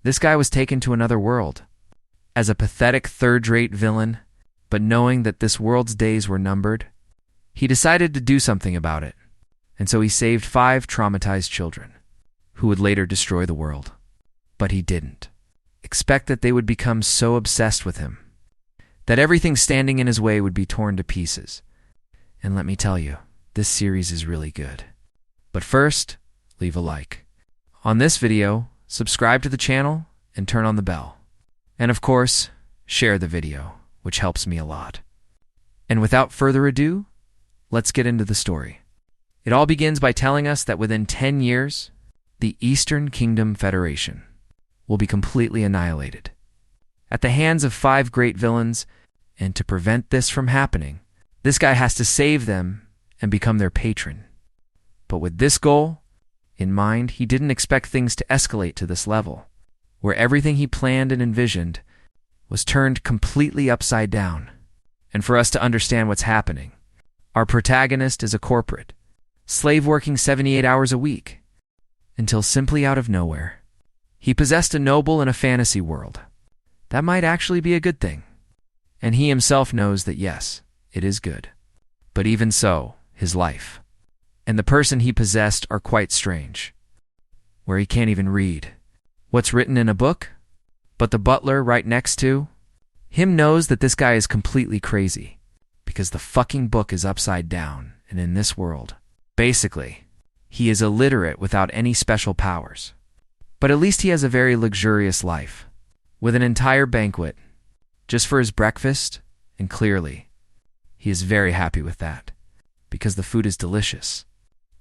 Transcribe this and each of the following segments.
This guy was taken to another world as a pathetic third-rate villain, but knowing that this world's days were numbered, he decided to do something about it, and so he saved 5 traumatized children, who would later destroy the world. But he didn't expect that they would become so obsessed with him that everything standing in his way would be torn to pieces. And let me tell you, this series is really good. But first, leave a like on this video, subscribe to the channel, and turn on the bell. And of course, share the video, which helps me a lot. And without further ado, let's get into the story. It all begins by telling us that within 10 years, the Eastern Kingdom Federation will be completely annihilated at the hands of 5 great villains, and to prevent this from happening, this guy has to save them and become their patron. But with this goal in mind, he didn't expect things to escalate to this level, where everything he planned and envisioned was turned completely upside down. And for us to understand what's happening, our protagonist is a corporate, slave working 78 hours a week, until simply out of nowhere, he possessed a noble in a fantasy world. That might actually be a good thing. And he himself knows that yes, it is good. But even so, his life and the person he possessed are quite strange, where he can't even read what's written in a book, but the butler right next to him knows that this guy is completely crazy because the fucking book is upside down, and in this world, basically, he is illiterate without any special powers. But at least he has a very luxurious life, with an entire banquet just for his breakfast, and clearly, he is very happy with that, because the food is delicious,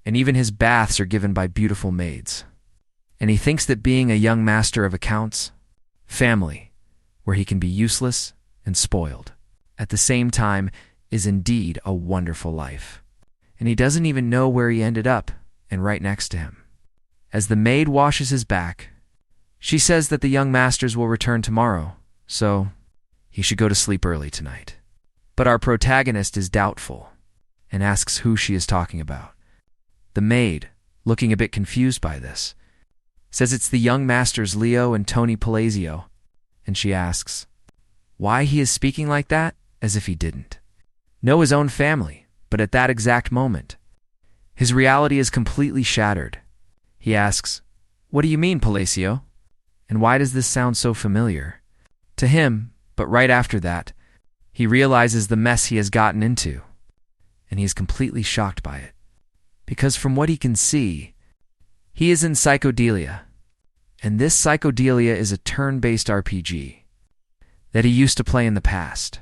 and even his baths are given by beautiful maids. And he thinks that being a young master of accounts, family, where he can be useless and spoiled, at the same time, is indeed a wonderful life. And he doesn't even know where he ended up, and right next to him. As the maid washes his back, she says that the young masters will return tomorrow, so he should go to sleep early tonight. But our protagonist is doubtful and asks who she is talking about. The maid, looking a bit confused by this, says it's the young masters Leo and Tony Palazzo, and she asks why he is speaking like that, as if he didn't know his own family. But at that exact moment, his reality is completely shattered. He asks, "What do you mean, Palazzo? And why does this sound so familiar?" To him, but right after that, he realizes the mess he has gotten into, and he is completely shocked by it. Because from what he can see, he is in Psychodelia, and this Psychodelia is a turn-based RPG that he used to play in the past.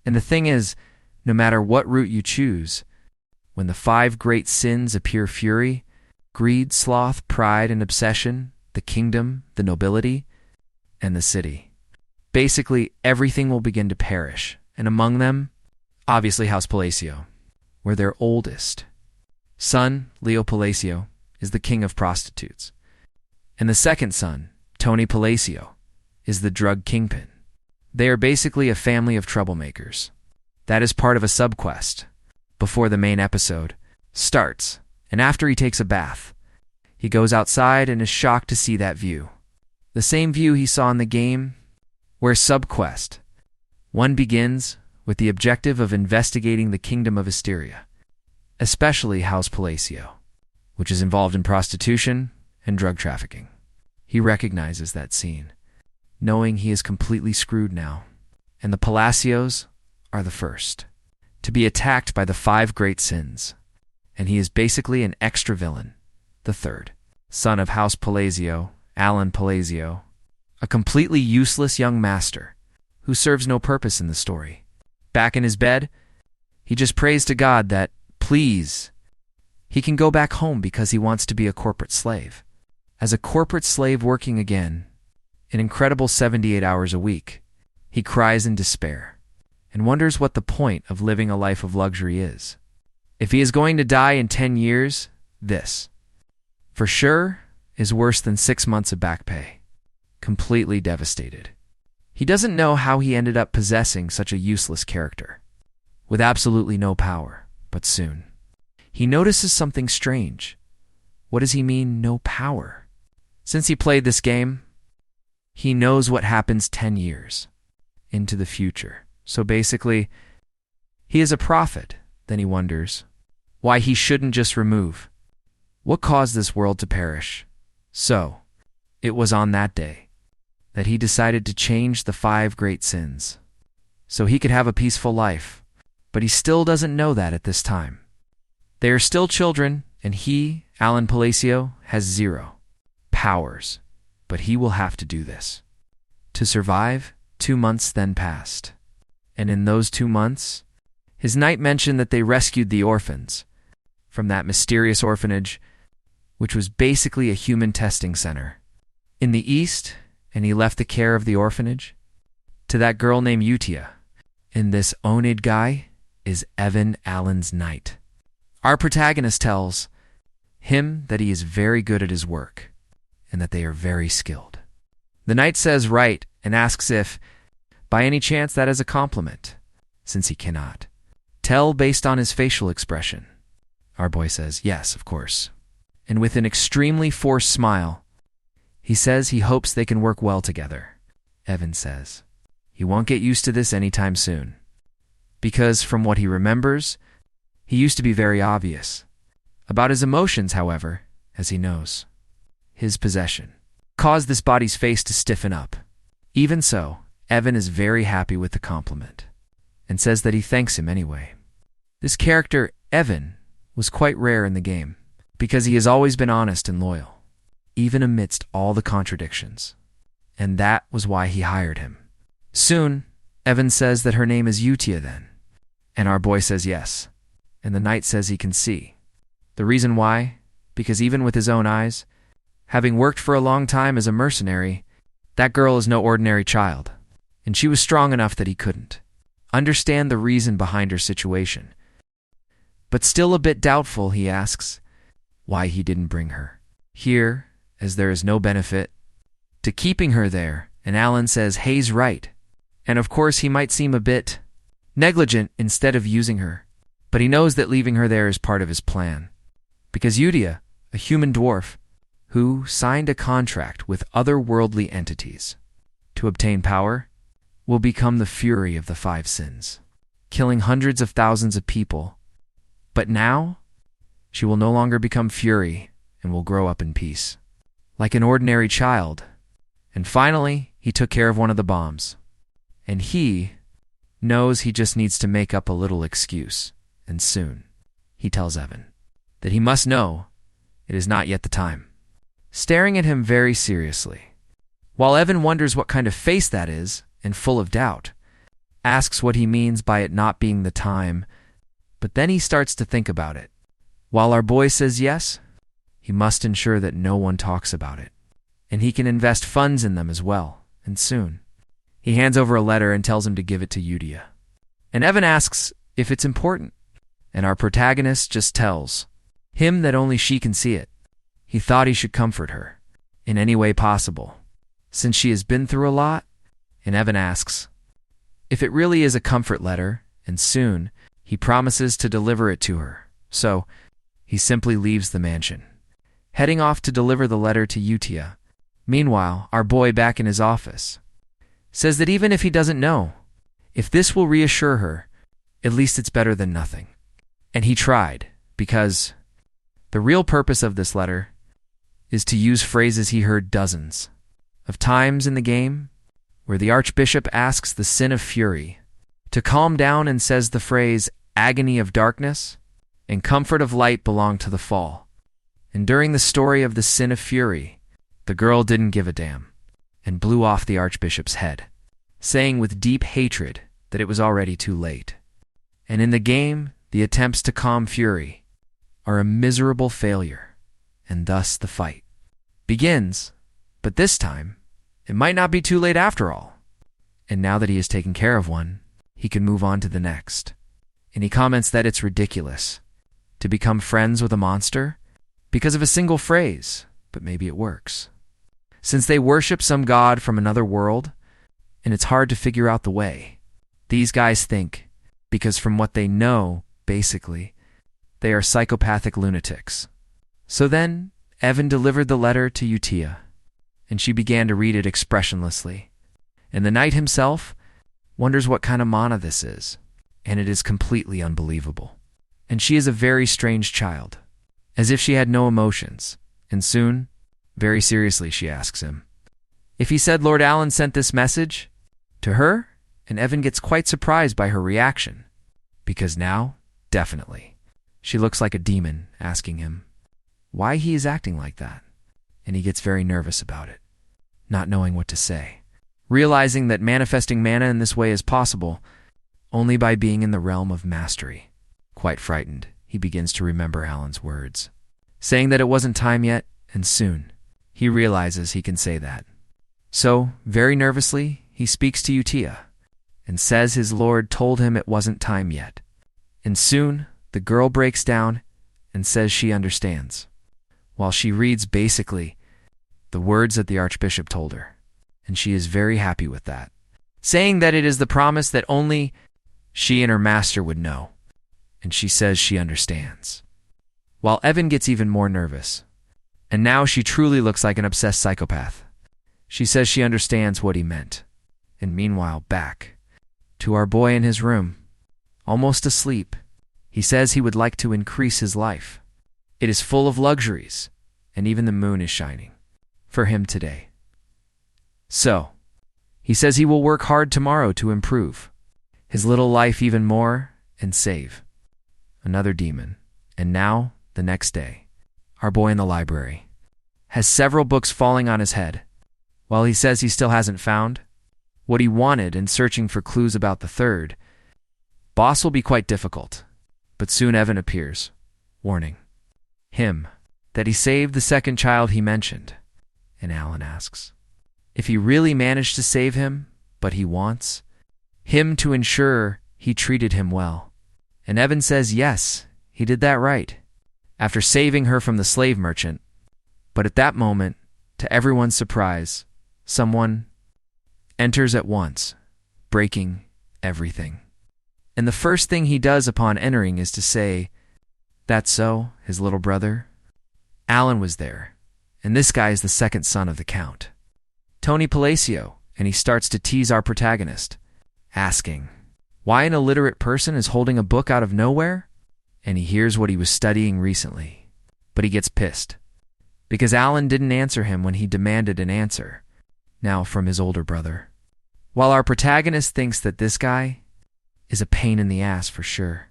And the thing is, no matter what route you choose, when the 5 great sins appear: fury, greed, sloth, pride, and obsession, the kingdom, the nobility, and the city, basically everything will begin to perish. And among them, obviously House Palazzo, where their oldest son, Leo Palazzo, is the king of prostitutes. And the second son, Tony Palazzo, is the drug kingpin. They are basically a family of troublemakers. That is part of a subquest before the main episode starts. And after he takes a bath, he goes outside and is shocked to see that view. The same view he saw in the game, where subquest 1 begins with the objective of investigating the kingdom of Hysteria, especially House Palazzo, which is involved in prostitution and drug trafficking. He recognizes that scene, knowing he is completely screwed now, and the Palacios are the first to be attacked by the 5 great sins, and he is basically an extra villain, the third son of House Palazzo, Alan Palazzo, a completely useless young master who serves no purpose in the story. Back in his bed, he just prays to God that, please, he can go back home because he wants to be a corporate slave. As a corporate slave working again, an incredible 78 hours a week, he cries in despair and wonders what the point of living a life of luxury is. If he is going to die in 10 years, this, for sure, is worse than 6 months of back pay. Completely devastated. He doesn't know how he ended up possessing such a useless character, with absolutely no power, but soon he notices something strange. What does he mean, no power? Since he played this game, he knows what happens 10 years into the future. So basically, he is a prophet. Then he wonders why he shouldn't just remove what caused this world to perish. So, it was on that day that he decided to change the 5 great sins so he could have a peaceful life. But he still doesn't know that at this time. They are still children, and he, Alan Palacio, has 0 powers. But he will have to do this. To survive, 2 months then passed. And in those 2 months, his knight mentioned that they rescued the orphans from that mysterious orphanage, which was basically a human testing center in the East, and he left the care of the orphanage to that girl named Utia. And this Onid guy is Evan, Allen's knight. Our protagonist tells him that he is very good at his work and that they are very skilled. The knight says right and asks if, by any chance, that is a compliment, since he cannot tell based on his facial expression. Our boy says, yes, of course. And with an extremely forced smile, he says he hopes they can work well together. Evan says he won't get used to this anytime soon, because from what he remembers, he used to be very obvious about his emotions. However, as he knows, his possession caused this body's face to stiffen up. Even so, Evan is very happy with the compliment and says that he thanks him anyway. This character, Evan, was quite rare in the game because he has always been honest and loyal, even amidst all the contradictions. And that was why he hired him. Soon, Evan says that her name is Utia then, and our boy says yes, and the knight says he can see. The reason why? Because even with his own eyes, having worked for a long time as a mercenary, that girl is no ordinary child, and she was strong enough that he couldn't understand the reason behind her situation. But still a bit doubtful, he asks why he didn't bring her here, as there is no benefit to keeping her there, and Alan says Hay's right. And of course he might seem a bit negligent instead of using her, but he knows that leaving her there is part of his plan. Because Udia, a human dwarf, who signed a contract with otherworldly entities to obtain power, will become the fury of the 5 sins, killing hundreds of thousands of people. But now, she will no longer become fury and will grow up in peace, like an ordinary child. And finally, he took care of one of the bombs. And he knows he just needs to make up a little excuse. And soon, he tells Evan that he must know it is not yet the time, staring at him very seriously. While Evan wonders what kind of face that is, and full of doubt, asks what he means by it not being the time, but then he starts to think about it. While our boy says yes, he must ensure that no one talks about it, and he can invest funds in them as well. And soon, he hands over a letter and tells him to give it to Udia. And Evan asks if it's important, and our protagonist just tells him that only she can see it. He thought he should comfort her in any way possible, since she has been through a lot, and Evan asks if it really is a comfort letter, and soon he promises to deliver it to her. So he simply leaves the mansion, heading off to deliver the letter to Utia. Meanwhile, our boy back in his office says that even if he doesn't know if this will reassure her, at least it's better than nothing. And he tried, because the real purpose of this letter is to use phrases he heard dozens of times in the game, where the Archbishop asks the Sin of Fury to calm down and says the phrase agony of darkness and comfort of light belong to the fall. And during the story of the Sin of Fury, the girl didn't give a damn and blew off the Archbishop's head, saying with deep hatred that it was already too late. And in the game, the attempts to calm fury are a miserable failure, and thus the fight begins. But this time, it might not be too late after all. And now that he has taken care of one, he can move on to the next. And he comments that it's ridiculous to become friends with a monster because of a single phrase, but maybe it works. Since they worship some god from another world, and it's hard to figure out the way, these guys think, because from what they know, basically, they are psychopathic lunatics. So then, Evan delivered the letter to Utia, and she began to read it expressionlessly. And the knight himself wonders what kind of mana this is, and it is completely unbelievable. And she is a very strange child, as if she had no emotions, and soon, very seriously, she asks him if he said Lord Alan sent this message to her, and Evan gets quite surprised by her reaction, because now, definitely, she looks like a demon, asking him why he is acting like that, and he gets very nervous about it, not knowing what to say, realizing that manifesting mana in this way is possible only by being in the realm of mastery. Quite frightened, he begins to remember Alan's words, saying that it wasn't time yet, and soon he realizes he can say that. So, very nervously, he speaks to Utia and says his lord told him it wasn't time yet. And soon, the girl breaks down and says she understands, while she reads basically the words that the Archbishop told her, and she is very happy with that, saying that it is the promise that only she and her master would know, and she says she understands. While Evan gets even more nervous, and now she truly looks like an obsessed psychopath. She says she understands what he meant, and meanwhile, back to our boy in his room, almost asleep, he says he would like to increase his life. It is full of luxuries, and even the moon is shining for him today. So, he says he will work hard tomorrow to improve his little life even more and save another demon. And now, the next day, our boy in the library has several books falling on his head, while he says he still hasn't found what he wanted and searching for clues about the third. Boss will be quite difficult, but soon Evan appears, warning him that he saved the second child he mentioned, and Alan asks if he really managed to save him, but he wants him to ensure he treated him well. And Evan says yes, he did that right, after saving her from the slave merchant. But at that moment, to everyone's surprise, someone enters at once, breaking everything. And the first thing he does upon entering is to say, "That's so, his little brother." Alan was there, and this guy is the second son of the Count, Tony Palacio, and he starts to tease our protagonist, asking why an illiterate person is holding a book out of nowhere, and he hears what he was studying recently. But he gets pissed, because Alan didn't answer him when he demanded an answer, now from his older brother. While our protagonist thinks that this guy is a pain in the ass for sure.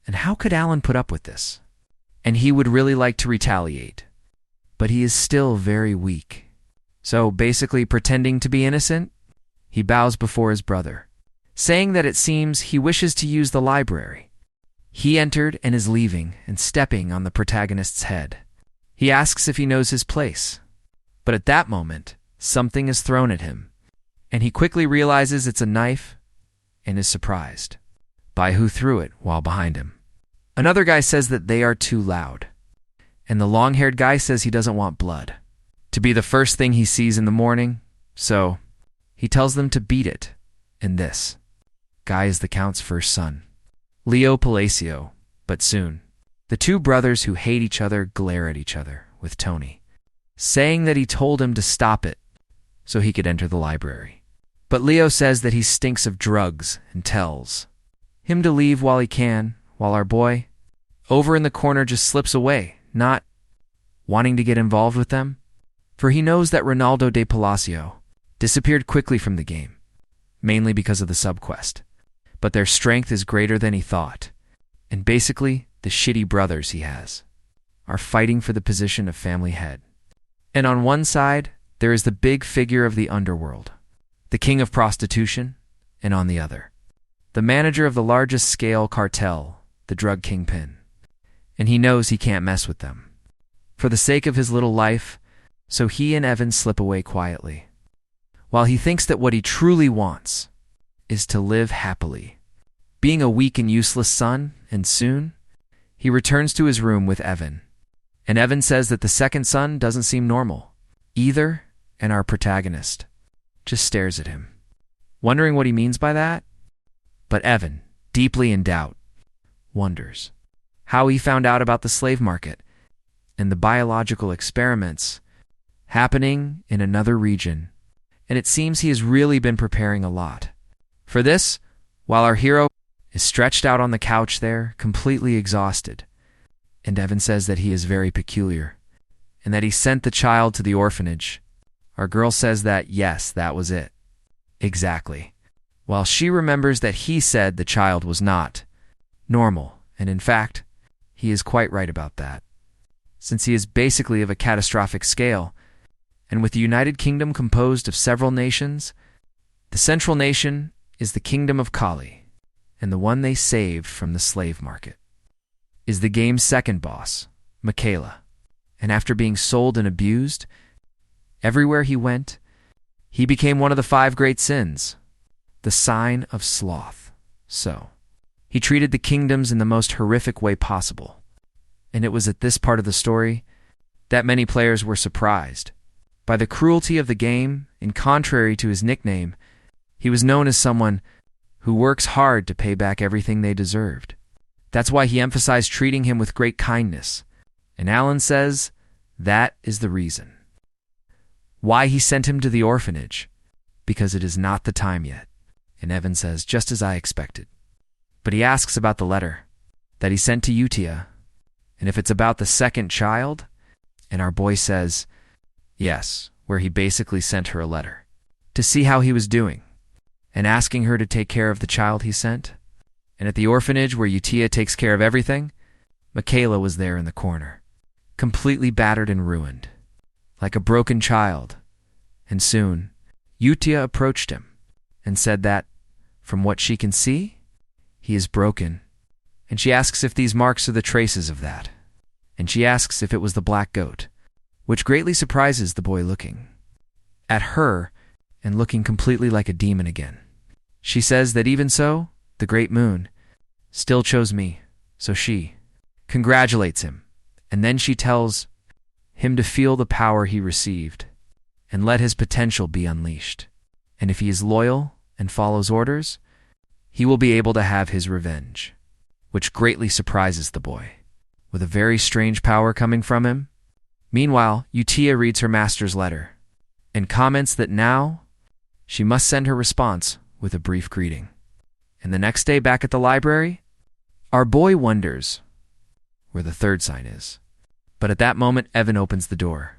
And how could Alan put up with this? And he would really like to retaliate, but he is still very weak. So basically, pretending to be innocent, he bows before his brother, saying that it seems he wishes to use the library. He entered and is leaving and stepping on the protagonist's head. He asks if he knows his place, but at that moment, something is thrown at him, and he quickly realizes it's a knife and is surprised by who threw it while behind him. Another guy says that they are too loud, and the long-haired guy says he doesn't want blood to be the first thing he sees in the morning, so he tells them to beat it. And this guy is the Count's first son, Leo Palacio. But soon, the two brothers who hate each other glare at each other with Tony, saying that he told him to stop it so he could enter the library. But Leo says that he stinks of drugs and tells him to leave while he can, while our boy, over in the corner, just slips away, not wanting to get involved with them, for he knows that Ronaldo de Palacio disappeared quickly from the game, mainly because of the subquest. But their strength is greater than he thought, and basically, the shitty brothers he has are fighting for the position of family head. And on one side, there is the big figure of the underworld, the king of prostitution, and on the other, the manager of the largest scale cartel, the drug kingpin. And he knows he can't mess with them for the sake of his little life, so he and Evan slip away quietly, while he thinks that what he truly wants is to live happily, being a weak and useless son. And soon, he returns to his room with Evan. And Evan says that the second son doesn't seem normal either, and our protagonist just stares at him, wondering what he means by that. But Evan, deeply in doubt, wonders how he found out about the slave market and the biological experiments happening in another region, and it seems he has really been preparing a lot. For this, while our hero is stretched out on the couch there, completely exhausted, and Evan says that he is very peculiar, and that he sent the child to the orphanage. Our girl says that, yes, that was it. Exactly. While she remembers that he said the child was not normal, and in fact, he is quite right about that, since he is basically of a catastrophic scale, and with the United Kingdom composed of several nations, the central nation is the Kingdom of Kali, and the one they saved from the slave market is the game's second boss, Michaela. And after being sold and abused, everywhere he went, he became one of the 5 great sins, the sign of sloth. So, he treated the kingdoms in the most horrific way possible. And it was at this part of the story that many players were surprised by the cruelty of the game. In contrary to his nickname, he was known as someone who works hard to pay back everything they deserved. That's why he emphasized treating him with great kindness. And Alan says that is the reason why he sent him to the orphanage, because it is not the time yet. And Evan says, just as I expected. But he asks about the letter that he sent to Utia, and if it's about the second child, and our boy says, yes, where he basically sent her a letter to see how he was doing, and asking her to take care of the child he sent. And at the orphanage where Utia takes care of everything, Michaela was there in the corner, completely battered and ruined, like a broken child. And soon, Utia approached him and said that, from what she can see, he is broken. And she asks if these marks are the traces of that. And she asks if it was the black goat, which greatly surprises the boy looking at her and looking completely like a demon again. She says that even so, the great moon still chose me, so she congratulates him, and then she tells him to feel the power he received and let his potential be unleashed. And if he is loyal and follows orders, he will be able to have his revenge, which greatly surprises the boy, with a very strange power coming from him. Meanwhile, Utia reads her master's letter and comments that now she must send her response with a brief greeting. And the next day back at the library, our boy wonders where the third sign is. But at that moment, Evan opens the door,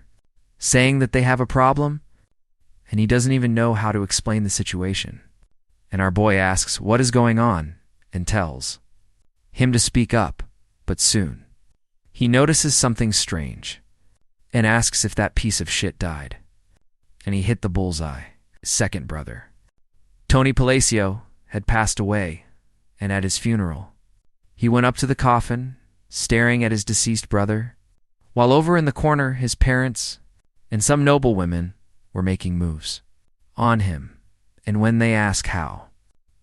saying that they have a problem, and he doesn't even know how to explain the situation. And our boy asks what is going on and tells him to speak up, but soon he notices something strange and asks if that piece of shit died. And he hit the bullseye. His second brother, Tony Palacio, had passed away, and at his funeral, he went up to the coffin, staring at his deceased brother, while over in the corner his parents and some noblewomen were making moves on him. And when they ask how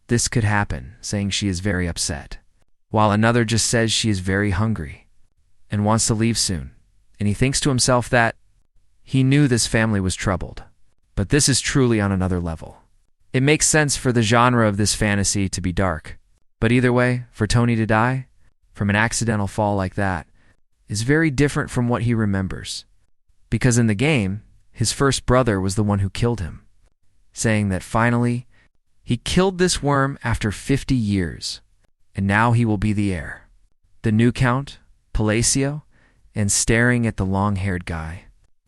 this could happen, saying she is very upset, while another just says she is very hungry and wants to leave soon. And he thinks to himself that he knew this family was troubled, but this is truly on another level. It makes sense for the genre of this fantasy to be dark, but either way, for Tony to die from an accidental fall like that is very different from what he remembers, because in the game, his first brother was the one who killed him, saying that finally, he killed this worm after 50 years, and now he will be the heir. The new Count, Palacio, and staring at the long-haired guy,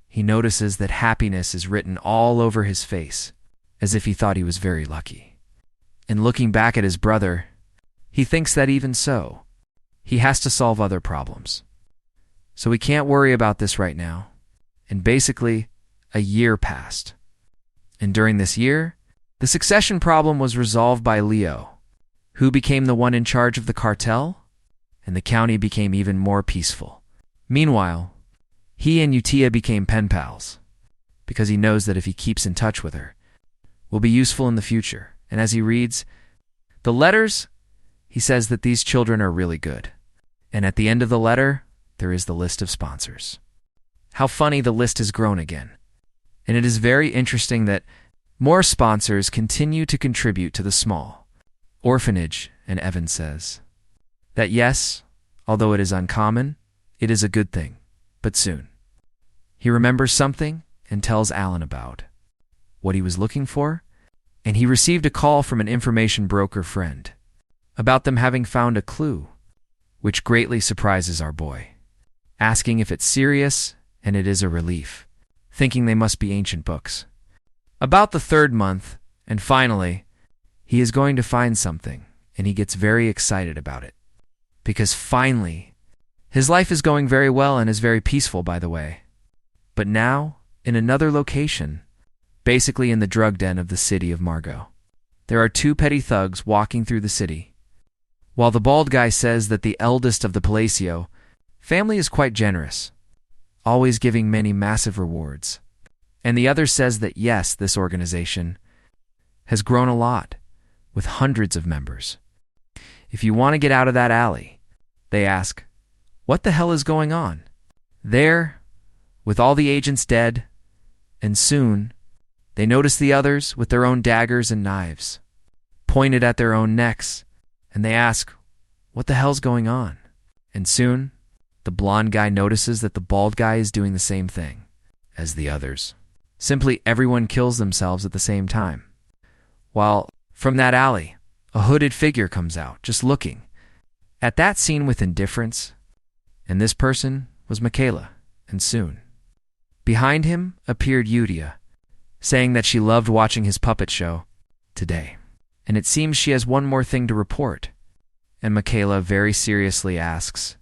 he notices that happiness is written all over his face, as if he thought he was very lucky. And looking back at his brother, he thinks that even so, he has to solve other problems. So he can't worry about this right now. And basically, a year passed. And during this year, the succession problem was resolved by Leo, who became the one in charge of the cartel, and the county became even more peaceful. Meanwhile, he and Utia became pen pals, because he knows that if he keeps in touch with her, will be useful in the future. And as he reads the letters, he says that these children are really good. And at the end of the letter, there is the list of sponsors. How funny the list has grown again. And it is very interesting that more sponsors continue to contribute to the small orphanage, and Evan says that yes, although it is uncommon, it is a good thing. But soon, he remembers something, and tells Alan about what he was looking for, and he received a call from an information broker friend about them having found a clue, which greatly surprises our boy, asking if it's serious, and it is a relief, thinking they must be ancient books. About the third month, and finally, he is going to find something, and he gets very excited about it. Because finally, his life is going very well and is very peaceful, by the way. But now, in another location, basically in the drug den of the city of Margot, there are two petty thugs walking through the city. While the bald guy says that the eldest of the Palacio family is quite generous, always giving many massive rewards. And the other says that yes, this organization has grown a lot, with hundreds of members. If you want to get out of that alley, they ask, what the hell is going on? There, with all the agents dead, and soon, they notice the others with their own daggers and knives, pointed at their own necks, and they ask, what the hell's going on? And soon, the blonde guy notices that the bald guy is doing the same thing as the others. Simply everyone kills themselves at the same time. While from that alley, a hooded figure comes out, just looking at that scene with indifference. And this person was Michaela, and soon, behind him appeared Yudia, saying that she loved watching his puppet show today. And it seems she has one more thing to report. And Michaela very seriously asks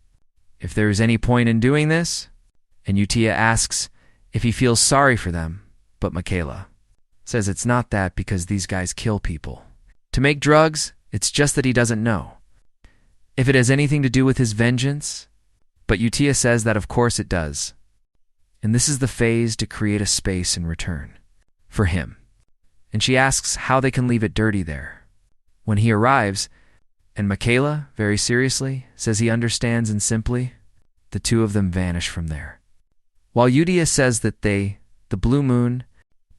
if there is any point in doing this, and Yutia asks if he feels sorry for them, but Michaela says it's not that because these guys kill people. To make drugs, it's just that he doesn't know if it has anything to do with his vengeance, but Yutia says that of course it does. And this is the phase to create a space in return for him. And she asks how they can leave it dirty there. When he arrives, and Michaela, very seriously, says he understands, and simply, the two of them vanish from there. While Yudia says that the blue moon,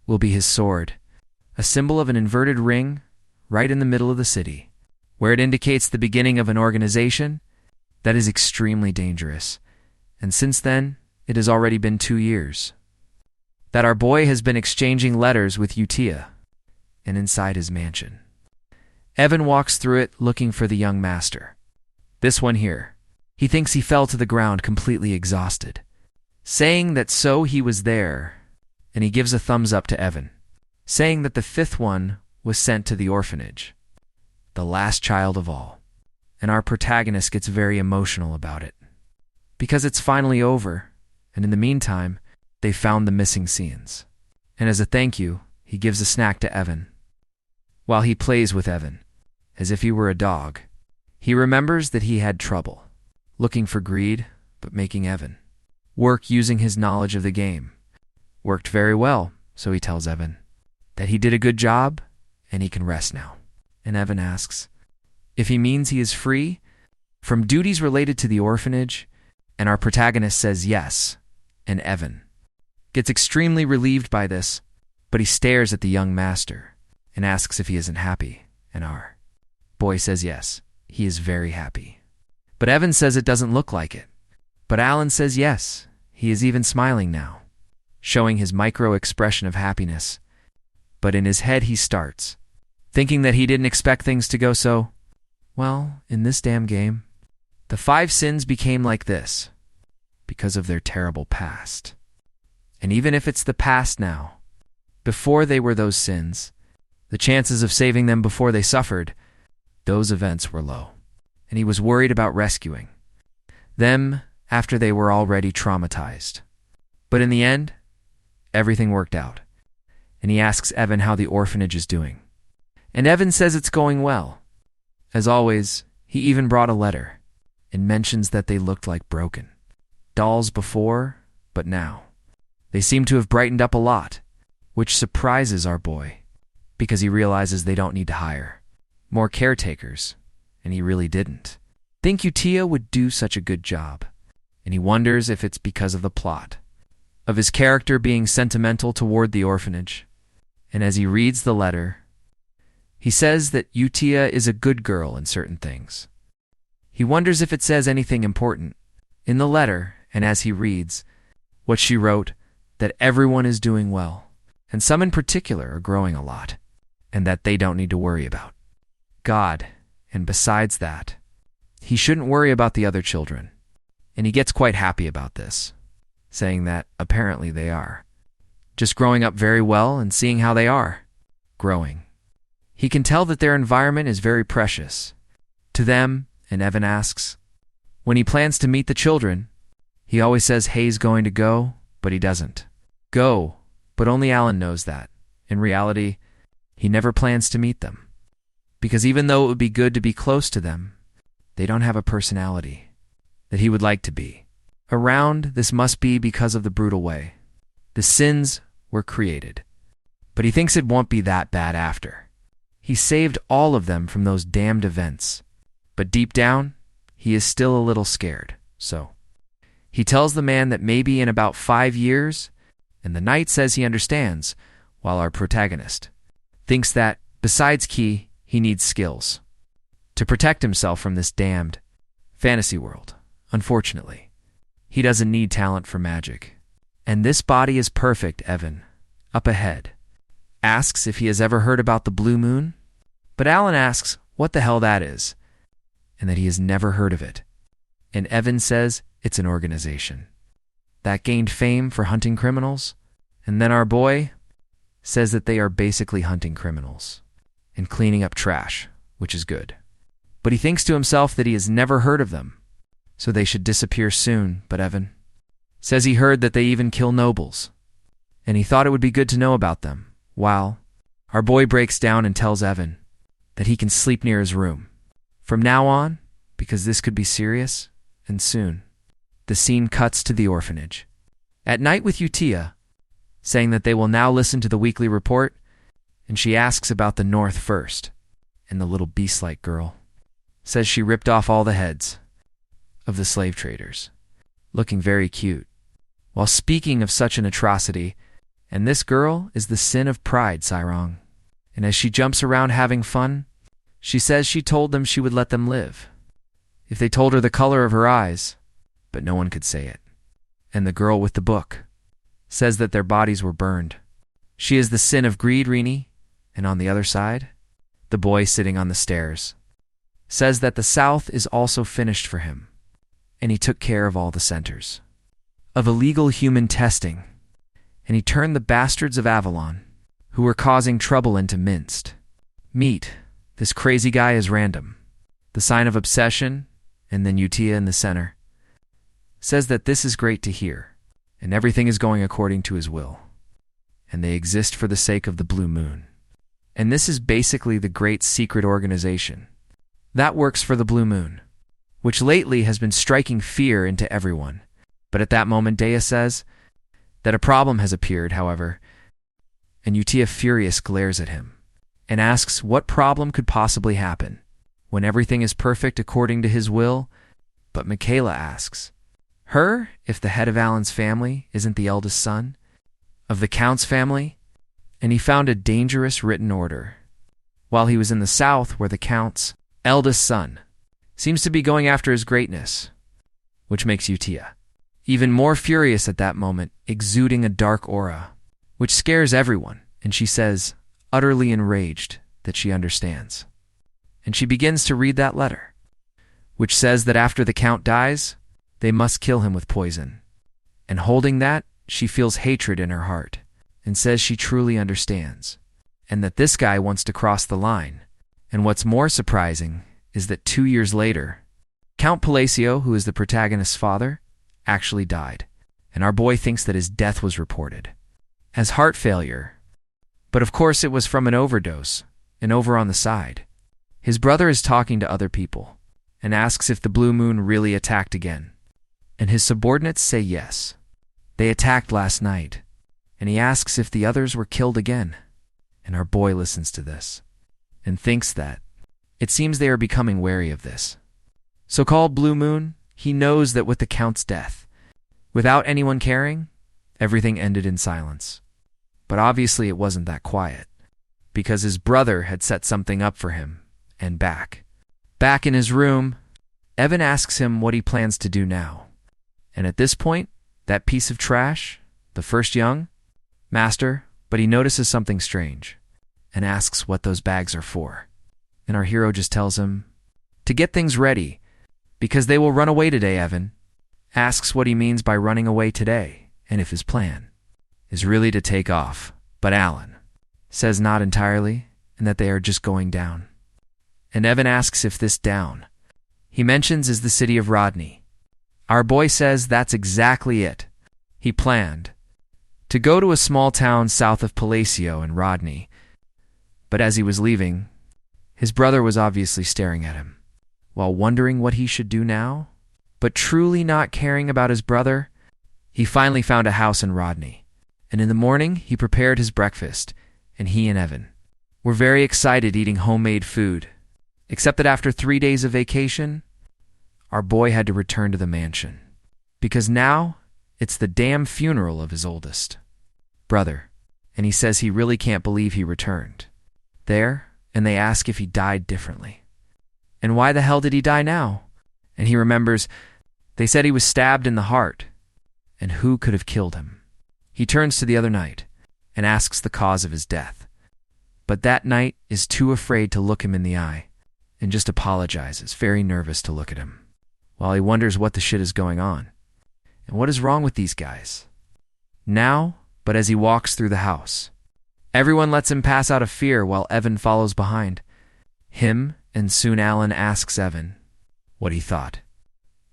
will be his sword, a symbol of an inverted ring right in the middle of the city, where it indicates the beginning of an organization that is extremely dangerous. And since then, it has already been 2 years that our boy has been exchanging letters with Yutia, and inside his mansion, Evan walks through it looking for the young master. This one here, he thinks he fell to the ground completely exhausted, saying that so he was there, and he gives a thumbs up to Evan, saying that the fifth one was sent to the orphanage, the last child of all. And our protagonist gets very emotional about it, because it's finally over, and in the meantime, they found the missing scenes. And as a thank you, he gives a snack to Evan. While he plays with Evan, as if he were a dog, he remembers that he had trouble, looking for greed, but making Evan work using his knowledge of the game. Worked very well, so he tells Evan that he did a good job, and he can rest now. And Evan asks if he means he is free from duties related to the orphanage, and our protagonist says yes, and Evan gets extremely relieved by this, but he stares at the young master and asks if he isn't happy, and our boy says yes, he is very happy. But Evan says it doesn't look like it. But Alan says yes, he is even smiling now, showing his micro expression of happiness. But in his head he starts thinking that he didn't expect things to go so well in this damn game. The 5 sins became like this because of their terrible past. And even if it's the past now, before they were those sins, the chances of saving them before they suffered those events were low. And he was worried about rescuing them after they were already traumatized. But in the end, everything worked out. And he asks Evan how the orphanage is doing. And Evan says it's going well. As always, he even brought a letter and mentions that they looked like broken dolls before, but now they seem to have brightened up a lot, which surprises our boy because he realizes they don't need to hire more caretakers, and he really didn't think Yutia would do such a good job. And he wonders if it's because of the plot of his character being sentimental toward the orphanage. And as he reads the letter, he says that Yutia is a good girl in certain things. He wonders if it says anything important in the letter, and as he reads what she wrote, that everyone is doing well, and some in particular are growing a lot, and that they don't need to worry about God, and besides that, he shouldn't worry about the other children. And he gets quite happy about this, saying that apparently they are just growing up very well and seeing how they are growing. He can tell that their environment is very precious to them, and Evan asks, when he plans to meet the children, he always says Hay's going to go, but he doesn't go, but only Alan knows that. In reality, he never plans to meet them, because even though it would be good to be close to them, they don't have a personality that he would like to be around. This must be because of the brutal way the sins were created, but he thinks it won't be that bad after. He saved all of them from those damned events, but deep down, he is still a little scared. So he tells the man that maybe in about 5 years, and the knight says he understands, while our protagonist thinks that, besides Key, he needs skills to protect himself from this damned fantasy world. Unfortunately, he doesn't need talent for magic. And this body is perfect. Evan, up ahead, asks if he has ever heard about the Blue Moon, but Alan asks what the hell that is, and that he has never heard of it. And Evan says it's an organization that gained fame for hunting criminals, and then our boy says that they are basically hunting criminals and cleaning up trash, which is good. But he thinks to himself that he has never heard of them, so they should disappear soon. But Evan says he heard that they even kill nobles, and he thought it would be good to know about them, while our boy breaks down and tells Evan that he can sleep near his room from now on, because this could be serious, and soon. The scene cuts to the orphanage at night with Utia, saying that they will now listen to the weekly report, and she asks about the North first, and the little beast-like girl says she ripped off all the heads of the slave traders, looking very cute, while speaking of such an atrocity, and this girl is the sin of pride, Cyrong. And as she jumps around having fun, she says she told them she would let them live if they told her the color of her eyes, but no one could say it. And the girl with the book says that their bodies were burned. She is the sin of greed, Rini, and on the other side, the boy sitting on the stairs says that the South is also finished for him, and he took care of all the centers of illegal human testing, and he turned the bastards of Avalon, who were causing trouble, into minced meat. This crazy guy is random, the sign of obsession, and then Utia in the center says that this is great to hear, and everything is going according to his will, and they exist for the sake of the Blue Moon. And this is basically the great secret organization that works for the Blue Moon, which lately has been striking fear into everyone. But at that moment, Dea says that a problem has appeared, however, and Utia furious glares at him and asks what problem could possibly happen when everything is perfect according to his will. But Michaela asks her if the head of Alan's family isn't the eldest son of the Count's family, and he found a dangerous written order while he was in the South where the Count's eldest son seems to be going after his greatness, which makes Utia even more furious at that moment, exuding a dark aura, which scares everyone, and she says, utterly enraged, that she understands. And she begins to read that letter, which says that after the Count dies, they must kill him with poison. And holding that, she feels hatred in her heart, and says she truly understands, and that this guy wants to cross the line. And what's more surprising is that 2 years later, Count Palacio, who is the protagonist's father, actually died, and our boy thinks that his death was reported as heart failure. But of course it was from an overdose, and over on the side, his brother is talking to other people and asks if the Blue Moon really attacked again. And his subordinates say yes, they attacked last night, and he asks if the others were killed again. And our boy listens to this and thinks that it seems they are becoming wary of this so-called Blue Moon. He knows that with the Count's death, without anyone caring, everything ended in silence. But obviously it wasn't that quiet, because his brother had set something up for him. And back in his room, Evan asks him what he plans to do now. And at this point, that piece of trash, The first young? Master, but he notices something strange and asks what those bags are for. And our hero just tells him, to get things ready, because they will run away today, Evan. Asks what he means by running away today, and if his plan is really to take off. But Alan says not entirely, and that they are just going down. And Evan asks if this down he mentions is the city of Rodney. Our boy says that's exactly it. He planned to go to a small town south of Palacio in Rodney, but as he was leaving, his brother was obviously staring at him, while wondering what he should do now. But truly not caring about his brother, he finally found a house in Rodney, and in the morning he prepared his breakfast, and he and Evan were very excited eating homemade food, except that after 3 days of vacation, our boy had to return to the mansion, because now it's the damn funeral of his oldest brother, and he says he really can't believe he returned there, and they ask if he died differently. And why the hell did he die now? And he remembers they said he was stabbed in the heart, and who could have killed him? He turns to the other knight and asks the cause of his death, but that knight is too afraid to look him in the eye and just apologizes, very nervous to look at him, while he wonders what the shit is going on and what is wrong with these guys. Now, but as he walks through the house, everyone lets him pass out of fear while Evan follows behind him, and soon Alan asks Evan what he thought.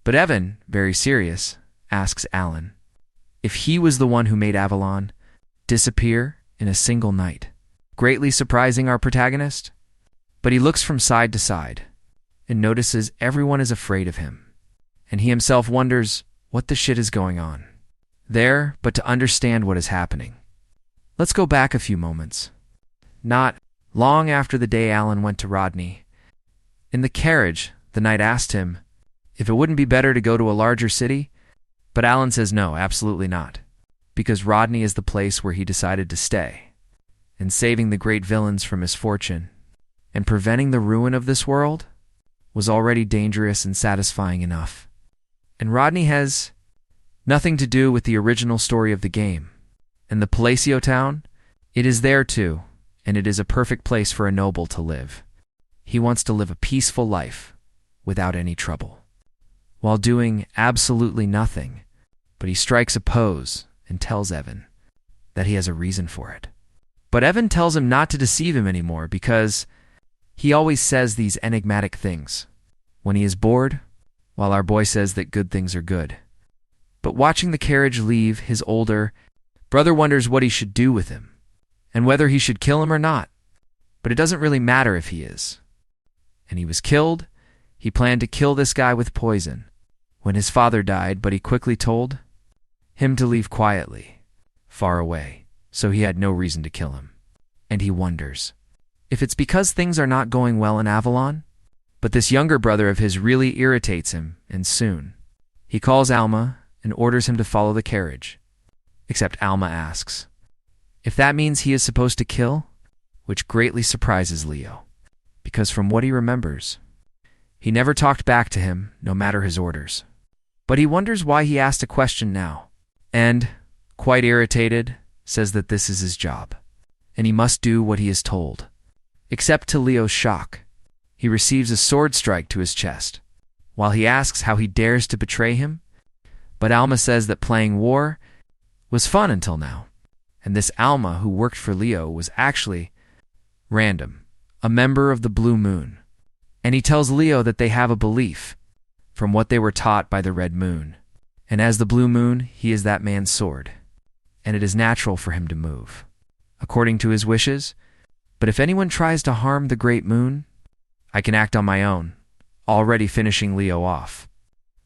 But Evan, very serious, asks Alan if he was the one who made Avalon disappear in a single night, greatly surprising our protagonist. But he looks from side to side and notices everyone is afraid of him, and he himself wonders what the shit is going on there. But to understand what is happening, let's go back a few moments. Not long after the day Alan went to Rodney, in the carriage, the knight asked him if it wouldn't be better to go to a larger city, but Alan says no, absolutely not, because Rodney is the place where he decided to stay, and saving the great villains from misfortune and preventing the ruin of this world was already dangerous and satisfying enough. And Rodney has nothing to do with the original story of the game. And the Palacio town, it is there too, and it is a perfect place for a noble to live. He wants to live a peaceful life without any trouble, while doing absolutely nothing, but he strikes a pose and tells Evan that he has a reason for it. But Evan tells him not to deceive him anymore, because he always says these enigmatic things when he is bored, while our boy says that good things are good. But watching the carriage leave, his older brother wonders what he should do with him, and whether he should kill him or not. But it doesn't really matter if he is. And he was killed. He planned to kill this guy with poison when his father died, but he quickly told him to leave quietly, far away, so he had no reason to kill him. And he wonders if it's because things are not going well in Avalon. But this younger brother of his really irritates him, and soon he calls Alma and orders him to follow the carriage. Except Alma asks if that means he is supposed to kill, which greatly surprises Leo, because from what he remembers, he never talked back to him, no matter his orders. But he wonders why he asked a question now, and, quite irritated, says that this is his job, and he must do what he is told. Except to Leo's shock, he receives a sword strike to his chest, while he asks how he dares to betray him. But Alma says that playing war was fun until now, and this Alma who worked for Leo was actually random, a member of the Blue Moon. And he tells Leo that they have a belief from what they were taught by the Red Moon, and as the Blue Moon, he is that man's sword, and it is natural for him to move according to his wishes. But if anyone tries to harm the Great Moon, I can act on my own, already finishing Leo off.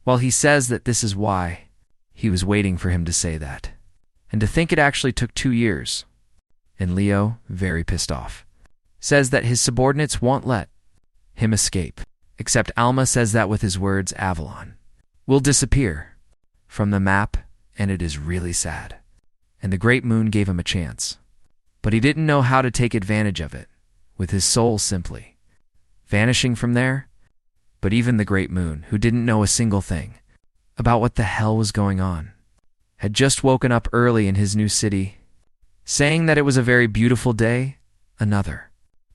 Well, he says that this is why he was waiting for him to say that, and to think it actually took 2 years. And Leo, very pissed off, says that his subordinates won't let him escape. Except Alma says that with his words, Avalon will disappear from the map, and it is really sad. And the Great Moon gave him a chance, but he didn't know how to take advantage of it, with his soul simply vanishing from there. But even the Great Moon, who didn't know a single thing about what the hell was going on, had just woken up early in his new city, saying that it was a very beautiful day, another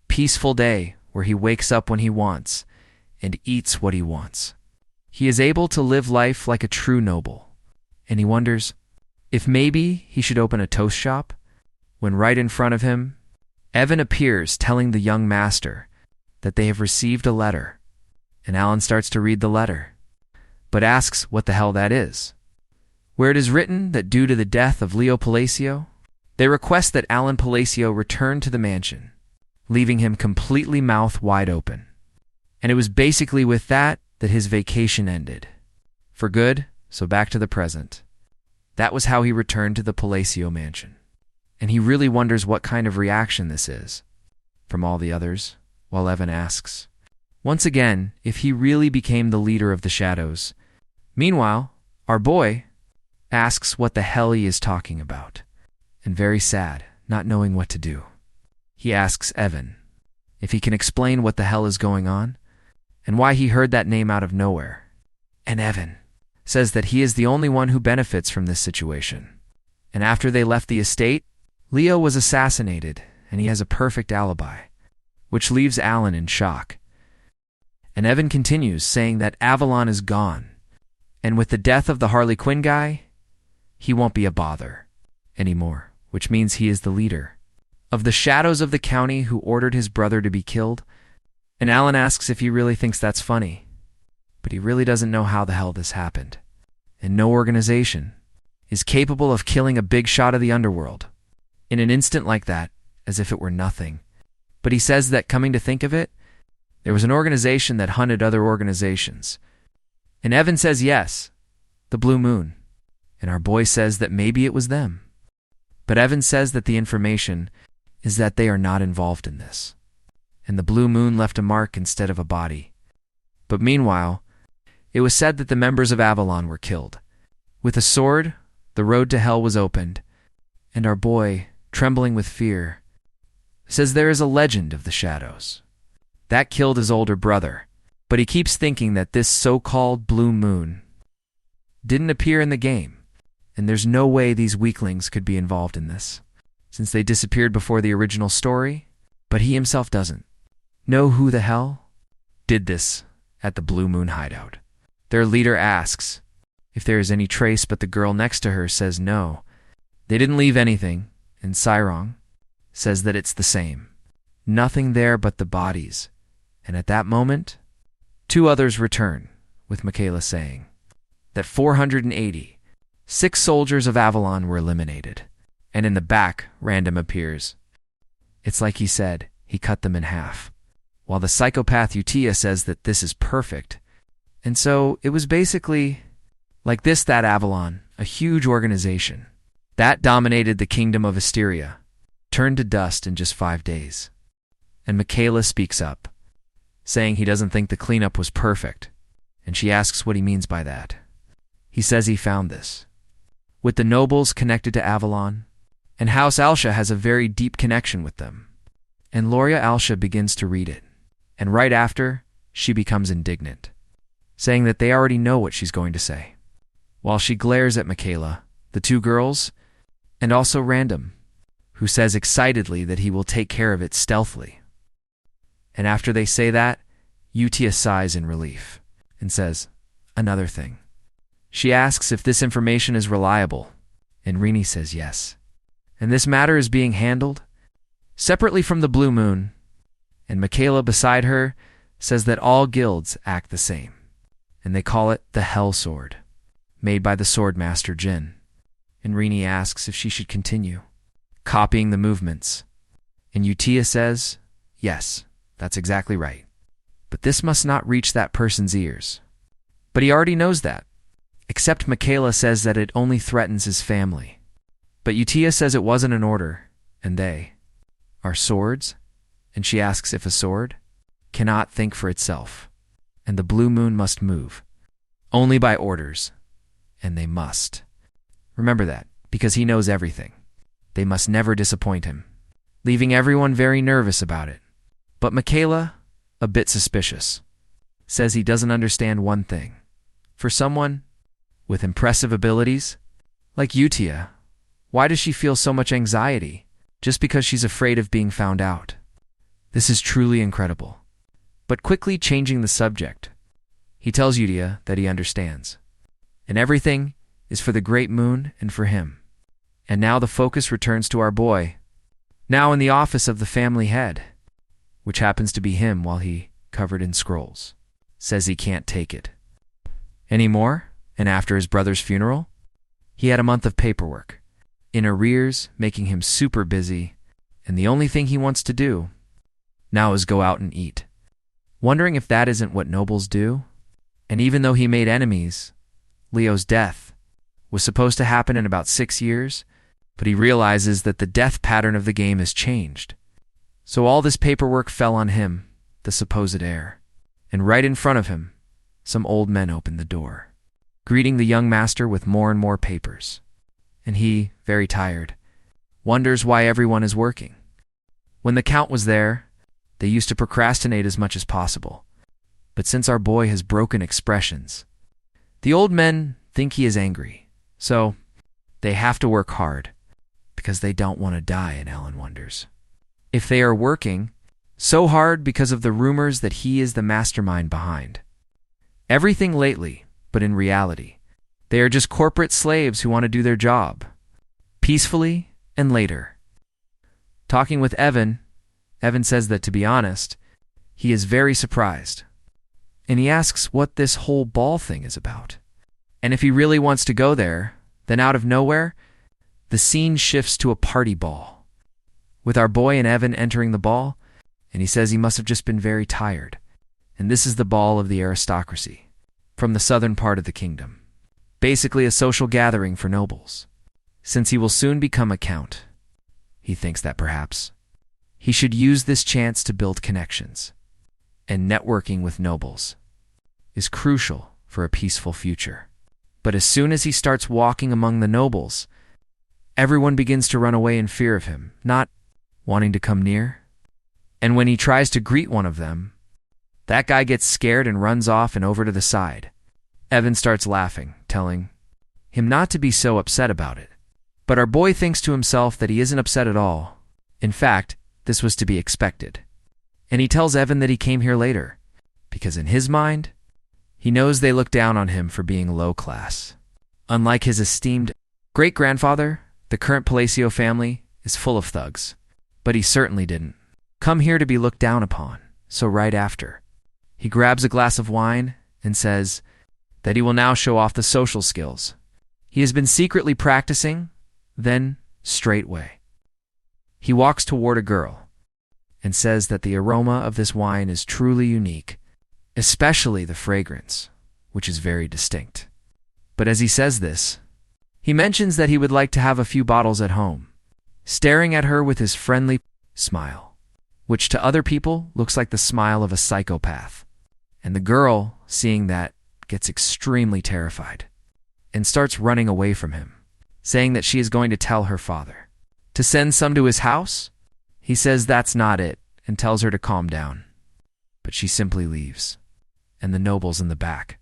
peaceful day where he wakes up when he wants and eats what he wants. He is able to live life like a true noble, and he wonders if maybe he should open a toast shop, when right in front of him, Evan appears telling the young master that they have received a letter, and Alan starts to read the letter, but asks what the hell that is, where it is written that due to the death of Leo Palacio, they request that Alan Palacio return to the mansion, leaving him completely mouth wide open. And it was basically with that his vacation ended. For good, so back to the present. That was how he returned to the Palacio mansion. And he really wonders what kind of reaction this is from all the others, while Evan asks, once again, if he really became the leader of the shadows. Meanwhile, our boy asks what the hell he is talking about, and very sad, not knowing what to do. He asks Evan if he can explain what the hell is going on, and why he heard that name out of nowhere. And Evan says that he is the only one who benefits from this situation. And after they left the estate, Leo was assassinated, and he has a perfect alibi, which leaves Alan in shock. And Evan continues, saying that Avalon is gone, and with the death of the Harley Quinn guy, he won't be a bother anymore, which means he is the leader of the shadows of the county who ordered his brother to be killed. And Alan asks if he really thinks that's funny, but he really doesn't know how the hell this happened. And no organization is capable of killing a big shot of the underworld in an instant like that, as if it were nothing. But he says that, coming to think of it, there was an organization that hunted other organizations. And Evan says yes, the Blue Moon. And our boy says that maybe it was them. But Evan says that the information is that they are not involved in this. And the Blue Moon left a mark instead of a body. But meanwhile, it was said that the members of Avalon were killed. With a sword, the road to hell was opened, and our boy, trembling with fear, says there is a legend of the shadows. That killed his older brother, but he keeps thinking that this so-called Blue Moon didn't appear in the game, and there's no way these weaklings could be involved in this, since they disappeared before the original story, but he himself doesn't know who the hell did this at the Blue Moon hideout. Their leader asks if there is any trace, but the girl next to her says no. They didn't leave anything, and Cyrong says that it's the same. Nothing there but the bodies. And at that moment, two others return, with Michaela saying that 486 soldiers of Avalon were eliminated. And in the back, Random appears. It's like he said, he cut them in half. While the psychopath Utia says that this is perfect. And so it was basically like this that Avalon, a huge organization that dominated the kingdom of Asteria, turned to dust in just 5 days. And Michaela speaks up, saying he doesn't think the cleanup was perfect, and she asks what he means by that. He says he found this with the nobles connected to Avalon, and House Alsha has a very deep connection with them. And Loria Alsha begins to read it, and right after, she becomes indignant, saying that they already know what she's going to say. While she glares at Michaela, the two girls, and also Random, who says excitedly that he will take care of it stealthily. And after they say that, Utia sighs in relief and says, another thing. She asks if this information is reliable, and Rini says yes. And this matter is being handled separately from the Blue Moon, and Michaela beside her says that all guilds act the same, and they call it the Hell Sword, made by the Swordmaster Jin. And Rini asks if she should continue copying the movements, and Utia says, yes, that's exactly right. But this must not reach that person's ears. But he already knows that, except Michaela says that it only threatens his family. But Utia says it wasn't an order, and they are swords, and she asks if a sword cannot think for itself, and the Blue Moon must move only by orders, and they must. Remember that, because he knows everything. They must never disappoint him, leaving everyone very nervous about it. But Michaela, a bit suspicious, says he doesn't understand one thing. For someone with impressive abilities Like Utia, why does she feel so much anxiety just because she's afraid of being found out? This is truly incredible. But quickly changing the subject, he tells Utia that he understands. And everything is for the great moon and for him. And now the focus returns to our boy, now in the office of the family head, which happens to be him while he, covered in scrolls, says he can't take it anymore. And after his brother's funeral, he had a month of paperwork in arrears, making him super busy, and the only thing he wants to do now is go out and eat, wondering if that isn't what nobles do. And even though he made enemies, Leo's death was supposed to happen in about 6 years, but he realizes that the death pattern of the game has changed. So all this paperwork fell on him, the supposed heir. And right in front of him, some old men opened the door, greeting the young master with more and more papers. And he, very tired, wonders why everyone is working. When the count was there, they used to procrastinate as much as possible. But since our boy has broken expressions, the old men think he is angry. So they have to work hard because they don't want to die, and Ellen wonders if they are working so hard because of the rumors that he is the mastermind behind everything lately, but in reality, they are just corporate slaves who want to do their job peacefully. And later, talking with Evan says that, to be honest, he is very surprised. And he asks what this whole ball thing is about. And if he really wants to go there, then out of nowhere, the scene shifts to a party ball, with our boy and Evan entering the ball, and he says he must have just been very tired. And this is the ball of the aristocracy, from the southern part of the kingdom. Basically a social gathering for nobles. Since he will soon become a count, he thinks that perhaps he should use this chance to build connections. And networking with nobles is crucial for a peaceful future. But as soon as he starts walking among the nobles, everyone begins to run away in fear of him, not wanting to come near. And when he tries to greet one of them, that guy gets scared and runs off and over to the side. Evan starts laughing, telling him not to be so upset about it. But our boy thinks to himself that he isn't upset at all. In fact, this was to be expected. And he tells Evan that he came here later, because in his mind, he knows they look down on him for being low class. Unlike his esteemed great-grandfather, the current Palacio family is full of thugs. But he certainly didn't come here to be looked down upon. So right after, he grabs a glass of wine and says that he will now show off the social skills he has been secretly practicing. Then, straightway, he walks toward a girl and says that the aroma of this wine is truly unique, especially the fragrance, which is very distinct. But as he says this, he mentions that he would like to have a few bottles at home, staring at her with his friendly smile, which to other people looks like the smile of a psychopath. And the girl, seeing that, gets extremely terrified and starts running away from him, saying that she is going to tell her father to send some to his house. He says that's not it and tells her to calm down. But she simply leaves, and the nobles in the back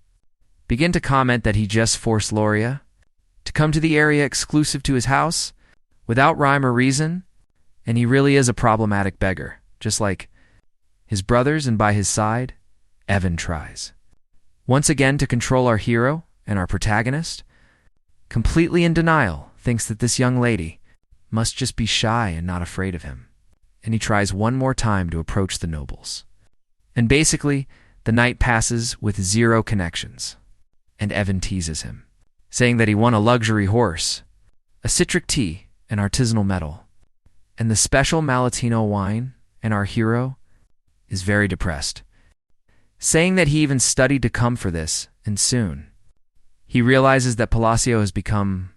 begin to comment that he just forced Loria to come to the area exclusive to his house without rhyme or reason, and he really is a problematic beggar, just like his brothers. And by his side, Evan tries once again to control our hero, and our protagonist, completely in denial, thinks that this young lady must just be shy and not afraid of him. And he tries one more time to approach the nobles. And basically, the night passes with 0 connections. And Evan teases him, saying that he won a luxury horse, a citric tea, an artisanal medal, and the special Malatino wine, and our hero is very depressed, saying that he even studied to come for this, and soon he realizes that Palacio has become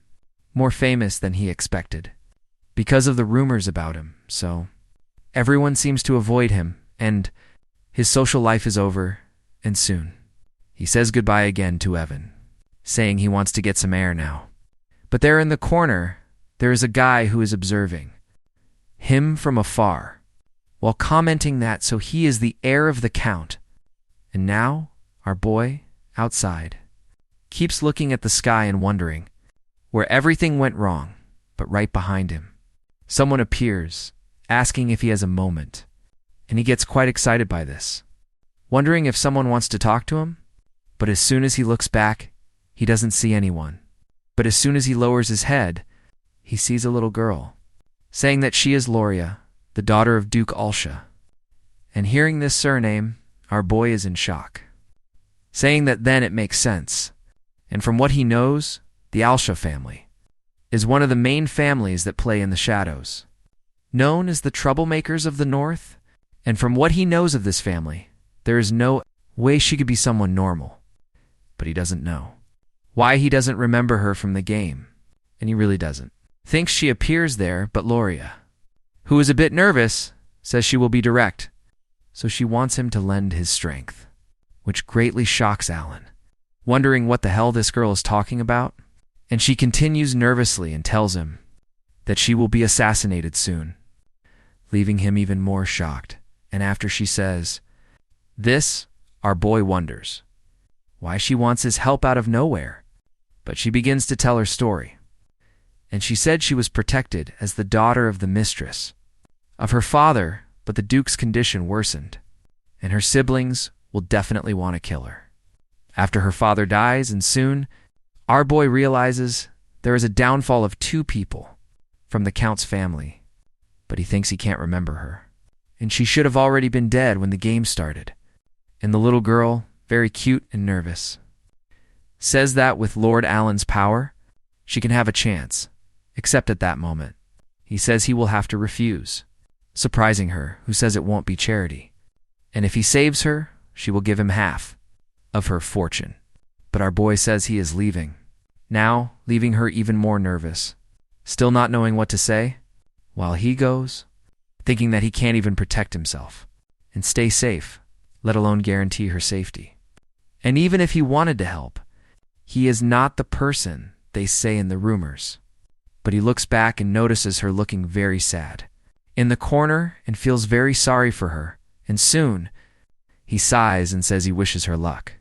more famous than he expected because of the rumors about him. So everyone seems to avoid him, and his social life is over, and soon he says goodbye again to Evan, saying he wants to get some air now. But there in the corner, there is a guy who is observing him from afar, while commenting that so he is the heir of the count. And now, our boy, outside, keeps looking at the sky and wondering where everything went wrong, but right behind him, someone appears, asking if he has a moment, and he gets quite excited by this, wondering if someone wants to talk to him, but as soon as he looks back, he doesn't see anyone. But as soon as he lowers his head, he sees a little girl, saying that she is Loria, the daughter of Duke Alsha. And hearing this surname, our boy is in shock, saying that then it makes sense. And from what he knows, the Alsha family is one of the main families that play in the shadows, known as the troublemakers of the North. And from what he knows of this family, there is no way she could be someone normal. But he doesn't know why he doesn't remember her from the game, and he really doesn't. Thinks she appears there, but Loria, who is a bit nervous, says she will be direct, so she wants him to lend his strength, which greatly shocks Alan, wondering what the hell this girl is talking about, and she continues nervously and tells him that she will be assassinated soon, leaving him even more shocked. And after she says this, our boy wonders why she wants his help out of nowhere. But she begins to tell her story, and she said she was protected as the daughter of the mistress of her father, but the Duke's condition worsened, and her siblings will definitely want to kill her after her father dies. And soon, our boy realizes there is a downfall of 2 people from the Count's family, but he thinks he can't remember her, and she should have already been dead when the game started. And the little girl, very cute and nervous, says that with Lord Alan's power, she can have a chance, except at that moment, he says he will have to refuse, surprising her, who says it won't be charity. And if he saves her, she will give him half of her fortune. But our boy says he is leaving, now leaving her even more nervous, still not knowing what to say, while he goes, thinking that he can't even protect himself and stay safe, let alone guarantee her safety. And even if he wanted to help, he is not the person they say in the rumors. But he looks back and notices her looking very sad in the corner and feels very sorry for her. And soon, he sighs and says he wishes her luck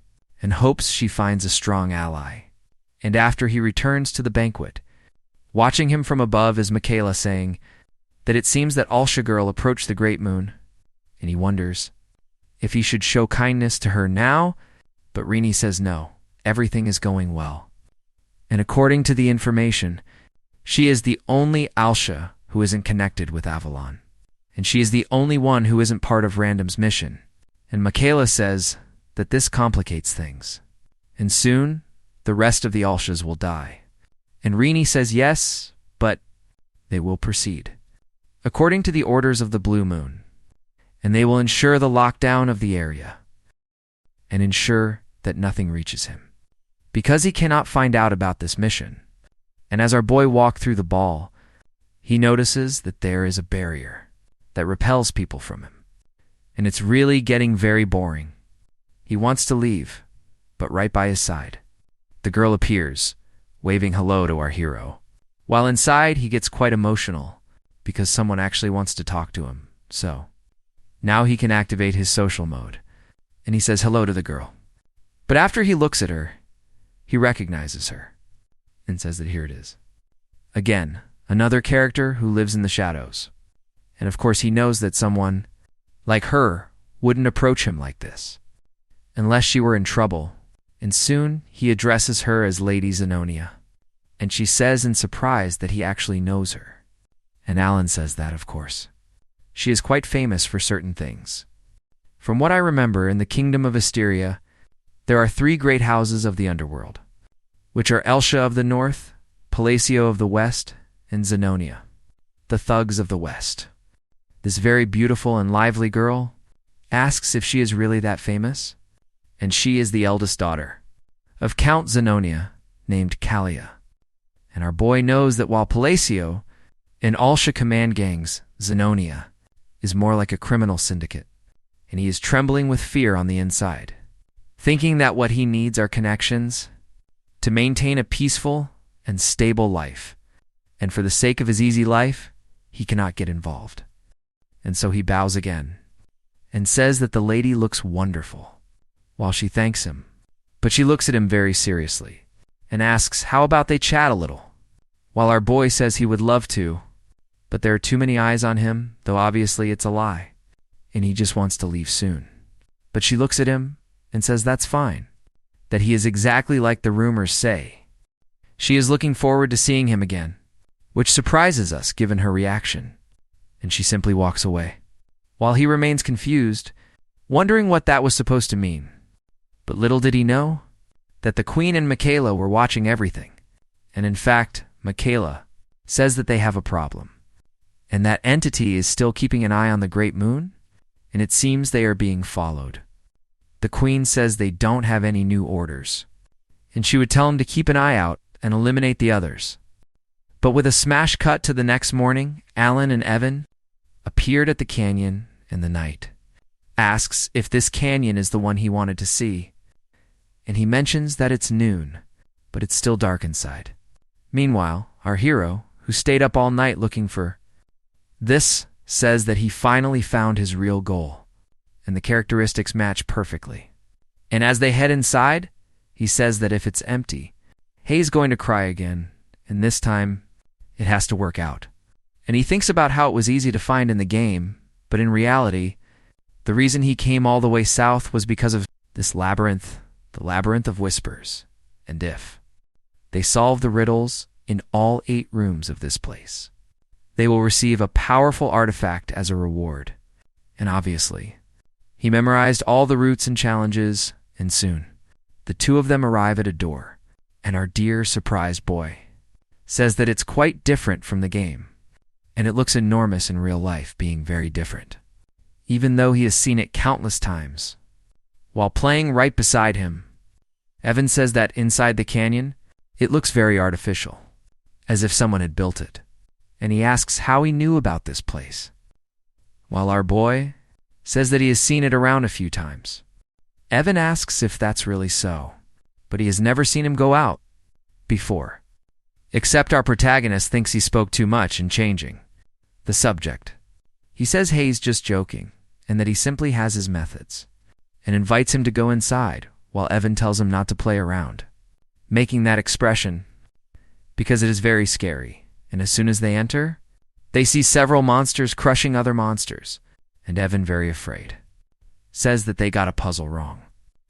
and hopes she finds a strong ally. And after he returns to the banquet, watching him from above is Michaela saying that it seems that Alsha girl approached the Great Moon, and he wonders if he should show kindness to her now, but Rini says no. Everything is going well. And according to the information, she is the only Alsha who isn't connected with Avalon. And she is the only one who isn't part of Random's mission. And Michaela says that this complicates things. And soon, the rest of the Alshas will die. And Rini says yes, but they will proceed according to the orders of the Blue Moon. And they will ensure the lockdown of the area and ensure that nothing reaches him, because he cannot find out about this mission. And as our boy walks through the ball, he notices that there is a barrier that repels people from him. And it's really getting very boring. He wants to leave, but right by his side, the girl appears, waving hello to our hero. While inside, he gets quite emotional because someone actually wants to talk to him. So now he can activate his social mode, and he says hello to the girl. But after he looks at her, he recognizes her and says that here it is. Again, another character who lives in the shadows. And of course he knows that someone like her wouldn't approach him like this unless she were in trouble. And soon he addresses her as Lady Zenonia. And she says in surprise that he actually knows her. And Alan says that, of course, she is quite famous for certain things. From what I remember, in the Kingdom of Asteria, there are 3 great houses of the underworld, which are Elsha of the North, Palacio of the West, and Zenonia, the thugs of the West. This very beautiful and lively girl asks if she is really that famous, and she is the eldest daughter of Count Zenonia, named Kalia. And our boy knows that while Palacio in Alsha command gangs, Zenonia is more like a criminal syndicate, and he is trembling with fear on the inside, thinking that what he needs are connections to maintain a peaceful and stable life. And for the sake of his easy life, he cannot get involved. And so he bows again and says that the lady looks wonderful while she thanks him. But she looks at him very seriously and asks how about they chat a little. while our boy says he would love to, but there are too many eyes on him, though obviously it's a lie, and he just wants to leave soon. But she looks at him and says that's fine, that he is exactly like the rumors say. She is looking forward to seeing him again, which surprises us given her reaction, and she simply walks away, while he remains confused, wondering what that was supposed to mean. But little did he know that the Queen and Michaela were watching everything, and in fact, Michaela says that they have a problem, and that entity is still keeping an eye on the Great Moon, and it seems they are being followed. The Queen says they don't have any new orders, and she would tell him to keep an eye out and eliminate the others. But with a smash cut to the next morning, Alan and Evan appeared at the canyon in the night, asks if this canyon is the one he wanted to see, and he mentions that it's noon, but it's still dark inside. Meanwhile, our hero, who stayed up all night looking for this, says that he finally found his real goal, and the characteristics match perfectly. And as they head inside, he says that if it's empty, Hay's going to cry again, and this time, it has to work out. And he thinks about how it was easy to find in the game, but in reality, the reason he came all the way south was because of this labyrinth, the labyrinth of whispers, and if they solve the riddles in all 8 rooms of this place, they will receive a powerful artifact as a reward. And obviously, he memorized all the routes and challenges, and soon, the two of them arrive at a door, and our dear surprised boy says that it's quite different from the game, and it looks enormous in real life, being very different, even though he has seen it countless times. While playing right beside him, Evan says that inside the canyon, it looks very artificial, as if someone had built it, and he asks how he knew about this place, while our boy says that he has seen it around a few times. Evan asks if that's really so, but he has never seen him go out before, except our protagonist thinks he spoke too much in changing the subject. He says Hay's just joking, and that he simply has his methods, and invites him to go inside, while Evan tells him not to play around, making that expression because it is very scary, and as soon as they enter, they see several monsters crushing other monsters, and Evan, very afraid, says that they got a puzzle wrong.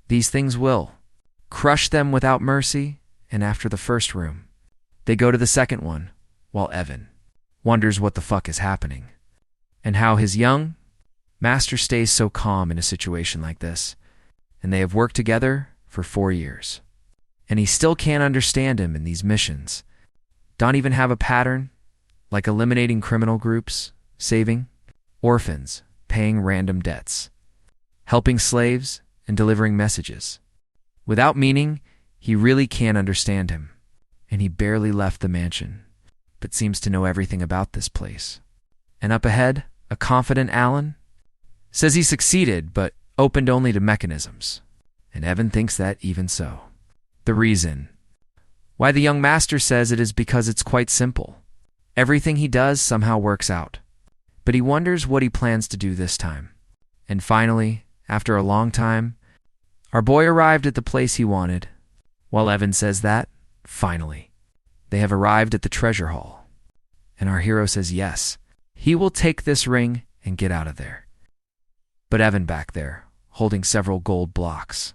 These things will crush them without mercy, and after the first room, they go to the second one, while Evan wonders what the fuck is happening, and how his young master stays so calm in a situation like this, and they have worked together for 4 years, and he still can't understand him in these missions. Don't even have a pattern, like eliminating criminal groups, saving orphans, paying random debts, helping slaves, and delivering messages. Without meaning, he really can't understand him, and he barely left the mansion, but seems to know everything about this place. And up ahead, a confident Alan says he succeeded, but opened only to mechanisms, and Evan thinks that even so. The reason why the young master says it is because it's quite simple. Everything he does somehow works out, but he wonders what he plans to do this time. And finally, after a long time, our boy arrived at the place he wanted, while Evan says that, finally, they have arrived at the treasure hall. And our hero says yes, he will take this ring and get out of there. But Evan back there, holding several gold blocks,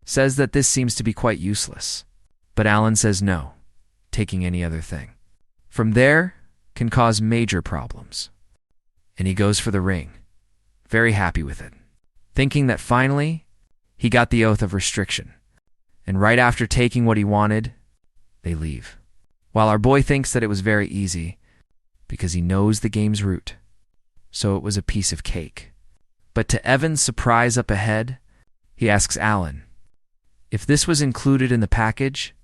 says that this seems to be quite useless. But Alan says no, taking any other thing from there can cause major problems. And he goes for the ring, very happy with it, thinking that finally he got the oath of restriction. And right after taking what he wanted, they leave. While our boy thinks that it was very easy because he knows the game's route, so it was a piece of cake. But to Evan's surprise up ahead, he asks Alan if this was included in the package,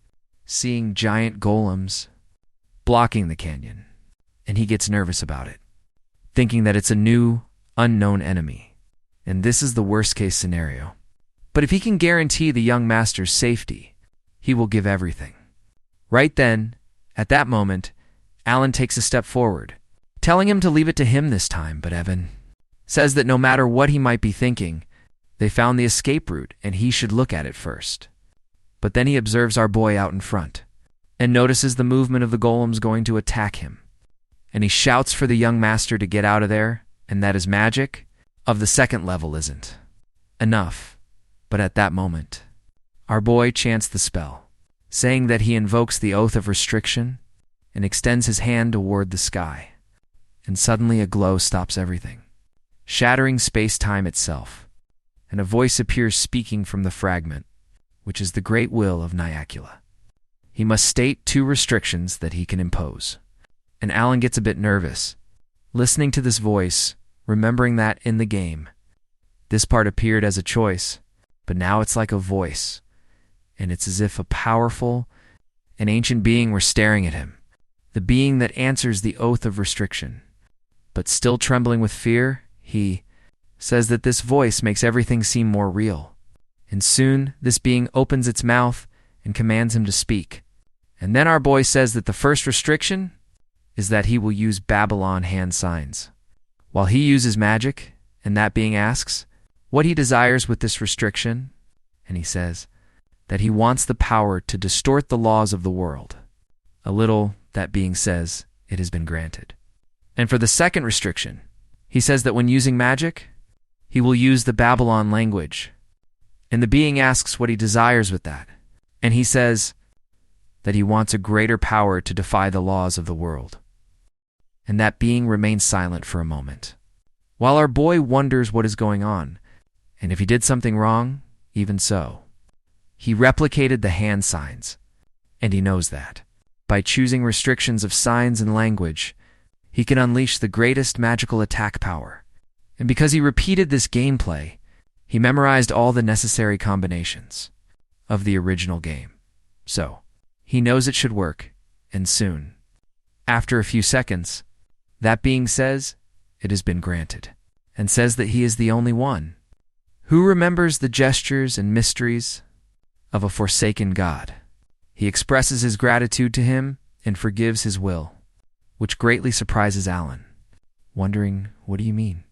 seeing giant golems blocking the canyon, and he gets nervous about it, thinking that it's a new, unknown enemy, and this is the worst-case scenario. But if he can guarantee the young master's safety, he will give everything. Right then, at that moment, Alan takes a step forward, telling him to leave it to him this time, but Evan says that no matter what he might be thinking, they found the escape route and he should look at it first. But then he observes our boy out in front, and notices the movement of the golems going to attack him. And he shouts for the young master to get out of there, and that his magic of the second level isn't enough. But at that moment, our boy chants the spell, saying that he invokes the oath of restriction and extends his hand toward the sky. And suddenly a glow stops everything, shattering space-time itself, and a voice appears speaking from the fragment, which is the great will of Nyakula. He must state 2 restrictions that he can impose. And Alan gets a bit nervous, listening to this voice, remembering that in the game, this part appeared as a choice, but now it's like a voice, and it's as if a powerful and ancient being were staring at him, the being that answers the oath of restriction. But still trembling with fear, he says that this voice makes everything seem more real. And soon this being opens its mouth and commands him to speak. And then our boy says that the first restriction is that he will use Babylon hand signs. While he uses magic, and that being asks what he desires with this restriction, and he says that he wants the power to distort the laws of the world. A little, that being says, it has been granted. And for the second restriction, he says that when using magic, he will use the Babylon language. And the being asks what he desires with that, and he says that he wants a greater power to defy the laws of the world. And that being remains silent for a moment, while our boy wonders what is going on, and if he did something wrong, even so. He replicated the hand signs, and he knows that. By choosing restrictions of signs and language, he can unleash the greatest magical attack power. And because he repeated this gameplay, he memorized all the necessary combinations of the original game. So, he knows it should work, and soon, after a few seconds, that being says it has been granted, and says that he is the only one who remembers the gestures and mysteries of a forsaken god. He expresses his gratitude to him and forgives his will, which greatly surprises Alan, wondering, what do you mean?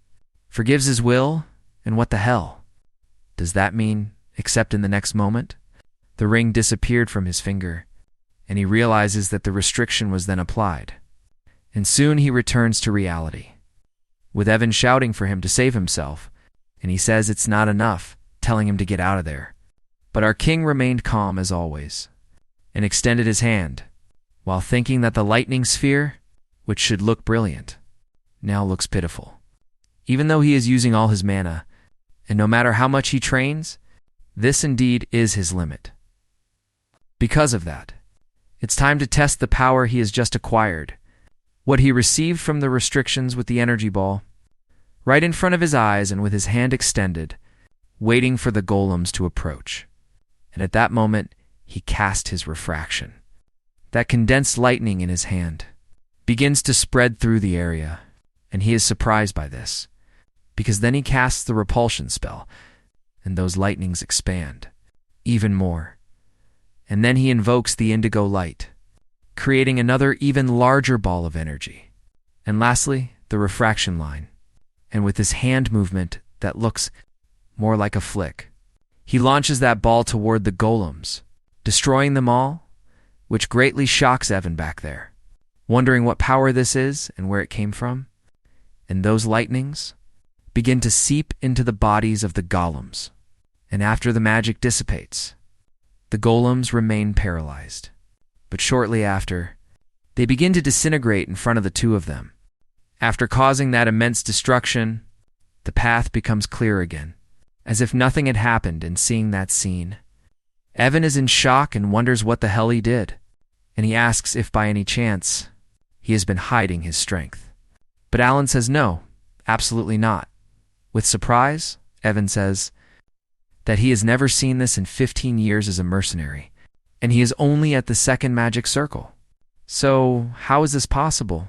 Forgives his will? And what the hell? Does that mean, except in the next moment, the ring disappeared from his finger, and he realizes that the restriction was then applied. And soon he returns to reality, with Evan shouting for him to save himself, and he says it's not enough, telling him to get out of there. But our king remained calm as always, and extended his hand, while thinking that the lightning sphere, which should look brilliant, now looks pitiful. Even though he is using all his mana, and no matter how much he trains, this indeed is his limit. Because of that, it's time to test the power he has just acquired, what he received from the restrictions with the energy ball, right in front of his eyes and with his hand extended, waiting for the golems to approach. And at that moment, he cast his refraction. That condensed lightning in his hand begins to spread through the area, and he is surprised by this, because then he casts the repulsion spell, and those lightnings expand even more. And then he invokes the indigo light, creating another even larger ball of energy. And lastly, the refraction line. And with his hand movement that looks more like a flick, he launches that ball toward the golems, destroying them all, which greatly shocks Evan back there, wondering what power this is and where it came from. And those lightnings begin to seep into the bodies of the golems. And after the magic dissipates, the golems remain paralyzed. But shortly after, they begin to disintegrate in front of the two of them. After causing that immense destruction, the path becomes clear again, as if nothing had happened. And seeing that scene, Evan is in shock and wonders what the hell he did, and he asks if by any chance he has been hiding his strength. But Alan says no, absolutely not. With surprise, Evan says that he has never seen this in 15 years as a mercenary, and he is only at the second magic circle. So how is this possible?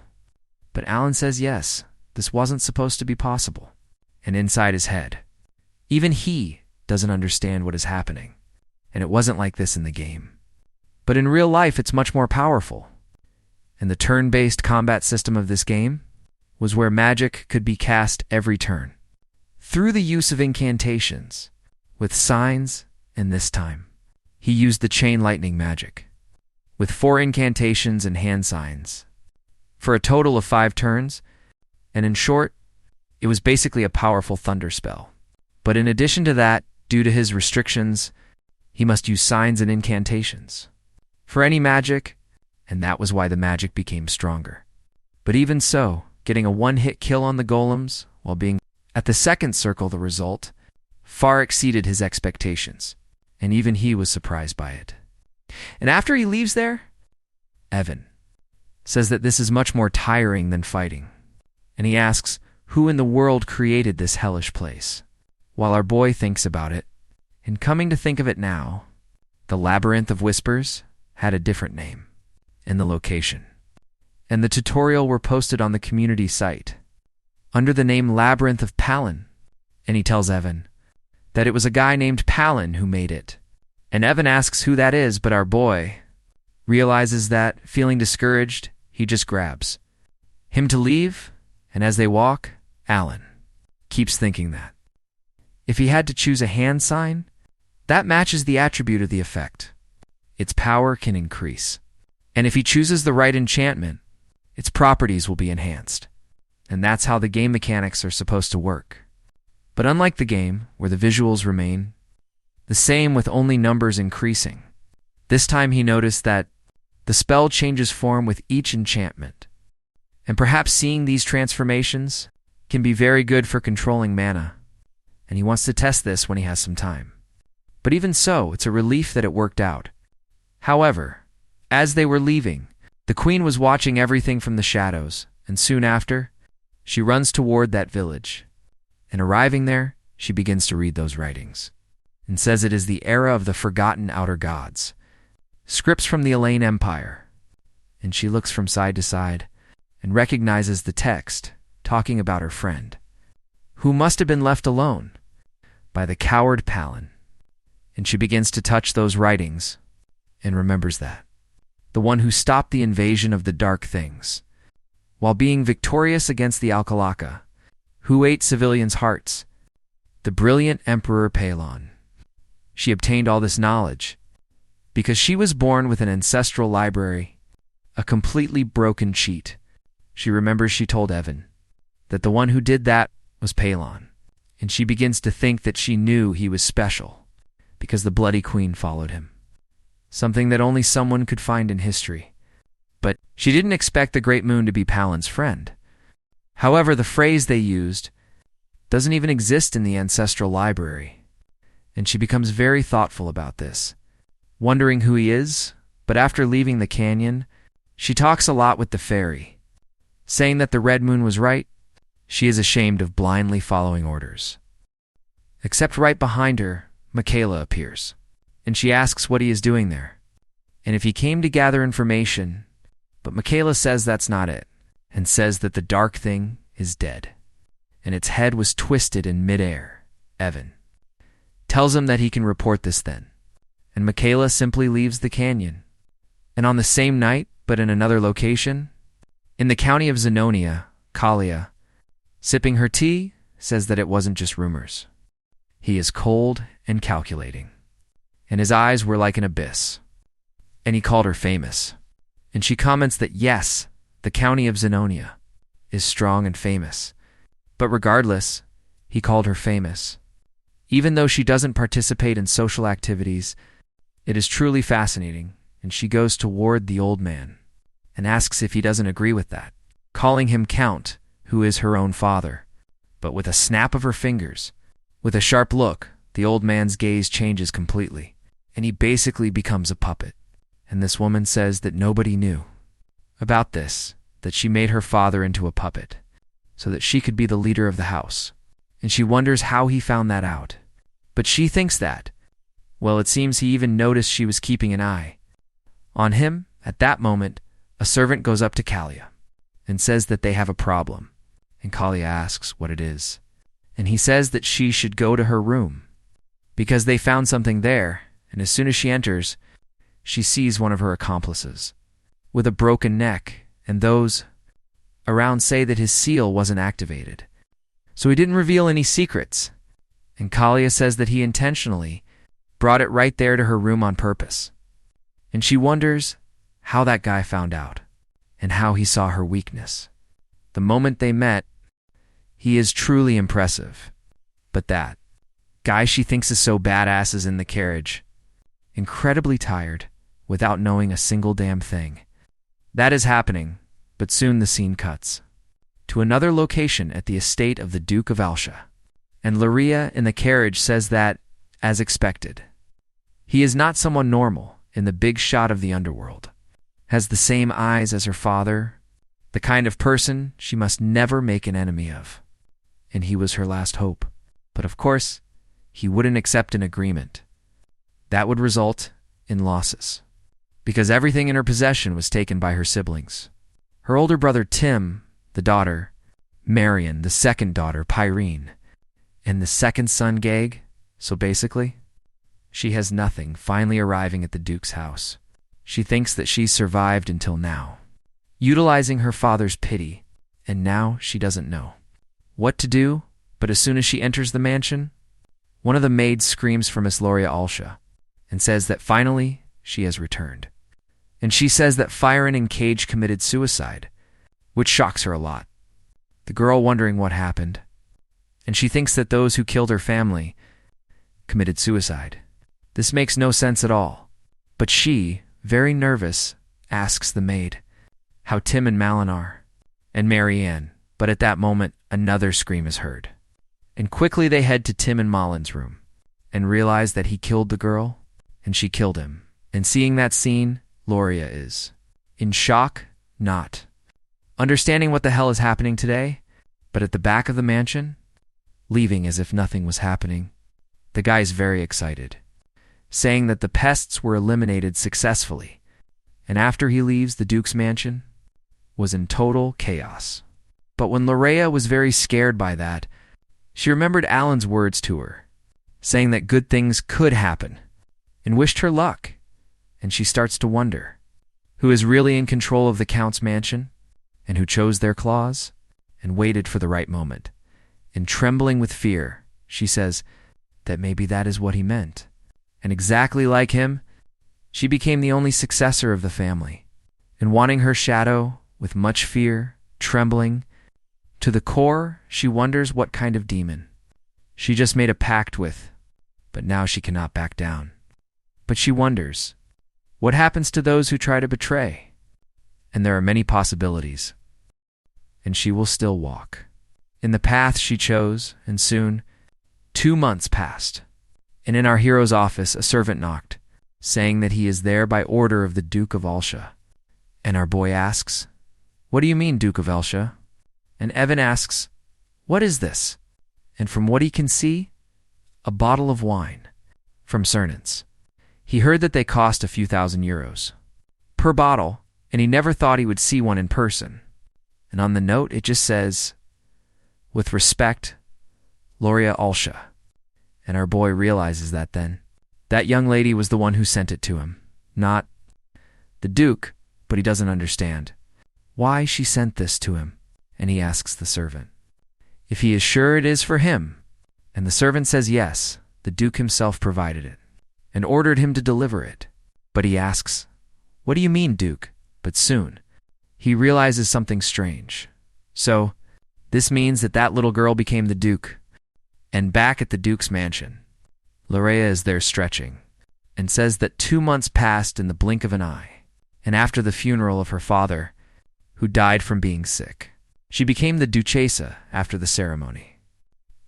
But Alan says yes, this wasn't supposed to be possible. And inside his head, even he doesn't understand what is happening, and it wasn't like this in the game. But in real life, it's much more powerful. And the turn-based combat system of this game was where magic could be cast every turn, through the use of incantations, with signs, and this time, he used the chain lightning magic, with 4 incantations and hand signs, for a total of 5 turns, and in short, it was basically a powerful thunder spell. But in addition to that, due to his restrictions, he must use signs and incantations for any magic, and that was why the magic became stronger. But even so, getting a one-hit kill on the golems while being at the second circle, the result far exceeded his expectations, and even he was surprised by it. And after he leaves there, Evan says that this is much more tiring than fighting, and he asks who in the world created this hellish place, while our boy thinks about it, and coming to think of it now, the Labyrinth of Whispers had a different name and the location, and the tutorial were posted on the community site under the name Labyrinth of Palin, and he tells Evan that it was a guy named Palin who made it. And Evan asks who that is, but our boy realizes that, feeling discouraged, he just grabs him to leave, and as they walk, Alan keeps thinking that if he had to choose a hand sign, that matches the attribute of the effect. Its power can increase. And if he chooses the right enchantment, its properties will be enhanced. And that's how the game mechanics are supposed to work. But unlike the game, where the visuals remain the same with only numbers increasing, this time he noticed that the spell changes form with each enchantment. And perhaps seeing these transformations can be very good for controlling mana, and he wants to test this when he has some time. But even so, it's a relief that it worked out. However, as they were leaving, the queen was watching everything from the shadows, and soon after, she runs toward that village. And arriving there, she begins to read those writings, and says it is the era of the forgotten outer gods, scripts from the Elaine Empire. And she looks from side to side and recognizes the text talking about her friend, who must have been left alone by the coward Palin. And she begins to touch those writings and remembers that the one who stopped the invasion of the dark things, while being victorious against the Alkalaka, who ate civilians' hearts, the brilliant Emperor Palon. She obtained all this knowledge because she was born with an ancestral library, a completely broken cheat. She remembers she told Evan that the one who did that was Palon, and she begins to think that she knew he was special because the Bloody Queen followed him, something that only someone could find in history. But she didn't expect the Great Moon to be Palon's friend. However, the phrase they used doesn't even exist in the ancestral library, and she becomes very thoughtful about this, wondering who he is. But after leaving the canyon, she talks a lot with the fairy, saying that the Red Moon was right. She is ashamed of blindly following orders. Except right behind her, Michaela appears, and she asks what he is doing there, and if he came to gather information, but Michaela says that's not it, and says that the dark thing is dead, and its head was twisted in midair. Evan tells him that he can report this then, and Michaela simply leaves the canyon. And on the same night, but in another location, in the county of Zenonia, Kalia, sipping her tea, says that it wasn't just rumors. He is cold and calculating, and his eyes were like an abyss. And he called her famous, and she comments that yes, the county of Zenonia is strong and famous, but regardless, he called her famous. Even though she doesn't participate in social activities, it is truly fascinating, and she goes toward the old man and asks if he doesn't agree with that, calling him Count, who is her own father. But with a snap of her fingers, with a sharp look, the old man's gaze changes completely, and he basically becomes a puppet. And this woman says that nobody knew about this, that she made her father into a puppet so that she could be the leader of the house. And she wonders how he found that out. But she thinks that, well, it seems he even noticed she was keeping an eye on him. At that moment, a servant goes up to Kalia and says that they have a problem. And Kalia asks what it is. And he says that she should go to her room because they found something there. And as soon as she enters, she sees one of her accomplices with a broken neck, and those around say that his seal wasn't activated, so he didn't reveal any secrets. And Kalia says that he intentionally brought it right there to her room on purpose. And she wonders how that guy found out, and how he saw her weakness. The moment they met, he is truly impressive. But that guy she thinks is so badass is in the carriage, incredibly tired, without knowing a single damn thing. That is happening, but soon the scene cuts to another location at the estate of the Duke of Alsha. And Luria in the carriage says that, as expected, he is not someone normal in the big shot of the underworld, has the same eyes as her father, the kind of person she must never make an enemy of. And he was her last hope. But of course, he wouldn't accept an agreement. That would result in losses, because everything in her possession was taken by her siblings. Her older brother Tim, the daughter, Marion, the second daughter, Pyrene, and the second son, Gag. So basically, she has nothing, finally arriving at the Duke's house. She thinks that she's survived until now, utilizing her father's pity, and now she doesn't know what to do. But as soon as she enters the mansion, one of the maids screams for Miss Loria Alsha and says that finally she has returned. And she says that Fyron and Cage committed suicide, which shocks her a lot. The girl wondering what happened, and she thinks that those who killed her family committed suicide. This makes no sense at all. But she, very nervous, asks the maid how Tim and Malin are, and Marianne. But at that moment, another scream is heard. And quickly they head to Tim and Malin's room and realize that he killed the girl and she killed him. And seeing that scene, Loria is in shock, not understanding what the hell is happening today, but at the back of the mansion, leaving as if nothing was happening, the guy's very excited, saying that the pests were eliminated successfully, and after he leaves the Duke's mansion, was in total chaos. But when Lorea was very scared by that, she remembered Alan's words to her, saying that good things could happen, and wished her luck. And she starts to wonder who is really in control of the Count's mansion, and who chose their claws, and waited for the right moment. And trembling with fear, she says that maybe that is what he meant. And exactly like him, she became the only successor of the family. And wanting her shadow, with much fear, trembling, to the core, she wonders what kind of demon she just made a pact with, but now she cannot back down. But she wonders, what happens to those who try to betray? And there are many possibilities. And she will still walk in the path she chose, and soon 2 months passed. And in our hero's office, a servant knocked, saying that he is there by order of the Duke of Alsha. And our boy asks, "What do you mean, Duke of Alsha?" And Evan asks, "What is this?" And from what he can see, a bottle of wine from Cernants. He heard that they cost a few €1,000 per bottle, and he never thought he would see one in person. And on the note, it just says, "With respect, Loria Alsha." And our boy realizes that then, that young lady was the one who sent it to him, not the Duke, but he doesn't understand why she sent this to him. And he asks the servant if he is sure it is for him. And the servant says yes, the Duke himself provided it and ordered him to deliver it. But he asks, "What do you mean, Duke?" But soon he realizes something strange. So this means that that little girl became the Duke. And back at the Duke's mansion, Lorea is there stretching and says that 2 months passed in the blink of an eye. And after the funeral of her father, who died from being sick, she became the Duchessa after the ceremony.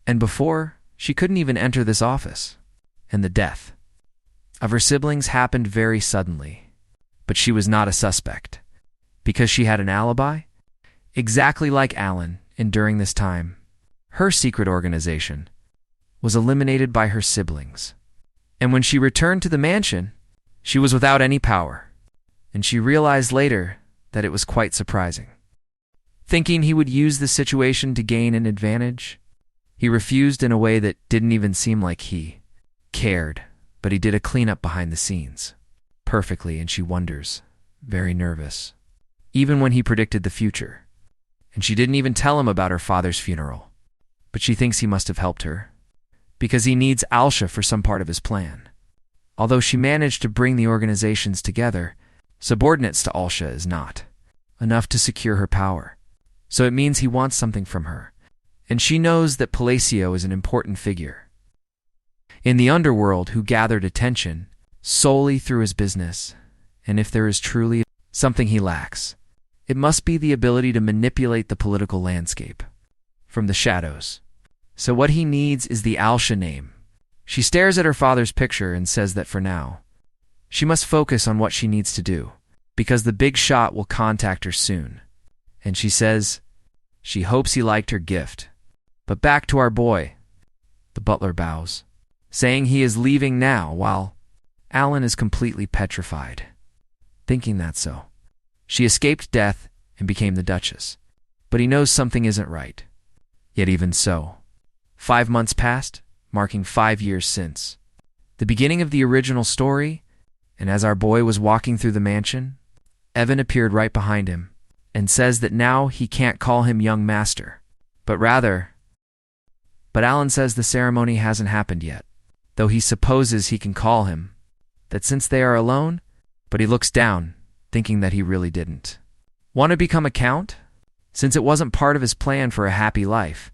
And before, she couldn't even enter this office. And the death of her siblings happened very suddenly. But she was not a suspect, because she had an alibi, exactly like Alan. And during this time, her secret organization was eliminated by her siblings. And when she returned to the mansion, she was without any power. And she realized later that it was quite surprising. Thinking he would use the situation to gain an advantage, he refused in a way that didn't even seem like he cared, but he did a cleanup behind the scenes perfectly, and she wonders, very nervous, even when he predicted the future. And she didn't even tell him about her father's funeral, but she thinks he must have helped her, because he needs Alsha for some part of his plan. Although she managed to bring the organizations together, subordinates to Alsha is not enough to secure her power. So it means he wants something from her. And she knows that Palacio is an important figure in the underworld who gathered attention solely through his business. And if there is truly something he lacks, it must be the ability to manipulate the political landscape from the shadows. So what he needs is the Alsha name. She stares at her father's picture and says that for now, she must focus on what she needs to do, because the big shot will contact her soon. And she says she hopes he liked her gift. But back to our boy. The butler bows, saying he is leaving now, while Alan is completely petrified, thinking that so. She escaped death and became the Duchess, but he knows something isn't right. Yet even so, 5 months passed, marking 5 years since the beginning of the original story, and as our boy was walking through the mansion, Evan appeared right behind him and says that now he can't call him young master, but Alan says the ceremony hasn't happened yet, though he supposes he can call him, that since they are alone, but he looks down, thinking that he really didn't want to become a count, since it wasn't part of his plan for a happy life.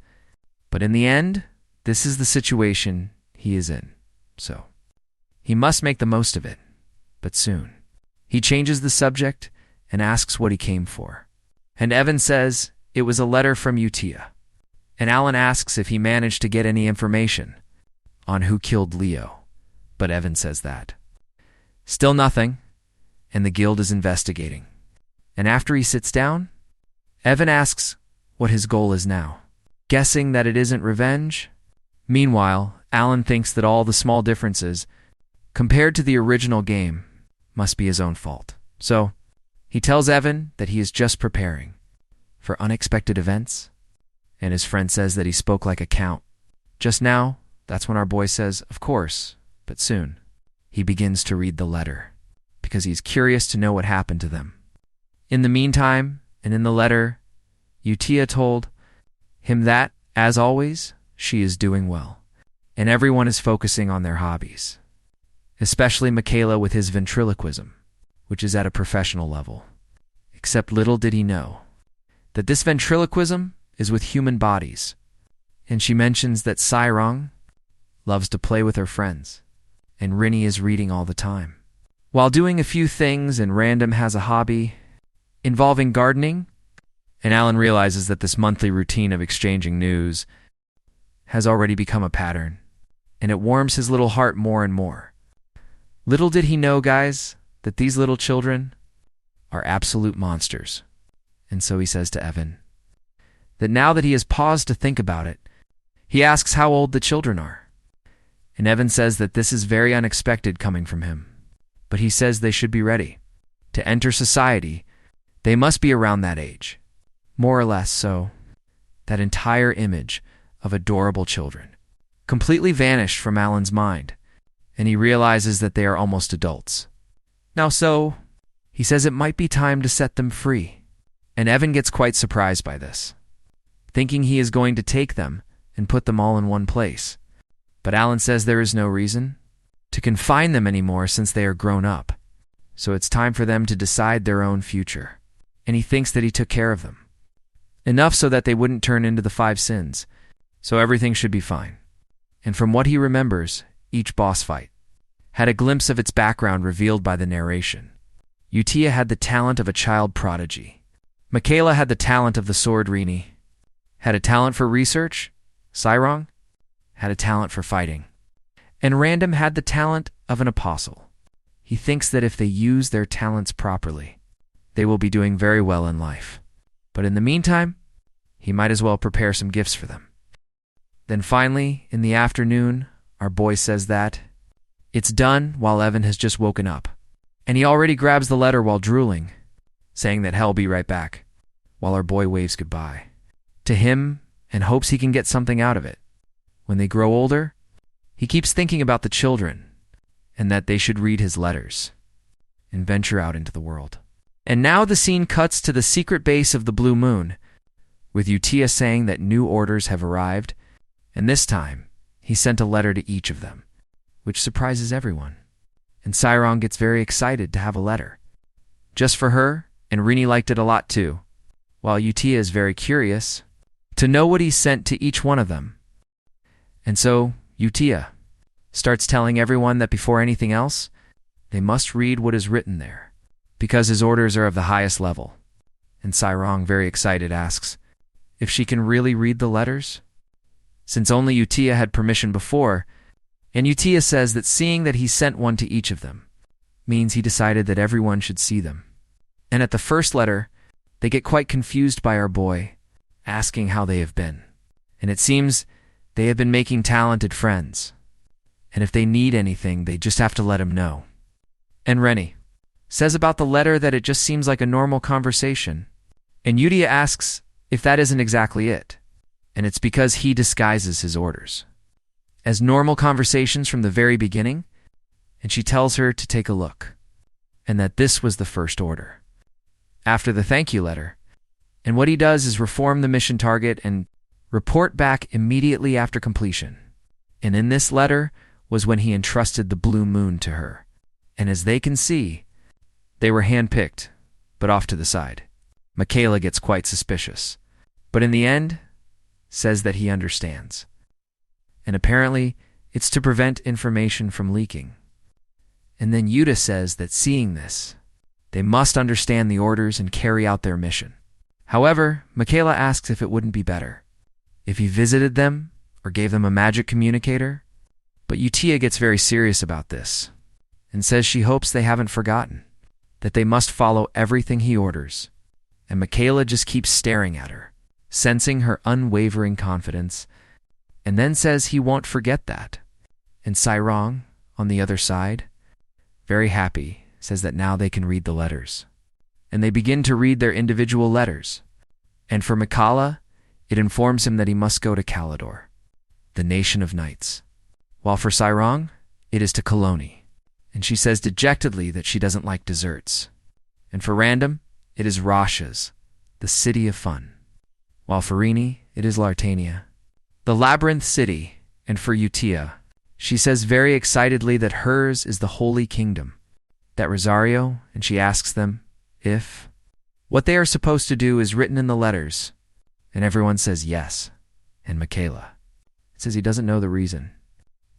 But in the end, this is the situation he is in, so he must make the most of it. But soon, he changes the subject and asks what he came for. And Evan says it was a letter from Utia. And Alan asks if he managed to get any information on who killed Leo. But Evan says that still nothing, and the guild is investigating. And after he sits down, Evan asks what his goal is now, guessing that it isn't revenge. Meanwhile, Alan thinks that all the small differences, compared to the original game, must be his own fault. So, he tells Evan that he is just preparing for unexpected events, and his friend says that he spoke like a count. Just now, that's when our boy says, of course, but soon, he begins to read the letter, because he's curious to know what happened to them. In the meantime, and in the letter, Utia told him that, as always, she is doing well, and everyone is focusing on their hobbies, especially Michaela with his ventriloquism, which is at a professional level. Except little did he know that this ventriloquism is with human bodies, and she mentions that Sairong loves to play with her friends, and Rinny is reading all the time, while doing a few things, and Random has a hobby involving gardening, and Alan realizes that this monthly routine of exchanging news has already become a pattern, and it warms his little heart more and more. Little did he know, guys, that these little children are absolute monsters. And so he says to Evan that now that he has paused to think about it, he asks how old the children are. And Evan says that this is very unexpected coming from him, but he says they should be ready to enter society. They must be around that age, more or less. So that entire image of adorable children completely vanished from Alan's mind, and he realizes that they are almost adults. Now so, he says it might be time to set them free, and Evan gets quite surprised by this, thinking he is going to take them and put them all in one place. But Alan says there is no reason to confine them anymore since they are grown up, so it's time for them to decide their own future, and he thinks that he took care of them enough so that they wouldn't turn into the 5 sins, so everything should be fine. And from what he remembers, each boss fight had a glimpse of its background revealed by the narration. Utia had the talent of a child prodigy. Michaela had the talent of the sword Rini, had a talent for research. Sairong had a talent for fighting. And Random had the talent of an apostle. He thinks that if they use their talents properly, they will be doing very well in life. But in the meantime, he might as well prepare some gifts for them. Then finally, in the afternoon, our boy says that it's done while Evan has just woken up, and he already grabs the letter while drooling, saying that he'll be right back, while our boy waves goodbye to him and hopes he can get something out of it. When they grow older, he keeps thinking about the children and that they should read his letters and venture out into the world. And now the scene cuts to the secret base of the Blue Moon, with Utia saying that new orders have arrived, and this time he sent a letter to each of them, which surprises everyone. And Sairong gets very excited to have a letter, just for her, and Rini liked it a lot too, while Utia is very curious to know what he sent to each one of them. And so Utia starts telling everyone that before anything else, they must read what is written there, because his orders are of the highest level. And Sairong, very excited, asks if she can really read the letters, since only Utia had permission before, and Utia says that seeing that he sent one to each of them means he decided that everyone should see them. And at the first letter, they get quite confused by our boy, asking how they have been. And it seems they have been making talented friends, and if they need anything, they just have to let him know. And Rennie says about the letter that it just seems like a normal conversation, and Udia asks if that isn't exactly it, and it's because he disguises his orders as normal conversations from the very beginning, and she tells her to take a look, and that this was the first order. After the thank you letter, and what he does is reform the mission target and report back immediately after completion. And in this letter was when he entrusted the blue moon to her. And as they can see, they were handpicked, but off to the side. Michaela gets quite suspicious, but in the end, says that he understands. And apparently, it's to prevent information from leaking. And then Yuta says that seeing this, they must understand the orders and carry out their mission. However, Michaela asks if it wouldn't be better if he visited them or gave them a magic communicator, but Utia gets very serious about this and says she hopes they haven't forgotten that they must follow everything he orders, and Michaela just keeps staring at her, sensing her unwavering confidence, and then says he won't forget that. And Sairong, on the other side, very happy, says that now they can read the letters. And they begin to read their individual letters. And for Mikala, it informs him that he must go to Kalidor, the nation of knights. While for Sairong, it is to Koloni, and she says dejectedly that she doesn't like desserts. And for Random, it is Rasha's, the city of fun. While for Rini, it is Lartania, the labyrinth city. And for Utia, she says very excitedly that hers is the holy kingdom, that Rosario, and she asks them if what they are supposed to do is written in the letters, and everyone says yes. And Michaela says he doesn't know the reason,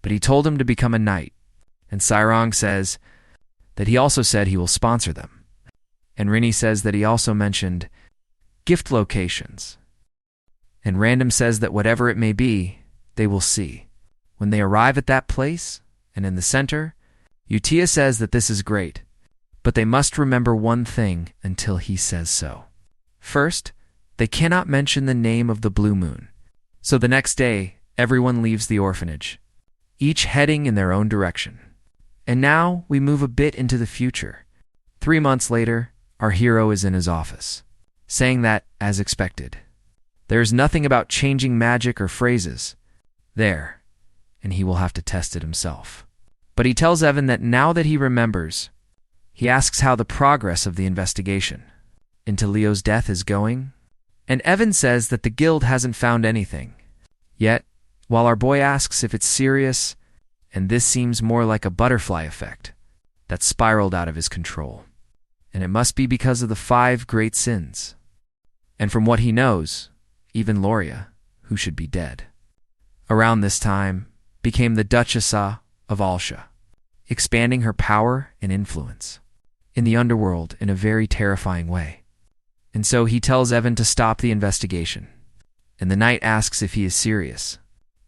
but he told him to become a knight. And Sairong says that he also said he will sponsor them. And Rini says that he also mentioned gift locations. And Random says that whatever it may be, they will see. When they arrive at that place, and in the center, Utia says that this is great, but they must remember one thing until he says so. First, they cannot mention the name of the blue moon. So the next day, everyone leaves the orphanage, each heading in their own direction. And now we move a bit into the future. 3 months later, our hero is in his office, saying that, as expected, there is nothing about changing magic or phrases there, and he will have to test it himself. But he tells Evan that now that he remembers, he asks how the progress of the investigation into Leo's death is going, and Evan says that the guild hasn't found anything. Yet, while our boy asks if it's serious, and this seems more like a butterfly effect that spiraled out of his control, and it must be because of the 5 great sins. And from what he knows, even Loria, who should be dead, around this time became the Duchessa of Alsha, expanding her power and influence in the underworld in a very terrifying way. And so he tells Evan to stop the investigation, and the knight asks if he is serious,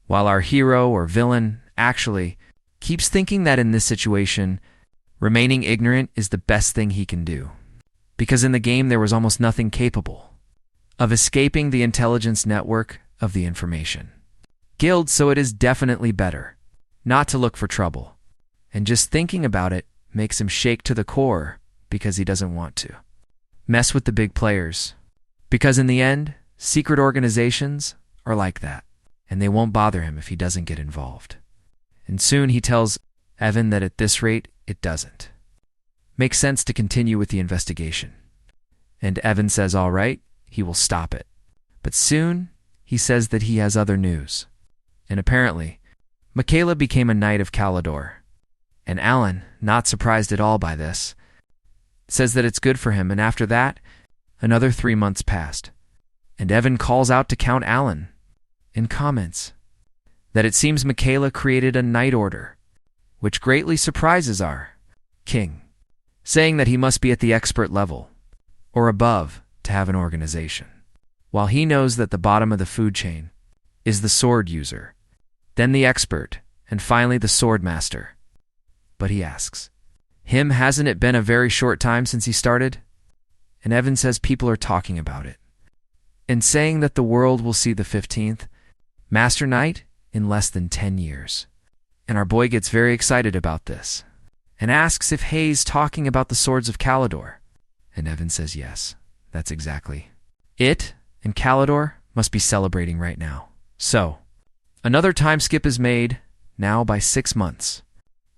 while our hero or villain actually keeps thinking that in this situation, remaining ignorant is the best thing he can do, because in the game there was almost nothing capable of escaping the intelligence network of the information guild, so it is definitely better not to look for trouble, and just thinking about it makes him shake to the core because he doesn't want to mess with the big players, because in the end, secret organizations are like that, and they won't bother him if he doesn't get involved. And soon he tells Evan that at this rate, it doesn't make sense to continue with the investigation. And Evan says all right, he will stop it. But soon, he says that he has other news. And apparently, Michaela became a knight of Kalidor. And Alan, not surprised at all by this, says that it's good for him, and after that, another 3 months passed. And Evan calls out to Count Alan and comments that it seems Michaela created a night order, which greatly surprises our king, saying that he must be at the expert level or above to have an organization, while he knows that the bottom of the food chain is the sword user, then the expert, and finally the sword master. But he asks, him, hasn't it been a very short time since he started? And Evan says people are talking about it and saying that the world will see the 15th Master Knight in less than 10 years. And our boy gets very excited about this and asks if Hayes talking about the swords of Calidor. And Evan says yes, that's exactly it, and Calidor must be celebrating right now. So, another time skip is made, now by 6 months,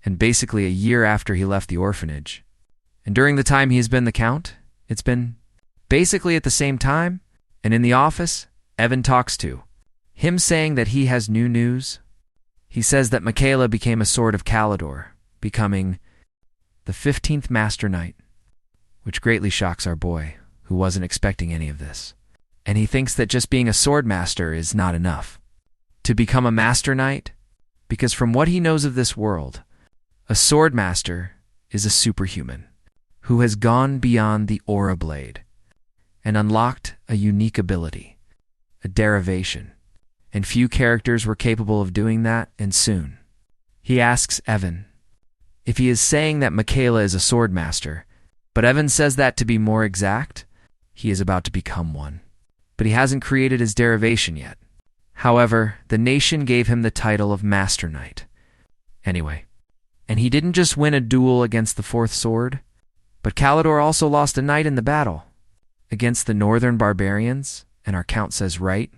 and basically a year after he left the orphanage. And during the time he has been the Count, it's been basically at the same time, and in the office, Evan talks to him saying that he has new news. He says that Michaela became a sword of Calidor, becoming the 15th Master Knight, which greatly shocks our boy, who wasn't expecting any of this. And he thinks that just being a sword master is not enough to become a Master Knight, because from what he knows of this world, a sword master is a superhuman who has gone beyond the aura blade and unlocked a unique ability, a derivation, and few characters were capable of doing that, and soon. He asks Evan if he is saying that Michaela is a sword master, but Evan says that to be more exact, he is about to become one. But he hasn't created his derivation yet. However, the nation gave him the title of Master Knight. Anyway, and he didn't just win a duel against the fourth sword, but Calidor also lost a knight in the battle against the northern barbarians, and our Count says right,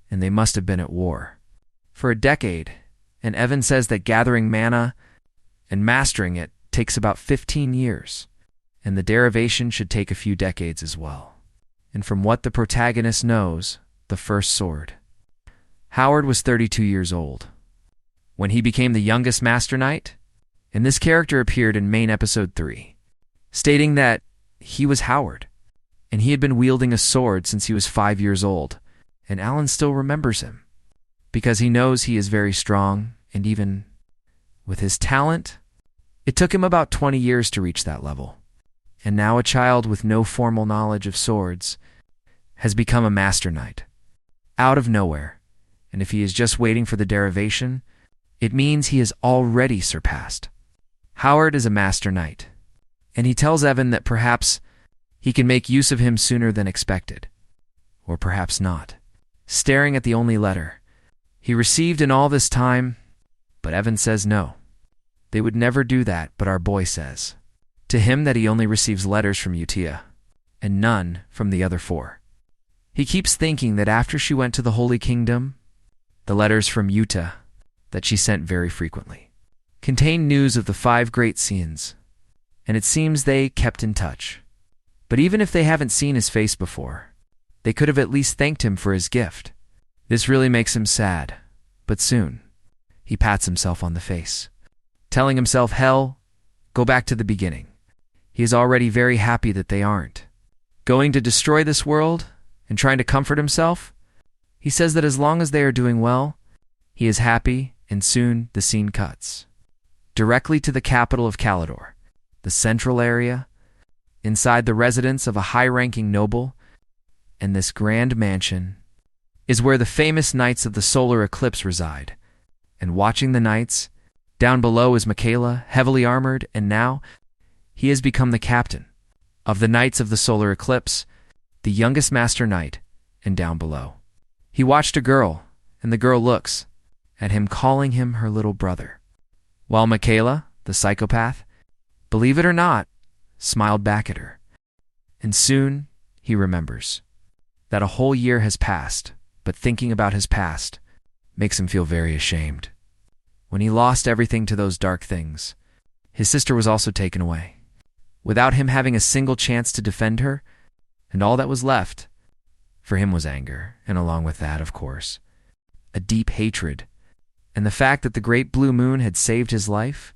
and they must have been at war for a decade, and Evan says that gathering mana and mastering it takes about 15 years, and the derivation should take a few decades as well. And from what the protagonist knows, the first sword, Howard was 32 years old when he became the youngest Master Knight, and this character appeared in main episode 3, stating that he was Howard, and he had been wielding a sword since he was 5 years old, and Alan still remembers him, because he knows he is very strong, and even with his talent, it took him about 20 years to reach that level. And now a child with no formal knowledge of swords has become a Master Knight, out of nowhere, and if he is just waiting for the derivation, it means he has already surpassed. Howard is a Master Knight, and he tells Evan that perhaps he can make use of him sooner than expected, or perhaps not. Staring at the only letter he received in all this time, but Evan says no. They would never do that, but our boy says to him that he only receives letters from Utia, and none from the other 4. He keeps thinking that after she went to the Holy Kingdom, the letters from Utah that she sent very frequently contained news of the 5 great scenes, and it seems they kept in touch. But even if they haven't seen his face before, they could have at least thanked him for his gift. This really makes him sad, but soon he pats himself on the face, telling himself, hell, go back to the beginning. He is already very happy that they aren't going to destroy this world, and trying to comfort himself, he says that as long as they are doing well, he is happy, and soon the scene cuts directly to the capital of Calidor, the central area, inside the residence of a high-ranking noble, and this grand mansion is where the famous Knights of the Solar Eclipse reside. And watching the knights, down below is Michaela, heavily armored, and now he has become the captain of the Knights of the Solar Eclipse, the youngest Master Knight, and down below he watched a girl, and the girl looks at him, calling him her little brother, while Michaela, the psychopath, believe it or not, smiled back at her. And soon he remembers that a whole year has passed, but thinking about his past makes him feel very ashamed. When he lost everything to those dark things, his sister was also taken away, without him having a single chance to defend her, and all that was left for him was anger, and along with that, of course, a deep hatred. And the fact that the great blue moon had saved his life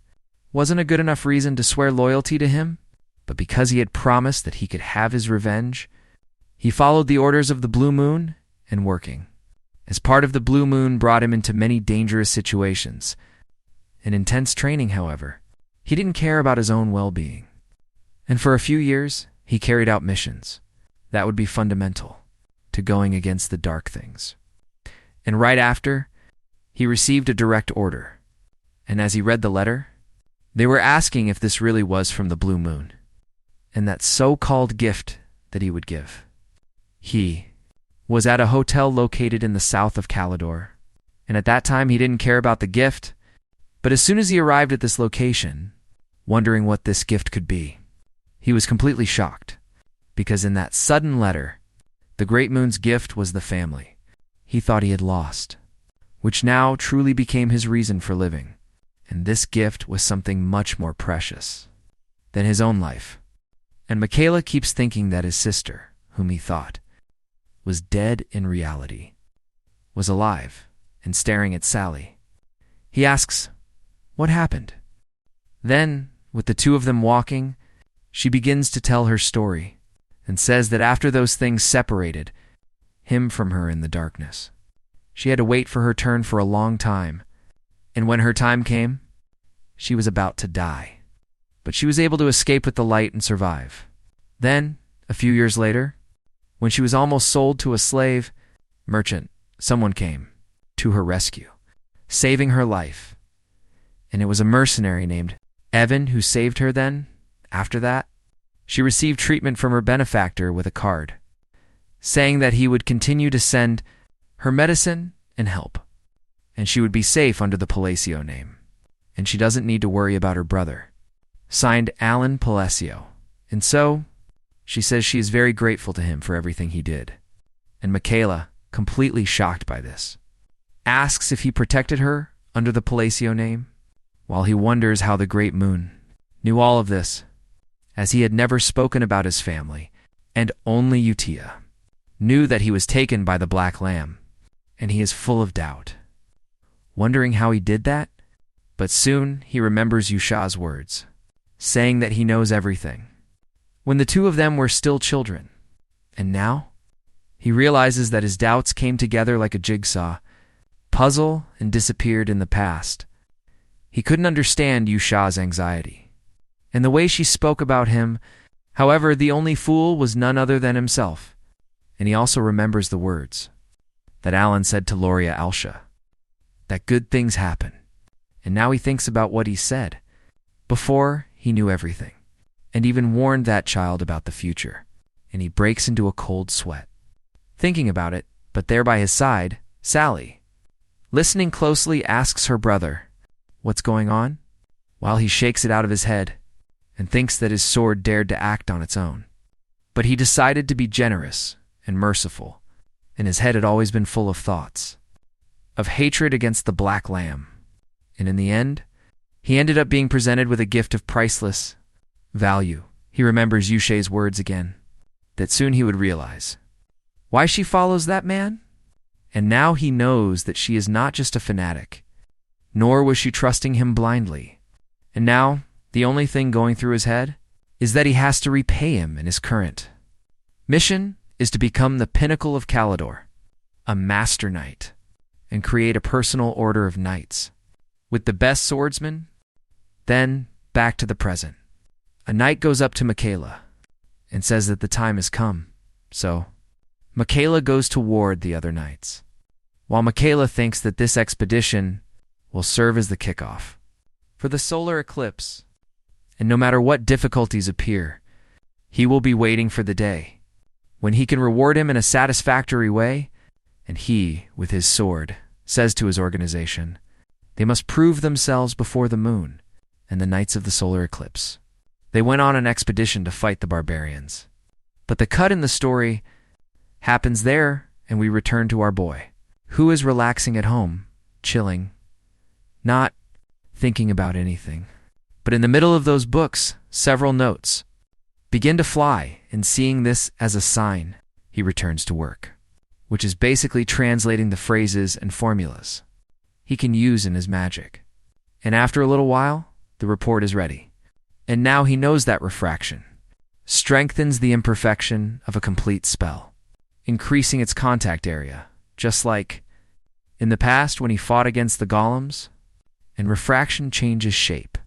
wasn't a good enough reason to swear loyalty to him But because he had promised that he could have his revenge, he followed the orders of the Blue Moon and working. As part of the Blue Moon brought him into many dangerous situations. In intense training, however, he didn't care about his own well-being. And for a few years, he carried out missions that would be fundamental to going against the dark things. And right after, he received a direct order. And as he read the letter, they were asking if this really was from the Blue Moon, and that so-called gift that he would give. He was at a hotel located in the south of Calidor, and at that time he didn't care about the gift, but as soon as he arrived at this location, wondering what this gift could be, he was completely shocked, because in that sudden letter, the Great Moon's gift was the family he thought he had lost, which now truly became his reason for living. And this gift was something much more precious than his own life. And Michaela keeps thinking that his sister, whom he thought was dead in reality, was alive and staring at Sally. He asks, "What happened?" Then, with the two of them walking, she begins to tell her story and says that after those things separated him from her in the darkness, she had to wait for her turn for a long time, and when her time came, she was about to die. But she was able to escape with the light and survive. Then, a few years later, when she was almost sold to a slave merchant, someone came to her rescue, saving her life. And it was a mercenary named Evan who saved her then. After that, she received treatment from her benefactor with a card, saying that he would continue to send her medicine and help, and she would be safe under the Palacio name, and she doesn't need to worry about her brother. Signed Alan Palacio. And so, she says she is very grateful to him for everything he did. And Michaela, completely shocked by this, asks if he protected her under the Palacio name, while he wonders how the Great Moon knew all of this, as he had never spoken about his family, and only Utia knew that he was taken by the Black Lamb, and he is full of doubt, wondering how he did that. But soon he remembers Yusha's words, saying that he knows everything, when the two of them were still children. And now, he realizes that his doubts came together like a jigsaw puzzle and disappeared in the past. He couldn't understand Yusha's anxiety, and the way she spoke about him. However, the only fool was none other than himself. And he also remembers the words that Alan said to Loria Alsha, that good things happen. And now he thinks about what he said. Before, he knew everything, and even warned that child about the future. And he breaks into a cold sweat, thinking about it, but there by his side, Sally, listening closely, asks her brother, "What's going on?" while he shakes it out of his head and thinks that his sword dared to act on its own. But he decided to be generous and merciful, and his head had always been full of thoughts of hatred against the Black Lamb. And in the end, he ended up being presented with a gift of priceless value. He remembers Yushe's words again, that soon he would realize why she follows that man. And now he knows that she is not just a fanatic, nor was she trusting him blindly. And now, the only thing going through his head is that he has to repay him in his current mission is to become the pinnacle of Calidor, a master knight, and create a personal order of knights with the best swordsmen. Then, back to the present. A knight goes up to Michaela and says that the time has come. So, Michaela goes toward the other knights, while Michaela thinks that this expedition will serve as the kickoff for the solar eclipse. And no matter what difficulties appear, he will be waiting for the day when he can reward him in a satisfactory way. And he, with his sword, says to his organization, they must prove themselves before the moon and the nights of the solar eclipse. They went on an expedition to fight the barbarians. But the cut in the story happens there, and we return to our boy, who is relaxing at home, chilling, not thinking about anything. But in the middle of those books, several notes begin to fly, and seeing this as a sign, he returns to work, which is basically translating the phrases and formulas he can use in his magic. And after a little while, the report is ready. And now he knows that refraction strengthens the imperfection of a complete spell, increasing its contact area, just like in the past when he fought against the golems, and refraction changes shape,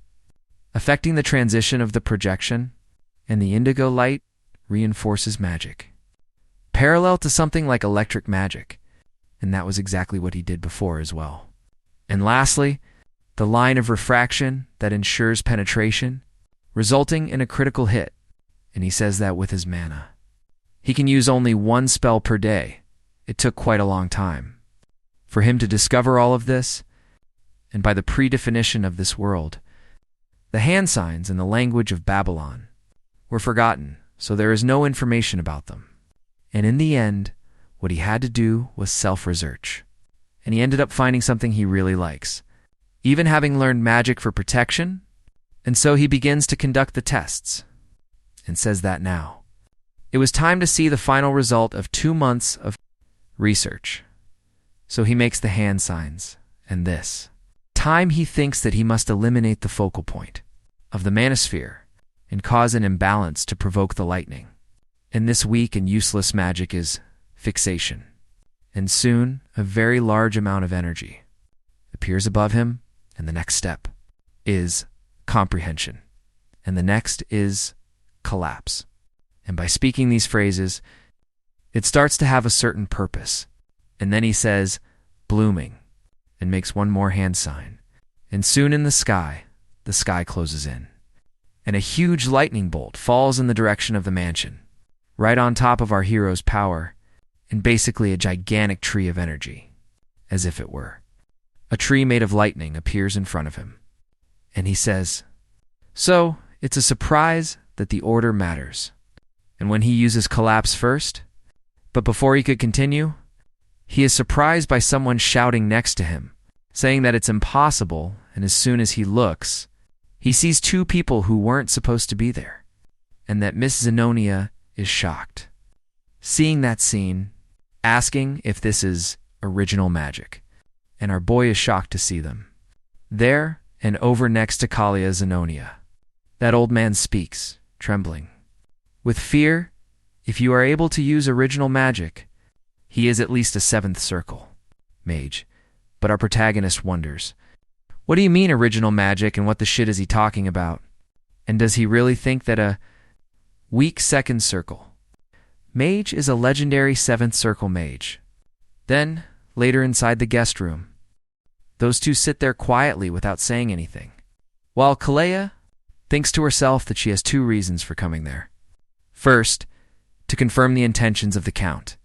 affecting the transition of the projection, and the indigo light reinforces magic. Parallel to something like electric magic, and that was exactly what he did before as well. And lastly, the line of refraction that ensures penetration, resulting in a critical hit, and he says that with his mana. He can use only one spell per day. It took quite a long time for him to discover all of this, and by the predefinition of this world, the hand signs in the language of Babylon were forgotten, so there is no information about them. And in the end, what he had to do was self-research, and he ended up finding something he really likes, even having learned magic for protection, and so he begins to conduct the tests, and says that now it was time to see the final result of 2 months of research. So he makes the hand signs, and this time he thinks that he must eliminate the focal point of the manosphere and cause an imbalance to provoke the lightning. And this weak and useless magic is fixation. And soon, a very large amount of energy appears above him, and the next step is comprehension, and the next is collapse. And by speaking these phrases, it starts to have a certain purpose. And then he says, blooming, and makes one more hand sign. And soon in the sky closes in, and a huge lightning bolt falls in the direction of the mansion, right on top of our hero's power, and basically a gigantic tree of energy, as if it were. A tree made of lightning appears in front of him, and he says, so it's a surprise that the order matters. And when he uses collapse first, but before he could continue, he is surprised by someone shouting next to him, saying that it's impossible, and as soon as he looks, he sees 2 people who weren't supposed to be there, and that Miss Zenonia is shocked, seeing that scene, asking if this is original magic, and our boy is shocked to see them. There, and over next to Kalia Zenonia, that old man speaks, trembling. With fear, if you are able to use original magic, he is at least a 7th circle mage, but our protagonist wonders, what do you mean original magic, and what the shit is he talking about? And does he really think that a weak 2nd circle mage is a legendary 7th circle mage? Then, later inside the guest room, those 2 sit there quietly without saying anything, while Kalea thinks to herself that she has 2 reasons for coming there. First, to confirm the intentions of the Count,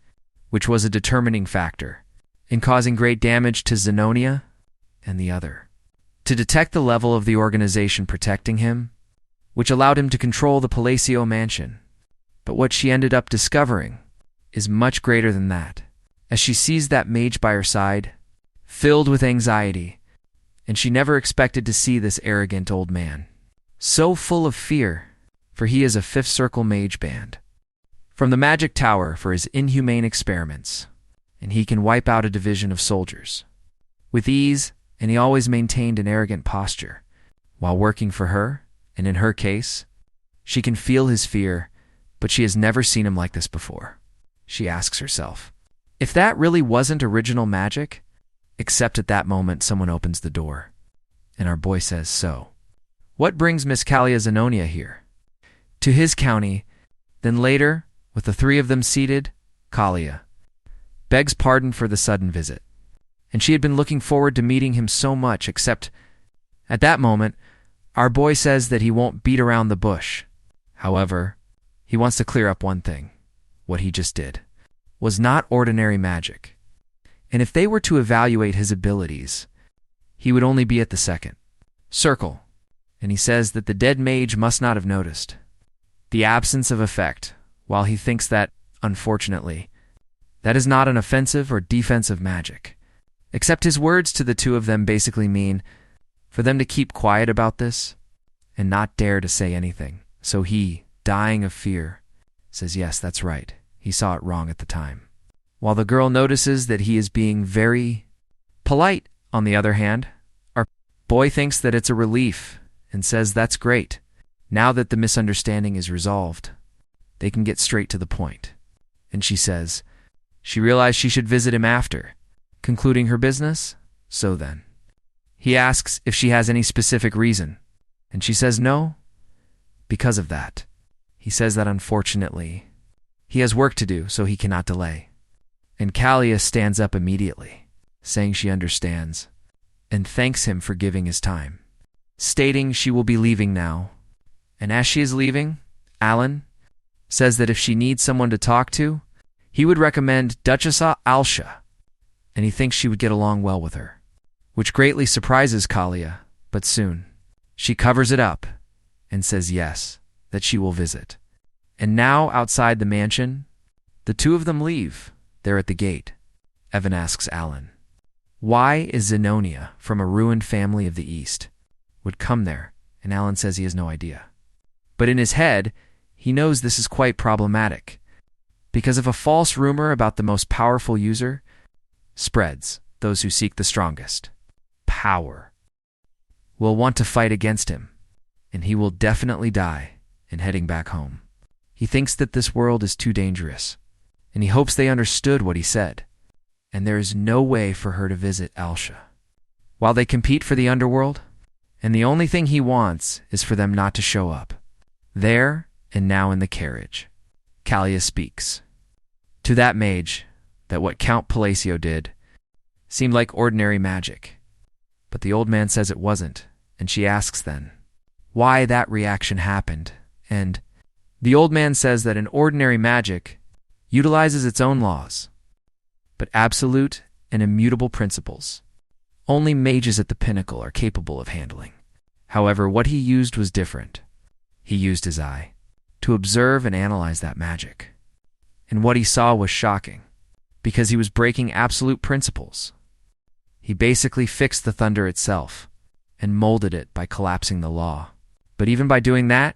which was a determining factor in causing great damage to Zenonia, and the other, to detect the level of the organization protecting him, which allowed him to control the Palacio mansion. But what she ended up discovering is much greater than that, as she sees that mage by her side, filled with anxiety, and she never expected to see this arrogant old man, so full of fear, for he is a 5th circle mage banned from the magic tower for his inhumane experiments, and he can wipe out a division of soldiers with ease, and he always maintained an arrogant posture while working for her, and in her case, she can feel his fear, but she has never seen him like this before. She asks herself, if that really wasn't original magic, except at that moment someone opens the door, and our boy says, so, what brings Miss Kalia Zenonia here? To his county. Then later, with the 3 of them seated, Kalia begs pardon for the sudden visit, and she had been looking forward to meeting him so much, except at that moment, our boy says that he won't beat around the bush. However, he wants to clear up one thing. What he just did was not ordinary magic, and if they were to evaluate his abilities, he would only be at the 2nd circle, and he says that the dead mage must not have noticed the absence of effect, while he thinks that, unfortunately, that is not an offensive or defensive magic. Except his words to the 2 of them basically mean for them to keep quiet about this and not dare to say anything. So he, dying of fear, says yes, that's right. He saw it wrong at the time. While the girl notices that he is being very polite, on the other hand, our boy thinks that it's a relief and says that's great. Now that the misunderstanding is resolved, they can get straight to the point. And she says she realized she should visit him after concluding her business. So then, he asks if she has any specific reason, and she says no, because of that. He says that unfortunately, he has work to do, so he cannot delay. And Kalia stands up immediately, saying she understands, and thanks him for giving his time, stating she will be leaving now. And as she is leaving, Alan says that if she needs someone to talk to, he would recommend Duchess Alsha, and he thinks she would get along well with her, which greatly surprises Kalia, but soon she covers it up and says yes, that she will visit. And now outside the mansion, the two of them leave. They're at the gate. Evan asks Alan, why is Zenonia, from a ruined family of the East, would come there? And Alan says he has no idea. But in his head, he knows this is quite problematic, because if a false rumor about the most powerful user spreads, those who seek the strongest power will want to fight against him, and he will definitely die in heading back home. He thinks that this world is too dangerous, and he hopes they understood what he said, and there is no way for her to visit Alsha. While they compete for the underworld, and the only thing he wants is for them not to show up. There and now in the carriage, Kalia speaks to that mage that what Count Palacio did seemed like ordinary magic. But the old man says it wasn't, and she asks then why that reaction happened, and the old man says that an ordinary magic utilizes its own laws, but absolute and immutable principles only mages at the pinnacle are capable of handling. However, what he used was different. He used his eye to observe and analyze that magic. And what he saw was shocking, because he was breaking absolute principles. He basically fixed the thunder itself and molded it by collapsing the law. But even by doing that,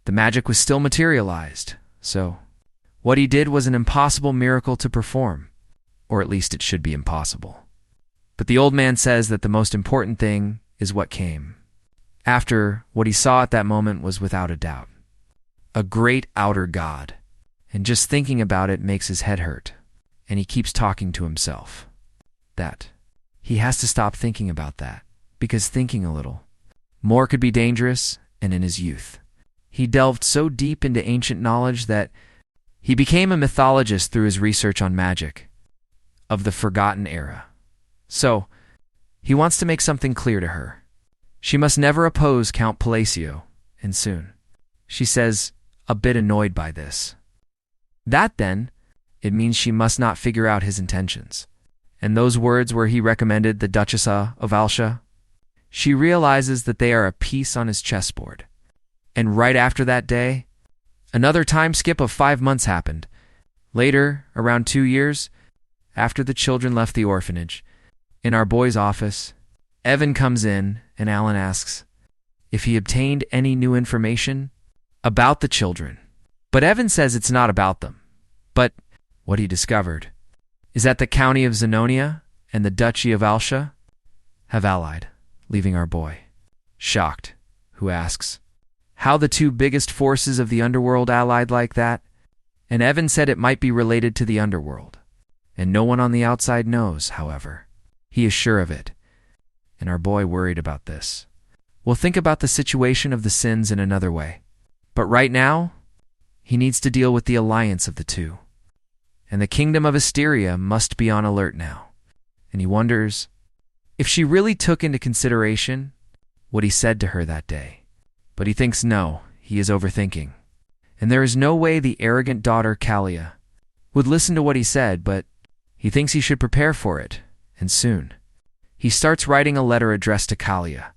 the magic was still materialized. So, what he did was an impossible miracle to perform, or at least it should be impossible. But the old man says that the most important thing is what came after. What he saw at that moment was without a doubt a great outer god, and just thinking about it makes his head hurt, and he keeps talking to himself that he has to stop thinking about that, because thinking a little more could be dangerous. And in his youth, he delved so deep into ancient knowledge that he became a mythologist through his research on magic of the forgotten era. So, he wants to make something clear to her. She must never oppose Count Palacio, and soon. She says, a bit annoyed by this. That then, it means she must not figure out his intentions. And those words where he recommended the Duchess of Alsha, she realizes that they are a piece on his chessboard. And right after that day, another time skip of 5 months happened. Later, around 2 years, after the children left the orphanage, in our boy's office, Evan comes in and Alan asks if he obtained any new information about the children. But Evan says it's not about them. But what he discovered is that the county of Zenonia and the duchy of Alsha have allied, leaving our boy shocked, who asks how the two biggest forces of the underworld allied like that, and Evan said it might be related to the underworld, and no one on the outside knows. However, he is sure of it, and our boy worried about this. We'll think about the situation of the sins in another way, but right now he needs to deal with the alliance of the two, and the kingdom of Asteria must be on alert now, and he wonders if she really took into consideration what he said to her that day. But he thinks no, he is overthinking. And there is no way the arrogant daughter Kalia would listen to what he said, but he thinks he should prepare for it, and soon. He starts writing a letter addressed to Kalia.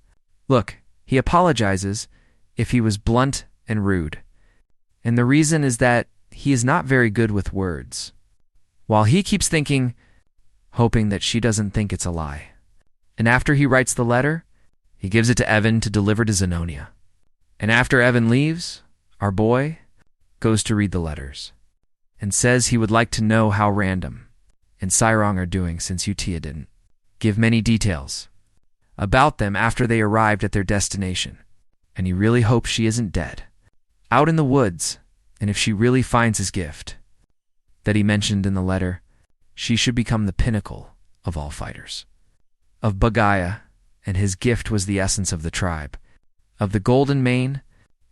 Look, he apologizes if he was blunt and rude. And the reason is that he is not very good with words. While he keeps thinking, hoping that she doesn't think it's a lie. And after he writes the letter, he gives it to Evan to deliver to Zenonia. And after Evan leaves, our boy goes to read the letters and says he would like to know how Random and Cyrong are doing since Utia didn't give many details about them after they arrived at their destination. And he really hopes she isn't dead, out in the woods, And if she really finds his gift that he mentioned in the letter, she should become the pinnacle of all fighters. Of Bagaya, and his gift was the essence of the tribe, of the golden mane,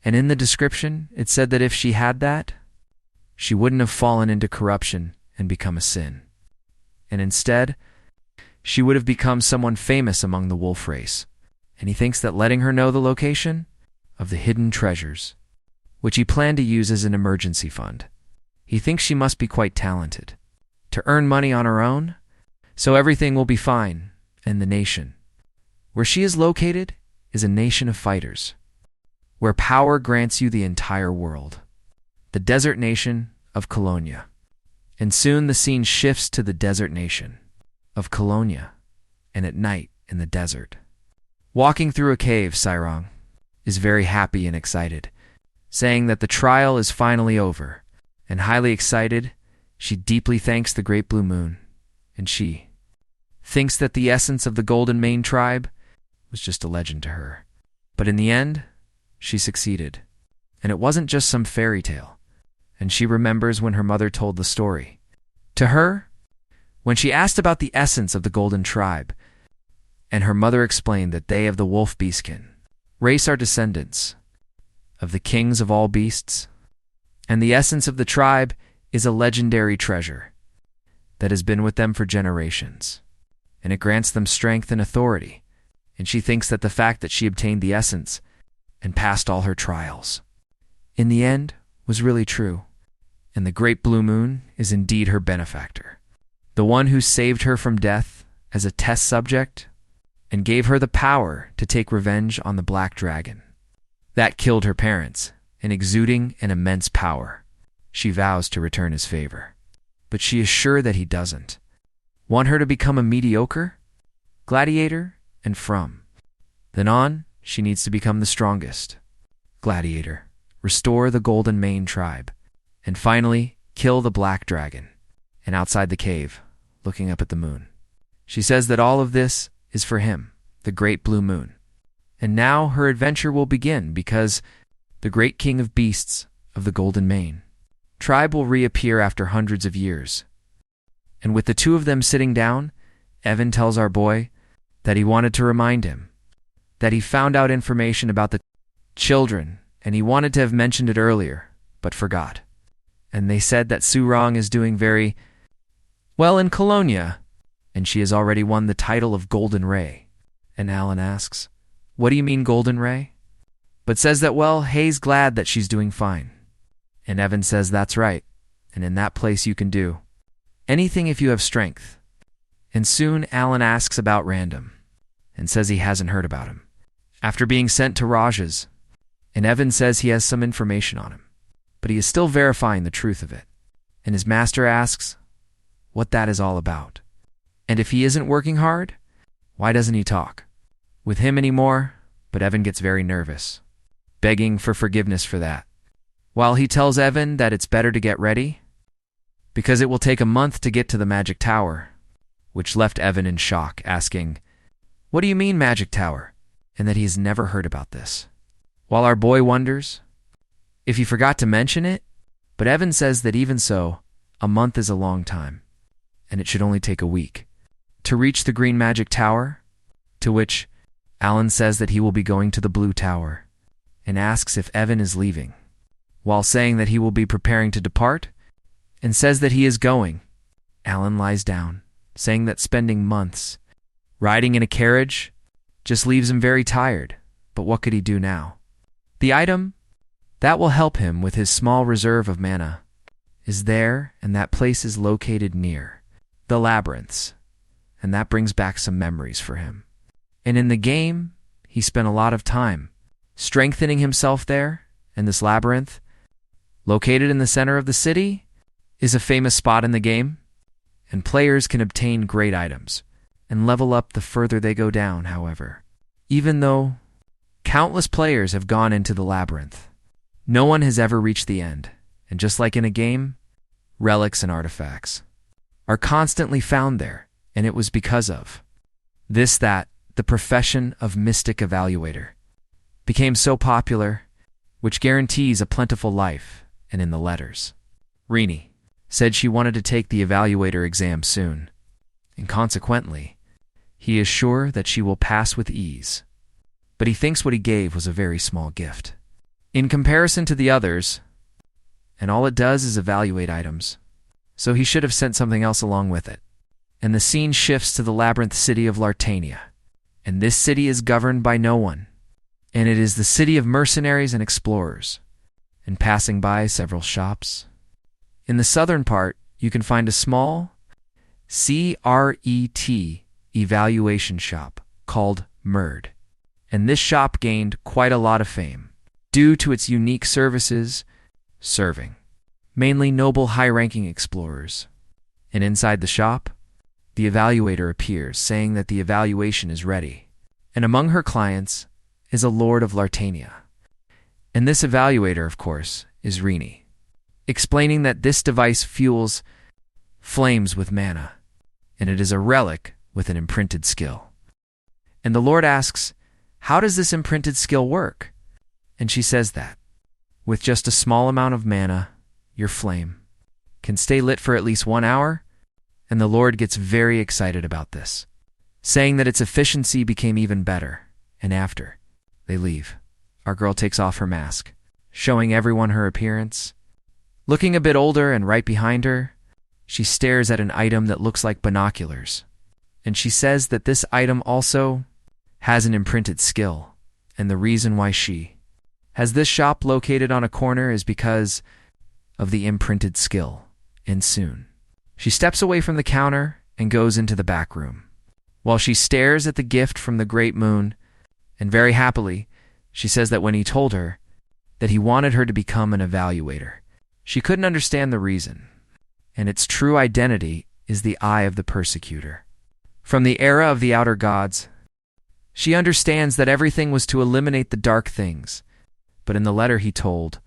and in the description it said that if she had that, she wouldn't have fallen into corruption and become a sin. And instead, she would have become someone famous among the wolf race. And he thinks that letting her know the location of the hidden treasures, which he planned to use as an emergency fund. He thinks she must be quite talented to earn money on her own, so everything will be fine. And the nation where she is located is a nation of fighters, where power grants you the entire world, the desert nation of Colonia. And soon the scene shifts to the desert nation of Colonia, and at night in the desert. Walking through a cave, Sairong is very happy and excited, saying that the trial is finally over, and highly excited, she deeply thanks the great blue moon, and she thinks that the essence of the Golden Mane tribe was just a legend to her. But in the end, she succeeded, and it wasn't just some fairy tale, and she remembers when her mother told the story to her, when she asked about the essence of the Golden Tribe, and her mother explained that they of the wolf beastkin race are descendants of the kings of all beasts, and the essence of the tribe is a legendary treasure that has been with them for generations, and it grants them strength and authority, and she thinks that the fact that she obtained the essence and passed all her trials in the end was really true, and the great blue moon is indeed her benefactor, the one who saved her from death as a test subject and gave her the power to take revenge on the black dragon that killed her parents, and exuding an immense power, she vows to return his favor. But she is sure that he doesn't want her to become a mediocre gladiator, and from then on, she needs to become the strongest gladiator, restore the Golden Mane tribe, and finally kill the black dragon. And outside the cave, looking up at the moon, she says that all of this is for him, the great blue moon. And now her adventure will begin, because the great king of beasts of the Golden Mane tribe will reappear after hundreds of years. And with the two of them sitting down, Evan tells our boy that he wanted to remind him that he found out information about the children, and he wanted to have mentioned it earlier, but forgot. And they said that Surong is doing very well in Colonia, and she has already won the title of Golden Ray. And Alan asks, "What do you mean Golden Ray?" But says that, well, Hay's glad that she's doing fine. And Evan says that's right, and in that place you can do anything if you have strength. And soon Alan asks about Random, and says he hasn't heard about him after being sent to Raj's, and Evan says he has some information on him, but he is still verifying the truth of it. And his master asks what that is all about. And if he isn't working hard, why doesn't he talk with him anymore? But Evan gets very nervous, begging for forgiveness for that, while he tells Evan that it's better to get ready, because it will take a month to get to the magic tower, which left Evan in shock, asking, "What do you mean magic tower?" And that he has never heard about this. While our boy wonders if he forgot to mention it, but Evan says that even so, a month is a long time, and it should only take a week to reach the green magic tower, to which Alan says that he will be going to the blue tower, and asks if Evan is leaving, while saying that he will be preparing to depart, and says that he is going. Alan lies down, saying that spending months riding in a carriage just leaves him very tired, but what could he do now? The item that will help him with his small reserve of mana is there, and that place is located near the labyrinths, and that brings back some memories for him. And in the game, he spent a lot of time strengthening himself there, and this labyrinth, located in the center of the city, is a famous spot in the game, and players can obtain great items and level up the further they go down. However, even though countless players have gone into the labyrinth, no one has ever reached the end, and just like in a game, relics and artifacts are constantly found there, and it was because of this that the profession of mystic evaluator became so popular, which guarantees a plentiful life and in the letters. Rini said she wanted to take the evaluator exam soon, and consequently, he is sure that she will pass with ease. But he thinks what he gave was a very small gift in comparison to the others, and all it does is evaluate items. So he should have sent something else along with it. And the scene shifts to the labyrinth city of Lartania. And this city is governed by no one. And it is the city of mercenaries and explorers. And passing by several shops. In the southern part, you can find a small CRET evaluation shop called Merd. And this shop gained quite a lot of fame due to its unique services, serving mainly noble high-ranking explorers. And inside the shop, the evaluator appears, saying that the evaluation is ready. And among her clients is a lord of Lartania. And this evaluator, of course, is Rini, explaining that this device fuels flames with mana, and it is a relic with an imprinted skill. And the lord asks, how does this imprinted skill work? And she says that, with just a small amount of mana, your flame can stay lit for at least 1 hour, and the lord gets very excited about this, saying that its efficiency became even better. And after they leave, our girl takes off her mask, showing everyone her appearance. Looking a bit older, and right behind her, she stares at an item that looks like binoculars, and she says that this item also has an imprinted skill, and the reason why she has this shop located on a corner is because of the imprinted skill. And soon, she steps away from the counter and goes into the back room, while she stares at the gift from the great moon, and very happily, she says that when he told her that he wanted her to become an evaluator, she couldn't understand the reason, and its true identity is the eye of the persecutor. From the era of the outer gods, she understands that everything was to eliminate the dark things, but in the letter he told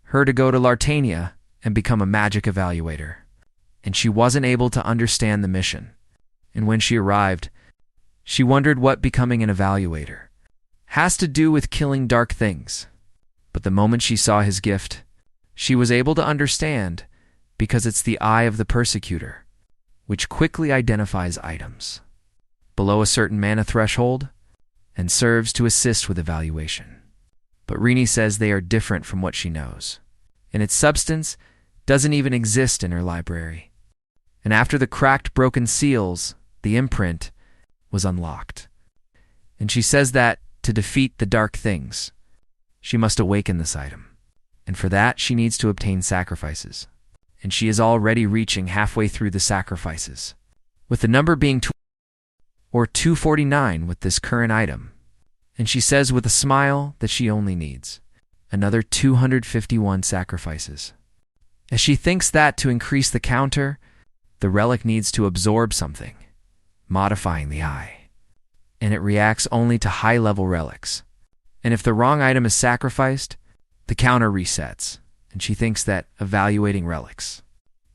her to go to Lartania and become a magic evaluator, and she wasn't able to understand the mission. And when she arrived, she wondered what becoming an evaluator has to do with killing dark things. But the moment she saw his gift, she was able to understand, because it's the eye of the persecutor, which quickly identifies items below a certain mana threshold and serves to assist with evaluation. But Rini says they are different from what she knows, and its substance doesn't even exist in her library. And after the cracked, broken seals, the imprint was unlocked. And she says that to defeat the dark things, she must awaken this item. And for that, she needs to obtain sacrifices. And she is already reaching halfway through the sacrifices, with the number being 249 with this current item. And she says with a smile that she only needs another 251 sacrifices. As she thinks that to increase the counter, the relic needs to absorb something, modifying the eye. And it reacts only to high-level relics. And if the wrong item is sacrificed, the counter resets, and she thinks that evaluating relics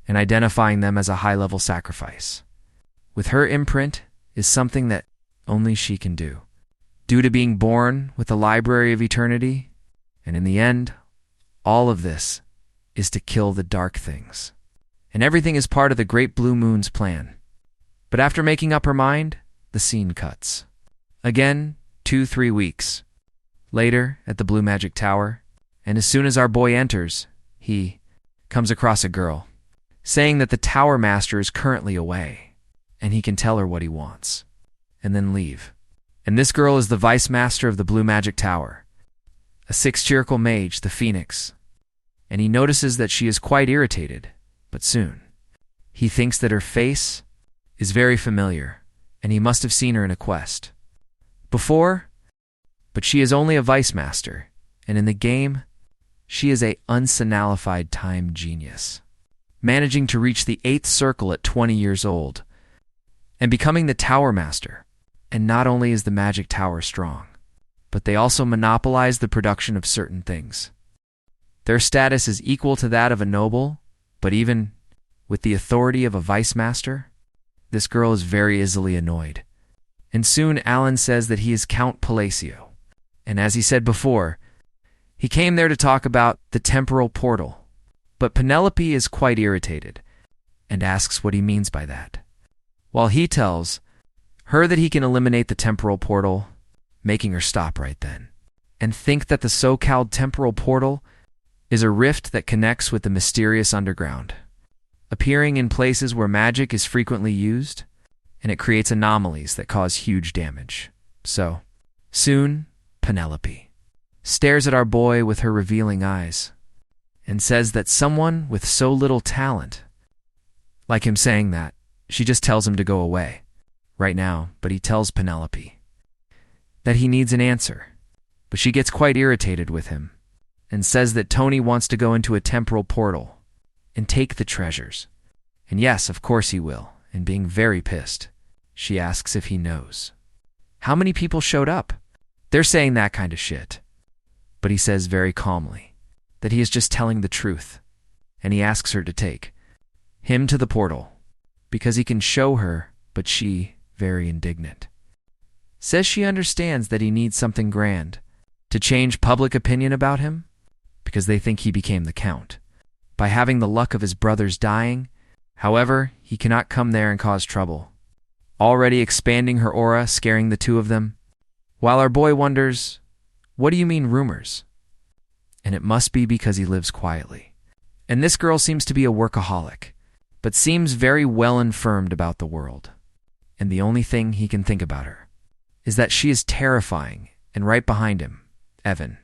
and identifying them as a high-level sacrifice with her imprint is something that only she can do, due to being born with the Library of Eternity. And in the end, all of this is to kill the dark things. And everything is part of the Great Blue Moon's plan. But after making up her mind, the scene cuts. Again, 2-3 weeks later at the Blue Magic Tower, and as soon as our boy enters, he comes across a girl, saying that the Tower Master is currently away, and he can tell her what he wants, and then leave. And this girl is the Vice Master of the Blue Magic Tower, a six-chirical mage, the Phoenix, and he notices that she is quite irritated, but soon he thinks that her face is very familiar, and he must have seen her in a quest before, but she is only a Vice Master, and in the game, she is a unsanalified time genius, managing to reach the 8th circle at 20 years old, and becoming the Tower Master. And not only is the Magic Tower strong, but they also monopolize the production of certain things. Their status is equal to that of a noble, but even with the authority of a Vice Master, this girl is very easily annoyed. And soon Alan says that he is Count Palacio. And as he said before, he came there to talk about the temporal portal, But Penelope is quite irritated and asks what he means by that, while he tells her that he can eliminate the temporal portal, making her stop right then and think that the so-called temporal portal is a rift that connects with the mysterious underground, appearing in places where magic is frequently used, and it creates anomalies that cause huge damage. So, soon, Penelope stares at our boy with her revealing eyes and says that someone with so little talent, like him saying that, she just tells him to go away right now, but he tells Penelope that he needs an answer. But she gets quite irritated with him and says that Tony wants to go into a temporal portal and take the treasures. And yes, of course he will. And being very pissed, she asks if he knows how many people showed up. They're saying that kind of shit. But he says very calmly that he is just telling the truth, and he asks her to take him to the portal because he can show her, but she, very indignant, says she understands that he needs something grand to change public opinion about him because they think he became the Count by having the luck of his brothers dying. However, he cannot come there and cause trouble, already expanding her aura, scaring the two of them, while our boy wonders, what do you mean rumors? And it must be because he lives quietly. And this girl seems to be a workaholic, but seems very well informed about the world. And the only thing he can think about her is that she is terrifying, and right behind him, Evan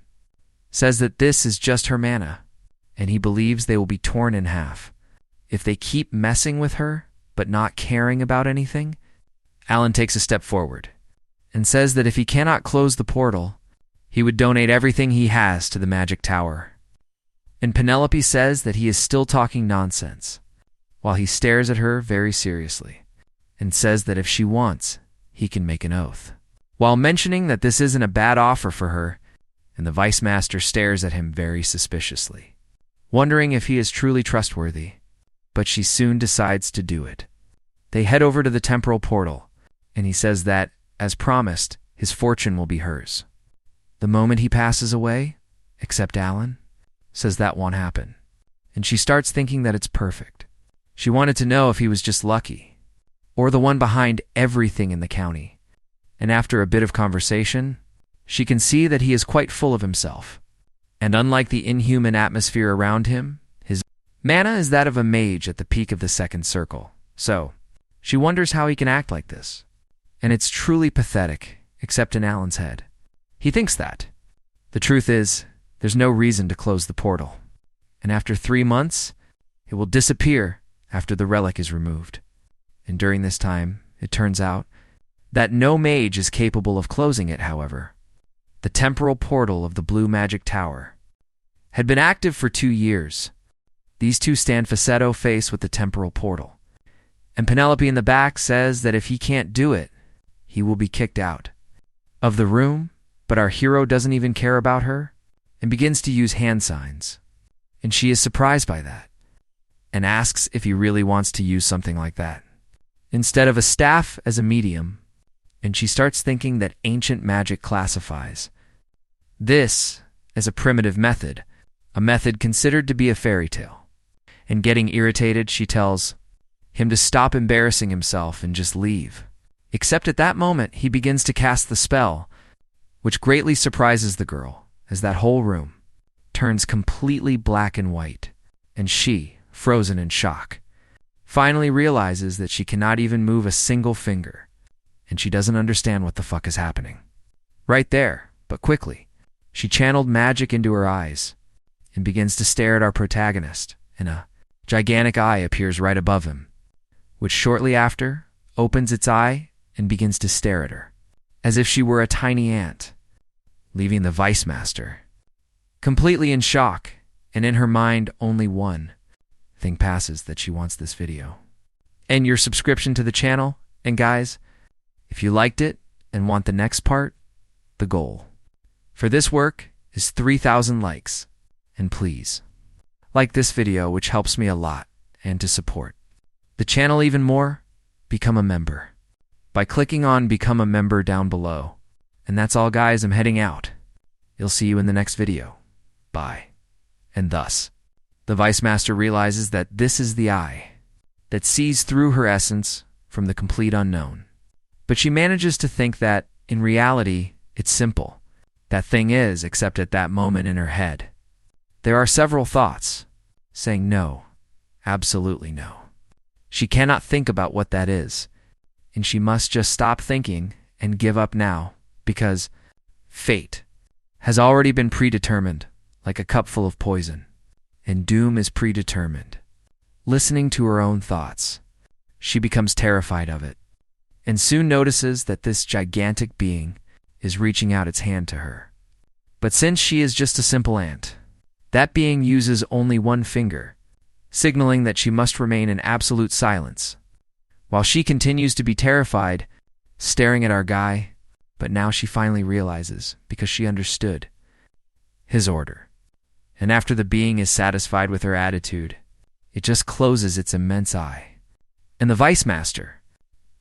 says that this is just her mana, and he believes they will be torn in half if they keep messing with her but not caring about anything. Alan takes a step forward and says that if he cannot close the portal, he would donate everything he has to the magic tower. And Penelope says that he is still talking nonsense, while he stares at her very seriously and says that if she wants, he can make an oath, while mentioning that this isn't a bad offer for her. And the Vice Master stares at him very suspiciously, wondering if he is truly trustworthy, but she soon decides to do it. They head over to the temporal portal, and he says that, as promised, his fortune will be hers the moment he passes away, except Alan says that won't happen, and she starts thinking that it's perfect. She wanted to know if he was just lucky, or the one behind everything in the county, and after a bit of conversation, she can see that he is quite full of himself, and unlike the inhuman atmosphere around him, his mana is that of a mage at the peak of the second circle. So, she wonders how he can act like this. And it's truly pathetic, except in Alan's head. He thinks that. The truth is, there's no reason to close the portal. And after 3 months, it will disappear after the relic is removed. And during this time, it turns out that no mage is capable of closing it, however. The temporal portal of the Blue Magic Tower had been active for 2 years. These two stand face with the temporal portal. And Penelope in the back says that if he can't do it, he will be kicked out of the room, but our hero doesn't even care about her and begins to use hand signs. And she is surprised by that and asks if he really wants to use something like that instead of a staff as a medium. And she starts thinking that ancient magic classifies this as a primitive method, a method considered to be a fairy tale. And getting irritated, she tells him to stop embarrassing himself and just leave. Except at that moment, he begins to cast the spell, which greatly surprises the girl, as that whole room turns completely black and white, and she, frozen in shock, finally realizes that she cannot even move a single finger, and she doesn't understand what the fuck is happening. Right there, but quickly, she channeled magic into her eyes and begins to stare at our protagonist, and a gigantic eye appears right above him, which shortly after opens its eye and begins to stare at her, as if she were a tiny ant, leaving the Vice Master completely in shock, and in her mind only one thing passes, that she wants this video and your subscription to the channel. And guys, if you liked it and want the next part, the goal for this work is 3,000 likes. And please, like this video, which helps me a lot, and to support the channel even more, become a member by clicking on Become a Member down below. And that's all, guys. I'm heading out. You'll see you in the next video. Bye. And thus, The Vice Master realizes that this is the eye that sees through her essence from the complete unknown. But she manages to think that, in reality, it's simple. That thing is, except at that moment in her head. There are several thoughts, saying no, absolutely no. She cannot think about what that is, and she must just stop thinking and give up now, because fate has already been predetermined, like a cup full of poison, and doom is predetermined. Listening to her own thoughts, she becomes terrified of it, and soon notices that this gigantic being is reaching out its hand to her. But since she is just a simple ant, that being uses only one finger, signaling that she must remain in absolute silence, while she continues to be terrified, staring at our guy. But now she finally realizes, because she understood his order. And after the being is satisfied with her attitude, it just closes its immense eye. And the Vice Master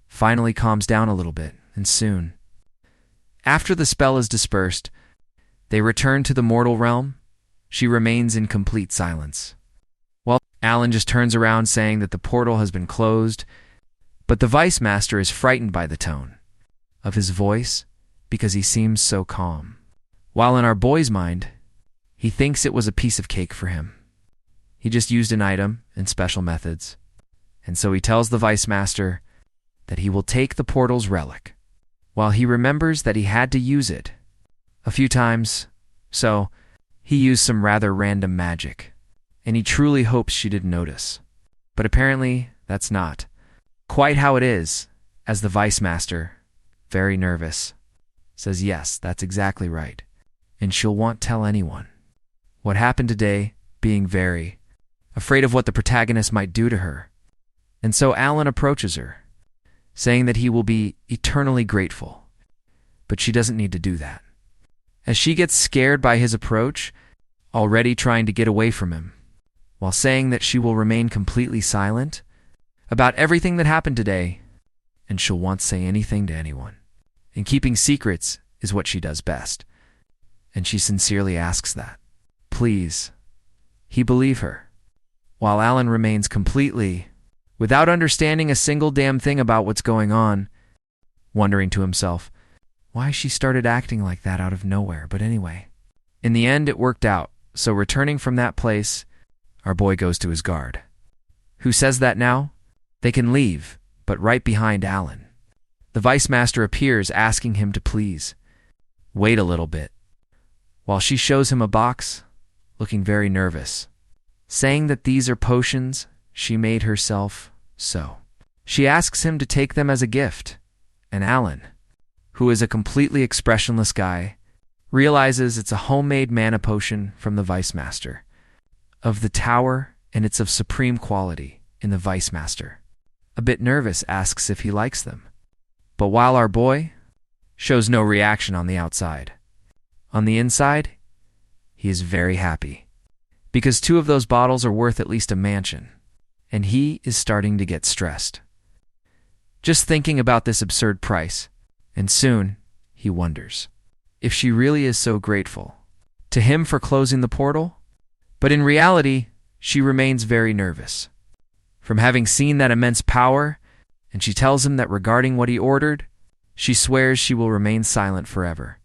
finally calms down a little bit, and soon, after the spell is dispersed, they return to the mortal realm. She remains in complete silence. Well, Alan just turns around saying that the portal has been closed, but the Vice Master is frightened by the tone of his voice because he seems so calm. While in our boy's mind, he thinks it was a piece of cake for him. He just used an item and special methods, and so he tells the Vice Master that he will take the portal's relic, while he remembers that he had to use it a few times, so he used some rather random magic, and he truly hopes she didn't notice. But apparently, that's not quite how it is, as the Vice Master, very nervous, says yes, that's exactly right, and she'll won't tell anyone what happened today, being very afraid of what the protagonist might do to her. And so Alan approaches her, saying that he will be eternally grateful, but she doesn't need to do that. As she gets scared by his approach, already trying to get away from him, while saying that she will remain completely silent about everything that happened today, and she'll won't say anything to anyone. And keeping secrets is what she does best, and she sincerely asks that. Please, he believe her, while Alan remains completely without understanding a single damn thing about what's going on, wondering to himself why she started acting like that out of nowhere. But anyway, in the end it worked out, so returning from that place, our boy goes to his guard, who says that now they can leave, but right behind Alan, the Vice Master appears, asking him to please wait a little bit, while she shows him a box, looking very nervous, saying that these are potions she made herself, so she asks him to take them as a gift, and Alan, who is a completely expressionless guy, realizes it's a homemade mana potion from the Vice Master of the tower, and it's of supreme quality. In the Vice Master, a bit nervous, asks if he likes them, but while our boy shows no reaction on the outside, on the inside, he is very happy, because 2 of those bottles are worth at least a mansion, and he is starting to get stressed, just thinking about this absurd price. And soon, he wonders if she really is so grateful to him for closing the portal. But in reality, she remains very nervous from having seen that immense power, and she tells him that regarding what he ordered, she swears she will remain silent forever,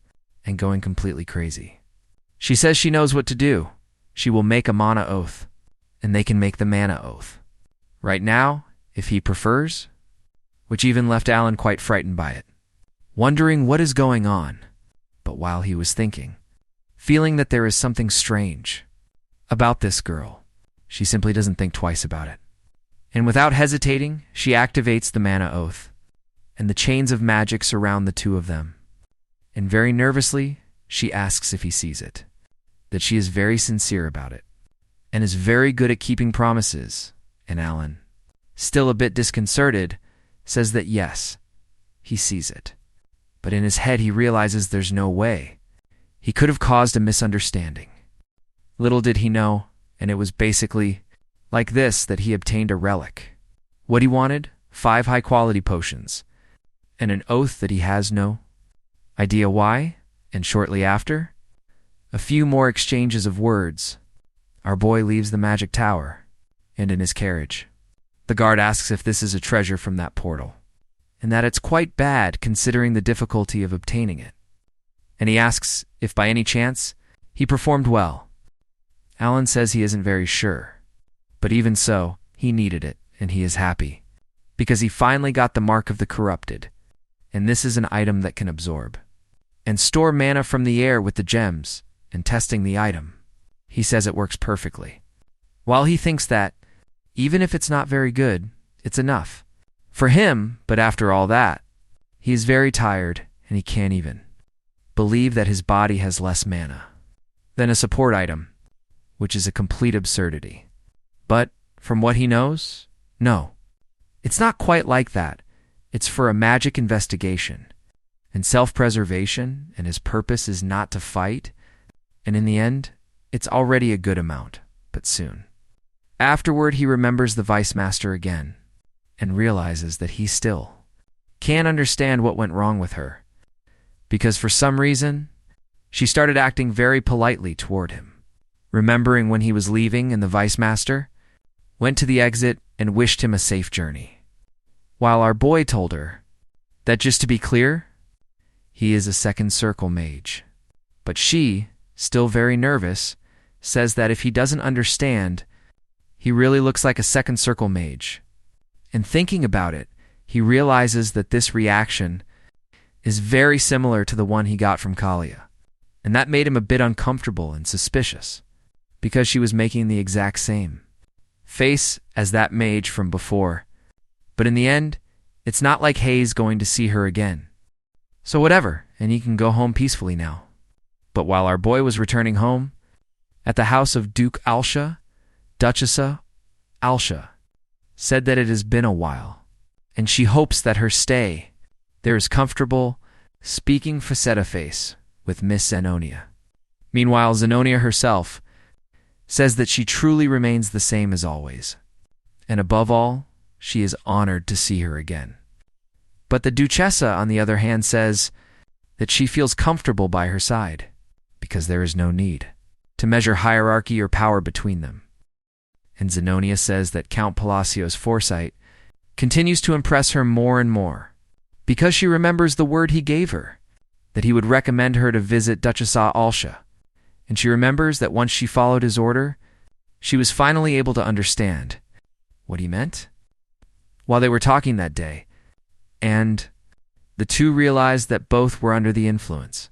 and going completely crazy. She says she knows what to do. She will make a mana oath, and they can make the mana oath right now, if he prefers, which even left Alan quite frightened by it, wondering what is going on. But while he was thinking, feeling that there is something strange about this girl, she simply doesn't think twice about it. And without hesitating, she activates the mana oath, and the chains of magic surround the 2 of them. And very nervously, she asks if he sees it, that she is very sincere about it, and is very good at keeping promises. And Alan, still a bit disconcerted, says that yes, he sees it. But in his head he realizes there's no way. He could have caused a misunderstanding. Little did he know, and it was basically like this that he obtained a relic. What he wanted, 5 high-quality potions, and an oath that he has no idea why, and shortly after, a few more exchanges of words, our boy leaves the magic tower and in his carriage. The guard asks if this is a treasure from that portal, and that it's quite bad considering the difficulty of obtaining it. And he asks if by any chance he performed well. Alan says he isn't very sure, but even so, he needed it, and he is happy, because he finally got the mark of the corrupted, and this is an item that can absorb and store mana from the air with the gems, and testing the item, he says it works perfectly. While he thinks that, even if it's not very good, it's enough for him, but after all that, he is very tired, and he can't even believe that his body has less mana than a support item, which is a complete absurdity. But from what he knows, no, it's not quite like that. It's for a magic investigation and self-preservation, and his purpose is not to fight, and in the end, it's already a good amount, but soon. Afterward, he remembers the Vice Master again and realizes that he still can't understand what went wrong with her, because for some reason, she started acting very politely toward him, remembering when he was leaving and the Vice Master went to the exit and wished him a safe journey, while our boy told her that, just to be clear, he is a second circle mage. But she, still very nervous, says that if he doesn't understand, he really looks like a second circle mage. And thinking about it, he realizes that this reaction is very similar to the one he got from Kalia, and that made him a bit uncomfortable and suspicious, because she was making the exact same face as that mage from before. But in the end, it's not like Hayes going to see her again. So whatever, and he can go home peacefully now. But while our boy was returning home, at the house of Duke Alsha, Duchessa Alsha said that it has been a while, and she hopes that her stay there is comfortable, speaking face-to-face with Miss Zenonia. Meanwhile, Zenonia herself says that she truly remains the same as always, and above all, she is honored to see her again. But the Duchessa, on the other hand, says that she feels comfortable by her side, because there is no need to measure hierarchy or power between them. And Zenonia says that Count Palacio's foresight continues to impress her more and more, because she remembers the word he gave her, that he would recommend her to visit Duchessa Alsha, and she remembers that once she followed his order, she was finally able to understand what he meant. While they were talking that day, and the two realized that both were under the influence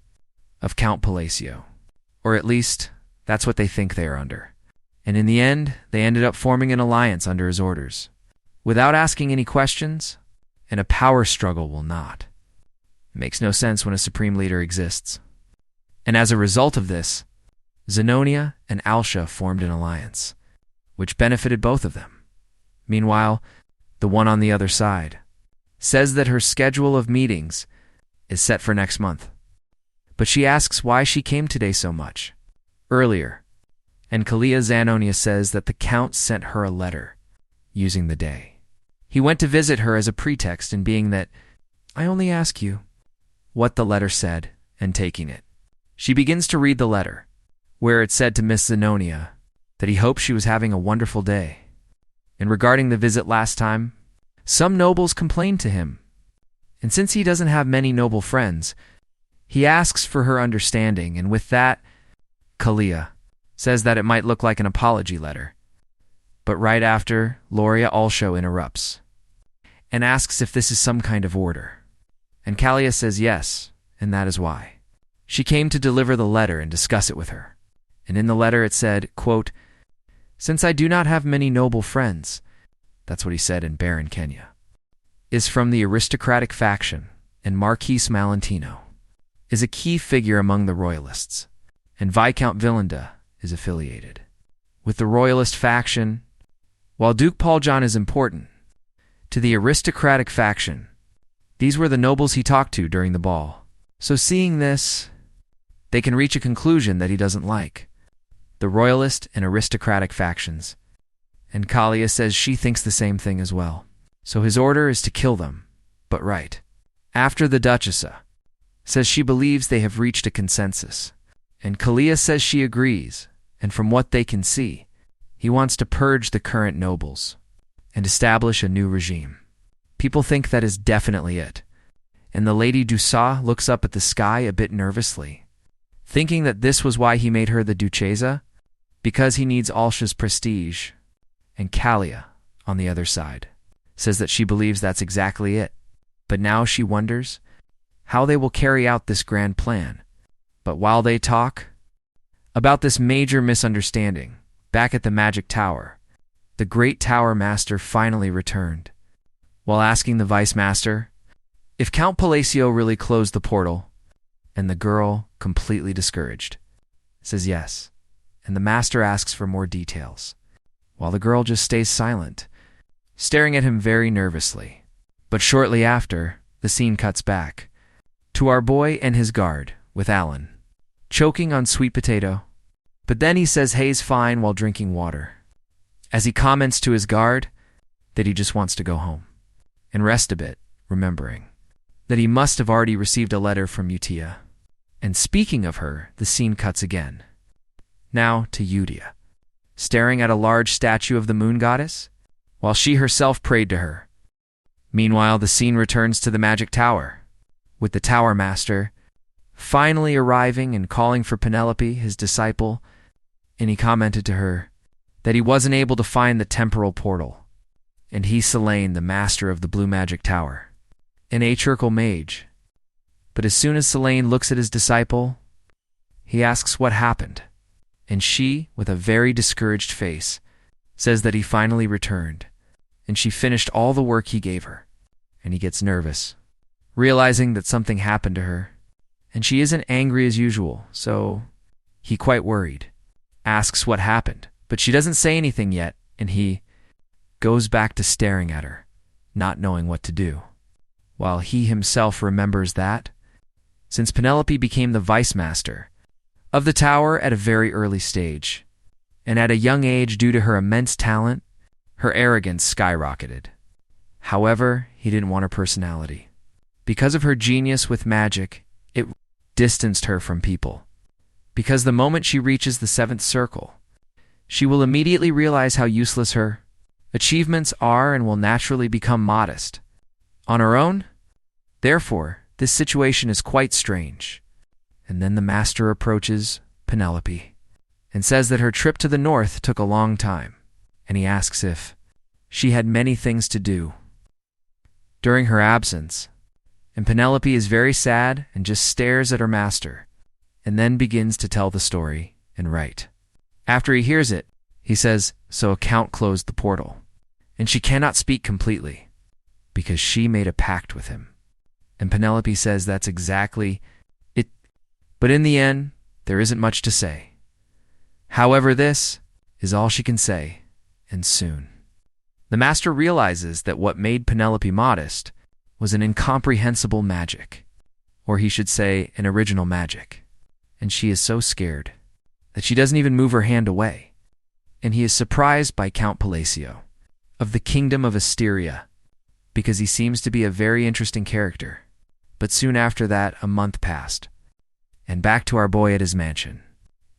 of Count Palacio, or at least that's what they think they are under. And in the end, they ended up forming an alliance under his orders, without asking any questions, and a power struggle will not. It makes no sense when a supreme leader exists. And as a result of this, Zenonia and Alsha formed an alliance, which benefited both of them. Meanwhile, the one on the other side says that her schedule of meetings is set for next month. But she asks why she came today so much earlier, and Kalia Zanonia says that the Count sent her a letter using the day. He went to visit her as a pretext, and being that, I only ask you what the letter said, and taking it, she begins to read the letter, where it said to Miss Zenonia that he hoped she was having a wonderful day. And regarding the visit last time, some nobles complained to him, and since he doesn't have many noble friends, he asks for her understanding, and with that, Kalia says that it might look like an apology letter. But right after, Loria also interrupts and asks if this is some kind of order. And Kalia says yes, and that is why she came to deliver the letter and discuss it with her. And in the letter it said, quote, since I do not have many noble friends, that's what he said in Baron Kenya, is from the aristocratic faction, and Marquis Malentino is a key figure among the royalists, and Viscount Villinda is affiliated with the royalist faction, while Duke Paul John is important to the aristocratic faction. These were the nobles he talked to during the ball. So seeing this, they can reach a conclusion that he doesn't like the royalist and aristocratic factions. And Kalia says she thinks the same thing as well. So his order is to kill them, but right after the Duchessa says she believes they have reached a consensus. And Kalia says she agrees, and from what they can see, he wants to purge the current nobles and establish a new regime. People think that is definitely it, and the Lady Dusa looks up at the sky a bit nervously, thinking that this was why he made her the Duchesa, because he needs Alsha's prestige. And Kalia, on the other side, says that she believes that's exactly it, but now she wonders how they will carry out this grand plan. But while they talk about this major misunderstanding, back at the Magic Tower, the Great Tower Master finally returned. While asking the Vice Master if Count Palacio really closed the portal, and the girl, completely discouraged, says yes, and the Master asks for more details, while the girl just stays silent, staring at him very nervously. But shortly after, the scene cuts back to our boy and his guard, with Alan choking on sweet potato. But then he says he's fine while drinking water, as he comments to his guard that he just wants to go home and rest a bit, remembering that he must have already received a letter from Utia. And speaking of her, the scene cuts again. Now to Utia, staring at a large statue of the moon goddess, while she herself prayed to her. Meanwhile, the scene returns to the Magic Tower, with the Tower Master finally arriving and calling for Penelope, his disciple, and he commented to her that he wasn't able to find the temporal portal, and he, Selene, the master of the Blue Magic Tower, an Achurkal mage. But as soon as Selene looks at his disciple, he asks what happened, and she, with a very discouraged face, says that he finally returned, and she finished all the work he gave her, and he gets nervous, realizing that something happened to her, and she isn't angry as usual, so he, quite worried, asks what happened, but she doesn't say anything yet, and he goes back to staring at her, not knowing what to do, while he himself remembers that, since Penelope became the Vice Master of the tower at a very early stage, and at a young age due to her immense talent, her arrogance skyrocketed. However, he didn't want her personality. Because of her genius with magic, it distanced her from people. Because the moment she reaches the 7th circle, she will immediately realize how useless her achievements are and will naturally become modest on her own. Therefore, this situation is quite strange. And then the Master approaches Penelope and says that her trip to the north took a long time, and he asks if she had many things to do during her absence. And Penelope is very sad and just stares at her master, and then begins to tell the story and write. After he hears it, he says, so a count closed the portal, and she cannot speak completely, because she made a pact with him. And Penelope says that's exactly it, but in the end, there isn't much to say. However, this is all she can say, and soon. The Master realizes that what made Penelope modest was an incomprehensible magic, or he should say, an original magic. And she is so scared that she doesn't even move her hand away. And he is surprised by Count Palacio of the Kingdom of Asteria, because he seems to be a very interesting character. But soon after that, a month passed, and back to our boy at his mansion.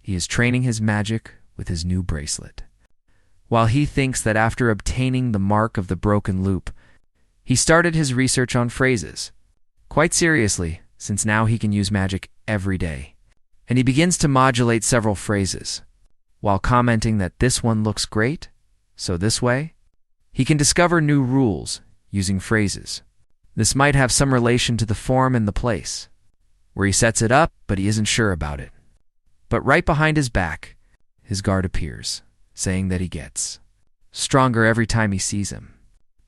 He is training his magic with his new bracelet, while he thinks that after obtaining the mark of the broken loop, he started his research on phrases, quite seriously, since now he can use magic every day. And he begins to modulate several phrases, while commenting that this one looks great, so this way, he can discover new rules using phrases. This might have some relation to the form and the place, where he sets it up, but he isn't sure about it. But right behind his back, his guard appears, saying that he gets stronger every time he sees him,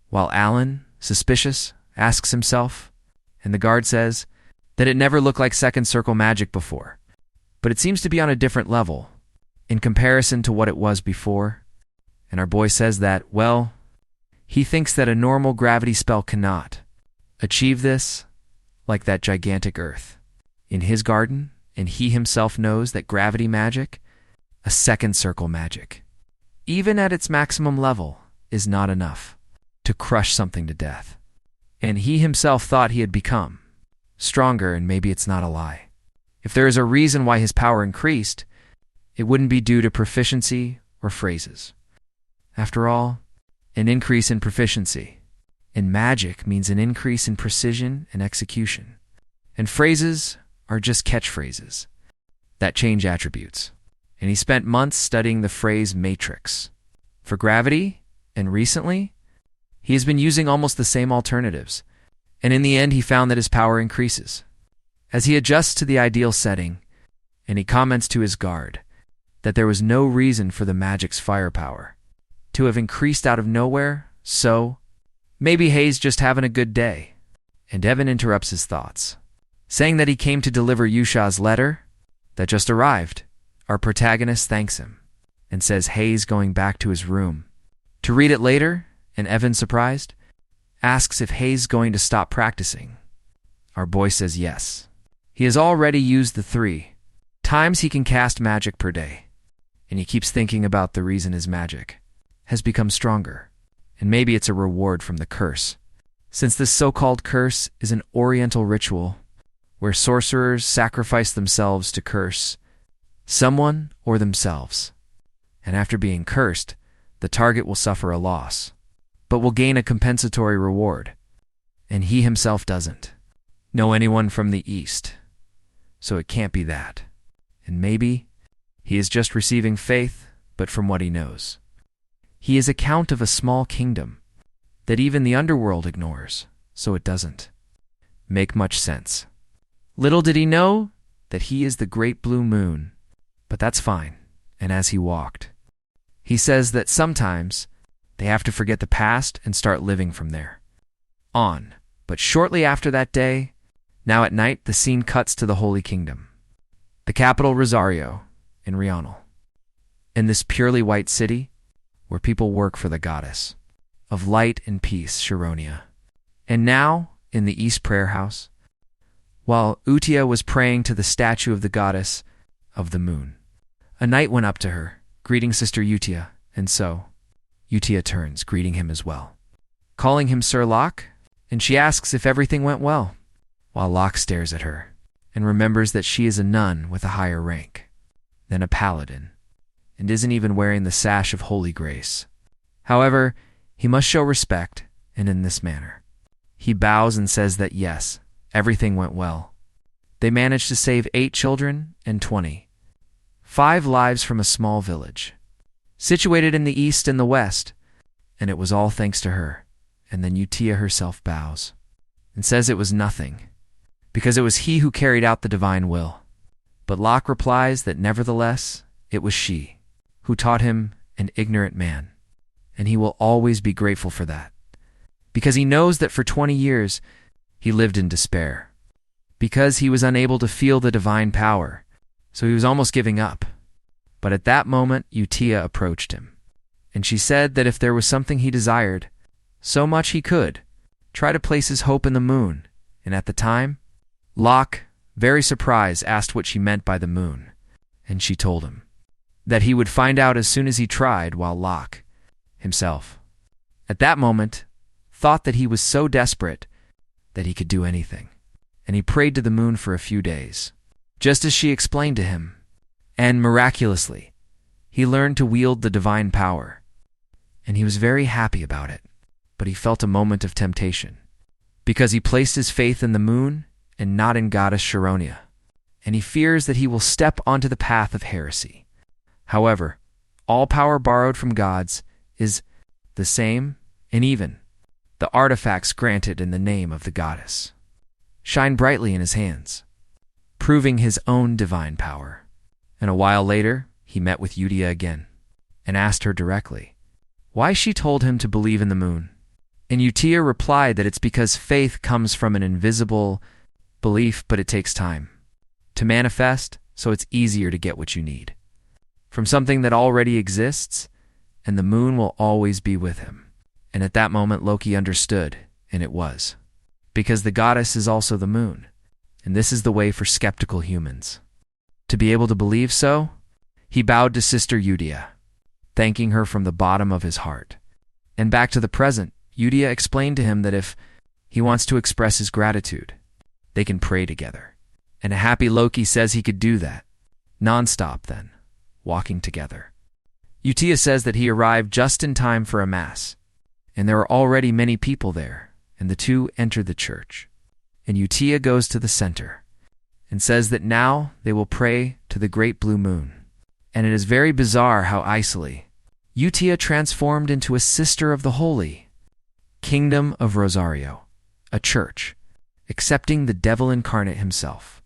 while Alan, suspicious, asks himself, and the guard says that it never looked like 2nd circle magic before, but it seems to be on a different level in comparison to what it was before. And our boy says that, well, he thinks that a normal gravity spell cannot achieve this like that gigantic earth in his garden, and he himself knows that gravity magic, a 2nd circle magic, even at its maximum level, is not enough to crush something to death. And he himself thought he had become stronger, and maybe it's not a lie. If there is a reason why his power increased, it wouldn't be due to proficiency or phrases. After all, an increase in proficiency in magic means an increase in precision and execution. And phrases are just catchphrases that change attributes. And he spent months studying the phrase matrix for gravity, and recently, he has been using almost the same alternatives. And in the end, he found that his power increases. As he adjusts to the ideal setting, and he comments to his guard that there was no reason for the magic's firepower to have increased out of nowhere, so maybe Hayes just having a good day. And Evan interrupts his thoughts, saying that he came to deliver Yusha's letter that just arrived. Our protagonist thanks him and says Hayes going back to his room to read it later, and Evan, surprised, asks if Hayes going to stop practicing. Our boy says yes. He has already used the 3 times he can cast magic per day, and he keeps thinking about the reason his magic has become stronger, and maybe it's a reward from the curse, since this so-called curse is an oriental ritual where sorcerers sacrifice themselves to curse someone or themselves, and after being cursed, the target will suffer a loss, but will gain a compensatory reward, and he himself doesn't know anyone from the East, so it can't be that, and maybe he is just receiving faith, but from what he knows, he is a count of a small kingdom that even the underworld ignores, so it doesn't make much sense. Little did he know that he is the great blue moon, but that's fine. And as he walked, he says that sometimes they have to forget the past and start living from there on. But shortly after that day, now at night, the scene cuts to the Holy Kingdom, the capital Rosario in Rional, in this purely white city where people work for the goddess of light and peace, Sharonia. And now, in the East Prayer House, while Utia was praying to the statue of the goddess of the moon, a knight went up to her, greeting Sister Utia, and so Utia turns, greeting him as well, calling him Sir Locke, and she asks if everything went well, while Locke stares at her and remembers that she is a nun with a higher rank than a paladin, and isn't even wearing the sash of holy grace. However, he must show respect, and in this manner, he bows and says that yes, everything went well. They managed to save 8 children and 25 lives from a small village, situated in the east and the west, and it was all thanks to her. And then Utia herself bows and says it was nothing, because it was he who carried out the divine will. But Locke replies that nevertheless, it was she who taught him, an ignorant man, and he will always be grateful for that, because he knows that for 20 years he lived in despair, because he was unable to feel the divine power, so he was almost giving up. But at that moment, Utia approached him, and she said that if there was something he desired so much he could, try to place his hope in the moon. And at the time, Locke, very surprised, asked what she meant by the moon, and she told him that he would find out as soon as he tried, while Locke himself, at that moment, thought that he was so desperate that he could do anything, and he prayed to the moon for a few days, just as she explained to him, and miraculously, he learned to wield the divine power, and he was very happy about it. But he felt a moment of temptation, because he placed his faith in the moon and not in goddess Sharonia, and he fears that he will step onto the path of heresy. However, all power borrowed from gods is the same, and even the artifacts granted in the name of the goddess shine brightly in his hands, proving his own divine power. And a while later, he met with Utia again and asked her directly why she told him to believe in the moon. And Utia replied that it's because faith comes from an invisible belief, but it takes time to manifest, so it's easier to get what you need from something that already exists, and the moon will always be with him. And at that moment, Loki understood, and it was because the goddess is also the moon, and this is the way for skeptical humans to be able to believe so. He bowed to Sister Utia, thanking her from the bottom of his heart. And back to the present, Utia explained to him that if he wants to express his gratitude, they can pray together. And a happy Loki says he could do that non-stop then, walking together. Utia says that he arrived just in time for a mass, and there are already many people there, and the two enter the church. And Utia goes to the center and says that now they will pray to the great blue moon. And it is very bizarre how Isoli, Utia transformed into a sister of the holy Kingdom of Rosario, a church, accepting the devil incarnate himself.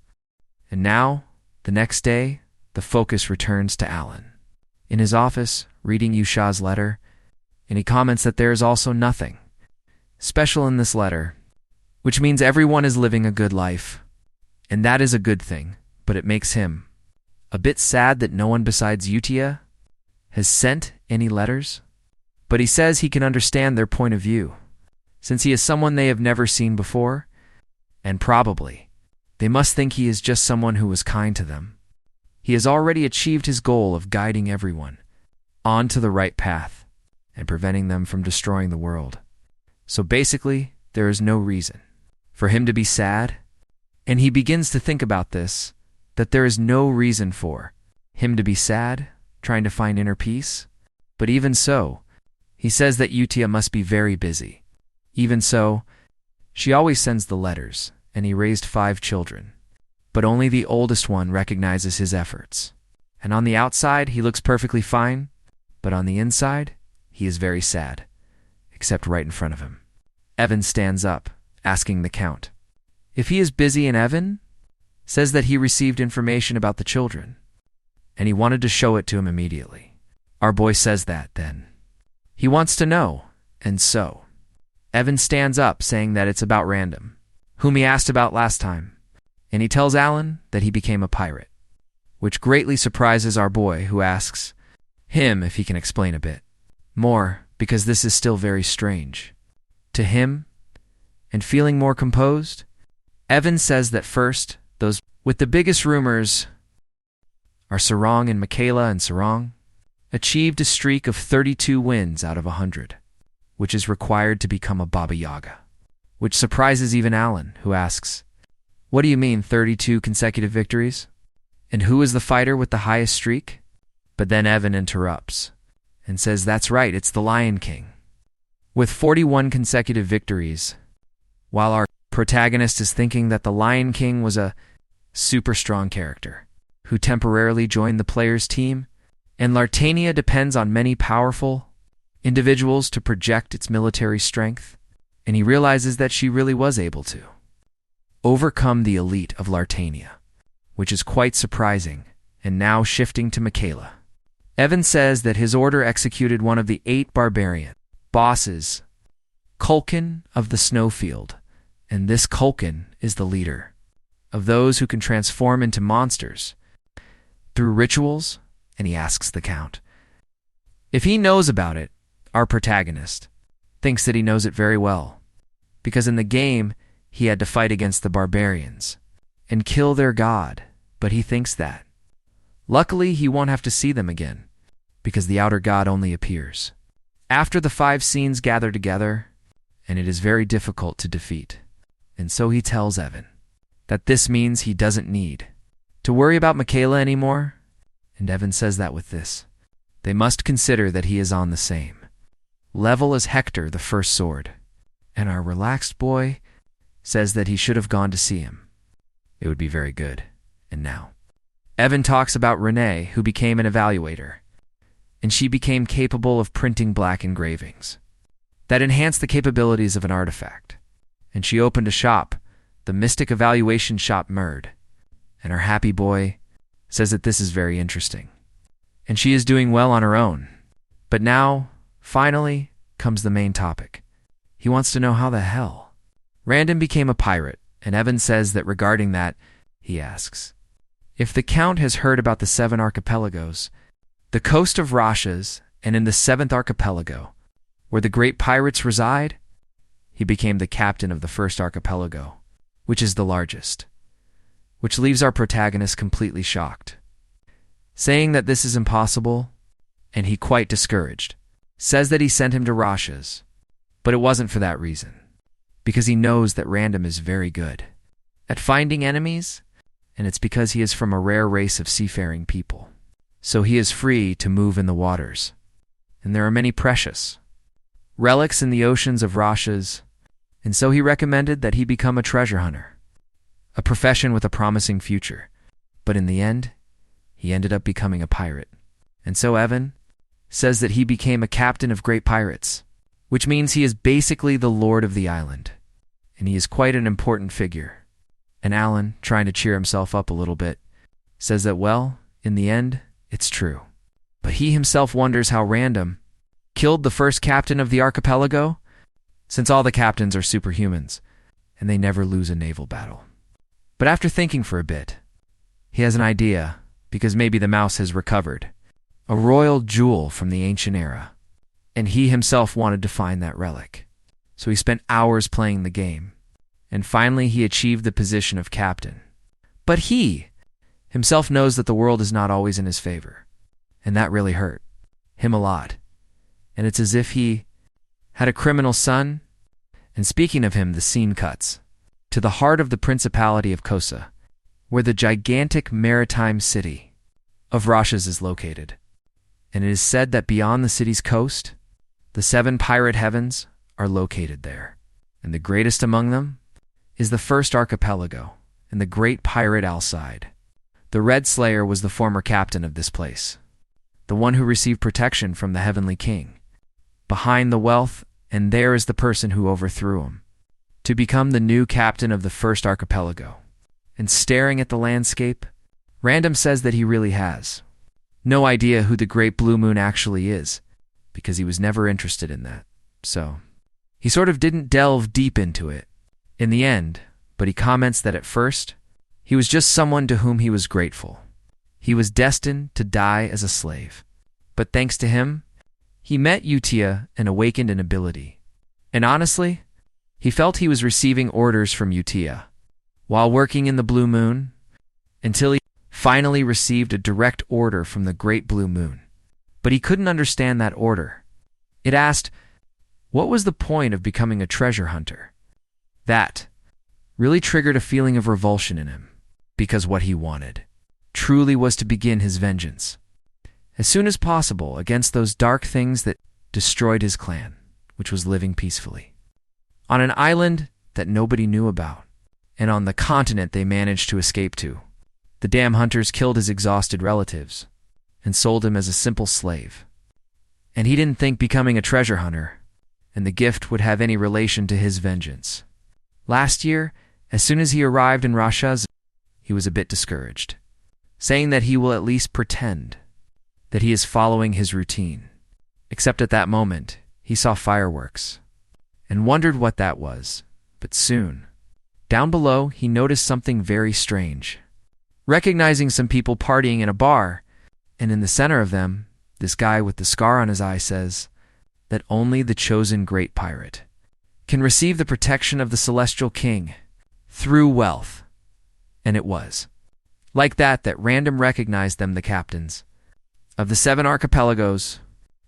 And now, the next day, the focus returns to Alan, in his office, reading Yusha's letter, and he comments that there is also nothing special in this letter, which means everyone is living a good life, and that is a good thing, but it makes him a bit sad that no one besides Utia has sent any letters. But he says he can understand their point of view, since he is someone they have never seen before, and probably they must think he is just someone who was kind to them. He has already achieved his goal of guiding everyone onto the right path and preventing them from destroying the world. So basically, there is no reason for him to be sad, and he begins to think about this, that there is no reason for him to be sad, trying to find inner peace. But even so, he says that Utia must be very busy. Even so, she always sends the letters, and he raised 5 children. But only the oldest one recognizes his efforts. And on the outside, he looks perfectly fine, but on the inside, he is very sad, except right in front of him. Evan stands up, asking the Count if he is busy, and Evan says that he received information about the children, and he wanted to show it to him immediately. Our boy says that then he wants to know, and so Evan stands up, saying that it's about Random, whom he asked about last time, and he tells Alan that he became a pirate, which greatly surprises our boy, who asks him if he can explain a bit more, because this is still very strange to him. And feeling more composed, Evan says that first, those with the biggest rumors are Sarong and Michaela, and Sarong achieved a streak of 32 wins out of 100, which is required to become a Baba Yaga, which surprises even Alan, who asks, "What do you mean 32 consecutive victories? And who is the fighter with the highest streak?" But then Evan interrupts and says that's right, it's the Lion King, with 41 consecutive victories, while our protagonist is thinking that the Lion King was a super strong character who temporarily joined the player's team, and Lartania depends on many powerful individuals to project its military strength, and he realizes that she really was able to overcome the elite of Lartania, which is quite surprising. And now shifting to Michaela, Evan says that his order executed one of the 8 barbarian bosses, Kulkin of the Snowfield, and this Kulkin is the leader of those who can transform into monsters through rituals, and he asks the Count if he knows about it. Our protagonist thinks that he knows it very well, because in the game he had to fight against the barbarians and kill their god, but he thinks that luckily he won't have to see them again, because the outer god only appears after the 5 scenes gather together, and it is very difficult to defeat. And so he tells Evan that this means he doesn't need to worry about Michaela anymore, and Evan says that with this, they must consider that he is on the same level as Hector, the first sword, and our relaxed boy says that he should have gone to see him. It would be very good. And now Evan talks about Renee, who became an evaluator, and she became capable of printing black engravings that enhanced the capabilities of an artifact. And she opened a shop, the Mystic Evaluation Shop Merd, and our happy boy says that this is very interesting. And she is doing well on her own. But now, finally, comes the main topic. He wants to know how the hell Random became a pirate, and Evan says that regarding that, he asks if the Count has heard about the 7 archipelagos, the coast of Rashas, and in the 7th archipelago, where the great pirates reside. He became the captain of the 1st archipelago, which is the largest, which leaves our protagonist completely shocked, saying that this is impossible, and he quite discouraged, says that he sent him to Rashas, but it wasn't for that reason, because he knows that Random is very good at finding enemies, and it's because he is from a rare race of seafaring people. so he is free to move in the waters. And there are many precious relics in the oceans of Rashas, and so he recommended that he become a treasure hunter, a profession with a promising future. But in the end, he ended up becoming a pirate. And so Evan says that he became a captain of great pirates, which means he is basically the lord of the island, and he is quite an important figure. And Alan, trying to cheer himself up a little bit, says that, well, in the end, it's true. But he himself wonders how Random killed the first captain of the archipelago, since all the captains are superhumans, and they never lose a naval battle. But after thinking for a bit, he has an idea, because maybe the mouse has recovered a royal jewel from the ancient era, and he himself wanted to find that relic. So he spent hours playing the game, and finally he achieved the position of captain. But he himself knows that the world is not always in his favor, and that really hurt him a lot. And it's as if he had a criminal son. And speaking of him, the scene cuts to the heart of the Principality of Kosa, where the gigantic maritime city of Rashas is located. And it is said that beyond the city's coast, the 7 pirate heavens are located there. And the greatest among them is the first archipelago, and the great pirate Alcide. The Red Slayer was the former captain of this place, the one who received protection from the Heavenly King. Behind the wealth, and there is the person who overthrew him, to become the new captain of the first archipelago. And staring at the landscape, Random says that he really has no idea who the Great Blue Moon actually is, because he was never interested in that. So he sort of didn't delve deep into it in the end, but he comments that at first, he was just someone to whom he was grateful. He was destined to die as a slave. But thanks to him, he met Utia and awakened an ability. And honestly, he felt he was receiving orders from Utia while working in the Blue Moon, until he finally received a direct order from the Great Blue Moon. But he couldn't understand that order. It asked, what was the point of becoming a treasure hunter? That really triggered a feeling of revulsion in him, because what he wanted truly was to begin his vengeance as soon as possible against those dark things that destroyed his clan, which was living peacefully on an island that nobody knew about, and on the continent they managed to escape to. The damn hunters killed his exhausted relatives and sold him as a simple slave. And he didn't think becoming a treasure hunter and the gift would have any relation to his vengeance. Last year, as soon as he arrived in Rashas, he was a bit discouraged, saying that he will at least pretend that he is following his routine. Except at that moment, he saw fireworks and wondered what that was. But soon, down below, he noticed something very strange. Recognizing some people partying in a bar, and in the center of them, this guy with the scar on his eye says that only the chosen great pirate can receive the protection of the Celestial King through wealth. And it was like that Random recognized them, the captains of the 7 archipelagos,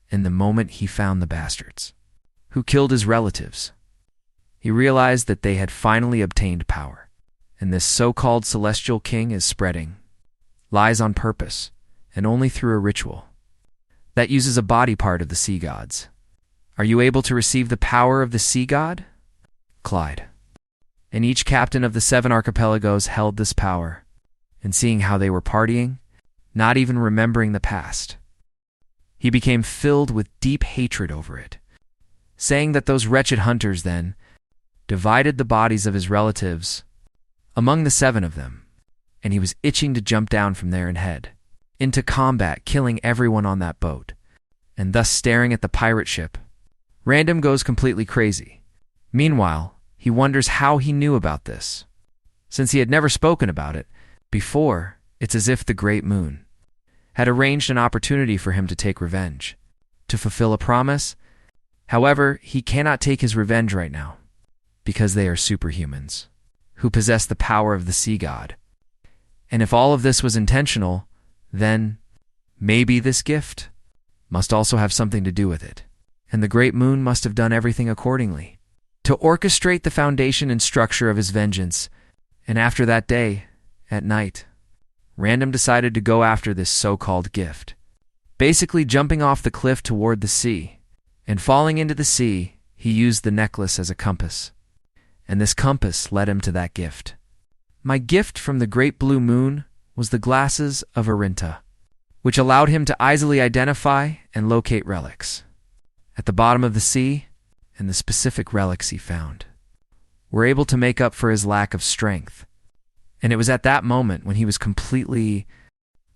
in the moment he found the bastards who killed his relatives. He realized that they had finally obtained power, and this so-called Celestial King is spreading lies on purpose, and only through a ritual that uses a body part of the sea gods. Are you able to receive the power of the sea god? Clyde. And each captain of the 7 archipelagos held this power, and seeing how they were partying, not even remembering the past, he became filled with deep hatred over it, saying that those wretched hunters then divided the bodies of his relatives among the 7 of them, and he was itching to jump down from there and head into combat, killing everyone on that boat, and thus staring at the pirate ship. Random goes completely crazy. Meanwhile, he wonders how he knew about this. Since he had never spoken about it before, it's as if the Great Moon had arranged an opportunity for him to take revenge, to fulfill a promise. However, he cannot take his revenge right now, because they are superhumans, who possess the power of the sea god. And if all of this was intentional, then maybe this gift must also have something to do with it. And the Great Moon must have done everything accordingly to orchestrate the foundation and structure of his vengeance. And after that day, at night, Random decided to go after this so-called gift, basically jumping off the cliff toward the sea. And falling into the sea, he used the necklace as a compass. And this compass led him to that gift. My gift from the great blue moon was the glasses of Arinta, which allowed him to easily identify and locate relics at the bottom of the sea, and the specific relics he found were able to make up for his lack of strength. And it was at that moment when he was completely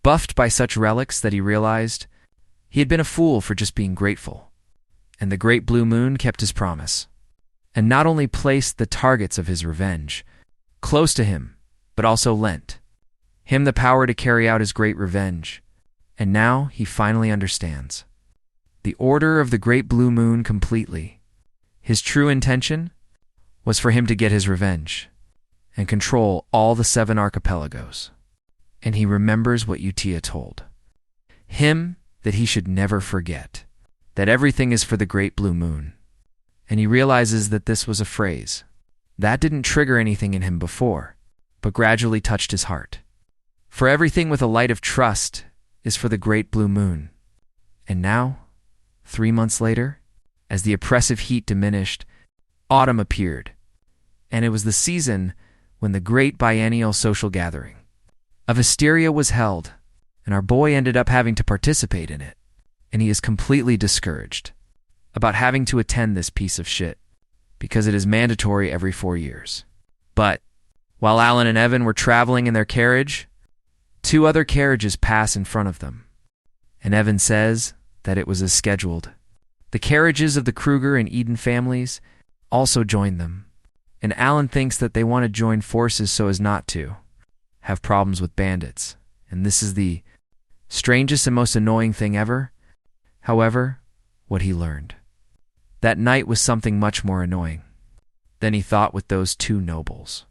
buffed by such relics that he realized he had been a fool for just being grateful. And the great blue moon kept his promise, and not only placed the targets of his revenge close to him, but also lent him the power to carry out his great revenge. And now he finally understands the order of the great blue moon completely. His true intention was for him to get his revenge and control all the 7 archipelagos. And he remembers what Utia told him, that he should never forget that everything is for the great blue moon. And he realizes that this was a phrase that didn't trigger anything in him before, but gradually touched his heart. For everything with a light of trust is for the great blue moon. And now, 3 months later, as the oppressive heat diminished, autumn appeared, and it was the season when the great biennial social gathering of Hysteria was held, and our boy ended up having to participate in it, and he is completely discouraged about having to attend this piece of shit because it is mandatory every 4 years. But while Alan and Evan were traveling in their carriage, 2 other carriages pass in front of them, and Evan says that it was as scheduled. The carriages of the Kruger and Eden families also join them, and Alan thinks that they want to join forces so as not to have problems with bandits, and this is the strangest and most annoying thing ever. However, what he learned that night was something much more annoying than he thought with those 2 nobles.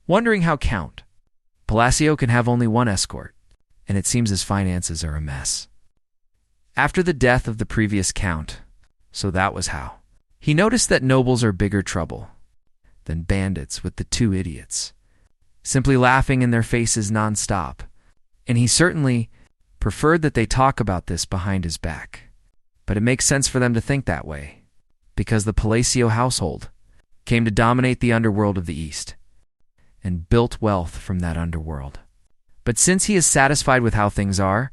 Wondering how Count Palacio can have only 1 escort, and it seems his finances are a mess. After the death of the previous count, so that was how, he noticed that nobles are bigger trouble than bandits with the 2 idiots simply laughing in their faces nonstop, and he certainly preferred that they talk about this behind his back. But it makes sense for them to think that way, because the Palacio household came to dominate the underworld of the East and built wealth from that underworld. But since he is satisfied with how things are,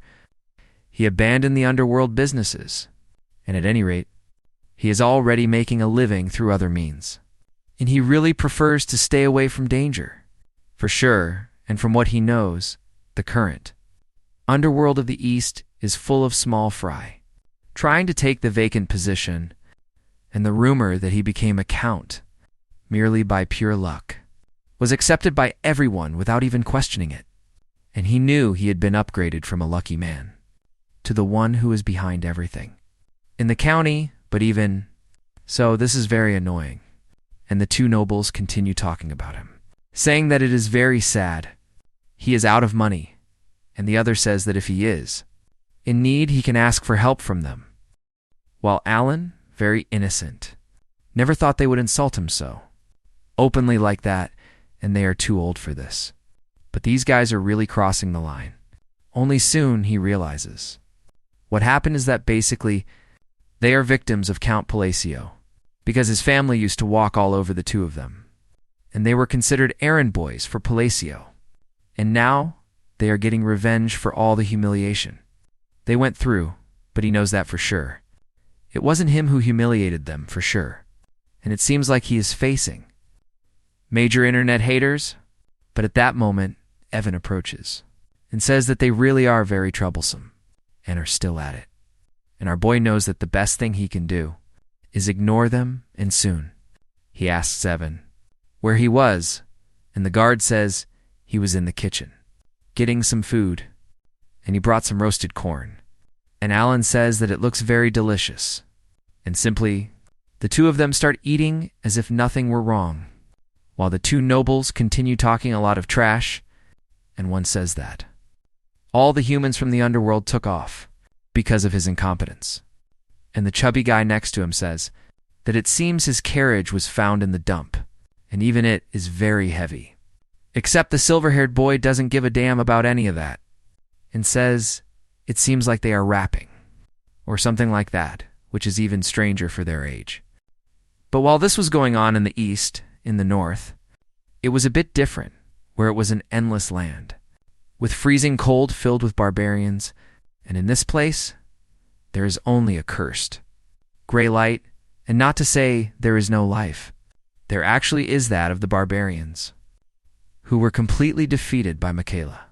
he abandoned the underworld businesses, and at any rate, he is already making a living through other means. And he really prefers to stay away from danger, for sure, and from what he knows, the current underworld of the East is full of small fry, trying to take the vacant position, and the rumor that he became a count merely by pure luck was accepted by everyone without even questioning it. And he knew he had been upgraded from a lucky man to the one who is behind everything in the county. But even so, this is very annoying, and the 2 nobles continue talking about him, saying that it is very sad he is out of money, and the other says that if he is in need, he can ask for help from them. While Alan, very innocent, never thought they would insult him so openly like that, and they are too old for this. But these guys are really crossing the line. Only soon he realizes what happened is that basically they are victims of Count Palacio, because his family used to walk all over the 2 of them, and they were considered errand boys for Palacio. And now they are getting revenge for all the humiliation they went through, but he knows that for sure. It wasn't him who humiliated them, for sure, and it seems like he is facing major internet haters. But at that moment, Evan approaches and says that they really are very troublesome and are still at it. And our boy knows that the best thing he can do is ignore them, and soon he asks Evan where he was, and the guard says he was in the kitchen getting some food, and he brought some roasted corn. And Alan says that it looks very delicious, and simply the 2 of them start eating as if nothing were wrong, while the 2 nobles continue talking a lot of trash, and one says that all the humans from the underworld took off because of his incompetence. And the chubby guy next to him says that it seems his carriage was found in the dump, and even it is very heavy. Except the silver-haired boy doesn't give a damn about any of that, and says it seems like they are rapping, or something like that, which is even stranger for their age. But while this was going on in the east, in the north, it was a bit different, where it was an endless land, with freezing cold filled with barbarians, and in this place, there is only accursed gray light, and not to say there is no life. There actually is that of the barbarians, who were completely defeated by Michaela.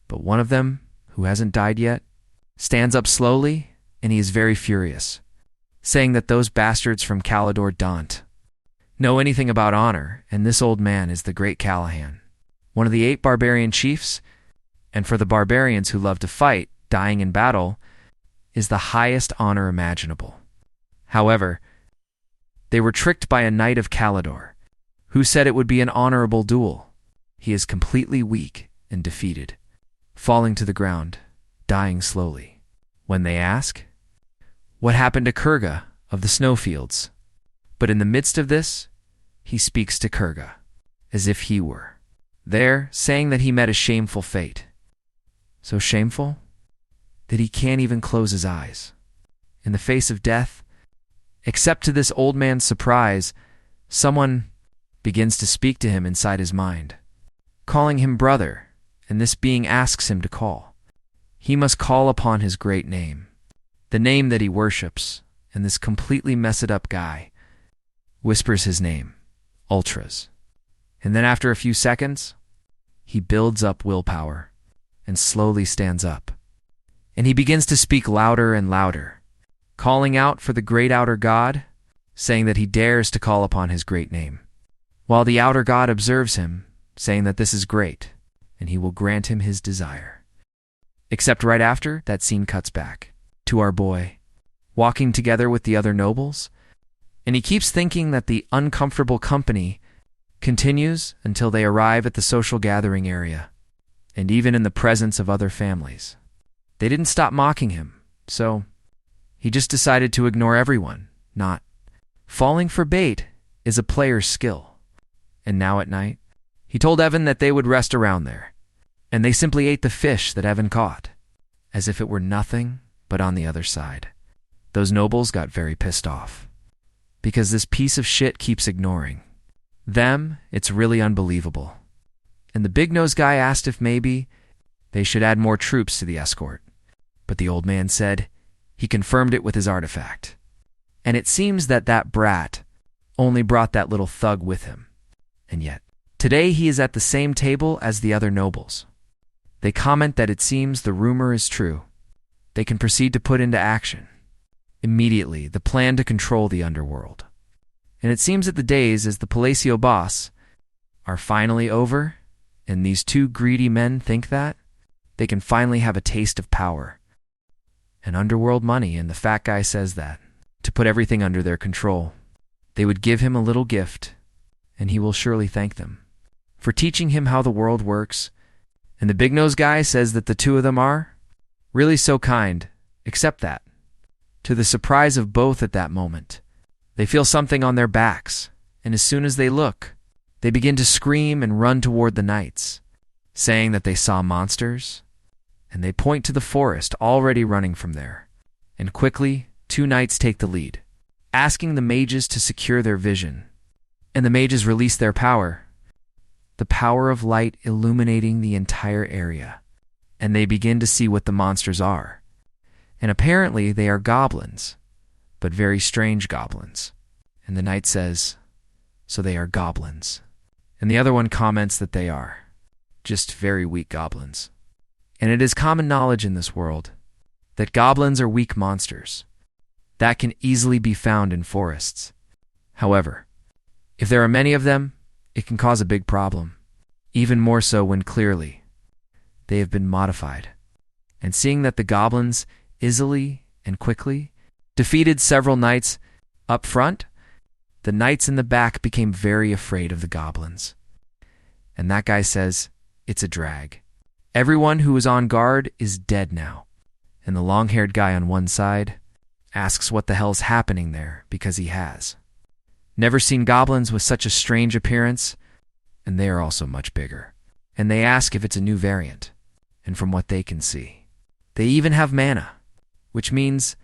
But one of them, who hasn't died yet, stands up slowly, and he is very furious, saying that those bastards from Calidor don't know anything about honor, and this old man is the great Callahan, one of the 8 barbarian chiefs, and for the barbarians who love to fight, dying in battle is the highest honor imaginable. However, they were tricked by a knight of Calidor, who said it would be an honorable duel. He is completely weak and defeated, falling to the ground, dying slowly. When they ask, what happened to Kurga of the snowfields? But in the midst of this, he speaks to Kurga, as if he were there, saying that he met a shameful fate. So shameful that he can't even close his eyes. In the face of death, except to this old man's surprise, someone begins to speak to him inside his mind, calling him brother, and this being asks him to call. He must call upon his great name, the name that he worships, and this completely messed up guy whispers his name, Ultras. And then after a few seconds, he builds up willpower and slowly stands up. And he begins to speak louder and louder, calling out for the great outer god, saying that he dares to call upon his great name, while the outer god observes him, saying that this is great, and he will grant him his desire. Except right after, that scene cuts back to our boy, walking together with the other nobles, and he keeps thinking that the uncomfortable company continues until they arrive at the social gathering area, and even in the presence of other families. They didn't stop mocking him, so he just decided to ignore everyone, not falling for bait is a player's skill. And now at night, he told Evan that they would rest around there, and they simply ate the fish that Evan caught, as if it were nothing but on the other side. Those nobles got very pissed off, because this piece of shit keeps ignoring them. It's really unbelievable. And the big-nosed guy asked if maybe they should add more troops to the escort, but the old man said he confirmed it with his artifact. And it seems that that brat only brought that little thug with him. And yet, today he is at the same table as the other nobles. They comment that it seems the rumor is true. They can proceed to put into action immediately the plan to control the underworld. And it seems that the days as the Palacio boss are finally over, and these 2 greedy men think that they can finally have a taste of power and underworld money, and the fat guy says that to put everything under their control, they would give him a little gift, and he will surely thank them for teaching him how the world works. And the big-nosed guy says that the 2 of them are really so kind, except that, to the surprise of both at that moment, they feel something on their backs, and as soon as they look, they begin to scream and run toward the knights, saying that they saw monsters, and they point to the forest already running from there. And quickly, 2 knights take the lead, asking the mages to secure their vision. And the mages release their power, the power of light illuminating the entire area, and they begin to see what the monsters are. And apparently they are goblins, but very strange goblins. And the knight says, so they are goblins. And the other one comments that they are just very weak goblins. And it is common knowledge in this world that goblins are weak monsters that can easily be found in forests. However, if there are many of them, it can cause a big problem, even more so when clearly they have been modified. And seeing that the goblins easily and quickly defeated several knights up front, the knights in the back became very afraid of the goblins. And that guy says, it's a drag. Everyone who was on guard is dead now. And the long-haired guy on one side asks what the hell's happening there, because he has never seen goblins with such a strange appearance, and they are also much bigger. And they ask if it's a new variant. and from what they can see. They even have mana, which means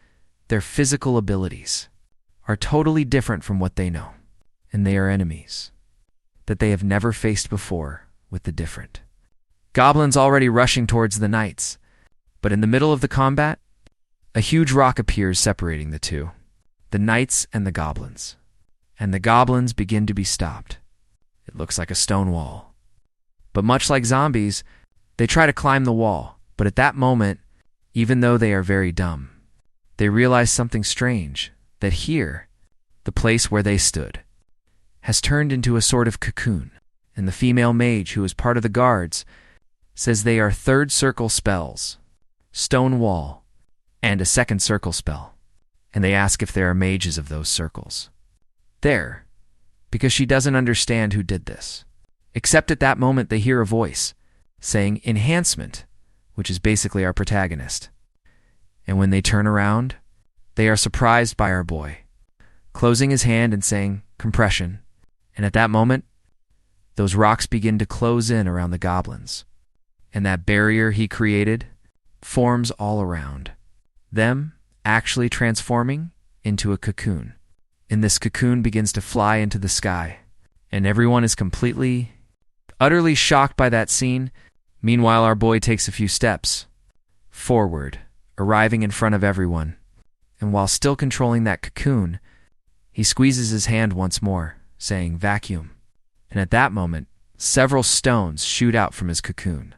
their physical abilities are totally different from what they know, and they are enemies that they have never faced before with the different. Goblins already rushing towards the knights, but in the middle of the combat, a huge rock appears separating the two, the knights and the goblins, and the goblins begin to be stopped. It looks like a stone wall. But much like zombies, they try to climb the wall, but at that moment, even though they are very dumb, they realize something strange, that here, the place where they stood, has turned into a sort of cocoon, and the female mage who is part of the guards says they are third circle spells, stone wall, and a second circle spell, and they ask if there are mages of those circles. There, because she doesn't understand who did this. Except at that moment they hear a voice saying enhancement, which is basically our protagonist. And when they turn around, they are surprised by our boy, closing his hand and saying compression, and at that moment, those rocks begin to close in around the goblins, and that barrier he created forms all around, them actually transforming into a cocoon. And this cocoon begins to fly into the sky, and everyone is completely, utterly shocked by that scene. Meanwhile, our boy takes a few steps forward, arriving in front of everyone, and while still controlling that cocoon, he squeezes his hand once more, saying vacuum. And at that moment, several stones shoot out from his cocoon,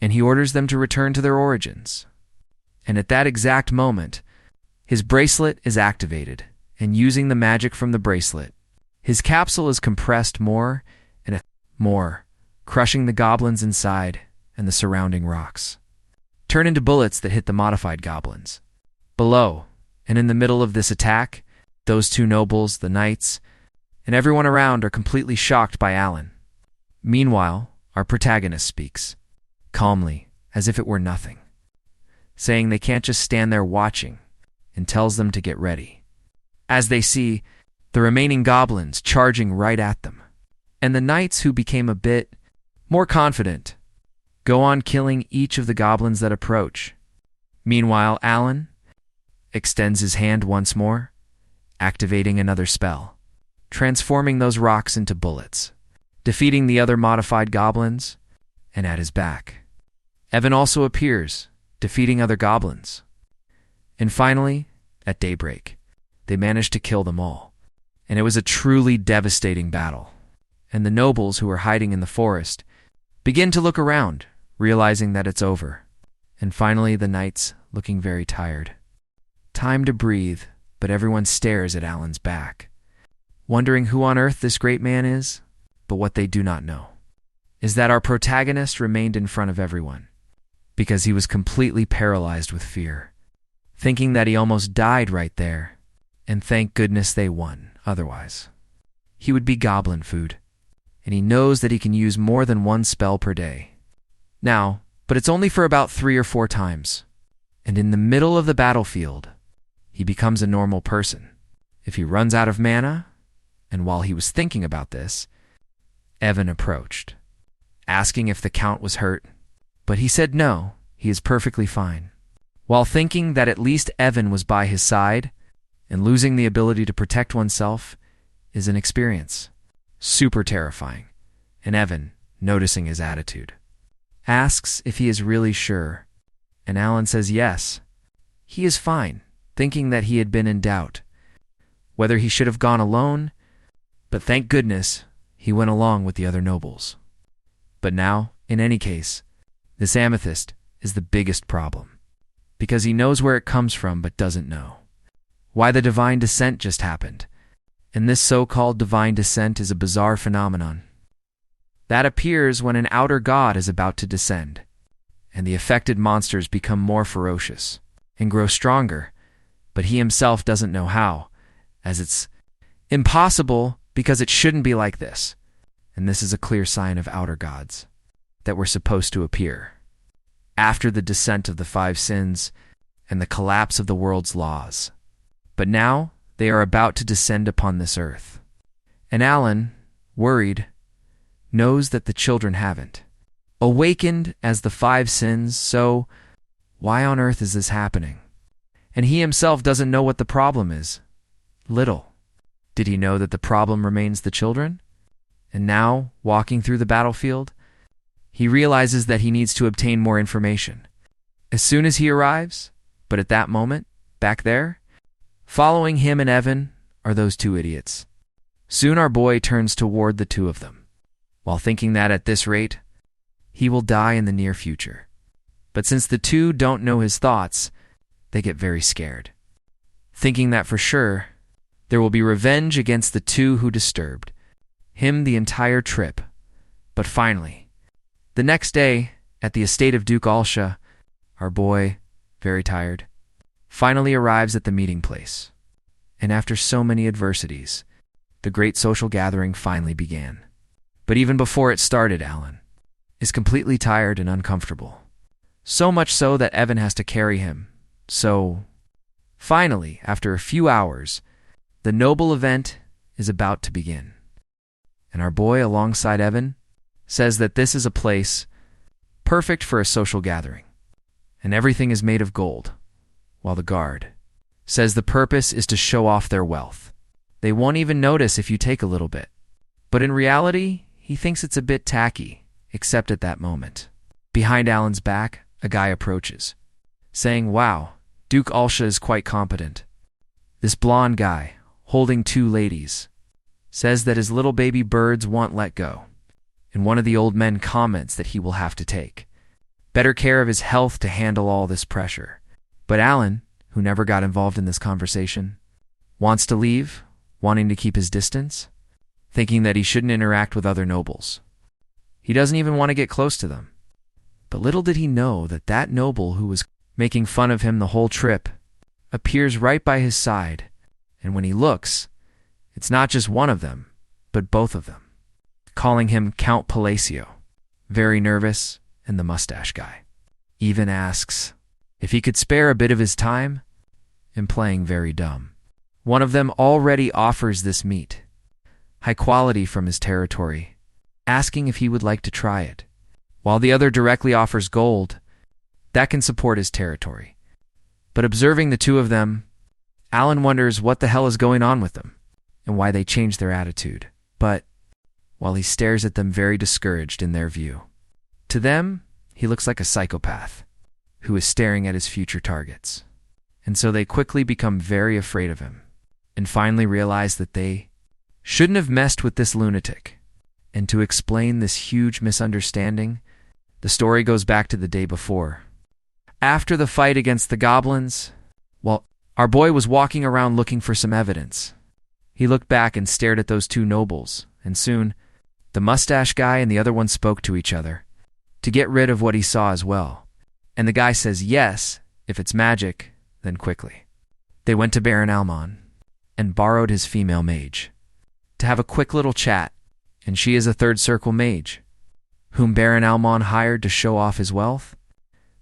and he orders them to return to their origins. And at that exact moment, his bracelet is activated, and using the magic from the bracelet, his capsule is compressed more and more, crushing the goblins inside and the surrounding rocks, turn into bullets that hit the modified goblins. Below, and in the middle of this attack, those two nobles, the knights, and everyone around are completely shocked by Alan. Meanwhile, our protagonist speaks, calmly, as if it were nothing, saying they can't just stand there watching, and tells them to get ready, as they see the remaining goblins charging right at them. And the knights, who became a bit more confident, go on killing each of the goblins that approach. Meanwhile, Alan extends his hand once more, activating another spell, transforming those rocks into bullets, defeating the other modified goblins, and at his back, Evan also appears, defeating other goblins. And finally, at daybreak, they manage to kill them all, and it was a truly devastating battle. And the nobles who are hiding in the forest begin to look around, realizing that it's over. And finally, the knights, looking very tired. Time to breathe, but everyone stares at Alan's back, wondering who on earth this great man is. But what they do not know is that our protagonist remained in front of everyone, because he was completely paralyzed with fear, thinking that he almost died right there, and thank goodness they won, otherwise he would be goblin food, and he knows that he can use more than one spell per day. Now, but it's only for about 3 or 4 times, and in the middle of the battlefield, he becomes a normal person if he runs out of mana. And while he was thinking about this, Evan approached, asking if the Count was hurt, but he said no, he is perfectly fine. While thinking that at least Evan was by his side, and losing the ability to protect oneself is an experience super terrifying. And Evan, noticing his attitude, asks if he is really sure, and Alan says yes, he is fine, thinking that he had been in doubt whether he should have gone alone, but thank goodness he went along with the other nobles. But now, in any case, this amethyst is the biggest problem, because he knows where it comes from but doesn't know why the divine descent just happened. And this so-called divine descent is a bizarre phenomenon that appears when an outer god is about to descend, and the affected monsters become more ferocious and grow stronger, but he himself doesn't know how, as it's impossible because it shouldn't be like this. And this is a clear sign of outer gods that were supposed to appear after the descent of the 5 sins and the collapse of the world's laws. But now they are about to descend upon this earth. And Alan, worried, knows that the children haven't. awakened as the five sins, so why on earth is this happening? And he himself doesn't know what the problem is. Little did he know that the problem remains the children. And now, walking through the battlefield, he realizes that he needs to obtain more information. As soon as he arrives, but at that moment, back there, following him and Evan are those two idiots. Soon our boy turns toward the two of them, while thinking that at this rate, he will die in the near future. But since the two don't know his thoughts, they get very scared, thinking that for sure there will be revenge against the two who disturbed him the entire trip. But finally, the next day, at the estate of Duke Alsha, our boy, very tired, finally arrives at the meeting place. And after so many adversities, the great social gathering finally began. But even before it started, Alan is completely tired and uncomfortable. So much so that Evan has to carry him. So, finally, after a few hours, the noble event is about to begin. And our boy, alongside Evan, says that this is a place perfect for a social gathering, and everything is made of gold, while the guard says the purpose is to show off their wealth. They won't even notice if you take a little bit. But in reality, he thinks it's a bit tacky, except at that moment. Behind Alan's back, a guy approaches, saying, "Wow, Duke Alsha is quite competent." This blonde guy, holding two ladies, says that his little baby birds won't let go, and one of the old men comments that he will have to take better care of his health to handle all this pressure. But Alan, who never got involved in this conversation, wants to leave, wanting to keep his distance, thinking that he shouldn't interact with other nobles. He doesn't even want to get close to them. But little did he know that that noble who was making fun of him the whole trip appears right by his side, and when he looks, it's not just one of them, but both of them, calling him Count Palacio. Very nervous, and the mustache guy even asks if he could spare a bit of his time, and playing very dumb. One of them already offers this meat, high quality from his territory, asking if he would like to try it, while the other directly offers gold that can support his territory. But observing the two of them, Alan wonders what the hell is going on with them, and why they changed their attitude. But while he stares at them very discouraged in their view, to them, he looks like a psychopath who is staring at his future targets. And so they quickly become very afraid of him, and finally realize that they shouldn't have messed with this lunatic. And to explain this huge misunderstanding, the story goes back to the day before. After the fight against the goblins, while our boy was walking around looking for some evidence, he looked back and stared at those two nobles, and soon the mustache guy and the other one spoke to each other to get rid of what he saw as well. And the guy says yes, if it's magic, then quickly. They went to Baron Almon and borrowed his female mage to have a quick little chat, and she is a third circle mage, whom Baron Almon hired to show off his wealth.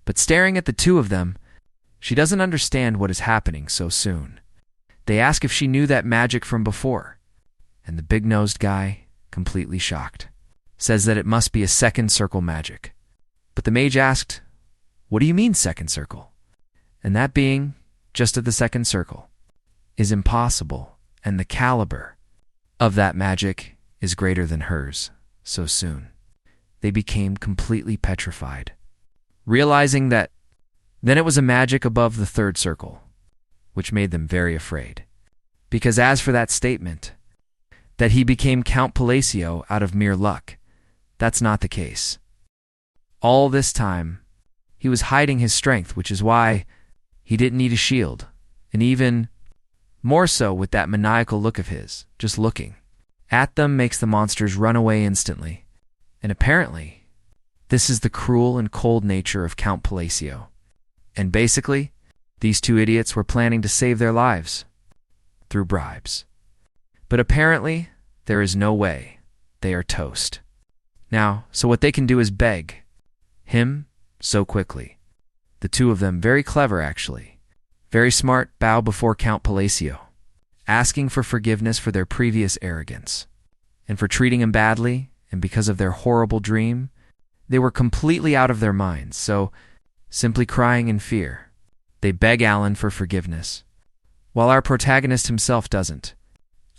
But staring at the two of them, she doesn't understand what is happening so soon. They ask if she knew that magic from before, and the big-nosed guy, completely shocked, says that it must be a second circle magic. But the mage asked, "What do you mean second circle?" And that being just at the second circle is impossible, and the caliber of that magic is greater than hers so soon. They became completely petrified, realizing that then it was a magic above the third circle, which made them very afraid. Because as for that statement, that he became Count Palacio out of mere luck, that's not the case. All this time, he was hiding his strength, which is why he didn't need a shield, and even more so with that maniacal look of his, just looking at them makes the monsters run away instantly. And apparently, this is the cruel and cold nature of Count Palacio. And basically, these two idiots were planning to save their lives through bribes. But apparently, there is no way. They are toast. Now, so what they can do is beg him so quickly. The two of them, very clever actually, very smart, bow before Count Palacio, asking for forgiveness for their previous arrogance, and for treating him badly, and because of their horrible dream, They were completely out of their minds, so simply crying in fear. They beg Alan for forgiveness, while our protagonist himself doesn't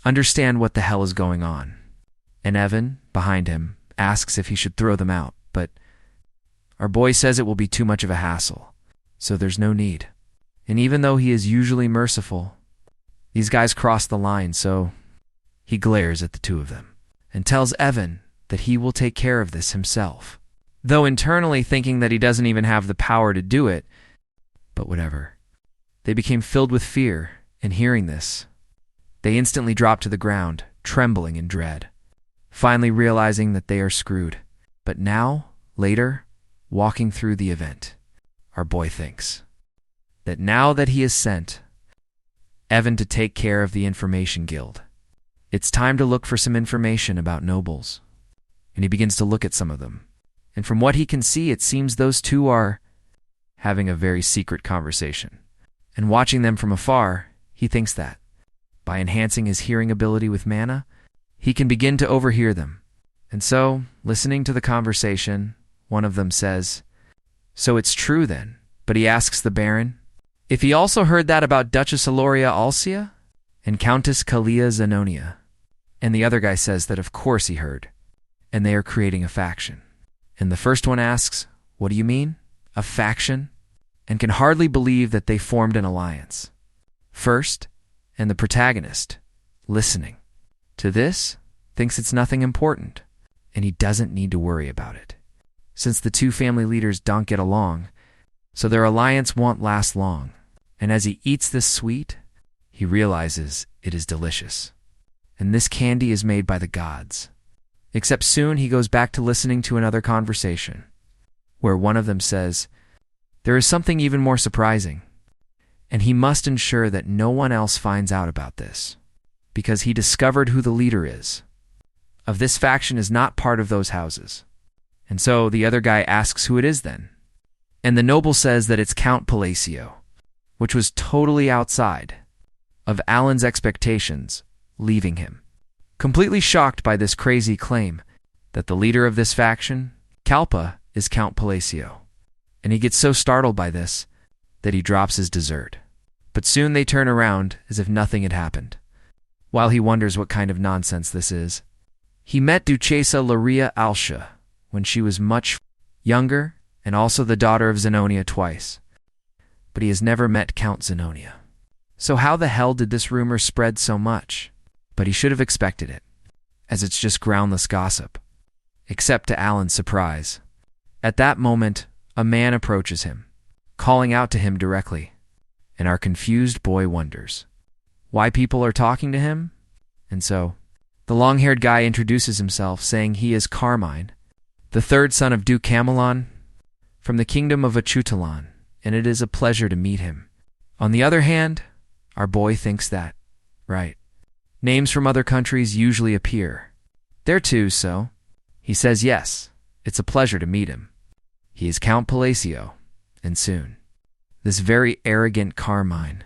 understand what the hell is going on. And Evan, behind him, asks if he should throw them out, but our boy says it will be too much of a hassle, so there's no need. And even though he is usually merciful, these guys cross the line, so he glares at the two of them and tells Evan that he will take care of this himself, though internally thinking that he doesn't even have the power to do it, but whatever. They became filled with fear, and hearing this, they instantly drop to the ground, trembling in dread, finally realizing that they are screwed. But now, later, walking through the event, our boy thinks that now that he has sent Evan to take care of the Information Guild, it's time to look for some information about nobles. And he begins to look at some of them. And from what he can see, it seems those two are having a very secret conversation. And watching them from afar, he thinks that by enhancing his hearing ability with mana, he can begin to overhear them. And so, listening to the conversation, one of them says, "So it's true then?" But he asks the Baron if he also heard that about Duchess Aloria Alcia and Countess Kalia Zenonia. And the other guy says that of course he heard, and they are creating a faction. And the first one asks, "What do you mean? A faction?" And can hardly believe that they formed an alliance. First, and the protagonist, listening to this, thinks it's nothing important, and he doesn't need to worry about it, since the two family leaders don't get along, so their alliance won't last long. And as he eats this sweet, he realizes it is delicious. And this candy is made by the gods. Except soon he goes back to listening to another conversation, where one of them says, there is something even more surprising, and he must ensure that no one else finds out about this, because he discovered who the leader is of this faction is not part of those houses. And so the other guy asks who it is then. And the noble says that it's Count Palacio, which was totally outside of Alan's expectations, leaving him completely shocked by this crazy claim that the leader of this faction, Kalpa, is Count Palacio. And he gets so startled by this that he drops his dessert. But soon they turn around as if nothing had happened. While he wonders what kind of nonsense this is, he met Duchessa Laria Alcia when she was much younger and also the daughter of Zenonia twice. But he has never met Count Zenonia. So how the hell did this rumor spread so much? But he should have expected it, as it's just groundless gossip. Except to Alan's surprise. At that moment, a man approaches him, calling out to him directly, and our confused boy wonders why people are talking to him. And so, the long-haired guy introduces himself, saying he is Carmine, the third son of Duke Camelon, from the kingdom of Achutalon, and it is a pleasure to meet him. On the other hand, our boy thinks that, right, names from other countries usually appear there too, so he says yes, it's a pleasure to meet him. He is Count Palacio, and soon, this very arrogant Carmine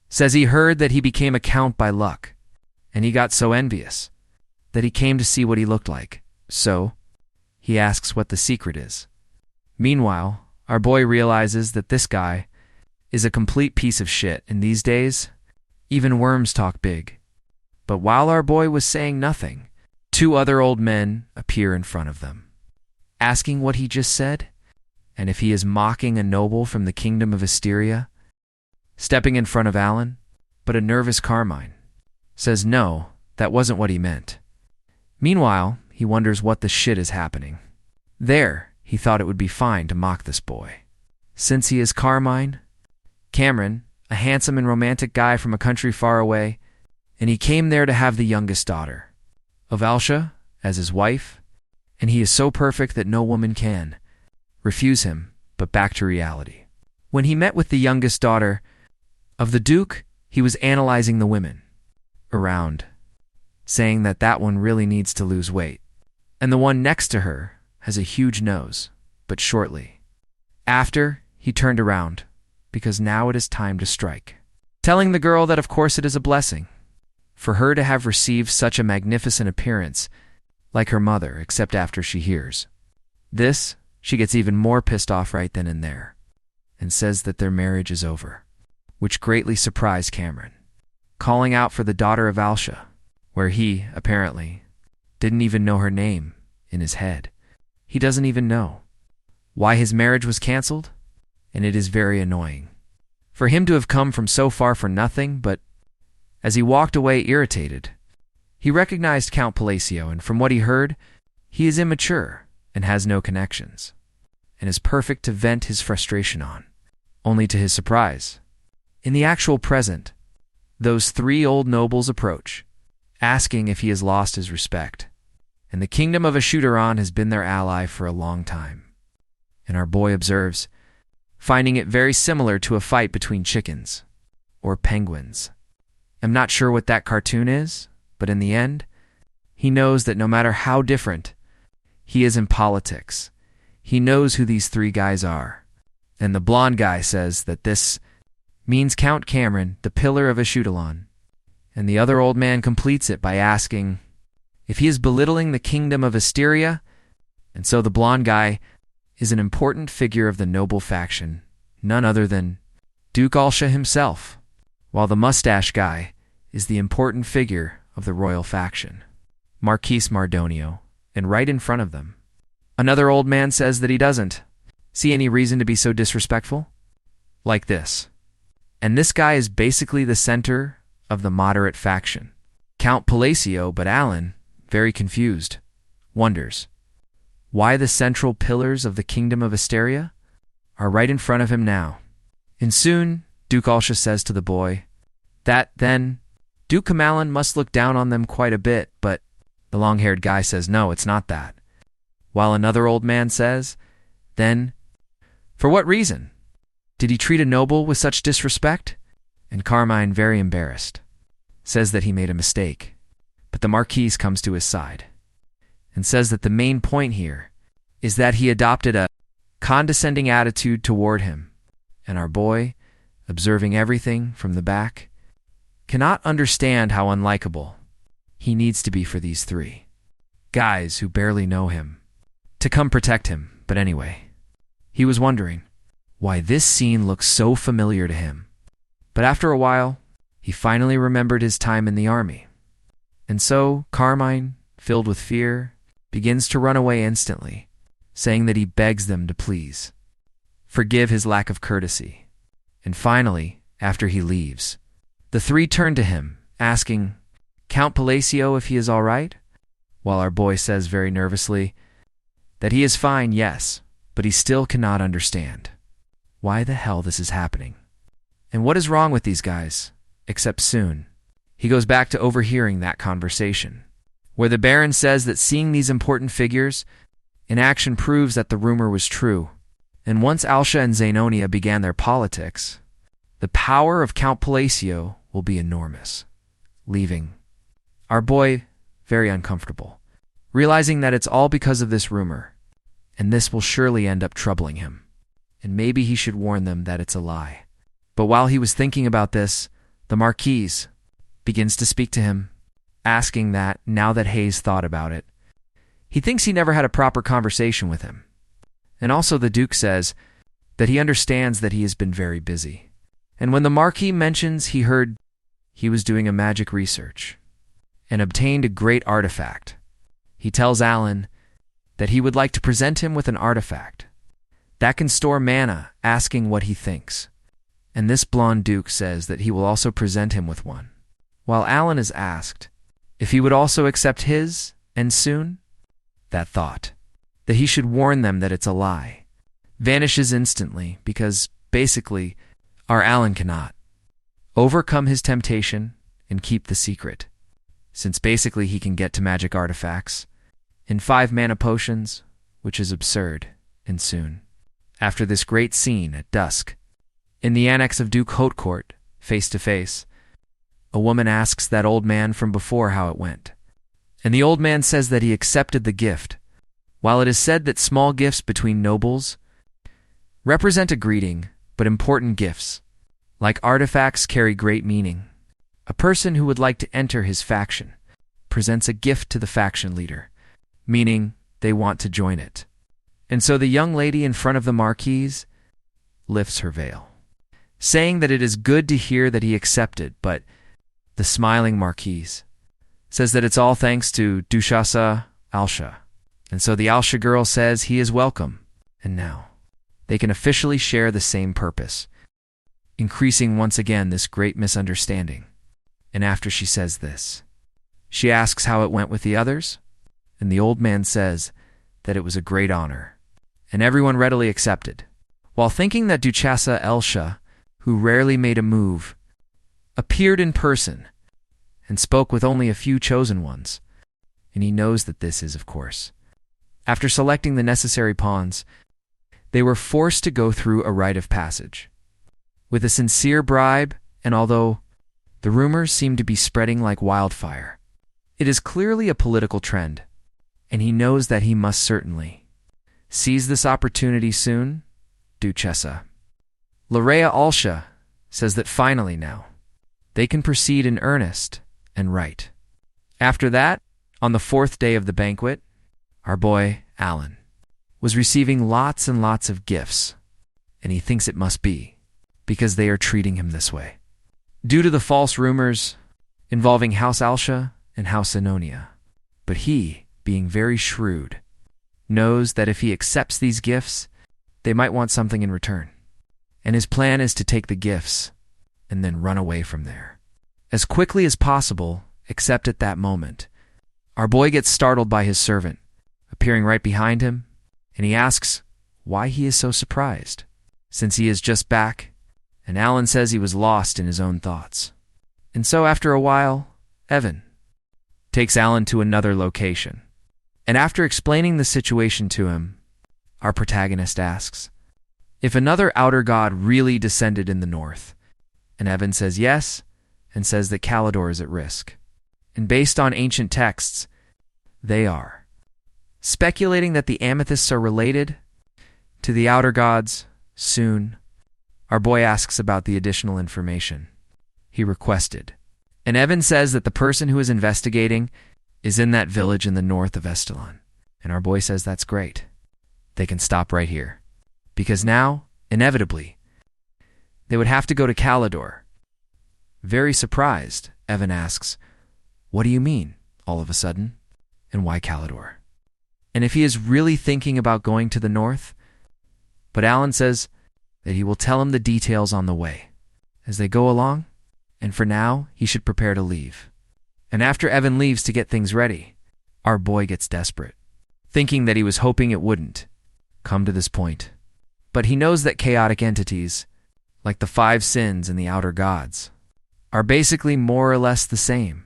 says he heard that he became a count by luck, and he got so envious that he came to see what he looked like. So, he asks what the secret is. Meanwhile, our boy realizes that this guy is a complete piece of shit, and these days, even worms talk big. But while our boy was saying nothing, two other old men appear in front of them, asking what he just said, and if he is mocking a noble from the kingdom of Asteria. Stepping in front of Alan, but a nervous Carmine says no, that wasn't what he meant. Meanwhile, he wonders what the shit is happening. There, he thought it would be fine to mock this boy. Since he is Carmine, Cameron, a handsome and romantic guy from a country far away, and he came there to have the youngest daughter of Alcia as his wife, and he is so perfect that no woman can refuse him. But back to reality. When he met with the youngest daughter of the Duke, he was analyzing the women around, saying that that one really needs to lose weight, and the one next to her has a huge nose. But shortly after, he turned around, because now it is time to strike, telling the girl that of course it is a blessing for her to have received such a magnificent appearance like her mother, except after she hears This, she gets even more pissed off right then and there, and says that their marriage is over, which greatly surprised Cameron, calling out for the daughter of Alsha, where he, apparently, didn't even know her name in his head. He doesn't even know why his marriage was canceled, and it is very annoying for him to have come from so far for nothing. But as he walked away irritated, he recognized Count Palacio, and from what he heard, he is immature and has no connections, and is perfect to vent his frustration on. Only to his surprise, in the actual present, those three old nobles approach, asking if he has lost his respect. And the kingdom of Ashuteron has been their ally for a long time. And our boy observes, finding it very similar to a fight between chickens or penguins. I'm not sure what that cartoon is, but in the end, he knows that no matter how different he is in politics, he knows who these three guys are. And the blonde guy says that this means Count Cameron, the pillar of Ashuteron. And the other old man completes it by asking if he is belittling the kingdom of Asteria. And so the blonde guy is an important figure of the noble faction, none other than Duke Alsha himself, while the mustache guy is the important figure of the royal faction, Marquise Mardonio. And right in front of them, another old man says that he doesn't see any reason to be so disrespectful, like this. And this guy is basically the center of the moderate faction, Count Palacio. But Alan, very confused, wonders why the central pillars of the kingdom of Asteria are right in front of him now. And soon, Duke Alsha says to the boy that then Duke Kamalan must look down on them quite a bit, but the long-haired guy says no, it's not that. While another old man says, then, for what reason? Did he treat a noble with such disrespect? And Carmine, very embarrassed, says that he made a mistake. But the Marquise comes to his side and says that the main point here is that he adopted a condescending attitude toward him. And our boy, observing everything from the back, cannot understand how unlikable he needs to be for these three guys who barely know him to come protect him. But anyway, he was wondering why this scene looks so familiar to him. But after a while, he finally remembered his time in the army. And so Carmine, filled with fear, begins to run away instantly, saying that he begs them to please forgive his lack of courtesy. And finally, after he leaves, the three turn to him, asking Count Palacio if he is all right, while our boy says very nervously that he is fine, yes, but he still cannot understand why the hell this is happening. And what is wrong with these guys? Except soon, he goes back to overhearing that conversation, where the Baron says that seeing these important figures in action proves that the rumor was true. And once Alsha and Zenonia began their politics, the power of Count Palacio will be enormous, leaving our boy very uncomfortable, realizing that it's all because of this rumor, and this will surely end up troubling him. And maybe he should warn them that it's a lie. But while he was thinking about this, the Marquise begins to speak to him, asking that, now that Hayes thought about it, he thinks he never had a proper conversation with him. And also the Duke says that he understands that he has been very busy. And when the Marquis mentions he heard he was doing a magic research and obtained a great artifact, he tells Alan that he would like to present him with an artifact that can store mana, asking what he thinks. And this blonde Duke says that he will also present him with one, while Alan is asked if he would also accept his, and soon, that thought, that he should warn them that it's a lie, vanishes instantly because, basically, our Alan cannot overcome his temptation and keep the secret, since basically he can get to magic artifacts in 5 mana potions, which is absurd. And soon, after this great scene at dusk, in the annex of Duke Hautcourt, face to face, a woman asks that old man from before how it went. And the old man says that he accepted the gift. While it is said that small gifts between nobles represent a greeting, but important gifts, like artifacts, carry great meaning. A person who would like to enter his faction presents a gift to the faction leader, meaning they want to join it. And so the young lady in front of the marquise lifts her veil, saying that it is good to hear that he accepted, but the smiling marquise says that it's all thanks to Duchessa Alsha. And so the Alsha girl says he is welcome, and now they can officially share the same purpose, increasing once again this great misunderstanding. And after she says this, she asks how it went with the others, and the old man says that it was a great honor, and everyone readily accepted, while thinking that Duchessa Elsha, who rarely made a move, appeared in person and spoke with only a few chosen ones, and he knows that this is, of course. After selecting the necessary pawns, they were forced to go through a rite of passage. With a sincere bribe, and although the rumors seem to be spreading like wildfire, it is clearly a political trend, and he knows that he must certainly seize this opportunity soon. Duchessa Larea Alsha says that finally now they can proceed in earnest and right. After that, on the 4th day of the banquet, our boy Alan was receiving lots and lots of gifts, and he thinks it must be because they are treating him this way, due to the false rumors involving House Alsha and House Enonia. But he, being very shrewd, knows that if he accepts these gifts, they might want something in return. And his plan is to take the gifts and then run away from there as quickly as possible, except at that moment, our boy gets startled by his servant appearing right behind him, and he asks why he is so surprised, since he is just back, and Alan says he was lost in his own thoughts. And so after a while, Evan takes Alan to another location, and after explaining the situation to him, our protagonist asks if another outer god really descended in the north, and Evan says yes, and says that Calidor is at risk. And based on ancient texts, they are. Speculating that the amethysts are related to the outer gods, soon, our boy asks about the additional information he requested. And Evan says that the person who is investigating is in that village in the north of Estelon. And our boy says that's great. They can stop right here. Because now, inevitably, they would have to go to Calidor. Very surprised, Evan asks, "What do you mean, all of a sudden? And why Calidor?" And if he is really thinking about going to the north, but Alan says that he will tell him the details on the way, as they go along, and for now, he should prepare to leave. And after Evan leaves to get things ready, our boy gets desperate, thinking that he was hoping it wouldn't come to this point. But he knows that chaotic entities, like the 5 sins and the outer gods, are basically more or less the same,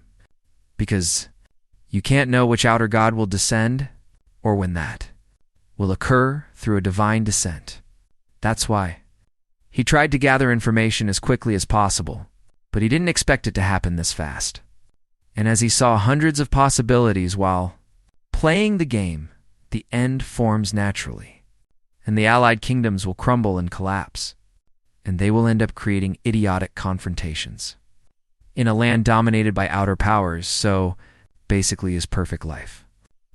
because you can't know which outer god will descend or when that will occur through a divine descent. That's why he tried to gather information as quickly as possible, but he didn't expect it to happen this fast. And as he saw hundreds of possibilities while playing the game, the end forms naturally, and the allied kingdoms will crumble and collapse, and they will end up creating idiotic confrontations in a land dominated by outer powers, so basically his perfect life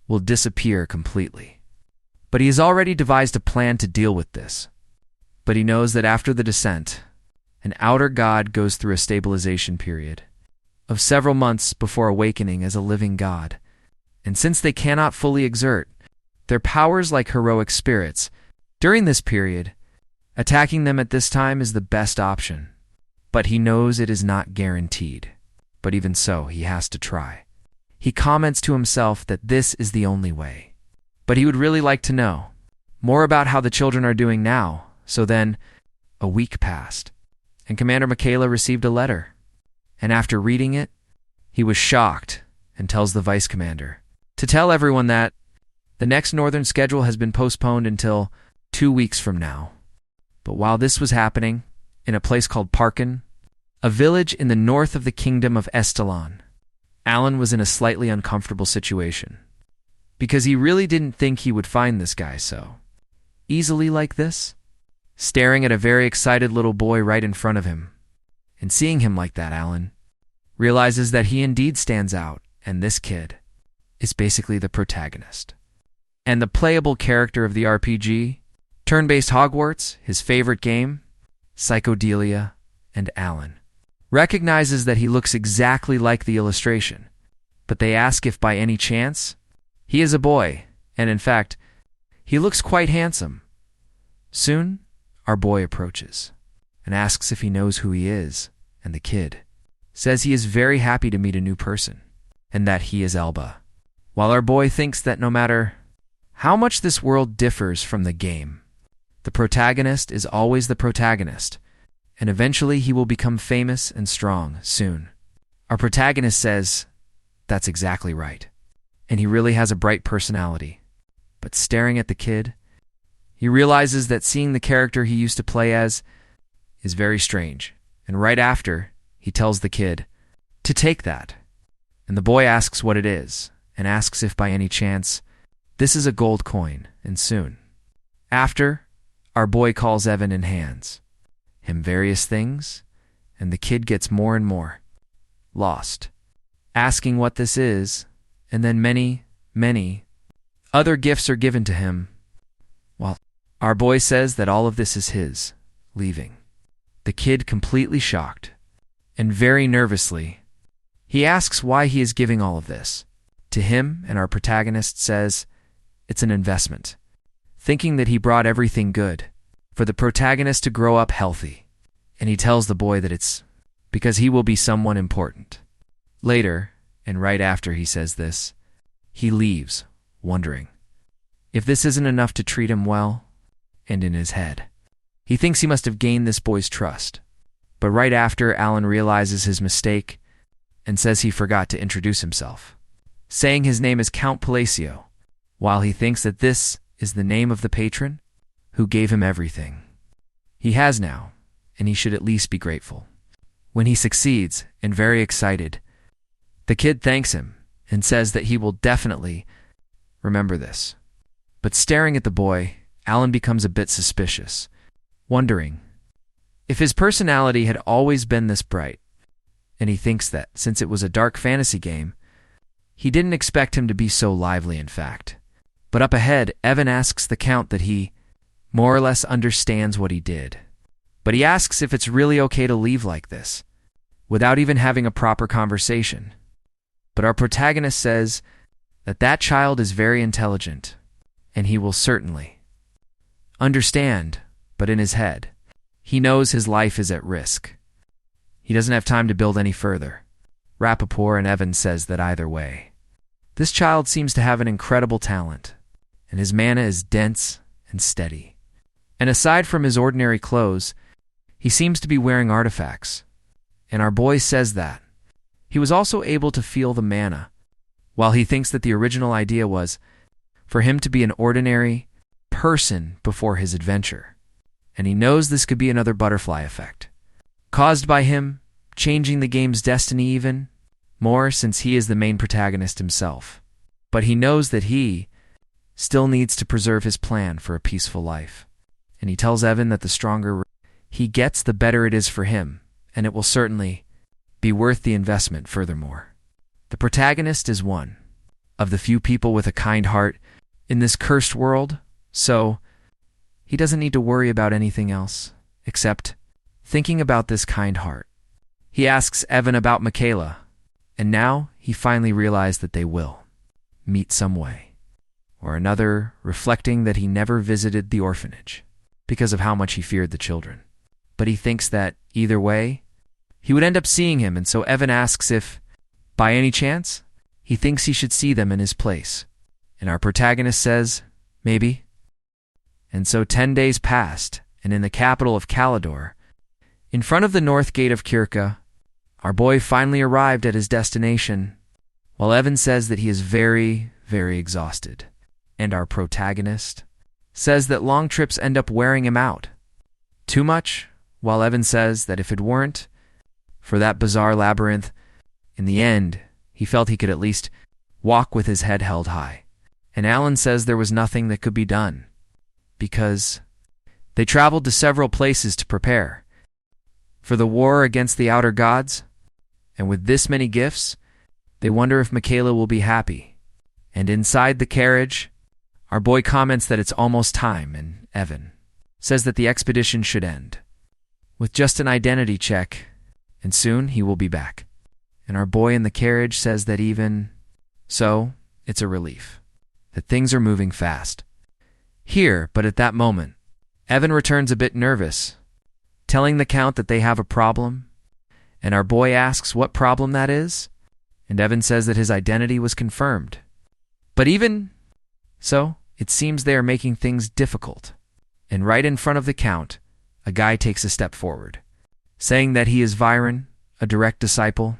will disappear completely. But he has already devised a plan to deal with this. But he knows that after the descent, an outer god goes through a stabilization period of several months before awakening as a living god. And since they cannot fully exert their powers like heroic spirits during this period, attacking them at this time is the best option. But he knows it is not guaranteed. But even so, he has to try. He comments to himself that this is the only way. But he would really like to know more about how the children are doing now. So then, a week passed, and Commander Michaela received a letter. And after reading it, he was shocked and tells the vice commander to tell everyone that the next northern schedule has been postponed until 2 weeks from now. But while this was happening, in a place called Parkin, a village in the north of the kingdom of Estelon, Alan was in a slightly uncomfortable situation, because he really didn't think he would find this guy so easily like this, staring at a very excited little boy right in front of him. And seeing him like that, Alan realizes that he indeed stands out, and this kid is basically the protagonist and the playable character of the RPG, turn-based Hogwarts, his favorite game, Psychodelia, and Alan. Recognizes that he looks exactly like the illustration, but they ask if by any chance he is a boy, and in fact, he looks quite handsome. Soon, our boy approaches and asks if he knows who he is, and the kid says he is very happy to meet a new person, and that he is Elba. While our boy thinks that no matter how much this world differs from the game, the protagonist is always the protagonist, and eventually he will become famous and strong soon. Our protagonist says that's exactly right, and he really has a bright personality. But staring at the kid, he realizes that seeing the character he used to play as is very strange, and right after, he tells the kid to take that. And the boy asks what it is, and asks if by any chance this is a gold coin, and soon after, our boy calls Evan and hands him various things, and the kid gets more and more lost, asking what this is, and then many, many other gifts are given to him, while our boy says that all of this is his, leaving the kid completely shocked, and very nervously, he asks why he is giving all of this to him, and our protagonist says it's an investment, thinking that he brought everything good for the protagonist to grow up healthy, and he tells the boy that it's because he will be someone important. Later, and right after he says this, he leaves, wondering if this isn't enough to treat him well, and in his head, he thinks he must have gained this boy's trust. But right after, Alan realizes his mistake and says he forgot to introduce himself, saying his name is Count Palacio, while he thinks that this is the name of the patron who gave him everything he has now, and he should at least be grateful. When he succeeds, and very excited, the kid thanks him and says that he will definitely remember this. But staring at the boy, Alan becomes a bit suspicious, wondering if his personality had always been this bright, and he thinks that, since it was a dark fantasy game, he didn't expect him to be so lively in fact. But up ahead, Evan asks the Count that he more or less understands what he did. But he asks if it's really okay to leave like this, without even having a proper conversation. But our protagonist says that that child is very intelligent, and he will certainly understand, but in his head, he knows his life is at risk. He doesn't have time to build any further. Rappaport and Evan says that either way, this child seems to have an incredible talent, and his mana is dense and steady. And aside from his ordinary clothes, he seems to be wearing artifacts. And our boy says that he was also able to feel the mana, while he thinks that the original idea was for him to be an ordinary person before his adventure. And he knows this could be another butterfly effect, caused by him changing the game's destiny even more, since he is the main protagonist himself. But he knows that he still needs to preserve his plan for a peaceful life. And he tells Evan that the stronger he gets, the better it is for him, and it will certainly be worth the investment furthermore. The protagonist is one of the few people with a kind heart in this cursed world, so he doesn't need to worry about anything else except thinking about this kind heart. He asks Evan about Michaela, and now he finally realized that they will meet some way or another, reflecting that he never visited the orphanage because of how much he feared the children. But he thinks that, either way, he would end up seeing him, and so Evan asks if, by any chance, he thinks he should see them in his place. And our protagonist says, maybe. And so 10 days passed, and in the capital of Calidor, in front of the north gate of Kirka, our boy finally arrived at his destination, while Evan says that he is very, very exhausted. And our protagonist says that long trips end up wearing him out too much, while Evan says that if it weren't for that bizarre labyrinth, in the end, he felt he could at least walk with his head held high. And Alan says there was nothing that could be done, because they traveled to several places to prepare for the war against the outer gods, and with this many gifts, they wonder if Michaela will be happy. And inside the carriage, Our boy comments that it's almost time, and Evan says that the expedition should end with just an identity check, and soon he will be back. And our boy in the carriage says that even so, it's a relief that things are moving fast here, but at that moment, Evan returns a bit nervous, telling the Count that they have a problem, and our boy asks what problem that is, and Evan says that his identity was confirmed. But even so, it seems they are making things difficult, and right in front of the Count, a guy takes a step forward, saying that he is Viren, a direct disciple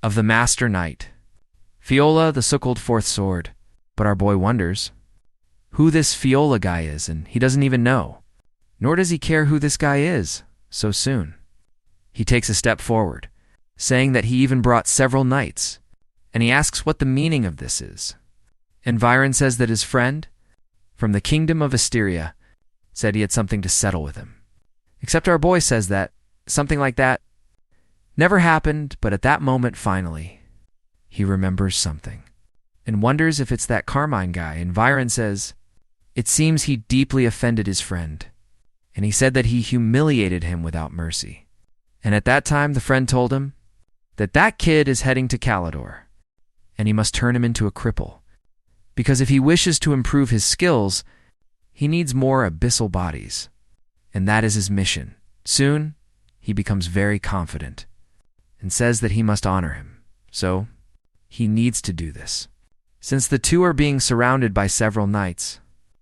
of the Master Knight, Fiola, the so-called Fourth Sword. But our boy wonders who this Fiola guy is, and he doesn't even know, nor does he care who this guy is so soon. He takes a step forward, saying that he even brought several knights, and he asks what the meaning of this is. And Viren says that his friend from the kingdom of Asteria said he had something to settle with him. Except our boy says that something like that never happened, but at that moment, finally, he remembers something and wonders if it's that Carmine guy. And Viren says it seems he deeply offended his friend, and he said that he humiliated him without mercy. And at that time, the friend told him that that kid is heading to Calidor, and he must turn him into a cripple, because if he wishes to improve his skills, he needs more abyssal bodies, and that is his mission. Soon, he becomes very confident and says that he must honor him, so he needs to do this. Since the two are being surrounded by several knights,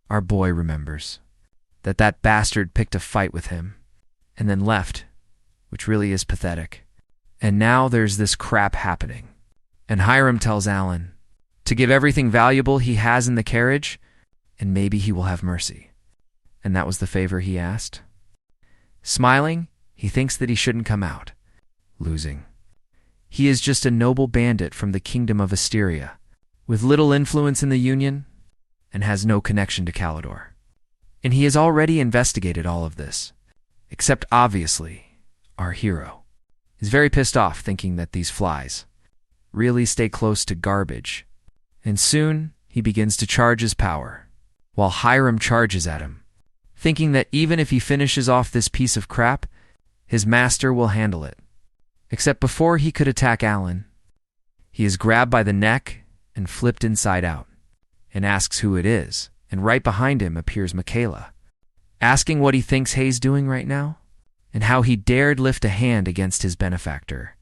our boy remembers that that bastard picked a fight with him and then left, which really is pathetic. And now there's this crap happening. And Hiram tells Alan to give everything valuable he has in the carriage, and maybe he will have mercy. And that was the favor he asked. Smiling, he thinks that he shouldn't come out losing. He is just a noble bandit from the kingdom of Asteria, with little influence in the Union, and has no connection to Calidor. And he has already investigated all of this, except obviously our hero is very pissed off, thinking that these flies really stay close to garbage. And soon he begins to charge his power, while Hiram charges at him, thinking that even if he finishes off this piece of crap, his master will handle it. Except before he could attack Alan, he is grabbed by the neck and flipped inside out, and asks who it is, and right behind him appears Michaela, asking what he thinks Hay's doing right now, and how he dared lift a hand against his benefactor.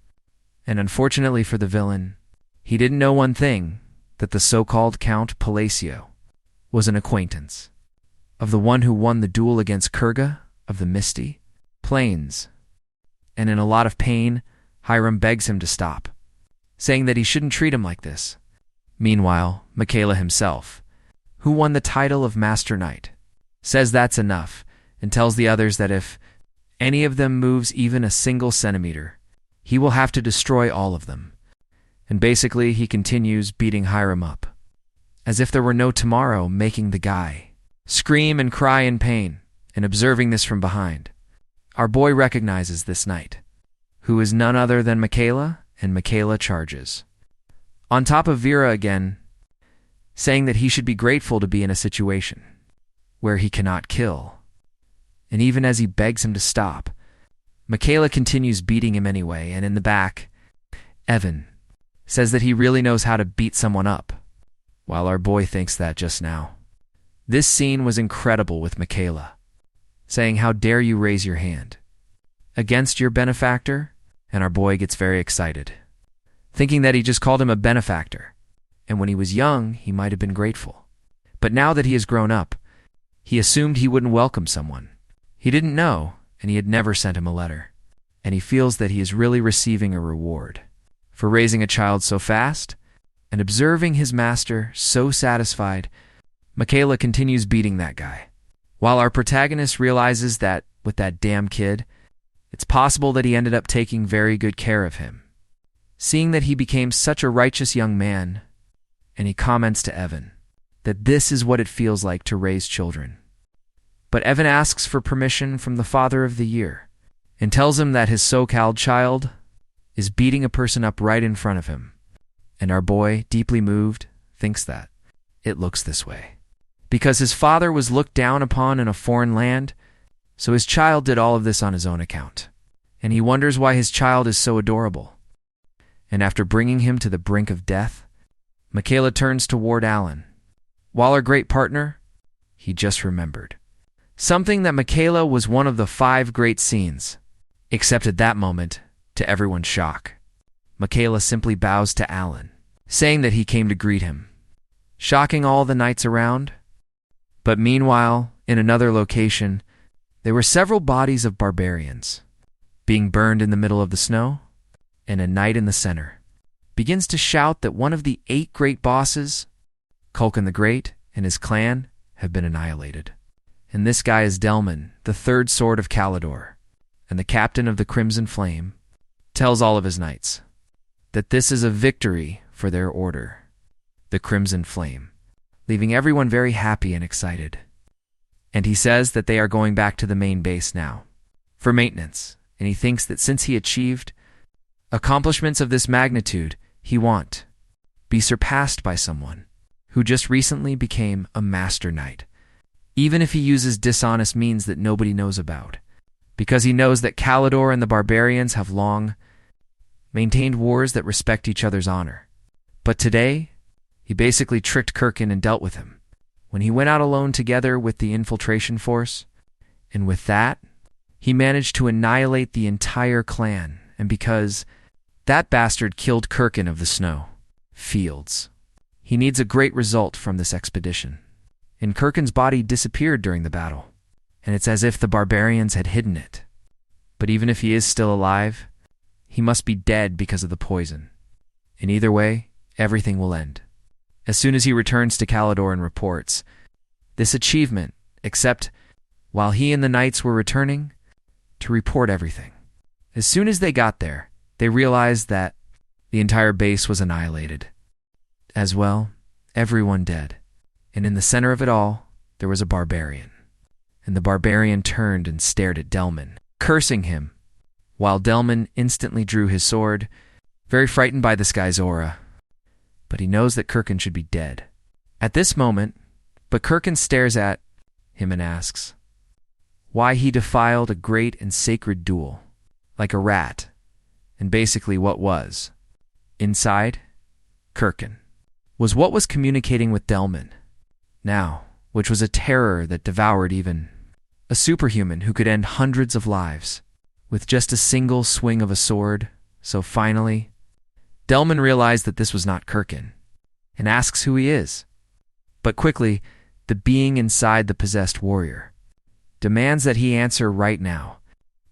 And unfortunately for the villain, he didn't know one thing, that the so-called Count Palacio was an acquaintance of the one who won the duel against Kurga of the Misty Plains. And in a lot of pain, Hiram begs him to stop, saying that he shouldn't treat him like this. Meanwhile, Michaela himself, who won the title of Master Knight, says that's enough and tells the others that if any of them moves even a single centimeter, he will have to destroy all of them. And basically, he continues beating Hiram up, as if there were no tomorrow, making the guy scream and cry in pain. And observing this from behind, our boy recognizes this knight, who is none other than Michaela, and Michaela charges on top of Vera again, saying that he should be grateful to be in a situation where he cannot kill. And even as he begs him to stop, Michaela continues beating him anyway, and in the back, Evan says that he really knows how to beat someone up, while our boy thinks that just now. This scene was incredible with Michaela, saying, "How dare you raise your hand against your benefactor?" And our boy gets very excited, thinking that he just called him a benefactor, and when he was young, he might have been grateful. But now that he has grown up, he assumed he wouldn't welcome someone he didn't know, and he had never sent him a letter. And he feels that he is really receiving a reward for raising a child so fast, and observing his master so satisfied, Michaela continues beating that guy, while our protagonist realizes that with that damn kid, it's possible that he ended up taking very good care of him, seeing that he became such a righteous young man. And he comments to Evan that this is what it feels like to raise children. But Evan asks for permission from the Father of the Year and tells him that his so-called child is beating a person up right in front of him. And our boy, deeply moved, thinks that it looks this way because his father was looked down upon in a foreign land, so his child did all of this on his own account. And he wonders why his child is so adorable. And after bringing him to the brink of death, Michaela turns toward Alan. While her great partner, he just remembered something that Michaela was one of the 5 great scenes, except at that moment, to everyone's shock, Michaela simply bows to Alan, saying that he came to greet him, shocking all the knights around. But meanwhile, in another location, there were several bodies of barbarians being burned in the middle of the snow, and a knight in the center begins to shout that one of the 8 great bosses, Culkin the Great, and his clan have been annihilated. And this guy is Delman, the 3rd sword of Calidor, and the captain of the Crimson Flame, tells all of his knights that this is a victory for their order, the Crimson Flame, leaving everyone very happy and excited. And he says that they are going back to the main base now for maintenance, and he thinks that since he achieved accomplishments of this magnitude, he won't be surpassed by someone who just recently became a master knight, even if he uses dishonest means that nobody knows about, because he knows that Calidor and the barbarians have long maintained wars that respect each other's honor. But today, he basically tricked Kirkin and dealt with him when he went out alone together with the infiltration force, and with that, he managed to annihilate the entire clan, and because that bastard killed Kirkin of the Snow Fields, he needs a great result from this expedition. And Kirkin's body disappeared during the battle, and it's as if the barbarians had hidden it. But even if he is still alive, he must be dead because of the poison. In either way, everything will end as soon as he returns to Calidor and reports this achievement, except while he and the knights were returning to report everything. As soon as they got there, they realized that the entire base was annihilated. As well, everyone dead. And in the center of it all, there was a barbarian. And the barbarian turned and stared at Delman, cursing him, while Delman instantly drew his sword, very frightened by this guy's aura. But he knows that Kirkin should be dead at this moment, but Kirkin stares at him and asks why he defiled a great and sacred duel, like a rat, and basically what was inside Kirkin was what was communicating with Delman now, which was a terror that devoured even a superhuman who could end hundreds of lives with just a single swing of a sword. So finally, Delman realized that this was not Kirkin and asks who he is. But quickly, the being inside the possessed warrior demands that he answer right now.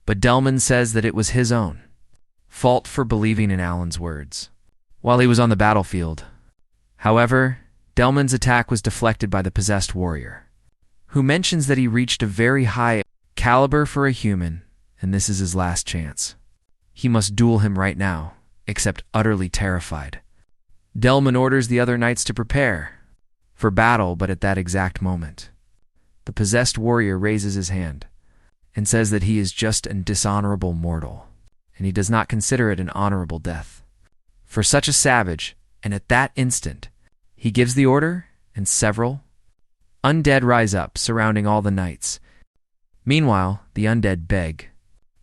But Delman says that it was his own fault for believing in Alan's words while he was on the battlefield. However, Delman's attack was deflected by the possessed warrior, who mentions that he reached a very high caliber for a human, and this is his last chance. He must duel him right now, except utterly terrified. Delman orders the other knights to prepare for battle, but at that exact moment, the possessed warrior raises his hand and says that he is just a dishonorable mortal, and he does not consider it an honorable death for such a savage. And at that instant, he gives the order, and several undead rise up, surrounding all the knights. Meanwhile, the undead beg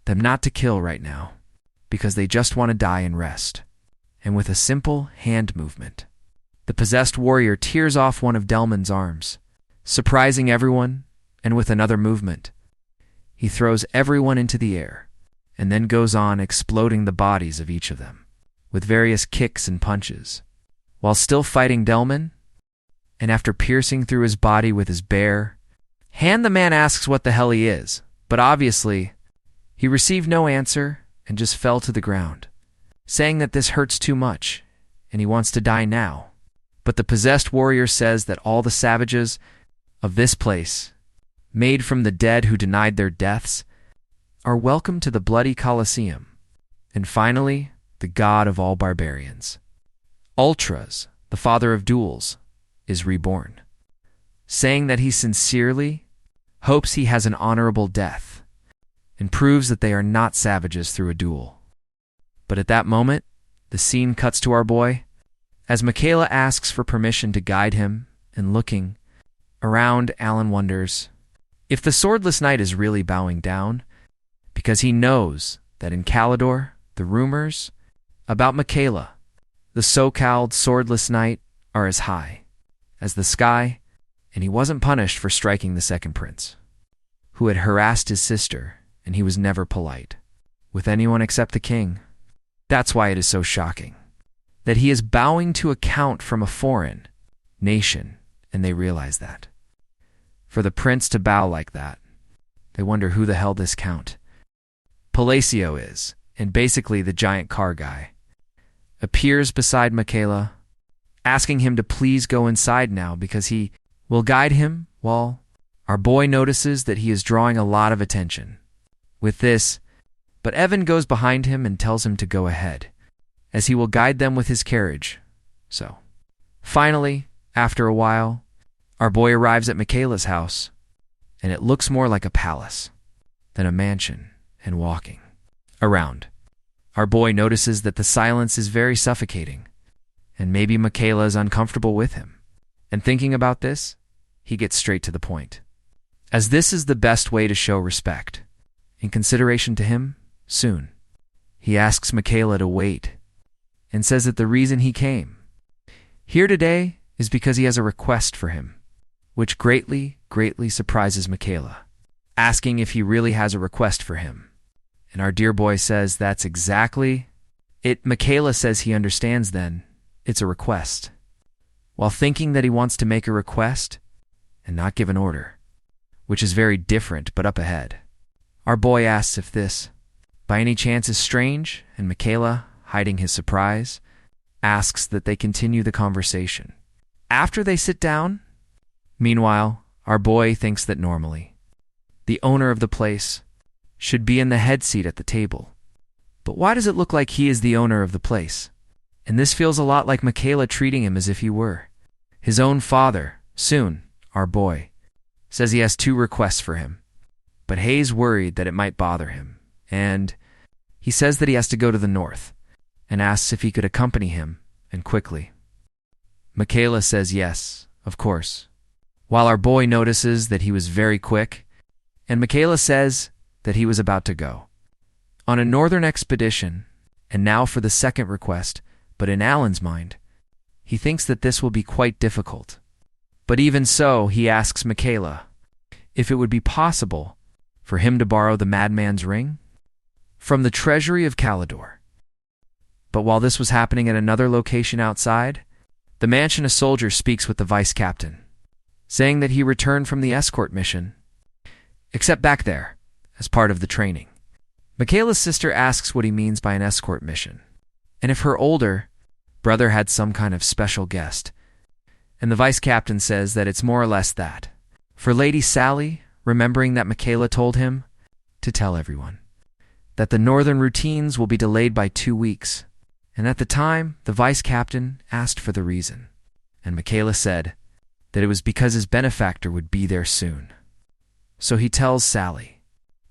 them not to kill right now, because they just want to die and rest. And with a simple hand movement, the possessed warrior tears off one of Delman's arms, surprising everyone, and with another movement, he throws everyone into the air, and then goes on exploding the bodies of each of them, with various kicks and punches, while still fighting Delman. And after piercing through his body with his bare hand, the man asks what the hell he is, but obviously, he received no answer and just fell to the ground, saying that this hurts too much, and he wants to die now. But the possessed warrior says that all the savages of this place, made from the dead who denied their deaths, are welcome to the bloody Colosseum. And finally, the god of all barbarians, Ultras, the father of duels, is reborn, saying that he sincerely hopes he has an honorable death and proves that they are not savages through a duel. But at that moment, the scene cuts to our boy as Michaela asks for permission to guide him, and looking Around, Alan wonders if the swordless knight is really bowing down, because he knows that in Calidor, the rumors about Michaela, the so-called swordless knight, are as high as the sky, and he wasn't punished for striking the second prince, who had harassed his sister, and he was never polite with anyone except the king. That's why it is so shocking that he is bowing to a count from a foreign nation, and they realize that. For the prince to bow like that, they wonder who the hell this Count Palacio is, and basically the giant car guy appears beside Michaela, asking him to please go inside now because he will guide him, while our boy notices that he is drawing a lot of attention with this, but Evan goes behind him and tells him to go ahead, as he will guide them with his carriage. So, finally, after a while, our boy arrives at Michaela's house, and it looks more like a palace than a mansion, and walking around, our boy notices that the silence is very suffocating, and maybe Michaela is uncomfortable with him. And thinking about this, he gets straight to the point, as this is the best way to show respect. In consideration to him, soon, he asks Michaela to wait, and says that the reason he came here today is because he has a request for him, which greatly surprises Michaela, asking if he really has a request for him. And our dear boy says that's exactly it. Michaela says he understands then, it's a request, while thinking that he wants to make a request and not give an order, which is very different but up ahead. Our boy asks if this, by any chance, is strange, and Michaela, hiding his surprise, asks that they continue the conversation after they sit down. Meanwhile, our boy thinks that normally the owner of the place should be in the head seat at the table. But why does it look like he is the owner of the place? And this feels a lot like Michaela treating him as if he were his own father. Soon, our boy says he has 2 requests for him, but Hayes worried that it might bother him, and he says that he has to go to the north, and asks if he could accompany him, and quickly. Michaela says yes, of course, while our boy notices that he was very quick, and Michaela says that he was about to go on a northern expedition, and now for the second request, but in Alan's mind, he thinks that this will be quite difficult. But even so, he asks Michaela if it would be possible for him to borrow the madman's ring from the treasury of Calidor. But while this was happening at another location outside the mansion, a soldier speaks with the vice captain, saying that he returned from the escort mission, except back there, as part of the training. Michaela's sister asks what he means by an escort mission, and if her older brother had some kind of special guest. And the vice captain says that it's more or less that. For Lady Sally, remembering that Michaela told him to tell everyone that the northern routines will be delayed by 2 weeks. And at the time, the vice captain asked for the reason, and Michaela said that it was because his benefactor would be there soon. So he tells Sally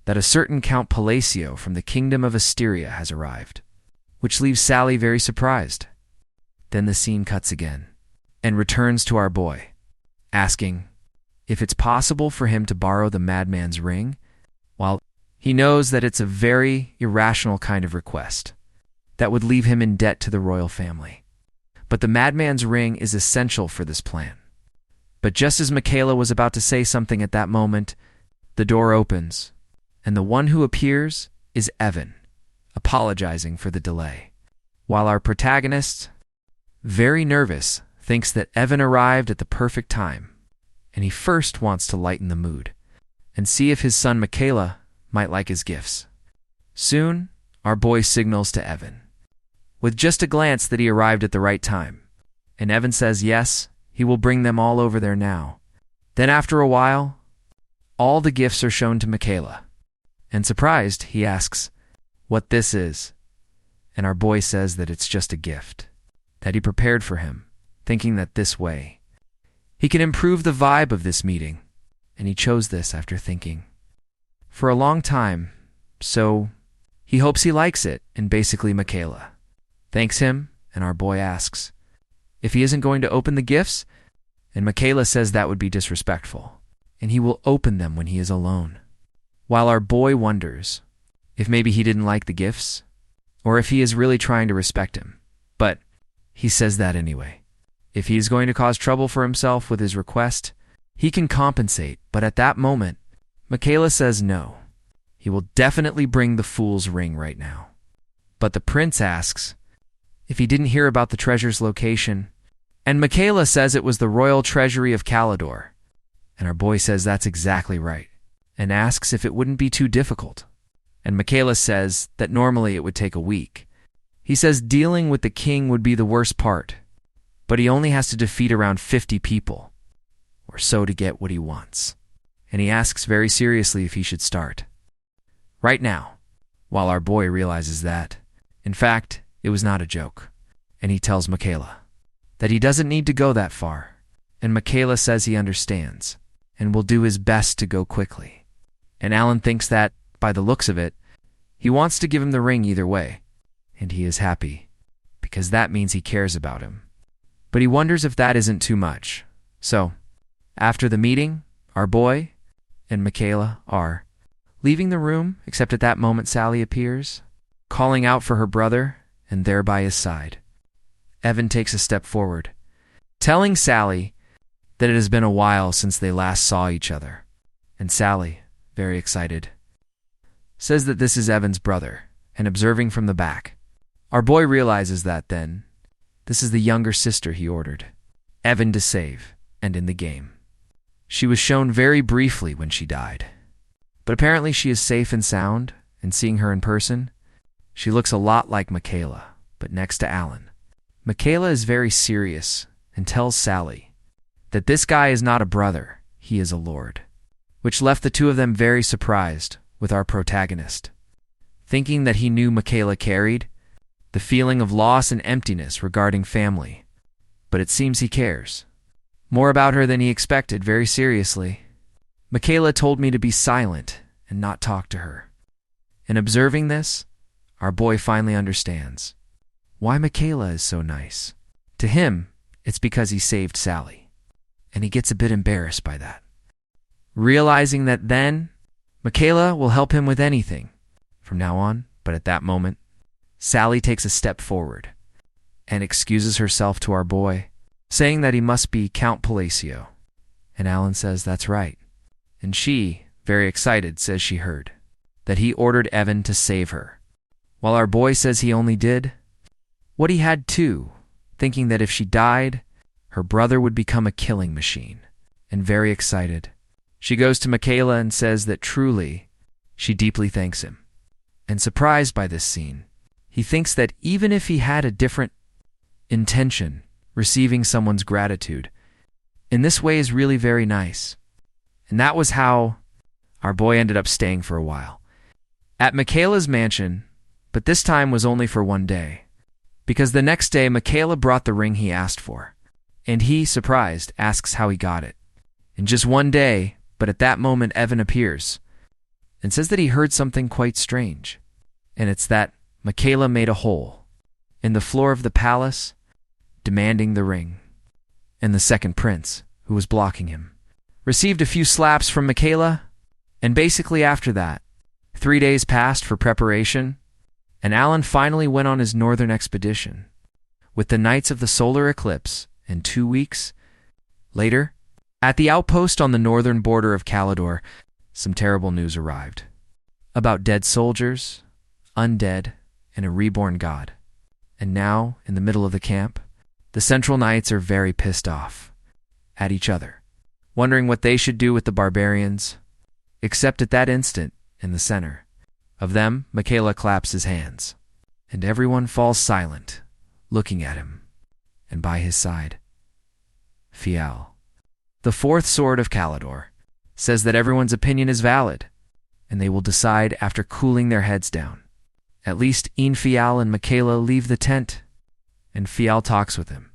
that a certain Count Palacio from the kingdom of Asteria has arrived, which leaves Sally very surprised. Then the scene cuts again, and returns to our boy, asking if it's possible for him to borrow the madman's ring, while he knows that it's a very irrational kind of request that would leave him in debt to the royal family. But the madman's ring is essential for this plan. But just as Michaela was about to say something at that moment, the door opens, and the one who appears is Evan, apologizing for the delay, while our protagonist, very nervous, thinks that Evan arrived at the perfect time, and he first wants to lighten the mood and see if his son Michaela might like his gifts. Soon, our boy signals to Evan, with just a glance, that he arrived at the right time, and Evan says yes, he will bring them all over there now. Then after a while, all the gifts are shown to Michaela, and surprised, he asks what this is, and our boy says that it's just a gift that he prepared for him, thinking that this way he can improve the vibe of this meeting, and he chose this after thinking for a long time, so he hopes he likes it. And basically Michaela thanks him, and our boy asks if he isn't going to open the gifts, and Michaela says that would be disrespectful, and he will open them when he is alone. While our boy wonders if maybe he didn't like the gifts, or if he is really trying to respect him. But he says that anyway. If he is going to cause trouble for himself with his request, he can compensate, but at that moment, Michaela says no. He will definitely bring the fool's ring right now. But the prince asks if he didn't hear about the treasure's location, and Michaela says it was the royal treasury of Calidor. And our boy says that's exactly right, and asks if it wouldn't be too difficult. And Michaela says that normally it would take a week. He says dealing with the king would be the worst part, but he only has to defeat around 50 people, or so to get what he wants. And he asks very seriously if he should start right now, while our boy realizes that, in fact, it was not a joke. And he tells Michaela that he doesn't need to go that far, and Michaela says he understands and will do his best to go quickly. And Alan thinks that, by the looks of it, he wants to give him the ring either way, and he is happy, because that means he cares about him. But he wonders if that isn't too much. So, after the meeting, our boy and Michaela are leaving the room, except at that moment Sally appears, calling out for her brother, and there by his side. Evan takes a step forward, telling Sally that it has been a while since they last saw each other. And Sally, very excited, says that this is Evan's brother, and observing from the back, our boy realizes that then, this is the younger sister he ordered, Evan to save, and in the game. She was shown very briefly when she died, but apparently she is safe and sound, and seeing her in person, she looks a lot like Michaela, but next to Alan. Michaela is very serious and tells Sally that this guy is not a brother, he is a lord, which left the two of them very surprised with our protagonist, thinking that he knew Michaela carried the feeling of loss and emptiness regarding family, but it seems he cares more about her than he expected very seriously. Michaela told me to be silent and not talk to her. And observing this, our boy finally understands why Michaela is so nice. To him, it's because he saved Sally, and he gets a bit embarrassed by that, realizing that then Michaela will help him with anything from now on. But at that moment, Sally takes a step forward and excuses herself to our boy, saying that he must be Count Palacio. And Alan says that's right. And she, very excited, says she heard that he ordered Evan to save her, while our boy says he only did what he had to, thinking that if she died, her brother would become a killing machine. And very excited, she goes to Michaela and says that truly she deeply thanks him. And surprised by this scene, he thinks that even if he had a different intention, receiving someone's gratitude in this way is really very nice. And that was how our boy ended up staying for a while at Michaela's mansion, but this time was only for one day, because the next day Michaela brought the ring he asked for, and he, surprised, asks how he got it. In just one day, but at that moment Evan appears and says that he heard something quite strange, and it's that Michaela made a hole in the floor of the palace, demanding the ring. And the second prince, who was blocking him, received a few slaps from Michaela, and basically after that, 3 days passed for preparation, and Alan finally went on his northern expedition with the nights of the solar eclipse, and 2 weeks later, at the outpost on the northern border of Calidor, some terrible news arrived about dead soldiers, undead, and a reborn god. And now, in the middle of the camp, the Central Knights are very pissed off at each other, wondering what they should do with the barbarians, except at that instant, in the center of them, Michaela claps his hands, and everyone falls silent, looking at him, and by his side, Fial, the fourth sword of Calidor, says that everyone's opinion is valid, and they will decide after cooling their heads down. At least Fial and Michaela leave the tent, and Fial talks with him,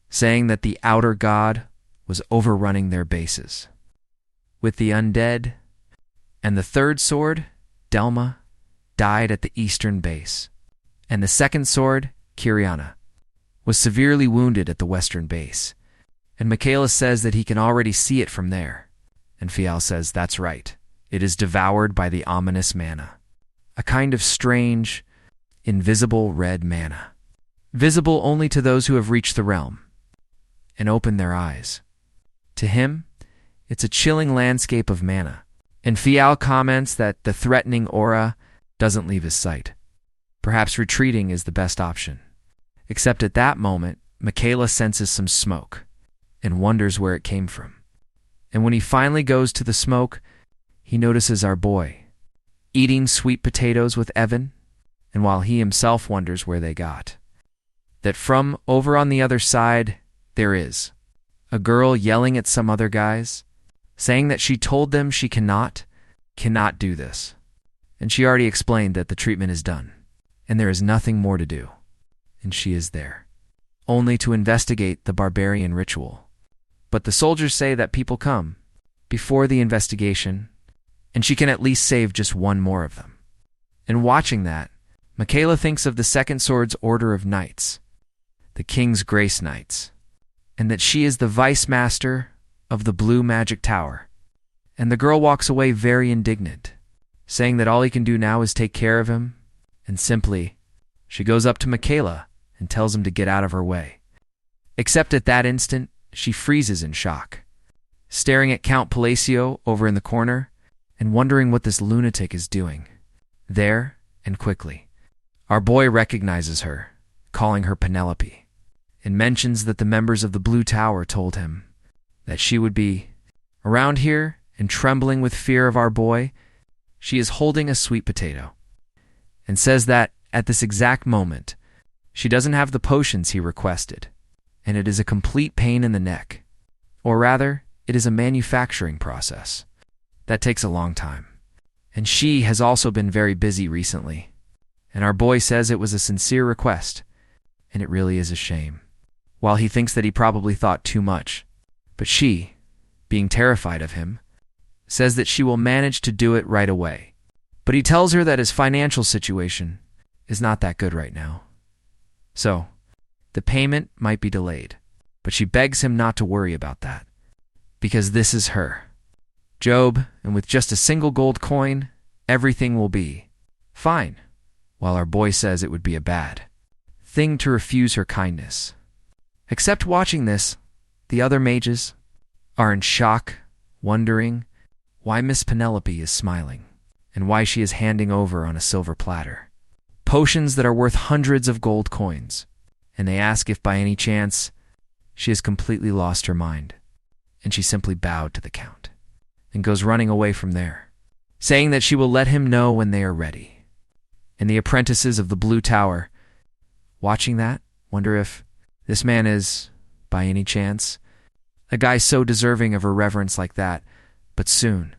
saying that the outer god was overrunning their bases with the undead, and the third sword, Delma, died at the eastern base, and the second sword, Kiriana, was severely wounded at the western base, And Michaela says that he can already see it from there. And Fial says that's right. It is devoured by the ominous manna, a kind of strange, invisible red manna, visible only to those who have reached the realm and opened their eyes. To him, it's a chilling landscape of manna, and Fial comments that the threatening aura doesn't leave his sight. Perhaps retreating is the best option. Except at that moment, Michaela senses some smoke and wonders where it came from. And when he finally goes to the smoke, he notices our boy eating sweet potatoes with Evan, and while he himself wonders where they got. That from over on the other side, there is a girl yelling at some other guys, saying that she told them she cannot do this. And she already explained that the treatment is done, and there is nothing more to do. And she is there, only to investigate the barbarian ritual. But the soldiers say that people come before the investigation, and she can at least save just one more of them. And watching that, Michaela thinks of the Second Sword's Order of Knights, the King's Grace Knights, and that she is the vice master of the Blue Magic Tower. And the girl walks away very indignant, saying that all he can do now is take care of him, and simply, she goes up to Michaela and tells him to get out of her way. Except at that instant, she freezes in shock, staring at Count Palacio over in the corner and wondering what this lunatic is doing. There, and quickly, our boy recognizes her, calling her Penelope, and mentions that the members of the Blue Tower told him that she would be around here, and trembling with fear of our boy, she is holding a sweet potato, and says that at this exact moment, she doesn't have the potions he requested, and it is a complete pain in the neck. Or rather, it is a manufacturing process that takes a long time. And she has also been very busy recently. And our boy says it was a sincere request, and it really is a shame. While he thinks that he probably thought too much, but she, being terrified of him, says that she will manage to do it right away. But he tells her that his financial situation is not that good right now. So, the payment might be delayed, but she begs him not to worry about that, because this is her, Job, and with just a single gold coin, everything will be fine, while our boy says it would be a bad thing to refuse her kindness. Except watching this, the other mages are in shock, wondering why Miss Penelope is smiling, and why she is handing over on a silver platter potions that are worth hundreds of gold coins, and they ask if by any chance she has completely lost her mind, and she simply bowed to the Count, and goes running away from there, saying that she will let him know when they are ready. And the apprentices of the Blue Tower, watching that, wonder if this man is, by any chance, a guy so deserving of a reverence like that. But soon,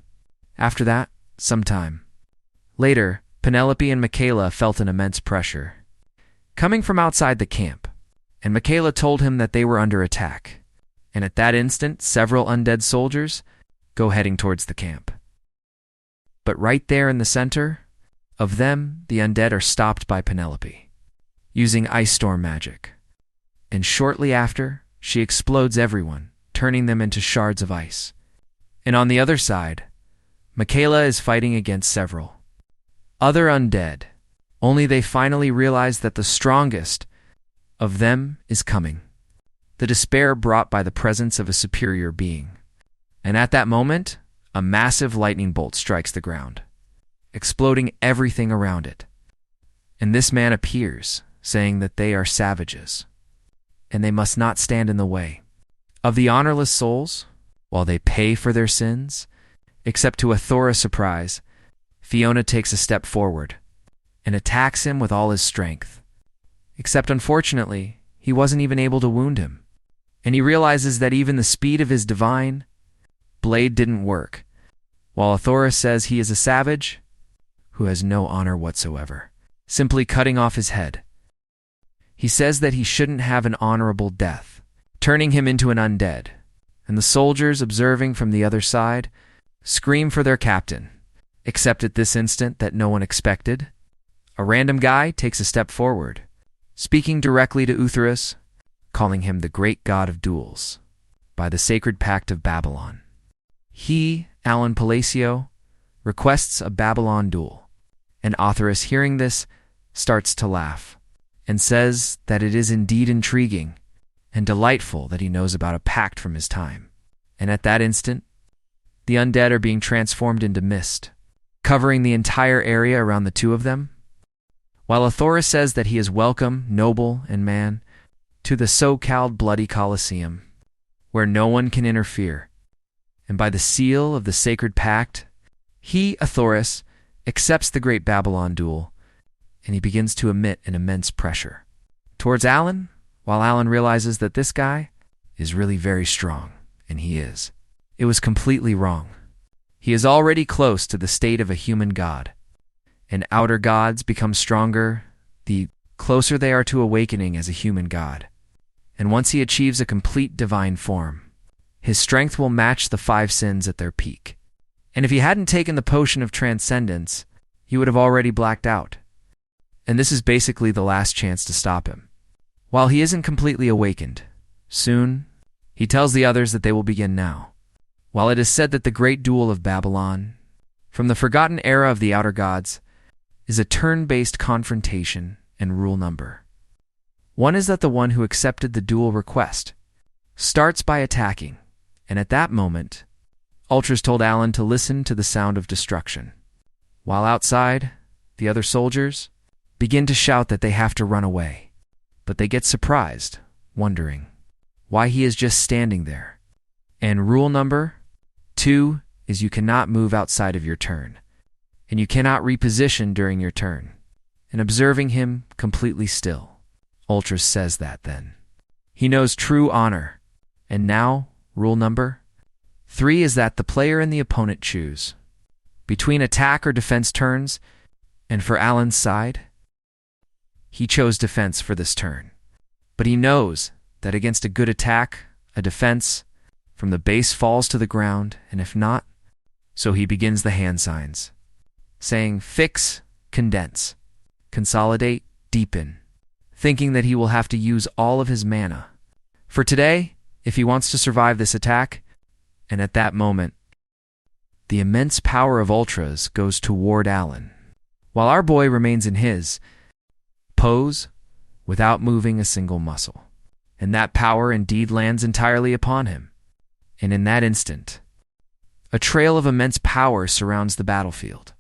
after that, sometime later, Penelope and Michaela felt an immense pressure coming from outside the camp, and Michaela told him that they were under attack. And at that instant, several undead soldiers go heading towards the camp. But right there in the center of them, the undead are stopped by Penelope, using ice storm magic. And shortly after, she explodes everyone, turning them into shards of ice. And on the other side, Michaela is fighting against several other undead, only they finally realize that the strongest of them is coming, the despair brought by the presence of a superior being. And at that moment, a massive lightning bolt strikes the ground, exploding everything around it. And this man appears, saying that they are savages, and they must not stand in the way of the honorless souls while they pay for their sins. Except to Athora's surprise, Fiona takes a step forward and attacks him with all his strength. Except unfortunately, he wasn't even able to wound him, and he realizes that even the speed of his divine blade didn't work, while Athora says he is a savage who has no honor whatsoever, simply cutting off his head. He says that he shouldn't have an honorable death, turning him into an undead, and the soldiers observing from the other side scream for their captain. Except at this instant that no one expected, a random guy takes a step forward, speaking directly to Uthras, calling him the great god of duels. by the Sacred Pact of Babylon. He, Alan Palacio, requests a Babylon duel. And authoress, hearing this, starts to laugh and says that it is indeed intriguing and delightful that he knows about a pact from his time. And at that instant, the undead are being transformed into mist, covering the entire area around the two of them, while Authorus says that he is welcome, noble, and man, to the so-called bloody Colosseum, where no one can interfere. And by the seal of the sacred pact, he, Authorus, accepts the great Babylon duel, and he begins to emit an immense pressure towards Alan, while Alan realizes that this guy is really very strong, and he is. It was completely wrong. He is already close to the state of a human god, and outer gods become stronger the closer they are to awakening as a human god. And once he achieves a complete divine form, his strength will match the 5 sins at their peak. And if he hadn't taken the potion of transcendence, he would have already blacked out. And this is basically the last chance to stop him. While he isn't completely awakened, soon, he tells the others that they will begin now. While it is said that the great duel of Babylon, from the forgotten era of the outer gods, is a turn-based confrontation and rule number. One is that the one who accepted the duel request starts by attacking, and at that moment, Ultras told Alan to listen to the sound of destruction. While outside, the other soldiers begin to shout that they have to run away, but they get surprised, wondering why he is just standing there. And rule number 2 is you cannot move outside of your turn, and you cannot reposition during your turn. And observing him completely still, Ultras says that then he knows true honor. And now, rule number 3 is that the player and the opponent choose between attack or defense turns, and for Alan's side, he chose defense for this turn. But he knows that against a good attack, a defense from the base falls to the ground, and if not, so he begins the hand signs, saying fix, condense, consolidate, deepen, thinking that he will have to use all of his mana for today if he wants to survive this attack. And at that moment, the immense power of Ultras goes toward Alan, while our boy remains in his pose without moving a single muscle. And that power indeed lands entirely upon him. And in that instant, a trail of immense power surrounds the battlefield.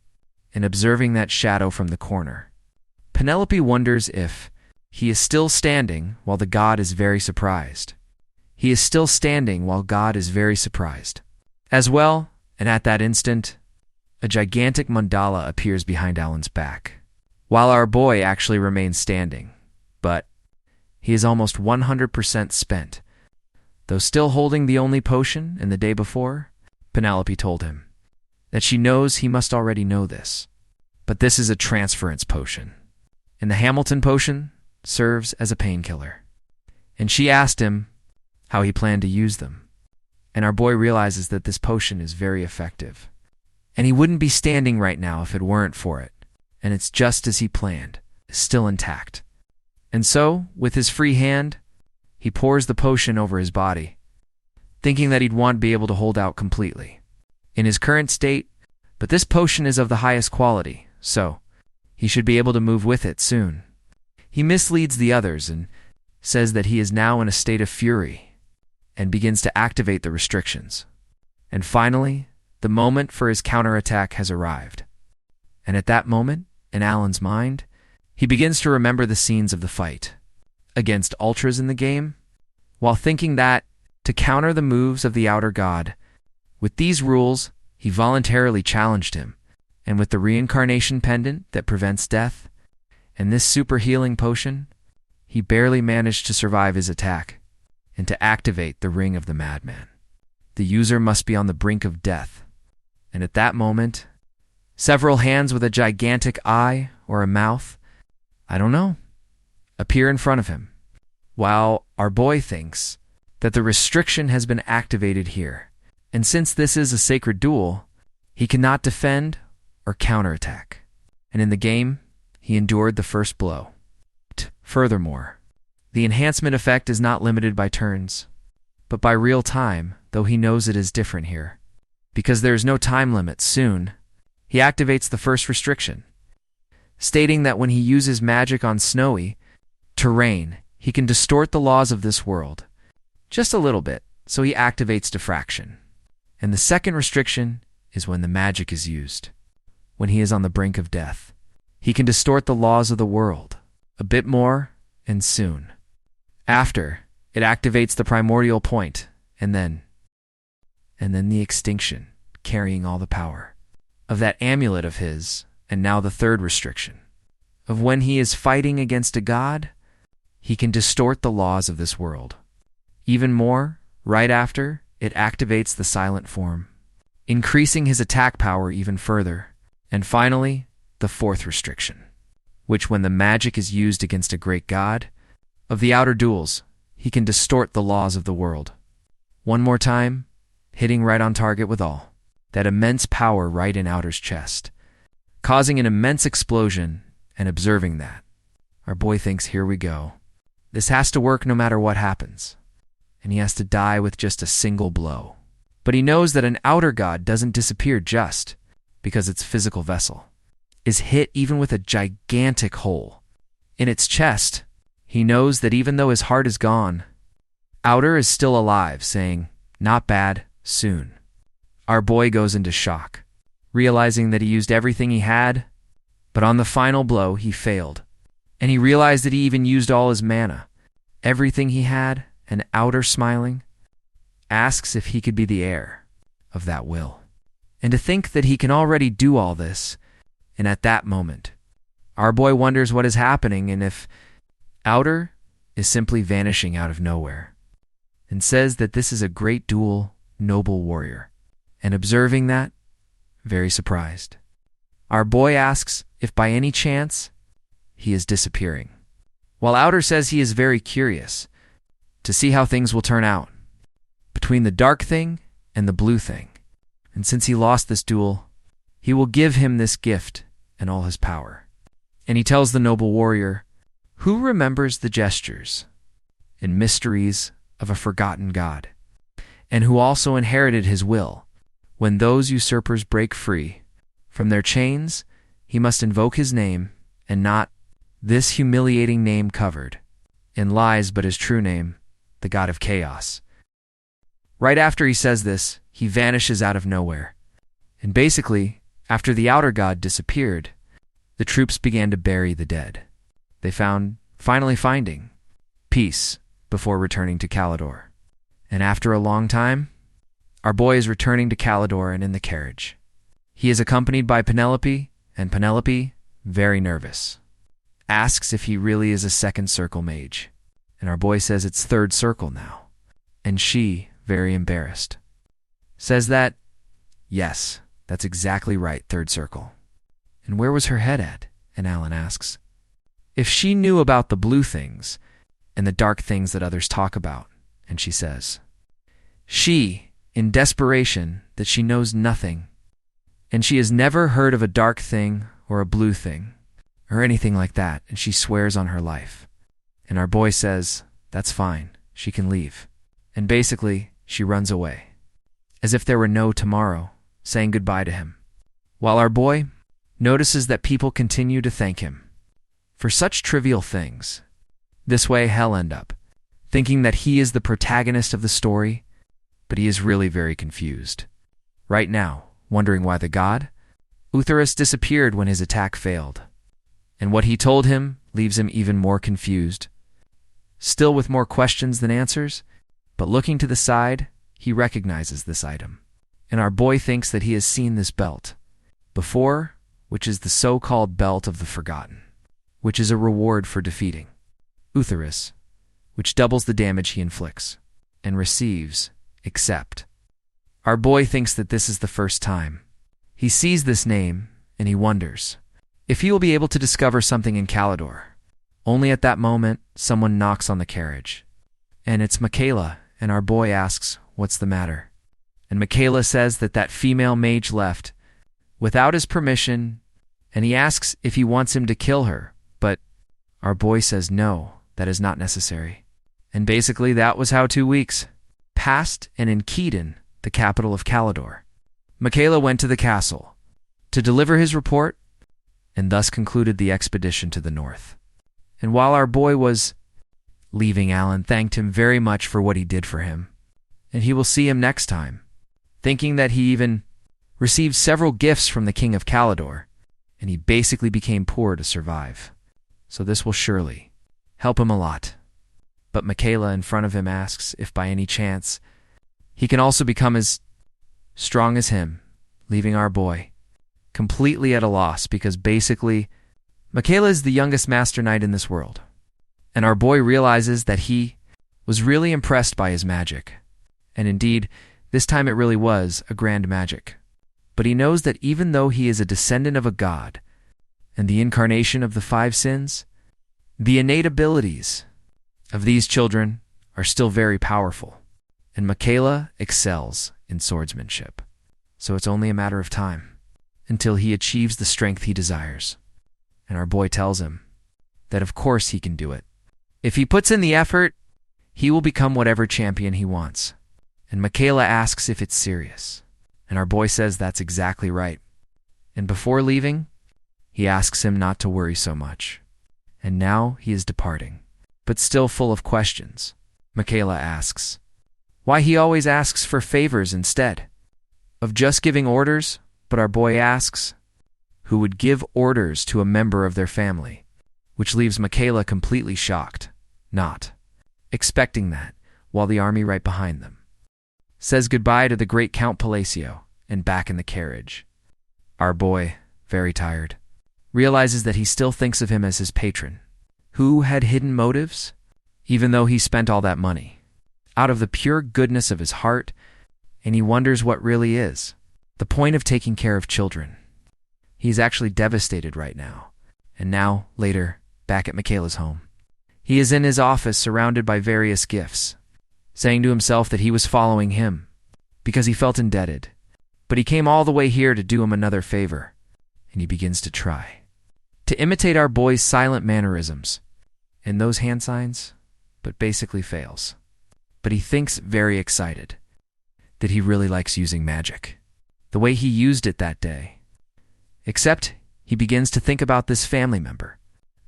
And observing that shadow from the corner, Penelope wonders if he is still standing while the god is very surprised. He is still standing while God is very surprised as well, and at that instant, a gigantic mandala appears behind Alan's back, while our boy actually remains standing, but he is almost 100% spent. Though still holding the only potion in the day before, Penelope told him that she knows he must already know this, but this is a transference potion, and the Hamilton potion serves as a painkiller. And she asked him how he planned to use them. And our boy realizes that this potion is very effective. And he wouldn't be standing right now if it weren't for it. And it's just as he planned, still intact. And so, with his free hand, he pours the potion over his body, thinking that he'd want to be able to hold out completely in his current state, but this potion is of the highest quality, so he should be able to move with it soon. He misleads the others and says that he is now in a state of fury, and begins to activate the restrictions. And finally, the moment for his counterattack has arrived. And at that moment, in Alan's mind, he begins to remember the scenes of the fight against Ultras in the game, while thinking that, to counter the moves of the outer god, with these rules, he voluntarily challenged him, and with the reincarnation pendant that prevents death, and this super healing potion, he barely managed to survive his attack, and to activate the ring of the madman. The user must be on the brink of death. And at that moment, several hands with a gigantic eye or a mouth, I don't know, appear in front of him, while our boy thinks that the restriction has been activated here. And since this is a sacred duel, he cannot defend or counterattack. And in the game, he endured the first blow. Furthermore, the enhancement effect is not limited by turns, but by real time, though he knows it is different here. Because there is no time limit soon, he activates the first restriction, stating that when he uses magic on snowy terrain, he can distort the laws of this world. Just a little bit, so he activates diffraction. And the second restriction is when the magic is used, when he is on the brink of death. He can distort the laws of the world, a bit more, and soon. After, it activates the primordial point, and then the extinction, carrying all the power of that amulet of his, and now the third restriction, of when he is fighting against a god, he can distort the laws of this world. Even more, right after, it activates the silent form, increasing his attack power even further. And finally, the fourth restriction, which when the magic is used against a great god, of the outer duels, he can distort the laws of the world. One more time, hitting right on target with all, that immense power right in Outer's chest, causing an immense explosion, and observing that. Our boy thinks, here we go. This has to work no matter what happens, and he has to die with just a single blow. But he knows that an outer god doesn't disappear just because its physical vessel is hit even with a gigantic hole in its chest. He knows that even though his heart is gone, Outer is still alive, saying, not bad, soon. Our boy goes into shock, realizing that he used everything he had, but on the final blow he failed, and he realized that he even used all his mana, everything he had, and Outer, smiling, asks if he could be the heir of that will. And to think that he can already do all this, and at that moment, our boy wonders what is happening and if Outer is simply vanishing out of nowhere, and says that this is a great dual, noble warrior. And observing that, very surprised, our boy asks if by any chance he is disappearing, while Outer says he is very curious to see how things will turn out between the dark thing and the blue thing. And since he lost this duel, he will give him this gift and all his power. And he tells the noble warrior, who remembers the gestures and mysteries of a forgotten god, and who also inherited his will. When those usurpers break free from their chains, he must invoke his name, and not this humiliating name covered in lies, but his true name, the god of chaos. Right after he says this, he vanishes out of nowhere. And basically, after the outer god disappeared, the troops began to bury the dead. They finally finding peace before returning to Calidor. And after a long time, our boy is returning to Calidor and in the carriage. He is accompanied by Penelope, and Penelope, very nervous, asks if he really is a second circle mage. And our boy says it's third circle now. And she, very embarrassed, says that, yes, that's exactly right, third circle. And where was her head at? And Alan asks if she knew about the blue things and the dark things that others talk about. And she says, she, in desperation, that she knows nothing, and she has never heard of a dark thing or a blue thing or anything like that, and she swears on her life. And our boy says, that's fine, she can leave. And basically, she runs away, as if there were no tomorrow, saying goodbye to him. While our boy notices that people continue to thank him for such trivial things. This way he'll end up thinking that he is the protagonist of the story, but he is really very confused. Right now, wondering why the god, Utherus, disappeared when his attack failed. And what he told him leaves him even more confused. Still with more questions than answers, but looking to the side, he recognizes this item. And our boy thinks that he has seen this belt before, which is the so-called Belt of the Forgotten, which is a reward for defeating Utherus, which doubles the damage he inflicts and receives, except. Our boy thinks that this is the first time he sees this name, and he wonders if he will be able to discover something in Calidor. Only at that moment, someone knocks on the carriage, and it's Michaela, and our boy asks, what's the matter? And Michaela says that female mage left without his permission, and he asks if he wants him to kill her, but our boy says no, that is not necessary. And basically that was how 2 weeks passed. past and in Keaton, the capital of Calidor. Michaela went to the castle to deliver his report and thus concluded the expedition to the north. And while our boy was leaving, Alan thanked him very much for what he did for him, and he will see him next time, thinking that he even received several gifts from the king of Calidor, and he basically became poor to survive. So this will surely help him a lot. But Michaela in front of him asks if by any chance he can also become as strong as him, leaving our boy completely at a loss because basically Michaela is the youngest master knight in this world. And our boy realizes that he was really impressed by his magic. And indeed, this time it really was a grand magic. But he knows that even though he is a descendant of a god and the incarnation of the 5 sins, the innate abilities of these children are still very powerful. And Michaela excels in swordsmanship. So it's only a matter of time until he achieves the strength he desires. And our boy tells him that of course he can do it. If he puts in the effort, he will become whatever champion he wants. And Michaela asks if it's serious. And our boy says that's exactly right. And before leaving, he asks him not to worry so much. And now he is departing, but still full of questions. Michaela asks why he always asks for favors instead of just giving orders, but our boy asks who would give orders to a member of their family, which leaves Michaela completely shocked, not expecting that, while the army right behind them says goodbye to the great Count Palacio and back in the carriage. Our boy, very tired, realizes that he still thinks of him as his patron, who had hidden motives, even though he spent all that money, out of the pure goodness of his heart, and he wonders what really is the point of taking care of children. He's actually devastated right now, and now, later, back at Michaela's home, he is in his office surrounded by various gifts, saying to himself that he was following him because he felt indebted, but he came all the way here to do him another favor, and he begins to try to imitate our boy's silent mannerisms and those hand signs, but basically fails. But he thinks very excited that he really likes using magic, the way he used it that day. Except he begins to think about this family member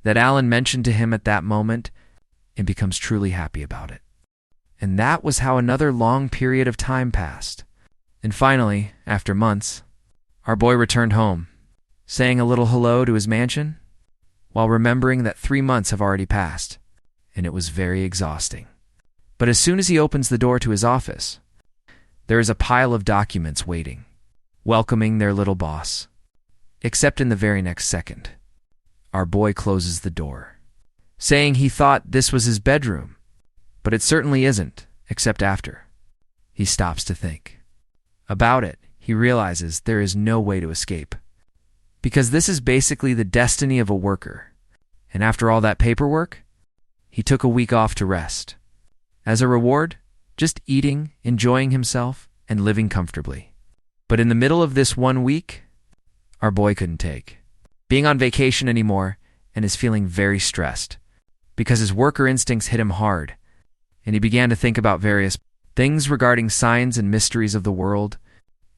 that Alan mentioned to him at that moment and becomes truly happy about it. And that was how another long period of time passed. And finally, after months, our boy returned home, saying a little hello to his mansion, while remembering that 3 months have already passed, and it was very exhausting. But as soon as he opens the door to his office, there is a pile of documents waiting, welcoming their little boss. Except in the very next second, our boy closes the door, saying he thought this was his bedroom, but it certainly isn't, except after he stops to think about it. He realizes there is no way to escape, because this is basically the destiny of a worker. And after all that paperwork, he took a week off to rest. As a reward, just eating, enjoying himself, and living comfortably. But in the middle of this 1 week, our boy couldn't take being on vacation anymore and is feeling very stressed because his worker instincts hit him hard, and he began to think about various things regarding signs and mysteries of the world,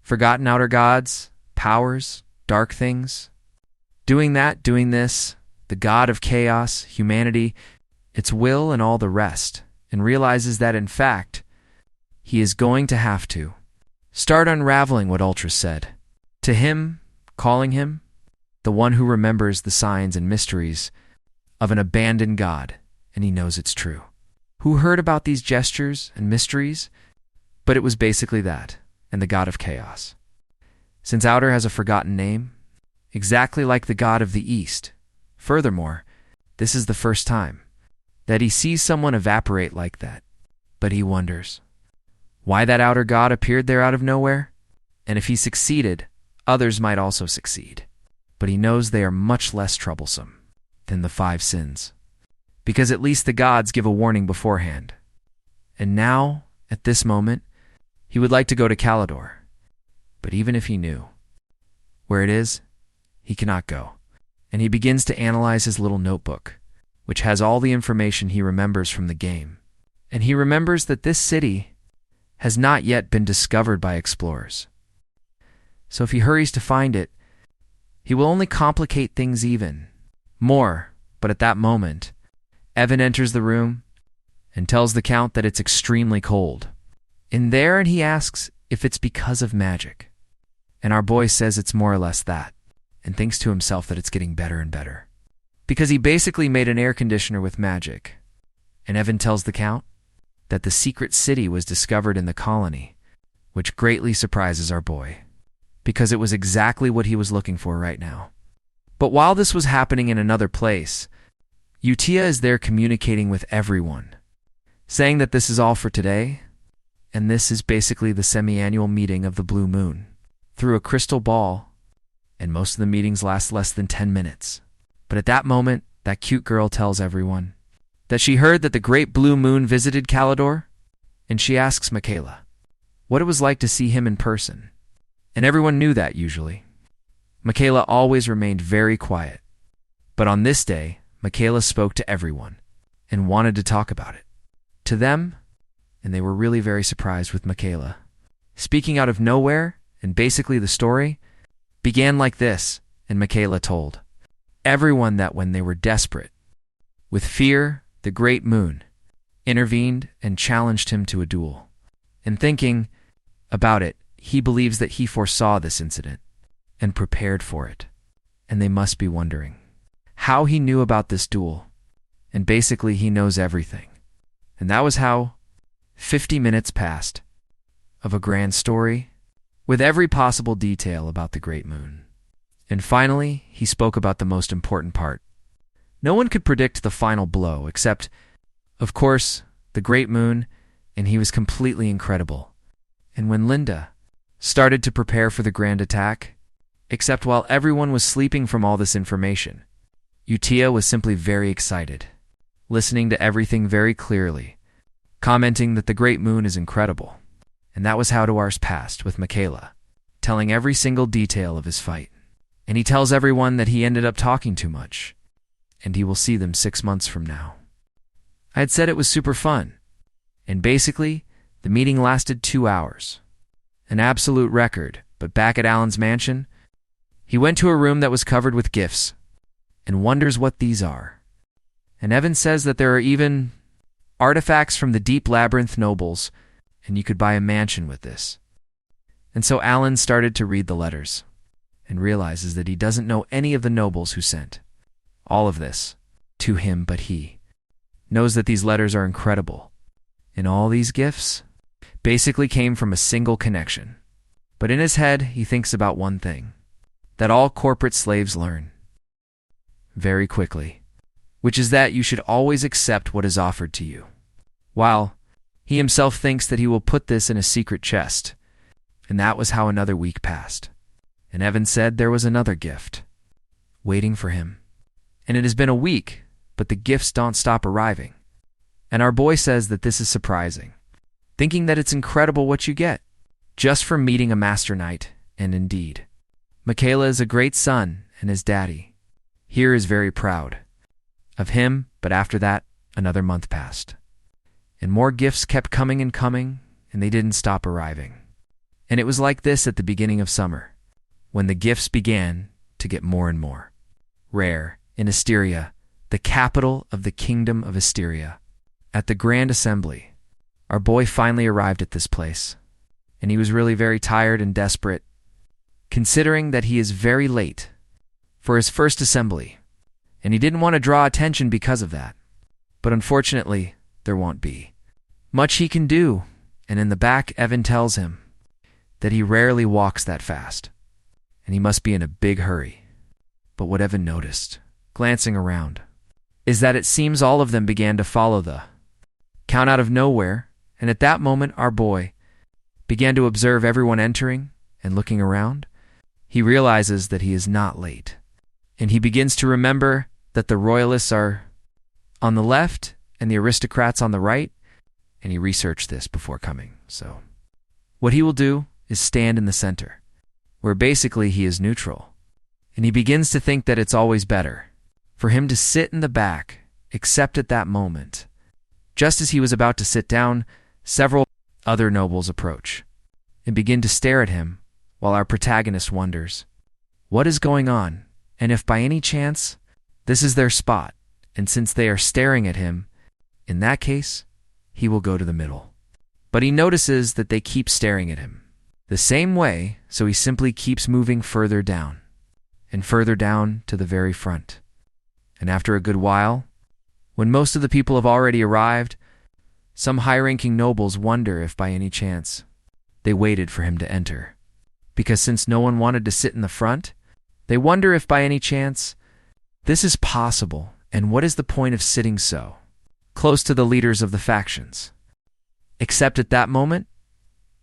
forgotten outer gods, powers, dark things, doing that, doing this, the god of chaos, humanity, its will, and all the rest, and realizes that in fact, he is going to have to start unraveling what Ultra said to him, calling him the one who remembers the signs and mysteries of an abandoned god, and he knows it's true. Who heard about these gestures and mysteries? But it was basically that, and the god of chaos. Since Outer has a forgotten name, exactly like the god of the East. Furthermore, this is the first time that he sees someone evaporate like that, but he wonders why that outer god appeared there out of nowhere, and if he succeeded, others might also succeed. But he knows they are much less troublesome than the 5 sins, because at least the gods give a warning beforehand. And now, at this moment, he would like to go to Calidor, but even if he knew where it is, he cannot go. And he begins to analyze his little notebook, which has all the information he remembers from the game. And he remembers that this city has not yet been discovered by explorers. So if he hurries to find it, he will only complicate things even more. But at that moment, Evan enters the room and tells the Count that it's extremely cold in there, and he asks if it's because of magic. And our boy says it's more or less that, and thinks to himself that it's getting better and better, because he basically made an air conditioner with magic. And Evan tells the Count that the secret city was discovered in the colony, which greatly surprises our boy, because it was exactly what he was looking for right now. But while this was happening in another place, Utia is there communicating with everyone, saying that this is all for today, and this is basically the semi-annual meeting of the Blue Moon, through a crystal ball, and most of the meetings last less than 10 minutes. But at that moment, that cute girl tells everyone that she heard that the great Blue Moon visited Calidor, and she asks Michaela what it was like to see him in person. And everyone knew that usually. Michaela always remained very quiet. But on this day, Michaela spoke to everyone and wanted to talk about it to them, and they were really very surprised with Michaela speaking out of nowhere. And basically the story began like this, and Michaela told everyone that when they were desperate with fear, the great moon intervened and challenged him to a duel. And thinking about it, he believes that he foresaw this incident and prepared for it. And they must be wondering how he knew about this duel. And basically he knows everything. And that was how 50 minutes passed of a grand story with every possible detail about the great moon. And finally, he spoke about the most important part. No one could predict the final blow except, of course, the great moon, and he was completely incredible. And when Linda started to prepare for the grand attack, except while everyone was sleeping from all this information, Utia was simply very excited, listening to everything very clearly, commenting that the great moon is incredible. And that was how ours passed with Michaela, telling every single detail of his fight. And he tells everyone that he ended up talking too much, and he will see them 6 months from now. I had said it was super fun, and basically, the meeting lasted 2 hours. An absolute record, but back at Alan's mansion, he went to a room that was covered with gifts, and wonders what these are. And Evan says that there are even artifacts from the Deep Labyrinth nobles, and you could buy a mansion with this. And so Alan started to read the letters, and realizes that he doesn't know any of the nobles who sent all of this to him, but he knows that these letters are incredible. And all these gifts basically came from a single connection. But in his head, he thinks about one thing that all corporate slaves learn very quickly, which is that you should always accept what is offered to you, while he himself thinks that he will put this in a secret chest. And that was how another week passed. And Evan said there was another gift waiting for him. And it has been a week, but the gifts don't stop arriving. And our boy says that this is surprising, thinking that it's incredible what you get just from meeting a master knight. And indeed, Michaela is a great son, and his daddy here is very proud of him. But after that, another month passed, and more gifts kept coming, and they didn't stop arriving. And it was like this at the beginning of summer, when the gifts began to get more and more rare in Asteria, the capital of the kingdom of Asteria. At the Grand Assembly, our boy finally arrived at this place, and he was really very tired and desperate, considering that he is very late for his first assembly, and he didn't want to draw attention because of that. But unfortunately, there won't be much he can do, and in the back, Evan tells him that he rarely walks that fast, and he must be in a big hurry. But what Evan noticed, glancing around, is that it seems all of them began to follow the Count out of nowhere, and at that moment our boy began to observe everyone entering and looking around. He realizes that he is not late, and he begins to remember that the royalists are on the left and the aristocrats on the right, and he researched this before coming. So what he will do is stand in the center, where basically he is neutral, and he begins to think that it's always better for him to sit in the back, except at that moment, just as he was about to sit down, several other nobles approach and begin to stare at him while our protagonist wonders what is going on and if by any chance this is their spot, and since they are staring at him, in that case, he will go to the middle. But he notices that they keep staring at him the same way, so he simply keeps moving further down and further down to the very front. And after a good while, when most of the people have already arrived, some high-ranking nobles wonder if by any chance they waited for him to enter. Because since no one wanted to sit in the front, they wonder if by any chance this is possible, and what is the point of sitting so close to the leaders of the factions. Except at that moment,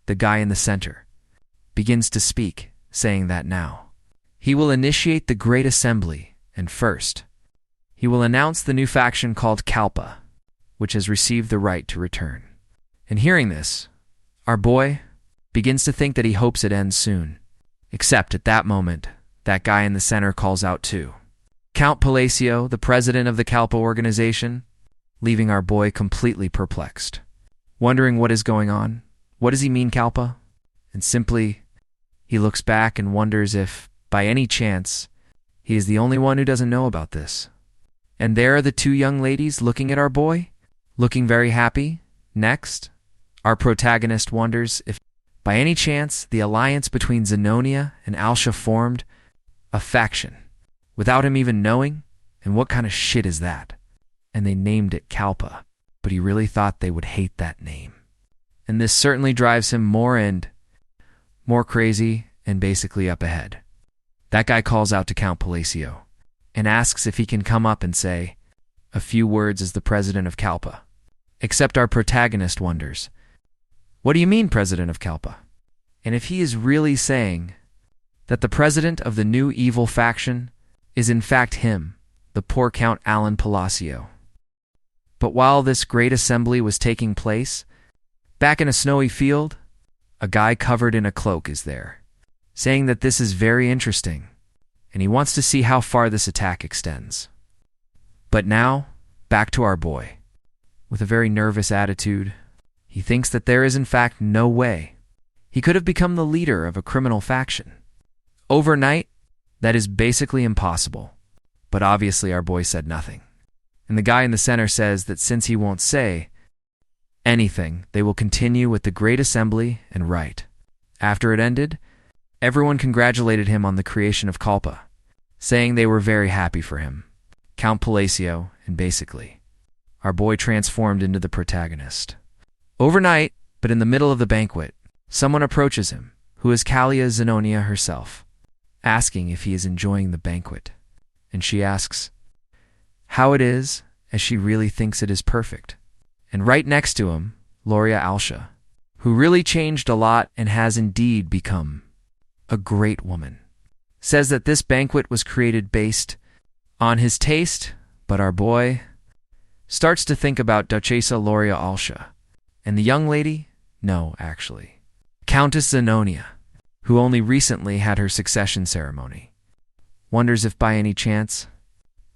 the guy in the center begins to speak, saying that now he will initiate the Great Assembly, and first, he will announce the new faction called Kalpa, which has received the right to return. And hearing this, our boy begins to think that he hopes it ends soon. Except at that moment, that guy in the center calls out too. Count Palacio, the president of the Kalpa organization, leaving our boy completely perplexed, wondering what is going on. What does he mean, Kalpa? And simply, he looks back and wonders if, by any chance, he is the only one who doesn't know about this. And there are the two young ladies looking at our boy, looking very happy. Next, our protagonist wonders if, by any chance, the alliance between Zenonia and Alsha formed a faction, without him even knowing, and what kind of shit is that? And they named it Kalpa, but he really thought they would hate that name. And this certainly drives him more crazy and basically up ahead. That guy calls out to Count Palacio and asks if he can come up and say a few words as the president of Kalpa. Except our protagonist wonders, what do you mean, president of Kalpa? And if he is really saying that the president of the new evil faction is in fact him, the poor Count Alan Palacio. But while this great assembly was taking place, back in a snowy field, a guy covered in a cloak is there, saying that this is very interesting, and he wants to see how far this attack extends. But now, back to our boy. With a very nervous attitude, he thinks that there is in fact no way he could have become the leader of a criminal faction. Overnight, that is basically impossible. But obviously our boy said nothing. And the guy in the center says that since he won't say anything, they will continue with the Great Assembly and right. After it ended, everyone congratulated him on the creation of Kalpa, saying they were very happy for him. Count Palacio, and basically, our boy transformed into the protagonist. Overnight, but in the middle of the banquet, someone approaches him, who is Kalia Zenonia herself, asking if he is enjoying the banquet. And she asks how it is, as she really thinks it is perfect. And right next to him, Loria Alsha, who really changed a lot and has indeed become a great woman, says that this banquet was created based on his taste, but our boy starts to think about Duchessa Loria Alsha, and the young lady, no, actually, Countess Zenonia, who only recently had her succession ceremony, wonders if by any chance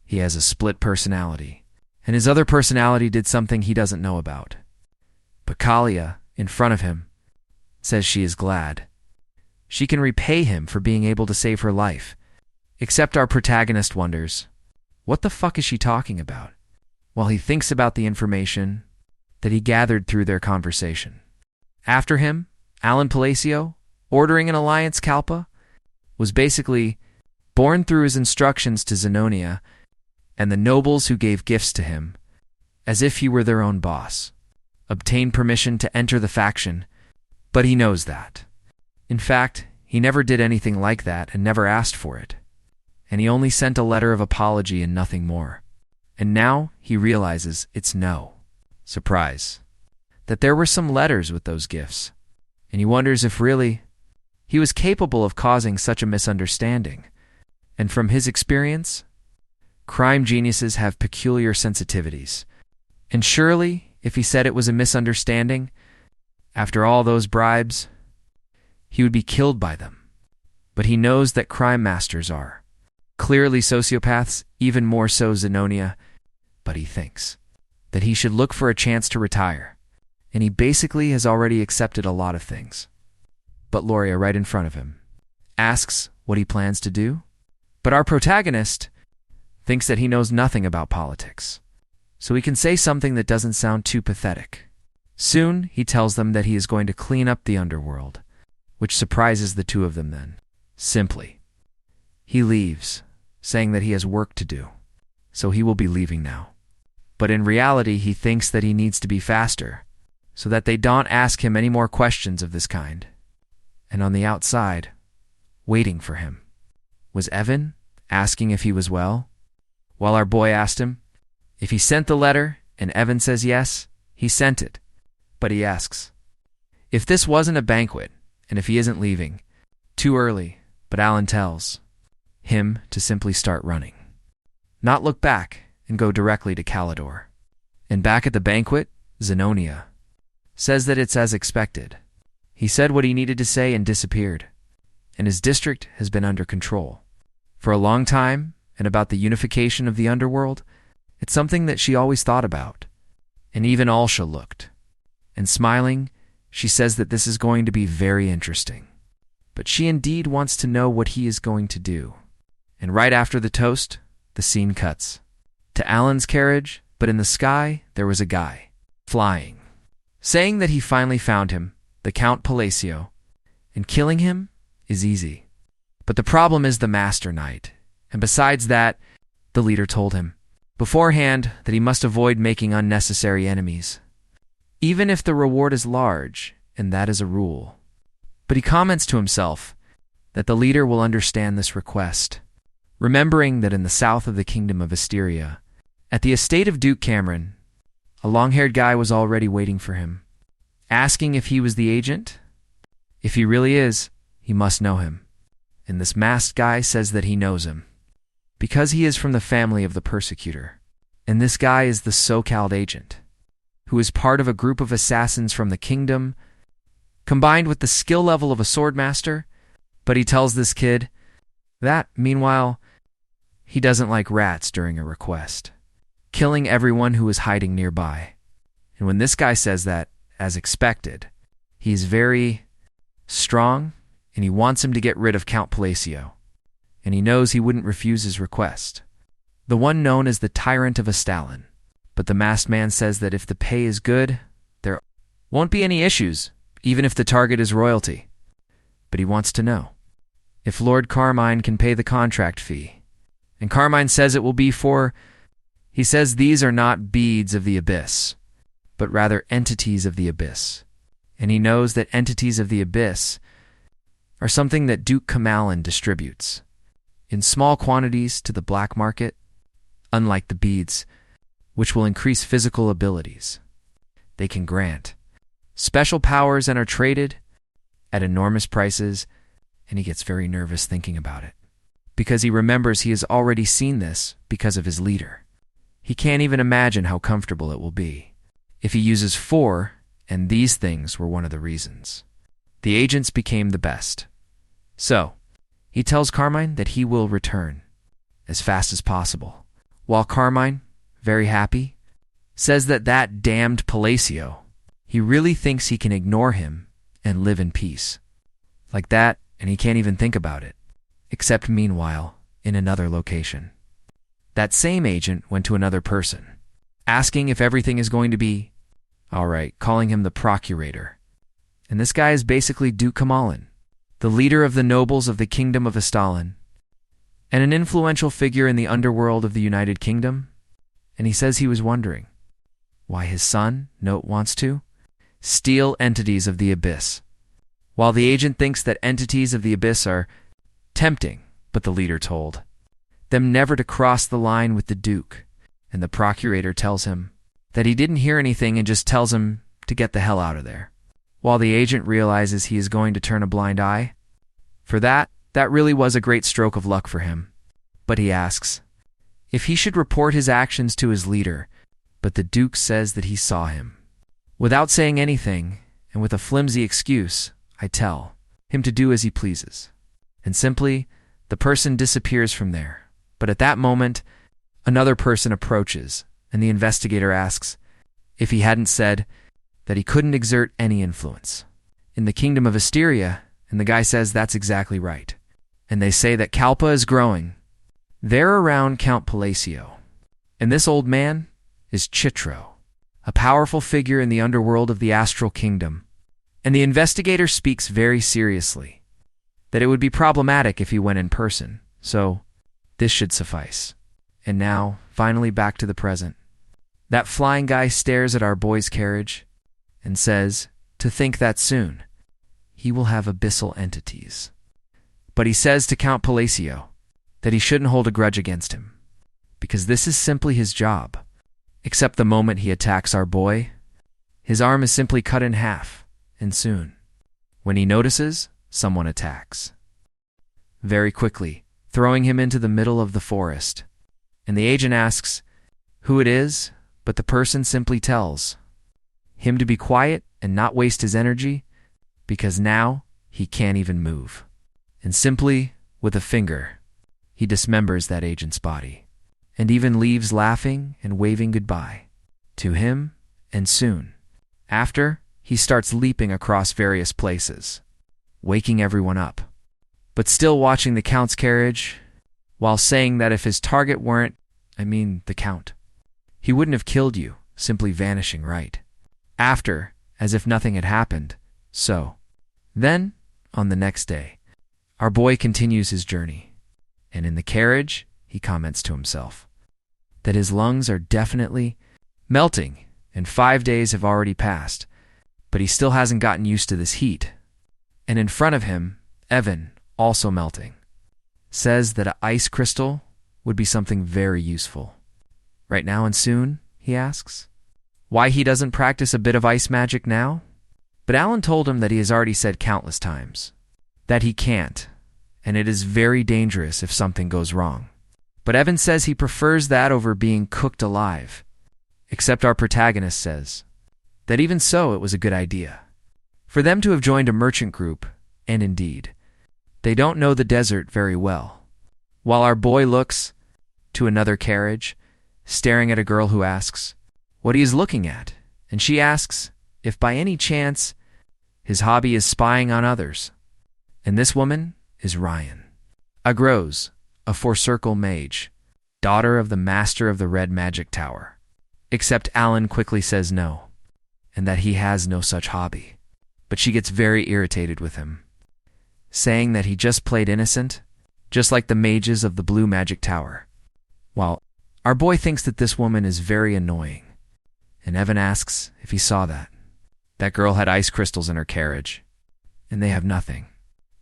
he has a split personality, and his other personality did something he doesn't know about. But Kalia, in front of him, says she is glad she can repay him for being able to save her life. Except our protagonist wonders, what the fuck is she talking about? While he thinks about the information that he gathered through their conversation. After him, Alan Palacio, ordering an alliance Kalpa, was basically born through his instructions to Zenonia and the nobles who gave gifts to him, as if he were their own boss, obtained permission to enter the faction, but he knows that. In fact, he never did anything like that and never asked for it, and he only sent a letter of apology and nothing more. And now he realizes it's no surprise that there were some letters with those gifts, and he wonders if really he was capable of causing such a misunderstanding. And from his experience, crime geniuses have peculiar sensitivities. And surely, if he said it was a misunderstanding, after all those bribes, he would be killed by them. But he knows that crime masters are clearly sociopaths, even more so Zenonia, but he thinks that he should look for a chance to retire and he basically has already accepted a lot of things. But Loria, right in front of him, asks what he plans to do. But our protagonist thinks that he knows nothing about politics, so he can say something that doesn't sound too pathetic. Soon, he tells them that he is going to clean up the underworld, which surprises the two of them then. Simply, he leaves, saying that he has work to do, so he will be leaving now. But in reality, he thinks that he needs to be faster, so that they don't ask him any more questions of this kind. And on the outside, waiting for him, was Evan, asking if he was well. While our boy asked him if he sent the letter, and Evan says yes, he sent it. But he asks if this wasn't a banquet, and if he isn't leaving too early, but Alan tells him to simply start running, not look back, and go directly to Calidor. And back at the banquet, Zenonia says that it's as expected. He said what he needed to say and disappeared, and his district has been under control for a long time. And about the unification of the underworld, it's something that she always thought about. And even Alsha looked, and smiling, she says that this is going to be very interesting. But she indeed wants to know what he is going to do. And right after the toast, the scene cuts to Alan's carriage, but in the sky there was a guy flying, saying that he finally found him, the Count Palacio, and killing him is easy. But the problem is the Master Knight, and besides that, the leader told him beforehand that he must avoid making unnecessary enemies, even if the reward is large, and that is a rule. But he comments to himself that the leader will understand this request, remembering that in the south of the kingdom of Asteria, at the estate of Duke Cameron, a long-haired guy was already waiting for him, asking if he was the agent. If he really is, he must know him. And this masked guy says that he knows him, because he is from the family of the persecutor. And this guy is the so-called agent, who is part of a group of assassins from the kingdom, combined with the skill level of a swordmaster. But he tells this kid that, meanwhile, he doesn't like rats during a request, killing everyone who is hiding nearby. And when this guy says that, as expected, he's very strong, and he wants him to get rid of Count Palacio. And he knows he wouldn't refuse his request, the one known as the Tyrant of Astalin. But the masked man says that if the pay is good, there won't be any issues, even if the target is royalty. But he wants to know if Lord Carmine can pay the contract fee. And Carmine says it will be for, he says these are not beads of the abyss, but rather entities of the abyss. And he knows that entities of the abyss are something that Duke Camallan distributes in small quantities to the black market, unlike the beads, which will increase physical abilities. They can grant special powers and are traded at enormous prices, and he gets very nervous thinking about it, because he remembers he has already seen this because of his leader. He can't even imagine how comfortable it will be if he uses 4, and these things were one of the reasons. The agents became the best. So, he tells Carmine that he will return as fast as possible, while Carmine, very happy, says that that damned Palacio, he really thinks he can ignore him and live in peace. Like that, and he can't even think about it. Except meanwhile, in another location, that same agent went to another person, asking if everything is going to be all right, calling him the procurator. And this guy is basically Duke Camallan, the leader of the nobles of the kingdom of Astalin, and an influential figure in the underworld of the United Kingdom. And he says he was wondering why his son, Note, wants to steal entities of the abyss, while the agent thinks that entities of the abyss are tempting. But the leader told them never to cross the line with the Duke, and the procurator tells him that he didn't hear anything and just tells him to get the hell out of there, while the agent realizes he is going to turn a blind eye. For that really was a great stroke of luck for him. But he asks if he should report his actions to his leader, but the Duke says that he saw him. Without saying anything, and with a flimsy excuse, I tell him to do as he pleases. And simply, the person disappears from there. But at that moment, another person approaches, and the investigator asks if he hadn't said that he couldn't exert any influence. In the kingdom of Asteria, and the guy says that's exactly right. And they say that Kalpa is growing. They're around Count Palacio. And this old man is Chitro, a powerful figure in the underworld of the astral kingdom. And the investigator speaks very seriously that it would be problematic if he went in person, so this should suffice. And now, finally back to the present. That flying guy stares at our boy's carriage and says, to think that soon, he will have abyssal entities. But he says to Count Palacio that he shouldn't hold a grudge against him, because this is simply his job. Except the moment he attacks our boy, his arm is simply cut in half, and soon, when he notices, someone attacks. Very quickly, throwing him into the middle of the forest. And the agent asks who it is, but the person simply tells him to be quiet and not waste his energy, because now he can't even move. And simply, with a finger, he dismembers that agent's body, and even leaves laughing and waving goodbye to him, and soon after, he starts leaping across various places, waking everyone up, but still watching the Count's carriage, while saying that if his target weren't, the Count, he wouldn't have killed you, simply vanishing right after, as if nothing had happened. So, then, on the next day, our boy continues his journey, and in the carriage, he comments to himself that his lungs are definitely melting, and 5 days have already passed, but he still hasn't gotten used to this heat. And in front of him, Evan, also melting, says that an ice crystal would be something very useful. Right now and soon, he asks why he doesn't practice a bit of ice magic now? But Alan told him that he has already said countless times that he can't, and it is very dangerous if something goes wrong. But Evan says he prefers that over being cooked alive, except our protagonist says that even so it was a good idea for them to have joined a merchant group, and indeed, they don't know the desert very well. While our boy looks to another carriage, staring at a girl who asks what he is looking at, and she asks if by any chance his hobby is spying on others. And this woman is Ryan, a Groz, a four-circle mage, daughter of the master of the Red Magic Tower. Except Alan quickly says no, and that he has no such hobby. But she gets very irritated with him, saying that he just played innocent, just like the mages of the Blue Magic Tower. While our boy thinks that this woman is very annoying, and Evan asks if he saw that. That girl had ice crystals in her carriage, and they have nothing.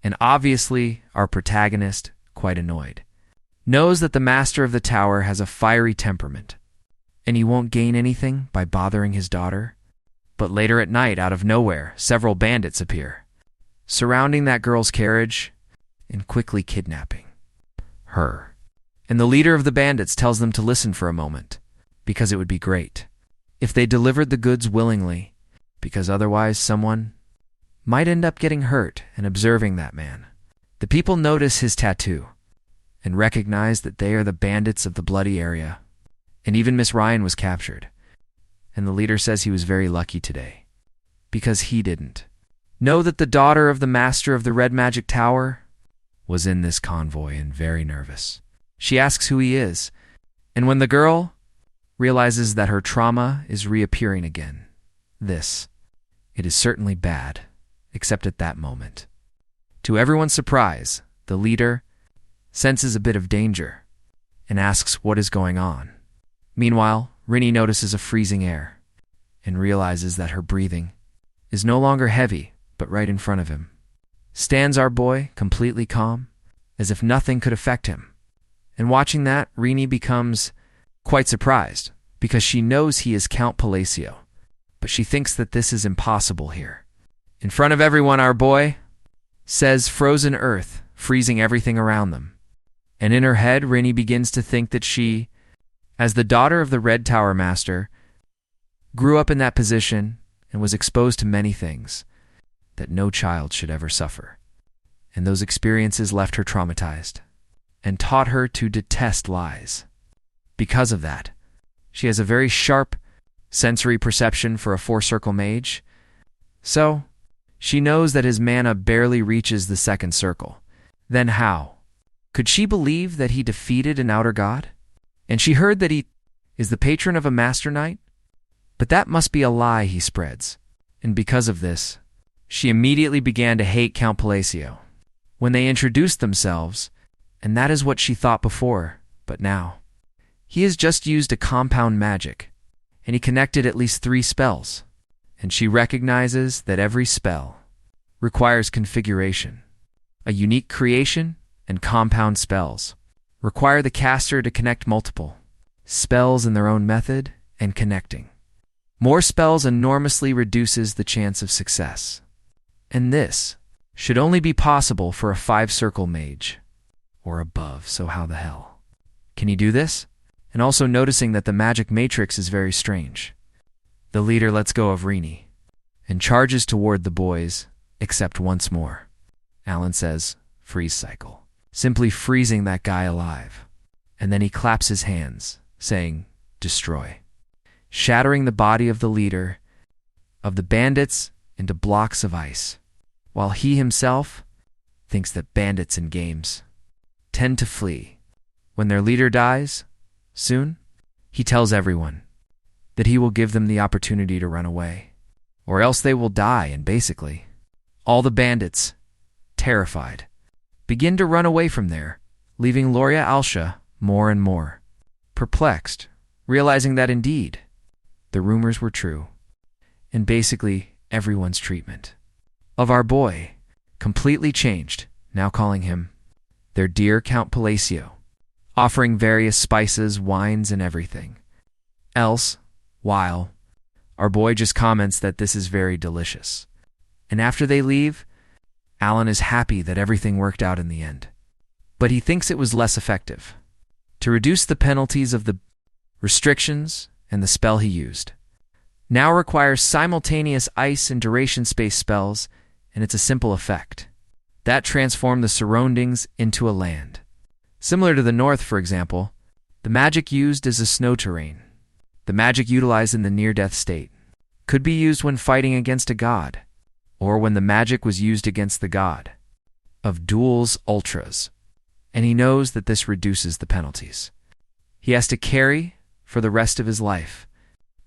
And obviously, our protagonist, quite annoyed, knows that the master of the tower has a fiery temperament, and he won't gain anything by bothering his daughter. But later at night, out of nowhere, several bandits appear, surrounding that girl's carriage and quickly kidnapping her. And the leader of the bandits tells them to listen for a moment, because it would be great if they delivered the goods willingly, because otherwise someone might end up getting hurt. And observing that man, the people notice his tattoo and recognize that they are the bandits of the bloody area. And even Miss Ryan was captured. And the leader says he was very lucky today, because he didn't know that the daughter of the master of the Red Magic Tower was in this convoy and very nervous. She asks who he is, and when the girl realizes that her trauma is reappearing again, it is certainly bad, except at that moment. To everyone's surprise, the leader senses a bit of danger and asks what is going on. Meanwhile, Rinny notices a freezing air and realizes that her breathing is no longer heavy, but right in front of him stands our boy, completely calm, as if nothing could affect him. And watching that, Rini becomes quite surprised, because she knows he is Count Palacio, but she thinks that this is impossible here. In front of everyone, our boy says frozen earth, freezing everything around them. And in her head, Rini begins to think that she, as the daughter of the Red Tower Master, grew up in that position and was exposed to many things that no child should ever suffer. And those experiences left her traumatized and taught her to detest lies. Because of that, she has a very sharp sensory perception for a four-circle mage. So, she knows that his mana barely reaches the second circle. Then how? Could she believe that he defeated an outer god? And she heard that he is the patron of a master knight? But that must be a lie he spreads. And because of this, she immediately began to hate Count Palacio. When they introduced themselves, and that is what she thought before, but now. He has just used a compound magic, and he connected at least 3 spells, and she recognizes that every spell requires configuration. A unique creation and compound spells require the caster to connect multiple spells in their own method and connecting. More spells enormously reduces the chance of success. And this should only be possible for a 5-circle mage, or above, so how the hell? Can he do this? And also noticing that the magic matrix is very strange. The leader lets go of Rini and charges toward the boys, except once more. Alan says, freeze cycle, simply freezing that guy alive. And then he claps his hands, saying, destroy, shattering the body of the leader of the bandits into blocks of ice, while he himself thinks that bandits in games tend to flee. When their leader dies, soon, he tells everyone that he will give them the opportunity to run away, or else they will die, and basically, all the bandits, terrified, begin to run away from there, leaving Loria Alsha more and more perplexed, realizing that indeed, the rumors were true, and basically everyone's treatment of our boy completely changed, now calling him their dear Count Palacio, offering various spices, wines, and everything else, while our boy just comments that this is very delicious. And after they leave, Alan is happy that everything worked out in the end. But he thinks it was less effective to reduce the penalties of the restrictions, and the spell he used now requires simultaneous ice and duration space spells, and it's a simple effect that transformed the surroundings into a land. Similar to the north, for example, the magic used is a snow terrain. The magic utilized in the near-death state could be used when fighting against a god, or when the magic was used against the god of duels ultras, and he knows that this reduces the penalties he has to carry for the rest of his life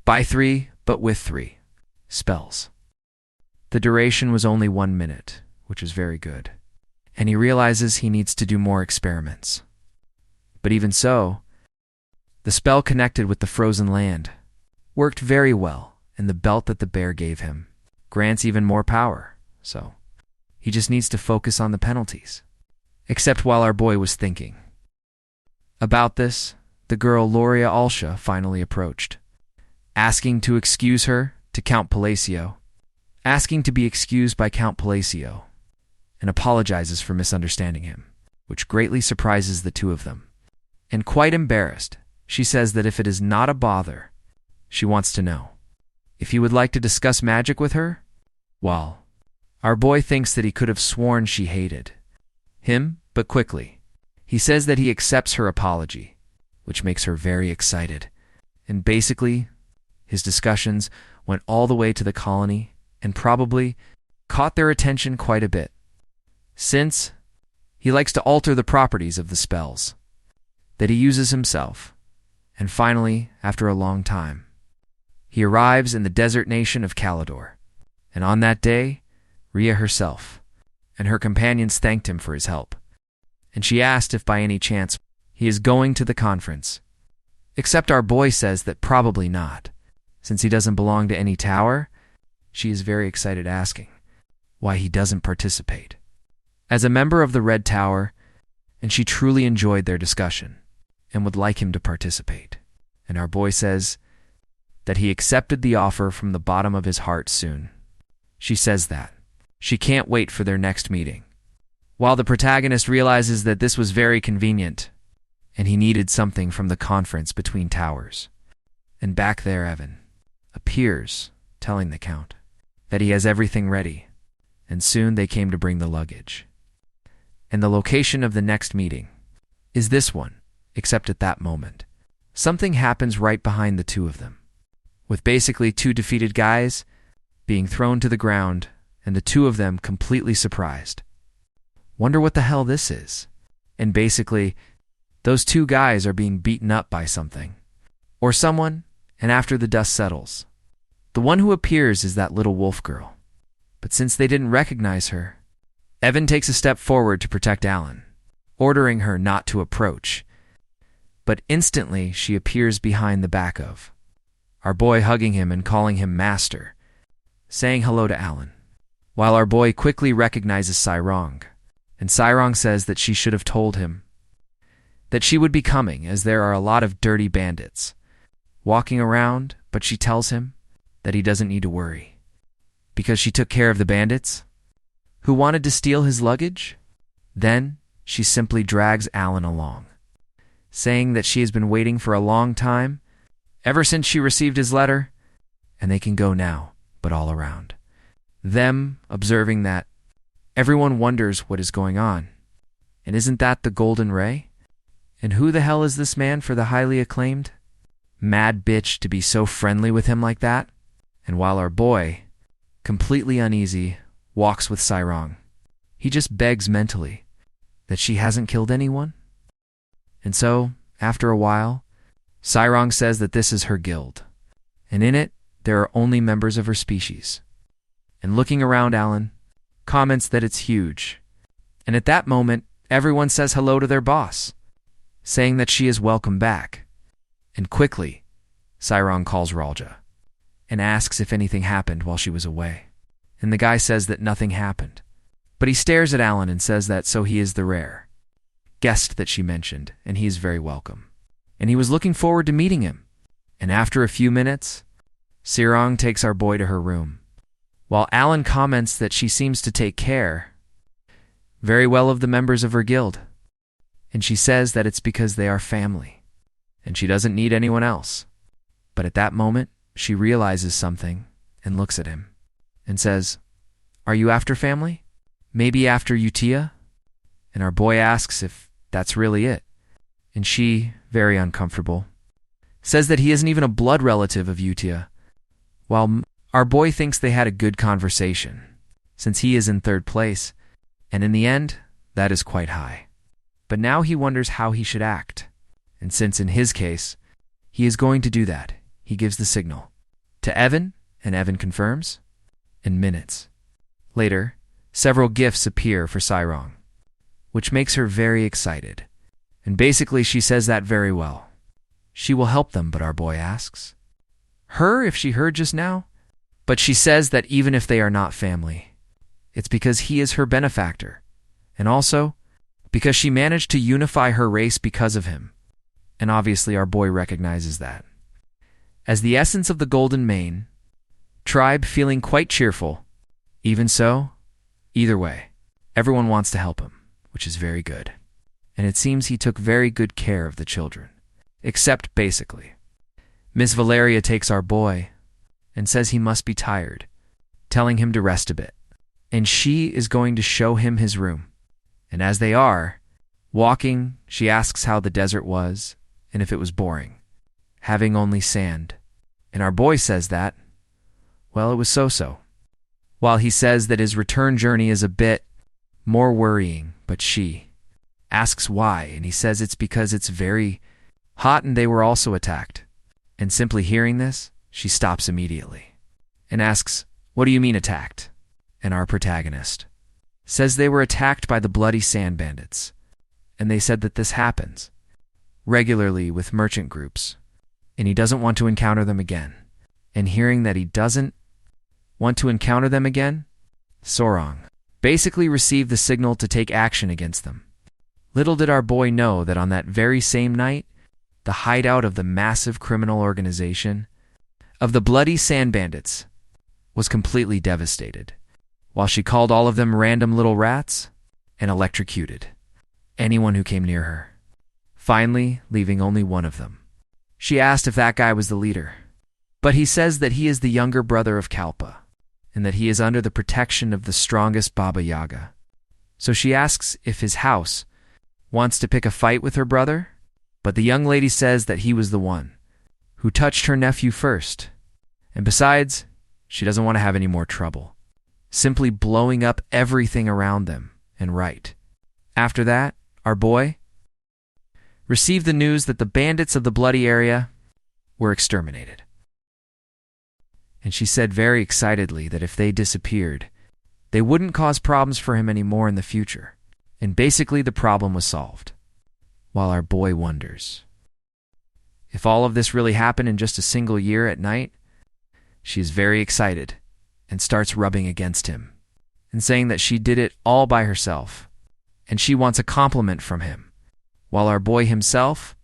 by 3, but with 3 spells. The duration was only 1 minute, which is very good, and he realizes he needs to do more experiments. But even so, the spell connected with the frozen land worked very well, and the belt that the bear gave him grants even more power, so he just needs to focus on the penalties. Except while our boy was thinking about this, the girl Loria Alsha finally approached, asking to excuse her to Count Palacio, asking to be excused by Count Palacio, and apologizes for misunderstanding him, which greatly surprises the two of them. And quite embarrassed, she says that if it is not a bother, she wants to know if he would like to discuss magic with her. Well, our boy thinks that he could have sworn she hated him, but quickly, he says that he accepts her apology, which makes her very excited. And basically, his discussions went all the way to the colony and probably caught their attention quite a bit, since he likes to alter the properties of the spells that he uses himself. And finally, after a long time, he arrives in the desert nation of Calidor, and on that day, Rhea herself and her companions thanked him for his help, and she asked if by any chance he is going to the conference. Except our boy says that probably not, since he doesn't belong to any tower. She is very excited, asking why he doesn't participate as a member of the Red Tower, and she truly enjoyed their discussion and would like him to participate. And our boy says that he accepted the offer from the bottom of his heart soon. She says that she can't wait for their next meeting, while the protagonist realizes that this was very convenient, and he needed something from the conference between towers. And back there, Evan appears, telling the Count that he has everything ready, and soon they came to bring the luggage. And the location of the next meeting is this one, except at that moment, something happens right behind the two of them, with basically two defeated guys being thrown to the ground and the two of them completely surprised. Wonder what the hell this is? And basically, those two guys are being beaten up by something or someone, and after the dust settles, the one who appears is that little wolf girl. But since they didn't recognize her, Evan takes a step forward to protect Alan, ordering her not to approach. But instantly she appears behind the back of our boy, hugging him and calling him master, saying hello to Alan, while our boy quickly recognizes Sairong, and Sairong says that she should have told him that she would be coming, as there are a lot of dirty bandits walking around, but she tells him that he doesn't need to worry, because she took care of the bandits who wanted to steal his luggage. Then she simply drags Alan along, saying that she has been waiting for a long time, ever since she received his letter, and they can go now, but all around them, observing that everyone wonders what is going on. And isn't that the Golden Ray? And who the hell is this man for the highly acclaimed mad bitch to be so friendly with him like that? And while our boy, completely uneasy, walks with Sairong, he just begs mentally that she hasn't killed anyone. And so, after a while, Sairong says that this is her guild, and in it there are only members of her species. And looking around, Alan comments that it's huge. And at that moment, everyone says hello to their boss, saying that she is welcome back. And quickly, Sairong calls Ralja and asks if anything happened while she was away. And the guy says that nothing happened. But he stares at Alan and says that so he is the rare guest that she mentioned, and he is very welcome. And he was looking forward to meeting him. And after a few minutes, Sairong takes our boy to her room, while Alan comments that she seems to take care very well of the members of her guild. And she says that it's because they are family, and she doesn't need anyone else. But at that moment, she realizes something and looks at him and says, "Are you after family? Maybe after Utia?" And our boy asks if that's really it. And she, very uncomfortable, says that he isn't even a blood relative of Utia, while our boy thinks they had a good conversation, since he is in third place, and in the end, that is quite high. But now he wonders how he should act, and since in his case, he is going to do that, he gives the signal to Evan, and Evan confirms. In minutes later, several gifts appear for Sairong, which makes her very excited. And basically she says that very well. She will help them, but our boy asks her if she heard just now. But she says that even if they are not family, it's because he is her benefactor, and also because she managed to unify her race because of him. And obviously our boy recognizes that. As the essence of the Golden Mane tribe, feeling quite cheerful. Even so, either way, everyone wants to help him, which is very good. And it seems he took very good care of the children. Except, basically, Miss Valeria takes our boy and says he must be tired, telling him to rest a bit. And she is going to show him his room. And as they are walking, she asks how the desert was and if it was boring, having only sand. And our boy says that, well, it was so-so. While he says that his return journey is a bit more worrying, but she asks why, and he says it's because it's very hot and they were also attacked. And simply hearing this, she stops immediately and asks, "What do you mean attacked?" And our protagonist says they were attacked by the bloody sand bandits, and they said that this happens regularly with merchant groups, and he doesn't want to encounter them again. And hearing that he doesn't want to encounter them again, Sairong basically received the signal to take action against them. Little did our boy know that on that very same night, the hideout of the massive criminal organization of the bloody sand bandits was completely devastated, while she called all of them random little rats and electrocuted anyone who came near her, finally leaving only one of them. She asked if that guy was the leader, but he says that he is the younger brother of Kalpa, and that he is under the protection of the strongest Baba Yaga. So she asks if his house wants to pick a fight with her brother, but the young lady says that he was the one who touched her nephew first, And besides, she doesn't want to have any more trouble. Simply blowing up everything around them and right. After that, our boy received the news that the bandits of the bloody area were exterminated. And she said very excitedly that if they disappeared, they wouldn't cause problems for him anymore in the future. And basically the problem was solved. While our boy wonders if all of this really happened in just a single year at night, she is very excited and starts rubbing against him and saying that she did it all by herself and she wants a compliment from him, while our boy himself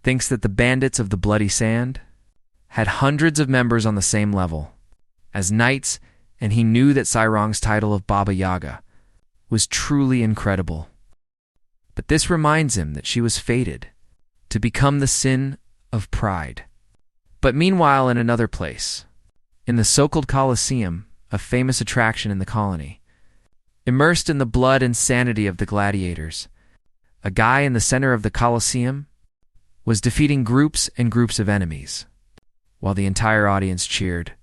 thinks that the bandits of the bloody sand had hundreds of members on the same level as knights, and he knew that Sairong's title of Baba Yaga was truly incredible. But this reminds him that she was fated to become the sin of pride. But meanwhile, in another place, in the so-called Colosseum, a famous attraction in the colony, immersed in the blood and sanity of the gladiators, a guy in the center of the Colosseum was defeating groups and groups of enemies, while the entire audience cheered,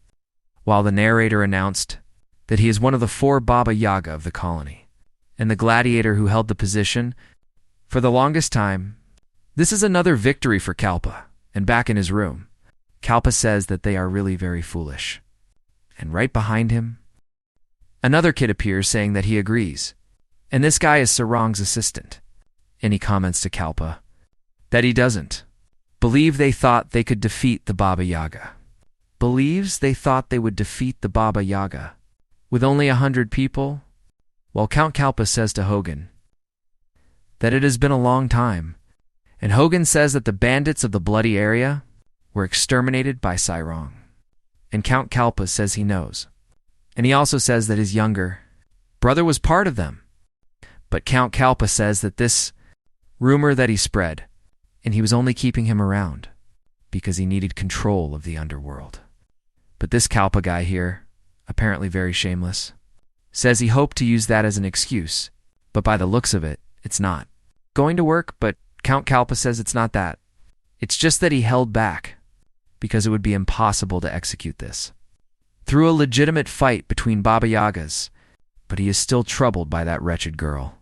while the narrator announced that he is one of the 4 Baba Yaga of the colony, and the gladiator who held the position for the longest time. This is another victory for Kalpa, and back in his room, Kalpa says that they are really very foolish. And right behind him, another kid appears saying that he agrees, and this guy is Sarong's assistant, and he comments to Kalpa that he doesn't believe they thought they could defeat the Baba Yaga. Believes they thought they would defeat the Baba Yaga with only 100 people, while Count Kalpa says to Hogan that it has been a long time, and Hogan says that the bandits of the bloody area were exterminated by Sairong. And Count Kalpa says he knows. And he also says that his younger brother was part of them. But Count Kalpa says that this rumor that he spread, and he was only keeping him around because he needed control of the underworld. But this Kalpa guy here, apparently very shameless, says he hoped to use that as an excuse, but by the looks of it, it's not going to work. But Count Kalpa says it's not that. It's just that he held back because it would be impossible to execute this through a legitimate fight between Baba Yagas, but he is still troubled by that wretched girl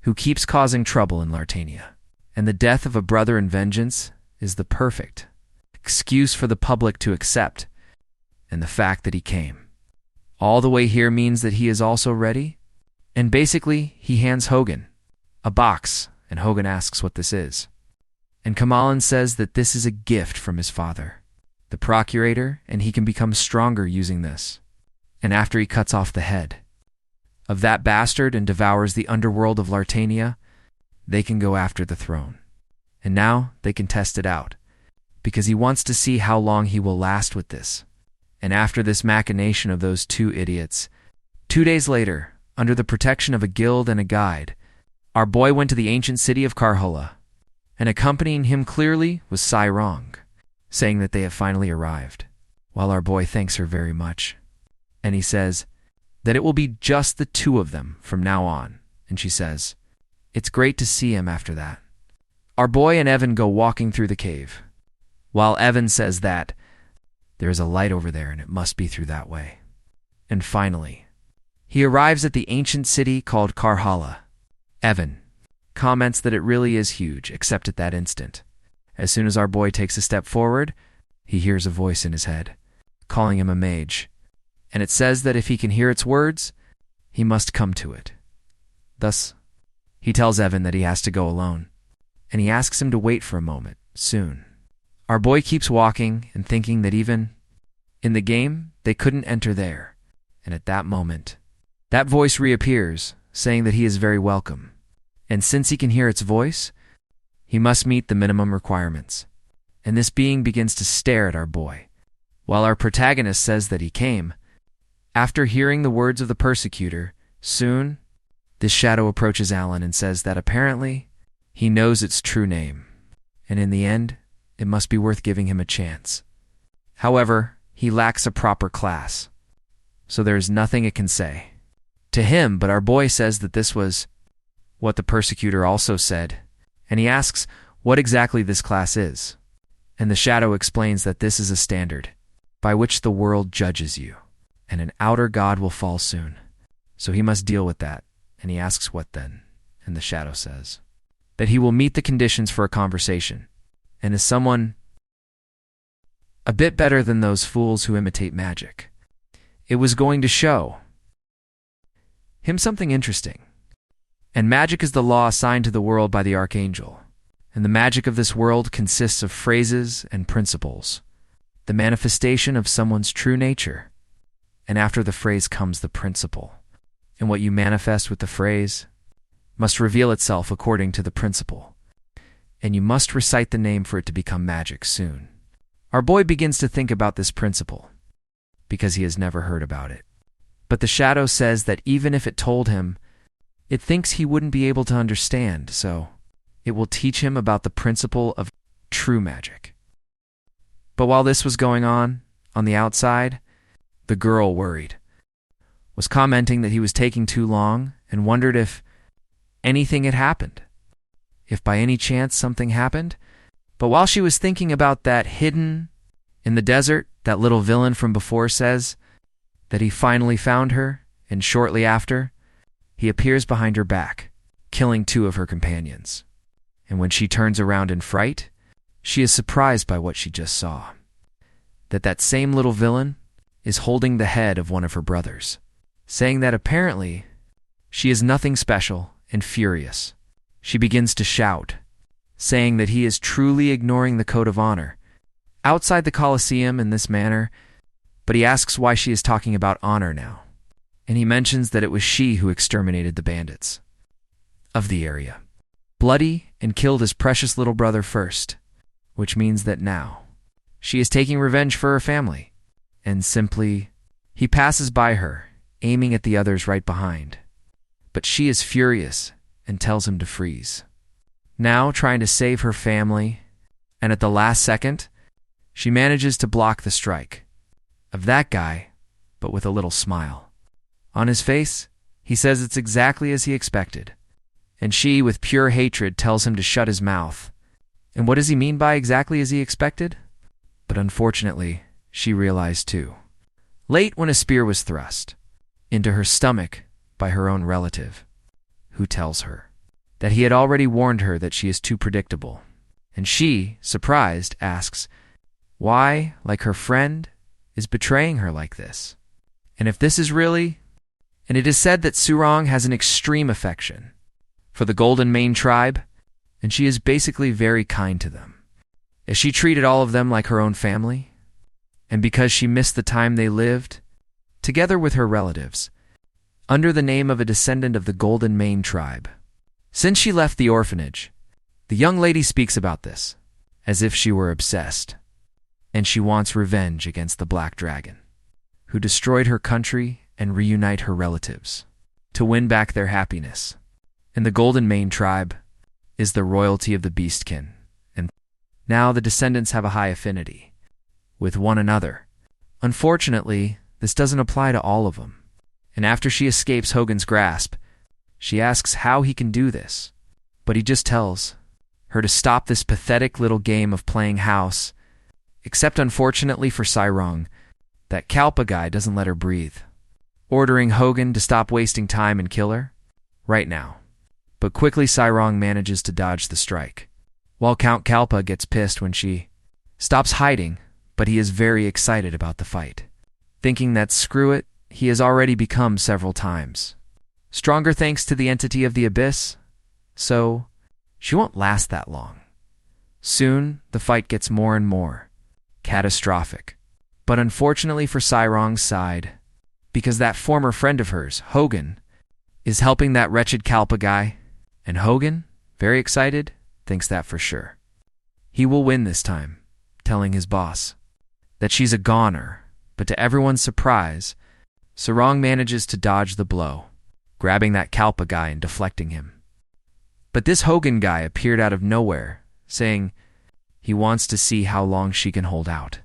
who keeps causing trouble in Lartania. And the death of a brother in vengeance is the perfect excuse for the public to accept, and the fact that he came all the way here means that he is also ready. And basically, he hands Hogan a box, and Hogan asks what this is. And Kamalan says that this is a gift from his father, the procurator, and he can become stronger using this. And after he cuts off the head of that bastard and devours the underworld of Lartania, they can go after the throne. And now they can test it out, because he wants to see how long he will last with this. And after this machination of those 2 idiots, 2 days later, under the protection of a guild and a guide, our boy went to the ancient city of Karhola, and accompanying him clearly was Sairong, saying that they have finally arrived, while our boy thanks her very much. And he says that it will be just the 2 of them from now on, and she says, it's great to see him after that. Our boy and Evan go walking through the cave, while Evan says that there is a light over there and it must be through that way. And finally, he arrives at the ancient city called Karhala. Evan comments that it really is huge, except at that instant. As soon as our boy takes a step forward, he hears a voice in his head, calling him a mage, and it says that if he can hear its words, he must come to it. Thus, he tells Evan that he has to go alone, and he asks him to wait for a moment, soon. Our boy keeps walking and thinking that even in the game, they couldn't enter there, and at that moment, that voice reappears, saying that he is very welcome, and since he can hear its voice, he must meet the minimum requirements. And this being begins to stare at our boy, while our protagonist says that he came after hearing the words of the persecutor. Soon, this shadow approaches Alan and says that apparently he knows its true name, and in the end, it must be worth giving him a chance. However, he lacks a proper class, so there is nothing it can say to him, but our boy says that this was what the persecutor also said, and he asks what exactly this class is. And the shadow explains that this is a standard, by which the world judges you, and an outer god will fall soon. So he must deal with that. And he asks what then? And the shadow says that he will meet the conditions for a conversation, and is someone a bit better than those fools who imitate magic. It was going to show him something interesting. And magic is the law assigned to the world by the archangel. And the magic of this world consists of phrases and principles, the manifestation of someone's true nature. And after the phrase comes the principle. And what you manifest with the phrase must reveal itself according to the principle. And you must recite the name for it to become magic soon. Our boy begins to think about this principle, because he has never heard about it. But the shadow says that even if it told him, it thinks he wouldn't be able to understand, so it will teach him about the principle of true magic. But while this was going on the outside, the girl, worried, was commenting that he was taking too long and wondered if anything had happened, if by any chance something happened. But while she was thinking about that hidden in the desert, that little villain from before says that he finally found her, and shortly after, he appears behind her back, killing 2 of her companions. And when she turns around in fright, she is surprised by what she just saw. That same little villain is holding the head of one of her brothers, saying that apparently she is nothing special and furious. She begins to shout, saying that he is truly ignoring the code of honor outside the Colosseum in this manner, but he asks why she is talking about honor now. And he mentions that it was she who exterminated the bandits of the area, bloody, and killed his precious little brother first, which means that now she is taking revenge for her family. And simply, he passes by her, aiming at the others right behind. But she is furious and tells him to freeze. Now trying to save her family, and at the last second, she manages to block the strike of that guy, but with a little smile. On his face, he says it's exactly as he expected, and she, with pure hatred, tells him to shut his mouth. And what does he mean by exactly as he expected? But unfortunately, she realized too, late when a spear was thrust into her stomach by her own relative, who tells her that he had already warned her that she is too predictable. And she, surprised, asks why, like her friend, is betraying her like this. And if this is really... And it is said that Surong has an extreme affection for the Golden Mane tribe, and she is basically very kind to them, as she treated all of them like her own family, and because she missed the time they lived together with her relatives, under the name of a descendant of the Golden Mane tribe. Since she left the orphanage, the young lady speaks about this, as if she were obsessed, and she wants revenge against the Black Dragon, who destroyed her country and reunite her relatives, to win back their happiness. And the Golden Mane tribe is the royalty of the Beastkin, and now the descendants have a high affinity with one another. Unfortunately, this doesn't apply to all of them, and after she escapes Hogan's grasp, she asks how he can do this, but he just tells her to stop this pathetic little game of playing house, except unfortunately for Cyrong, that Kalpa guy doesn't let her breathe, ordering Hogan to stop wasting time and kill her right now. But quickly Cyrong manages to dodge the strike, while Count Kalpa gets pissed when she stops hiding, but he is very excited about the fight, thinking that screw it, he has already become several times stronger thanks to the entity of the abyss, so she won't last that long. Soon the fight gets more and more catastrophic, but unfortunately for Cyrong's side, because that former friend of hers, Hogan, is helping that wretched Kalpa guy, and Hogan, very excited, thinks that for sure he will win this time, telling his boss that she's a goner, but to everyone's surprise, Cyrong manages to dodge the blow, grabbing that Kalpa guy and deflecting him. But this Hogan guy appeared out of nowhere, saying he wants to see how long she can hold out,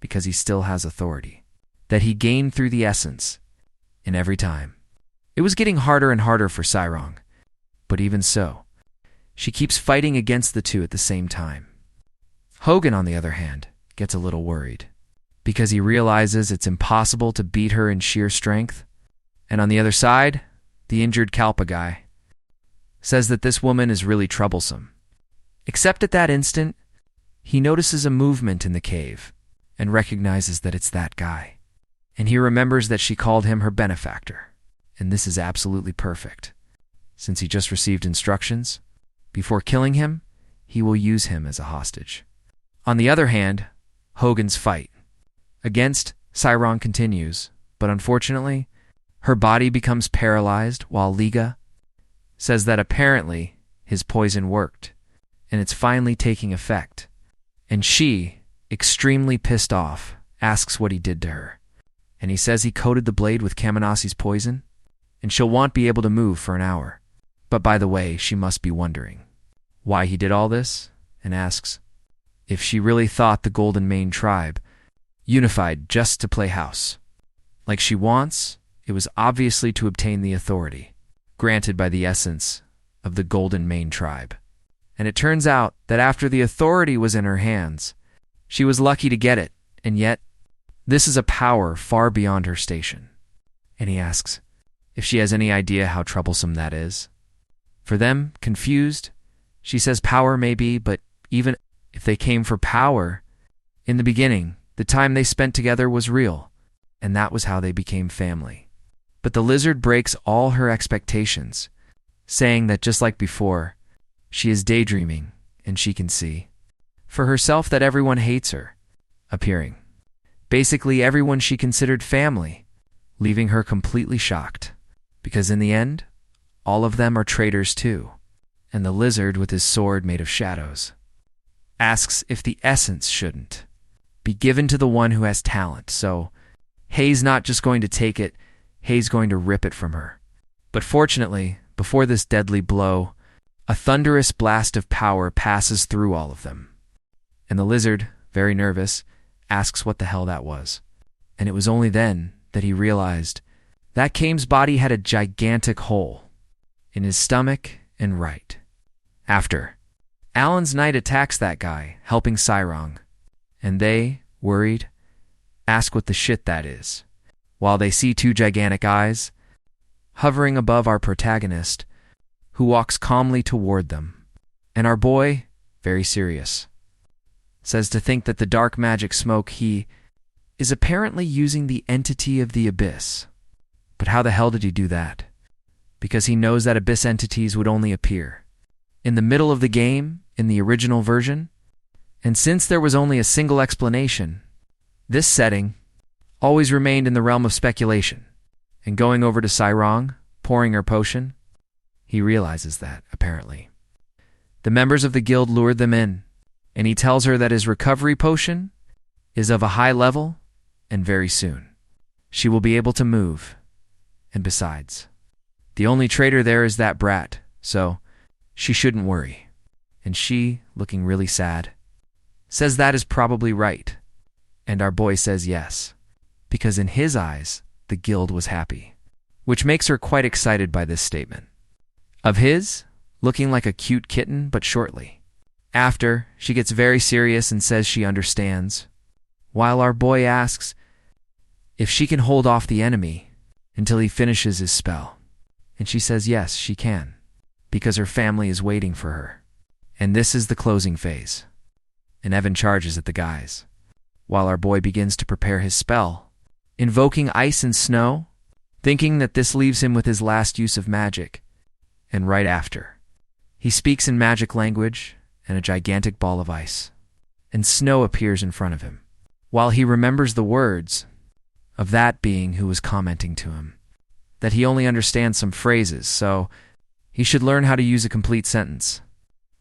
because he still has authority that he gained through the essence, and every time. It was getting harder and harder for Cyrong, but even so, she keeps fighting against the two at the same time. Hogan, on the other hand, gets a little worried, because he realizes it's impossible to beat her in sheer strength. And on the other side, the injured Kalpa guy says that this woman is really troublesome. Except at that instant, he notices a movement in the cave and recognizes that it's that guy. And he remembers that she called him her benefactor. And this is absolutely perfect. Since he just received instructions, before killing him, he will use him as a hostage. On the other hand, Hogan's fight against Cyrong continues, but unfortunately, her body becomes paralyzed while Liga says that apparently his poison worked, and it's finally taking effect. And she, extremely pissed off, asks what he did to her. And he says he coated the blade with Kaminasi's poison, and she'll won't be able to move for an hour. But by the way, she must be wondering why he did all this, and asks if she really thought the Golden Mane tribe unified just to play house. Like she wants, it was obviously to obtain the authority granted by the essence of the Golden Mane tribe. And it turns out that after the authority was in her hands, she was lucky to get it, and yet this is a power far beyond her station. And he asks if she has any idea how troublesome that is. For them, confused, she says power may be, but even if they came for power, in the beginning, the time they spent together was real, and that was how they became family. But the lizard breaks all her expectations, saying that just like before, she is daydreaming, and she can see for herself that everyone hates her, appearing. Basically, everyone she considered family, leaving her completely shocked, because in the end, all of them are traitors too, and the lizard with his sword made of shadows asks if the essence shouldn't be given to the one who has talent. So Hei's not just going to take it, Hei's going to rip it from her. But fortunately, before this deadly blow, a thunderous blast of power passes through all of them. And the lizard, very nervous, asks what the hell that was. And it was only then that he realized that Kame's body had a gigantic hole in his stomach and right. After, Alan's knight attacks that guy, helping Cyrong, and they, worried, ask what the shit that is, while they see two gigantic eyes hovering above our protagonist, who walks calmly toward them. And our boy, very serious, says to think that the dark magic smoke he is apparently using the entity of the abyss. But how the hell did he do that? Because he knows that abyss entities would only appear in the middle of the game, in the original version, and since there was only a single explanation, this setting always remained in the realm of speculation. And going over to Cyrong, pouring her potion, he realizes that, apparently, the members of the guild lured them in, and he tells her that his recovery potion is of a high level, and very soon she will be able to move. And besides, the only traitor there is that brat, so she shouldn't worry. And she, looking really sad, says that is probably right. And our boy says yes, because in his eyes, the guild was happy, which makes her quite excited by this statement of his, looking like a cute kitten, but shortly. After, she gets very serious and says she understands, while our boy asks if she can hold off the enemy until he finishes his spell. And she says yes, she can, because her family is waiting for her. And this is the closing phase. And Evan charges at the guys, while our boy begins to prepare his spell, invoking ice and snow, thinking that this leaves him with his last use of magic. And right after, he speaks in magic language, and a gigantic ball of ice and snow appears in front of him, while he remembers the words of that being who was commenting to him, that he only understands some phrases, so he should learn how to use a complete sentence.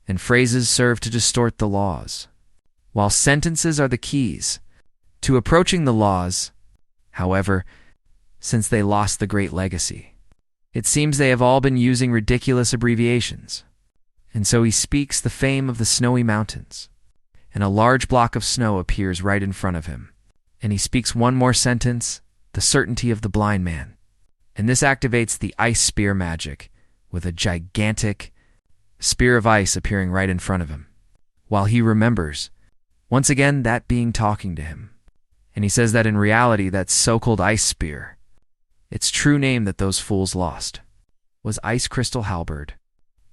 And phrases serve to distort the laws, while sentences are the keys to approaching the laws. However, since they lost the great legacy, it seems they have all been using ridiculous abbreviations. And so he speaks the fame of the snowy mountains, and a large block of snow appears right in front of him. And he speaks one more sentence, the certainty of the blind man. And this activates the ice spear magic, with a gigantic spear of ice appearing right in front of him, while he remembers, once again, that being talking to him. And he says that in reality, that so-called ice spear, its true name that those fools lost, was ice crystal halberd.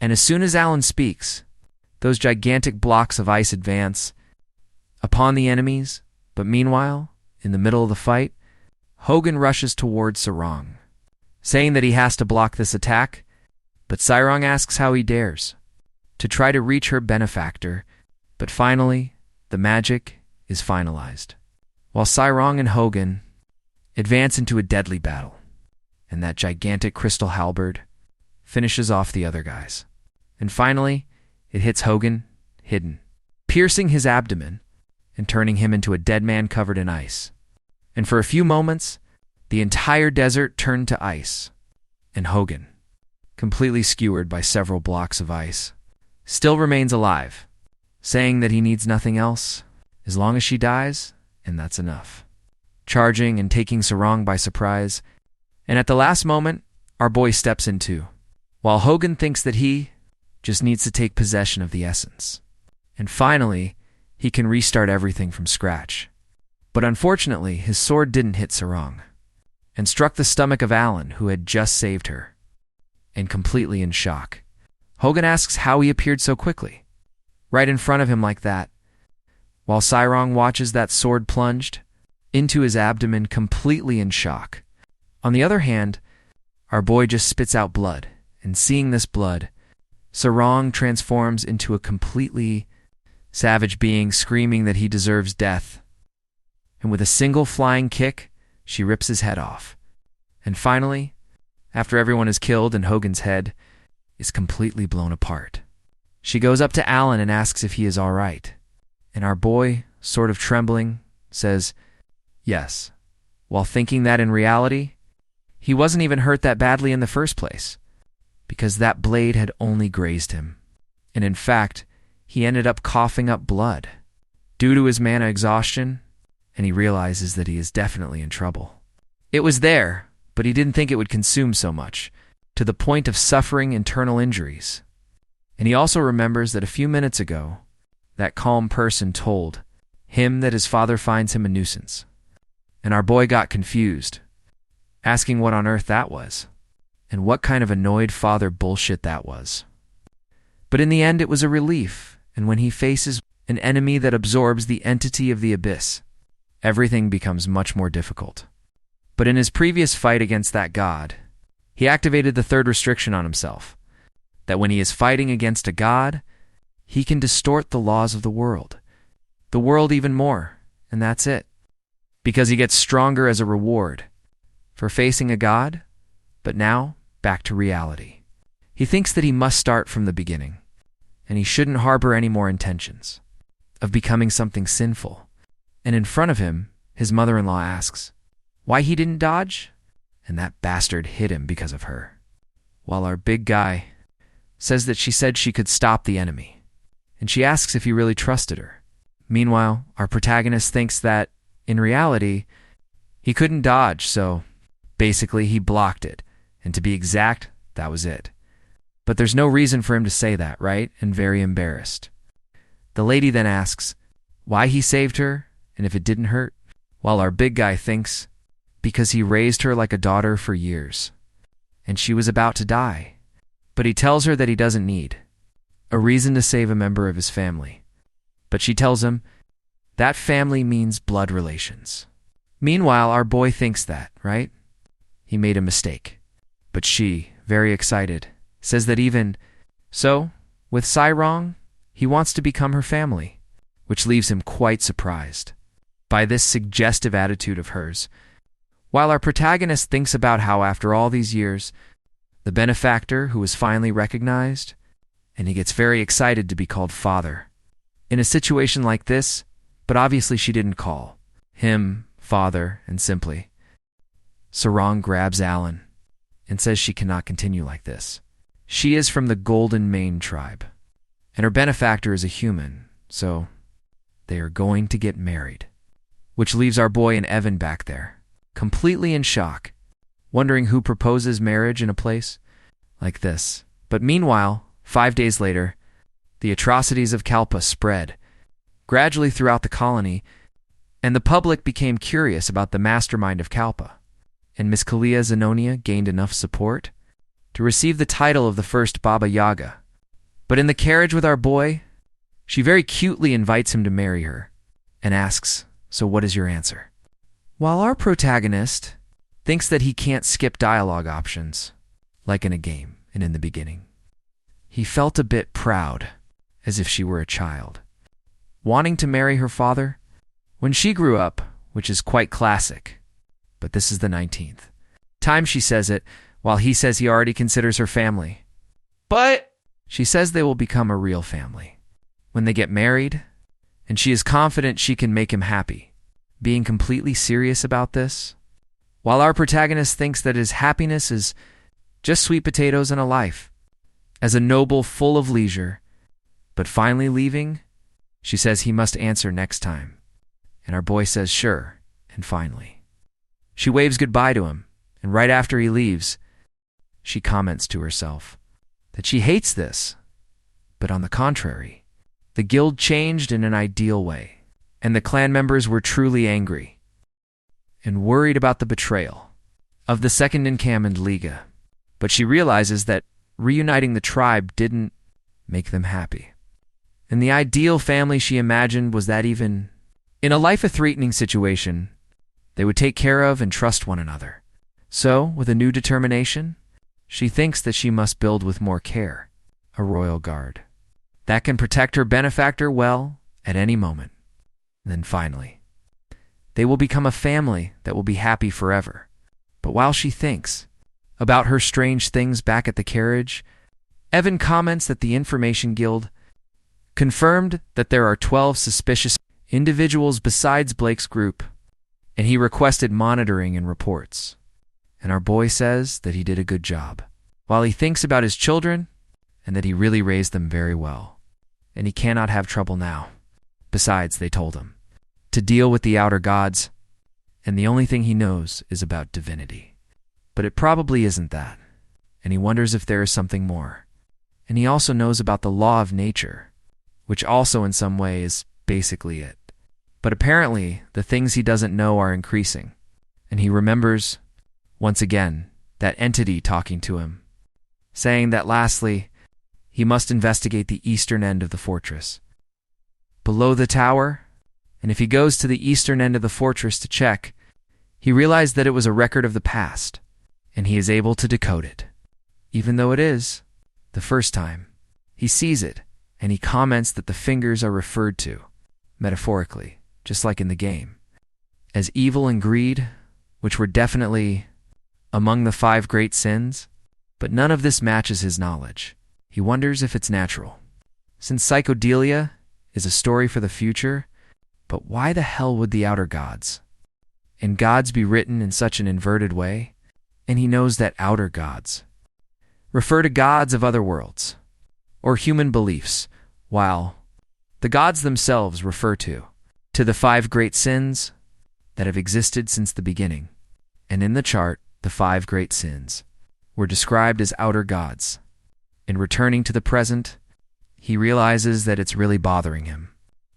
And as soon as Alan speaks, those gigantic blocks of ice advance upon the enemies, but meanwhile, in the middle of the fight, Hogan rushes towards Sarong, saying that he has to block this attack, but Sarong asks how he dares, to try to reach her benefactor, but finally, the magic is finalized. While Sarong and Hogan advance into a deadly battle, and that gigantic crystal halberd finishes off the other guys. And finally, it hits Hogan hidden, piercing his abdomen and turning him into a dead man covered in ice. And for a few moments, the entire desert turned to ice, and Hogan, completely skewered by several blocks of ice, still remains alive, saying that he needs nothing else as long as she dies, and that's enough. Charging and taking Sarong by surprise, and at the last moment, our boy steps in too, while Hogan thinks that he just needs to take possession of the essence. And finally, he can restart everything from scratch. But unfortunately, his sword didn't hit Sarong, and struck the stomach of Alan, who had just saved her. And completely in shock, Hogan asks how he appeared so quickly, right in front of him like that, while Sarong watches that sword plunged into his abdomen completely in shock. On the other hand, our boy just spits out blood, and seeing this blood, Sarong transforms into a completely savage being, screaming that he deserves death. And with a single flying kick, she rips his head off. And finally, after everyone is killed and Hogan's head is completely blown apart, she goes up to Alan and asks if he is all right. And our boy, sort of trembling, says yes, while thinking that in reality, he wasn't even hurt that badly in the first place, because that blade had only grazed him. And in fact, he ended up coughing up blood due to his mana exhaustion, and he realizes that he is definitely in trouble. It was there, but he didn't think it would consume so much, to the point of suffering internal injuries. And he also remembers that a few minutes ago, that calm person told him that his father finds him a nuisance. And our boy got confused, asking what on earth that was, and what kind of annoyed father bullshit that was. But in the end, it was a relief, and when he faces an enemy that absorbs the entity of the abyss, everything becomes much more difficult. But in his previous fight against that god, he activated the third restriction on himself, that when he is fighting against a god, he can distort the laws of the world even more, and that's it. Because he gets stronger as a reward for facing a god, but now back to reality. He thinks that he must start from the beginning, and he shouldn't harbor any more intentions of becoming something sinful. And in front of him, his mother-in-law asks why he didn't dodge, and that bastard hit him because of her. While our big guy says that she said she could stop the enemy, and she asks if he really trusted her. Meanwhile, our protagonist thinks that, in reality, he couldn't dodge, so basically he blocked it, and to be exact, that was it. But there's no reason for him to say that, right? And very embarrassed. The lady then asks why he saved her, and if it didn't hurt, while our big guy thinks because he raised her like a daughter for years, and she was about to die. But he tells her that he doesn't need a reason to save a member of his family. But she tells him that family means blood relations. Meanwhile, our boy thinks that, right? He made a mistake. But she, very excited, says that even so, with Sarong, he wants to become her family, which leaves him quite surprised by this suggestive attitude of hers. While our protagonist thinks about how after all these years, the benefactor who was finally recognized, and he gets very excited to be called father. In a situation like this, but obviously she didn't call him father, and simply, Sarong grabs Alan and says she cannot continue like this. She is from the Golden Mane tribe, and her benefactor is a human, so they are going to get married. Which leaves our boy and Evan back there, completely in shock, wondering who proposes marriage in a place like this. But meanwhile, 5 days later, the atrocities of Kalpa spread gradually throughout the colony, And the public became curious about the mastermind of Kalpa, and Miss Kalia Zenonia gained enough support to receive the title of the first Baba Yaga. But in the carriage with our boy, she very cutely invites him to marry her and asks, "So what is your answer?" While our protagonist thinks that he can't skip dialogue options, like in a game and in the beginning, he felt a bit proud, as if she were a child, wanting to marry her father when she grew up, which is quite classic. But this is the 19th time she says it, while he says he already considers her family. But she says they will become a real family when they get married, and she is confident she can make him happy, being completely serious about this, while our protagonist thinks that his happiness is just sweet potatoes and a life, as a noble full of leisure. But finally leaving, she says he must answer next time, and our boy says sure, and finally. She waves goodbye to him, and right after he leaves, she comments to herself that she hates this, but on the contrary, the guild changed in an ideal way, and the clan members were truly angry and worried about the betrayal of the second-in-command Liga. But she realizes that reuniting the tribe didn't make them happy. And the ideal family she imagined was that even in a life-threatening situation, they would take care of and trust one another. So, with a new determination, she thinks that she must build with more care a royal guard that can protect her benefactor well at any moment. And then finally, they will become a family that will be happy forever. But while she thinks about her strange things back at the carriage, Evan comments that the Information Guild confirmed that there are 12 suspicious individuals besides Blake's group, and he requested monitoring and reports. And our boy says that he did a good job, while he thinks about his children and that he really raised them very well. And he cannot have trouble now. Besides, they told him to deal with the outer gods, and the only thing he knows is about divinity. But it probably isn't that, and he wonders if there is something more. And he also knows about the law of nature, which also in some way is basically it. But apparently, the things he doesn't know are increasing, and he remembers, once again, that entity talking to him, saying that lastly, he must investigate the eastern end of the fortress, below the tower, and if he goes to the eastern end of the fortress to check, he realized that it was a record of the past, and he is able to decode it. Even though it is the first time, he sees it, and he comments that the fingers are referred to, metaphorically, just like in the game, as evil and greed, which were definitely among the 5 great sins, but none of this matches his knowledge. He wonders if it's natural. Since psychedelia is a story for the future, but why the hell would the outer gods and gods be written in such an inverted way? And he knows that outer gods refer to gods of other worlds or human beliefs, while the gods themselves refer to the 5 great sins that have existed since the beginning. And in the chart, the 5 great sins were described as outer gods. In returning to the present, he realizes that it's really bothering him.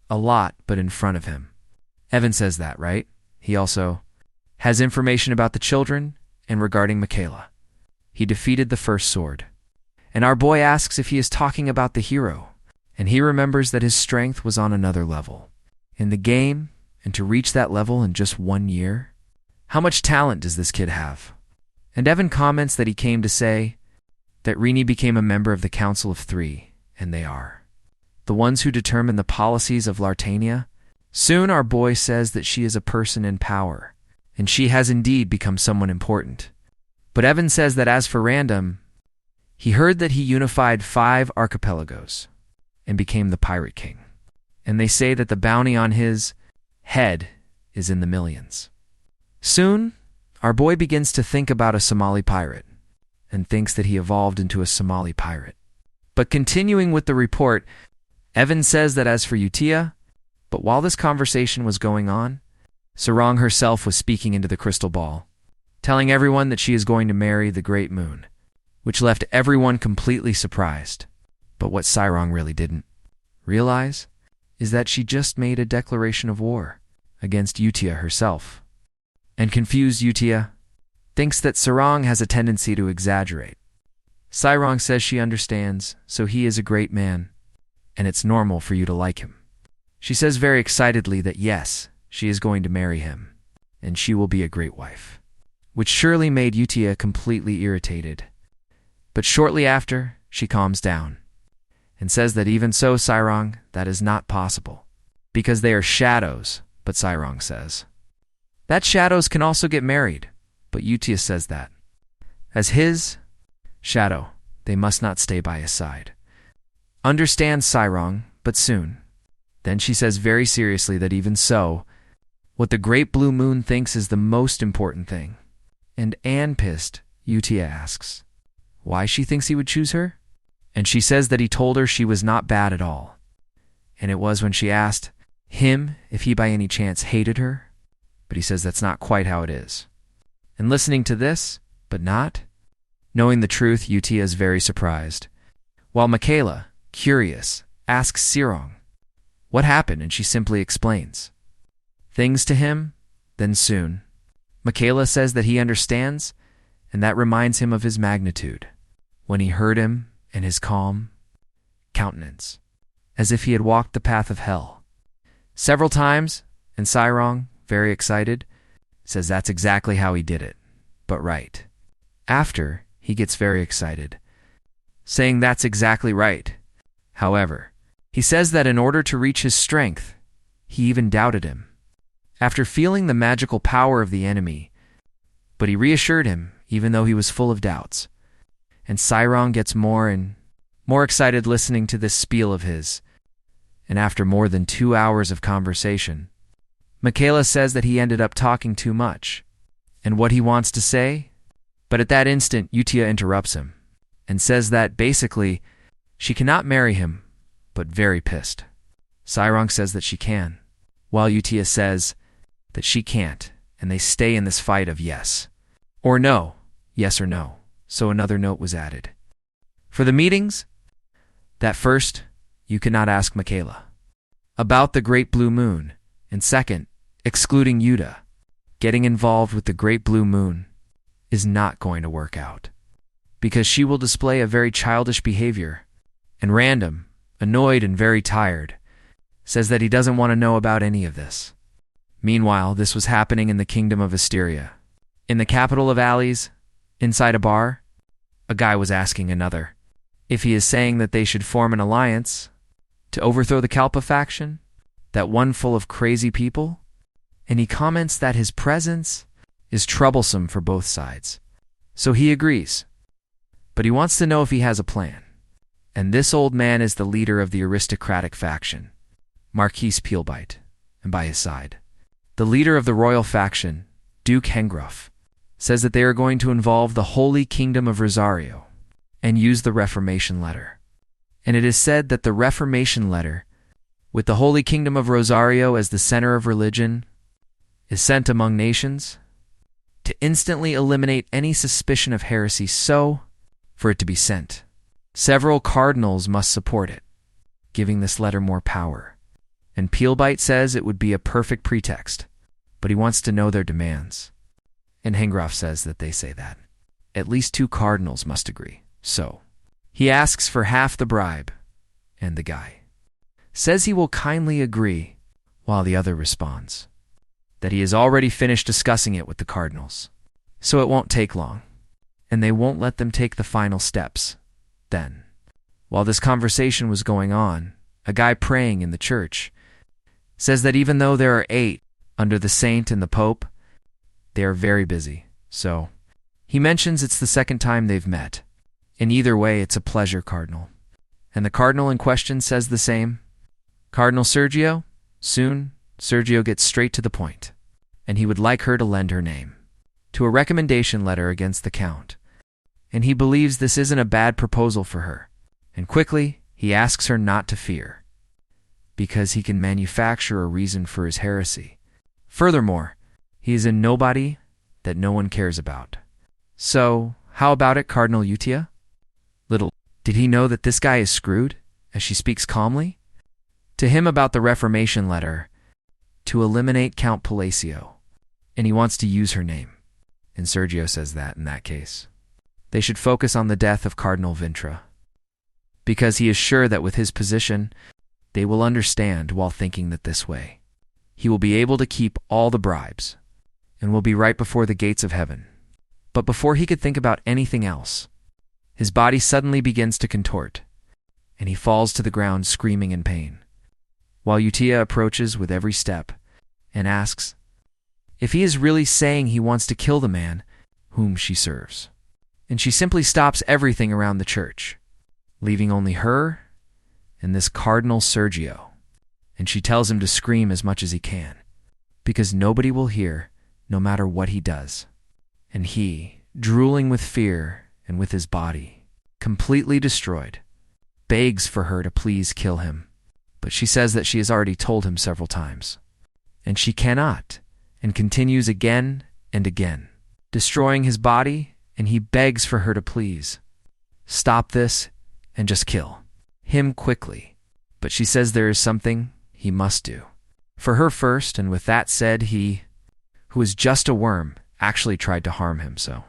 A lot, but in front of him. Evan says that, right? He also has information about the children and regarding Michaela. He defeated the first sword. And our boy asks if he is talking about the hero, and he remembers that his strength was on another level in the game, and to reach that level in just 1 year? How much talent does this kid have? And Evan comments that he came to say that Rini became a member of the Council of 3, and they are the ones who determine the policies of Lartania. Soon our boy says that she is a person in power, and she has indeed become someone important. But Evan says that as for Random, he heard that he unified 5 archipelagos and became the Pirate King. And they say that the bounty on his head is in the millions. Soon, our boy begins to think about a Somali pirate and thinks that he evolved into a Somali pirate. But continuing with the report, Evan says that as for Utia, but while this conversation was going on, Sarong herself was speaking into the crystal ball, telling everyone that she is going to marry the Great Moon, which left everyone completely surprised. But what Sarong really didn't realize is that she just made a declaration of war against Yutia herself. And confused Yutia thinks that Sarong has a tendency to exaggerate. Sarong says she understands, so he is a great man, and it's normal for you to like him. She says very excitedly that yes, she is going to marry him, and she will be a great wife, which surely made Yutia completely irritated. But shortly after, she calms down and says that even so, Sarong, that is not possible, because they are shadows, but Sarong says that shadows can also get married, but Yutia says that as his shadow, they must not stay by his side. Understands Sarong, but soon. Then she says very seriously that even so, what the great blue moon thinks is the most important thing. And Anne, pissed, Yutia asks why she thinks he would choose her, and she says that he told her she was not bad at all. And it was when she asked him if he by any chance hated her, but he says that's not quite how it is. And listening to this, but not knowing the truth, Yutia is very surprised, while Michaela, curious, asks Sarong what happened, and she simply explains things to him. Then soon, Michaela says that he understands, and that reminds him of his magnitude when he heard him and his calm countenance, as if he had walked the path of hell several times, and Sarong, very excited, says that's exactly how he did it, but right after, he gets very excited, saying that's exactly right. However, he says that in order to reach his strength, he even doubted him after feeling the magical power of the enemy, but he reassured him even though he was full of doubts. And Sarong gets more and more excited listening to this spiel of his. And after more than 2 hours of conversation, Michaela says that he ended up talking too much and what he wants to say, but at that instant Yutia interrupts him and says that basically she cannot marry him, but very pissed. Sarong says that she can, while Yutia says that she can't, and they stay in this fight of yes or no, yes or no. So another note was added. For the meetings, that first, you cannot ask Michaela about the Great Blue Moon, and second, excluding Yuta. Getting involved with the Great Blue Moon is not going to work out, because she will display a very childish behavior, and Random, annoyed and very tired, says that he doesn't want to know about any of this. Meanwhile, this was happening in the kingdom of Asteria. In the capital of Alleys, inside a bar, a guy was asking another if he is saying that they should form an alliance to overthrow the Kalpa faction, that one full of crazy people, and he comments that his presence is troublesome for both sides. So he agrees, but he wants to know if he has a plan. And this old man is the leader of the aristocratic faction, Marquis Peelbite, and by his side, the leader of the royal faction, Duke Hengruff, says that they are going to involve the Holy Kingdom of Rosario and use the Reformation letter. And it is said that the Reformation letter, with the Holy Kingdom of Rosario as the center of religion, is sent among nations to instantly eliminate any suspicion of heresy. So, for it to be sent, several cardinals must support it, giving this letter more power. And Peelbite says it would be a perfect pretext, but he wants to know their demands. And Hengroff says that they say that at least 2 cardinals must agree. So, he asks for half the bribe, and the guy says he will kindly agree, while the other responds that he has already finished discussing it with the cardinals, so it won't take long, and they won't let them take the final steps. Then, while this conversation was going on, a guy praying in the church says that even though there are 8 under the saint and the pope, they are very busy. So, he mentions it's the second time they've met. In either way, it's a pleasure, Cardinal. And the cardinal in question says the same. Cardinal Sergio? Soon, Sergio gets straight to the point, and he would like her to lend her name to a recommendation letter against the count. And he believes this isn't a bad proposal for her. And quickly, he asks her not to fear, because he can manufacture a reason for his heresy. Furthermore, he is a nobody that no one cares about. So, how about it, Cardinal Yutia? Little did he know that this guy is screwed, as she speaks calmly to him about the Reformation letter, to eliminate Count Palacio, and he wants to use her name. And Sergio says that in that case, they should focus on the death of Cardinal Vintra, because he is sure that with his position, they will understand while thinking that this way, he will be able to keep all the bribes and will be right before the gates of heaven. But before he could think about anything else, his body suddenly begins to contort, and he falls to the ground screaming in pain, while Utia approaches with every step and asks if he is really saying he wants to kill the man whom she serves. And she simply stops everything around the church, leaving only her and this Cardinal Sergio, and she tells him to scream as much as he can, because nobody will hear no matter what he does. And he, drooling with fear and with his body completely destroyed, begs for her to please kill him, but she says that she has already told him several times, and she cannot, and continues again and again, destroying his body, and he begs for her to please stop this and just kill him quickly. But she says there is something he must do for her first, and with that said, he, who is just a worm, actually tried to harm him, so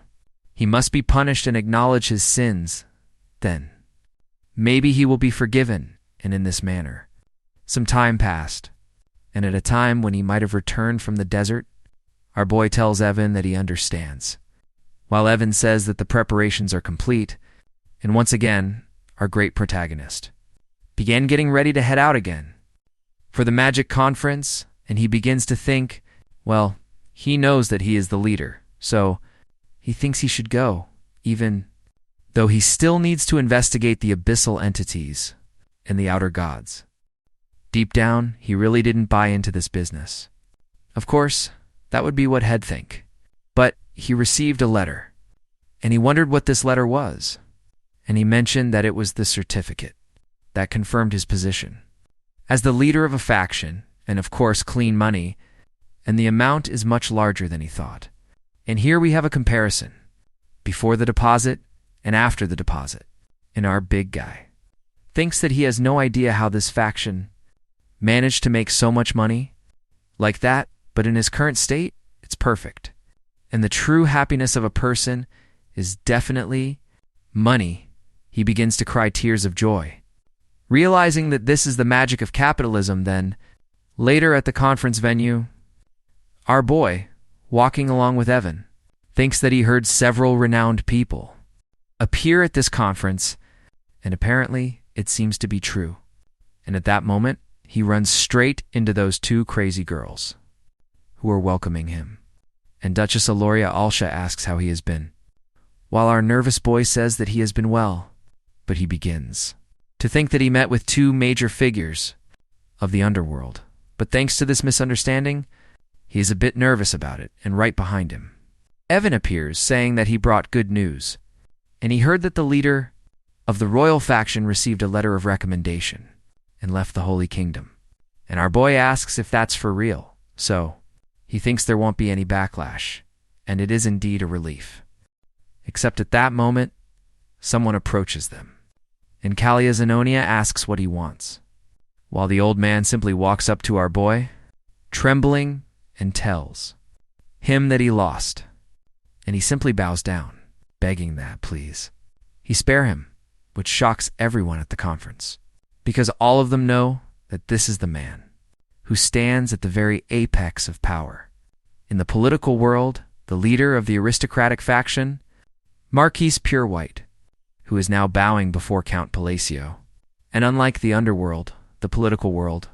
he must be punished and acknowledge his sins. Then maybe he will be forgiven, and in this manner some time passed, and at a time when he might have returned from the desert, our boy tells Evan that he understands, while Evan says that the preparations are complete, and once again, our great protagonist began getting ready to head out again for the magic conference, and he begins to think, well, he knows that he is the leader, so he thinks he should go, even though he still needs to investigate the abyssal entities and the outer gods. Deep down, he really didn't buy into this business. Of course, that would be what he'd think. But he received a letter, and he wondered what this letter was, and he mentioned that it was the certificate that confirmed his position as the leader of a faction, and of course clean money, and the amount is much larger than he thought. And here we have a comparison, before the deposit and after the deposit, and our big guy thinks that he has no idea how this faction managed to make so much money like that, but in his current state, it's perfect. And the true happiness of a person is definitely money. He begins to cry tears of joy, realizing that this is the magic of capitalism. Then, later at the conference venue, our boy, walking along with Evan, thinks that he heard several renowned people appear at this conference, and apparently it seems to be true. And at that moment, he runs straight into those two crazy girls who are welcoming him. And Duchess Aloria Alsha asks how he has been, while our nervous boy says that he has been well. But he begins to think that he met with two major figures of the underworld. But thanks to this misunderstanding, he is a bit nervous about it, and right behind him, Evan appears, saying that he brought good news, and he heard that the leader of the royal faction received a letter of recommendation and left the Holy Kingdom. And our boy asks if that's for real, so he thinks there won't be any backlash, and it is indeed a relief. Except at that moment, someone approaches them, and Kalia Zenonia asks what he wants, while the old man simply walks up to our boy, trembling, and tells him that he lost, and he simply bows down, begging that, please, he spare him, which shocks everyone at the conference, because all of them know that this is the man who stands at the very apex of power. In the political world, the leader of the aristocratic faction, Marquise Purewhite, who is now bowing before Count Palacio. And unlike the underworld, the political world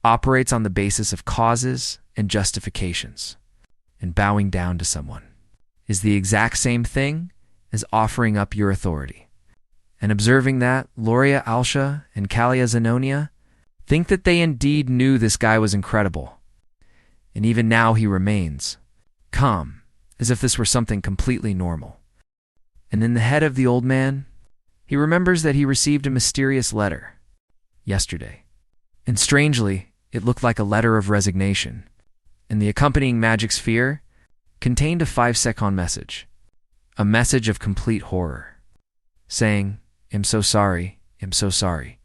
operates on the basis of causes and justifications, and bowing down to someone is the exact same thing as offering up your authority. And observing that, Loria Alsha and Kalia Zenonia think that they indeed knew this guy was incredible. And even now he remains calm, as if this were something completely normal. And in the head of the old man, he remembers that he received a mysterious letter yesterday. And strangely, it looked like a letter of resignation. And the accompanying magic sphere contained a 5-second message, a message of complete horror, saying, "I'm so sorry, I'm so sorry.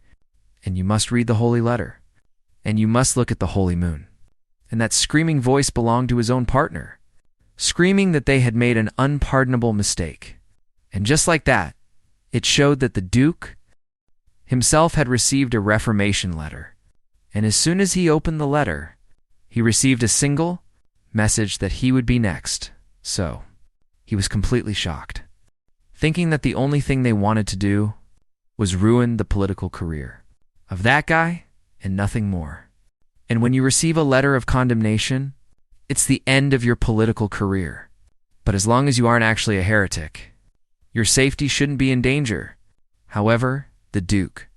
And you must read the holy letter, and you must look at the holy moon." and that screaming voice belonged to his own partner, screaming that they had made an unpardonable mistake. And just like that, it showed that the Duke himself had received a reformation letter. And as soon as he opened the letter, he received a single message that he would be next. So, he was completely shocked, thinking that the only thing they wanted to do was ruin the political career of that guy and nothing more. And when you receive a letter of condemnation, it's the end of your political career. But as long as you aren't actually a heretic, your safety shouldn't be in danger. However, the Duke,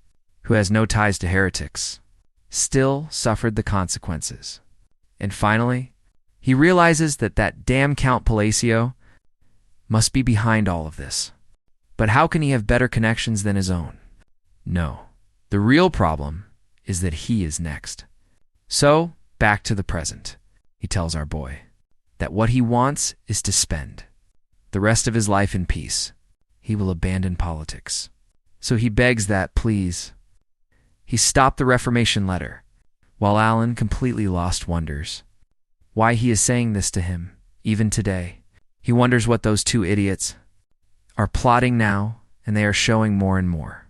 who has no ties to heretics, still suffered the consequences. And finally, he realizes that damn Count Palacio must be behind all of this. But how can he have better connections than his own? No, the real problem is that he is next. So, back to the present, he tells our boy that what he wants is to spend the rest of his life in peace. He will abandon politics. So he begs that, please. He stopped the Reformation letter, while Alan completely lost wonders why he is saying this to him, even today. He wonders what those two idiots are plotting now, and they are showing more and more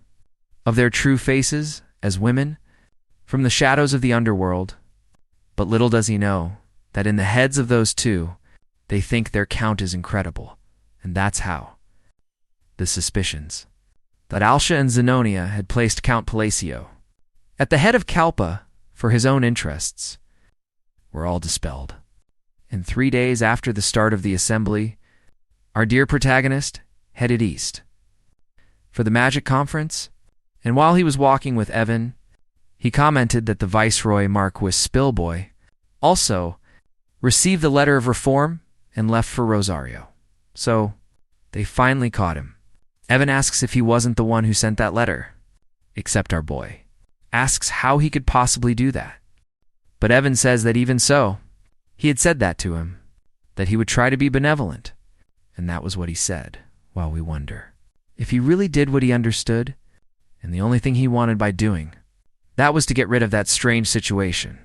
of their true faces as women from the shadows of the underworld. But little does he know that in the heads of those two, they think their count is incredible, and that's how the suspicions that Alcia and Zenonia had placed Count Palacio at the head of Kalpa for his own interests were all dispelled. And 3 days after the start of the assembly, our dear protagonist headed east for the magic conference, and while he was walking with Evan, he commented that the Viceroy Marquis Spillboy also received the letter of reform and left for Rosario. So, they finally caught him. Evan asks if he wasn't the one who sent that letter, except our boy asks how he could possibly do that. But Evan says that even so, he had said that to him, that he would try to be benevolent, and that was what he said, while we wonder if he really did what he understood, and the only thing he wanted by doing that was to get rid of that strange situation,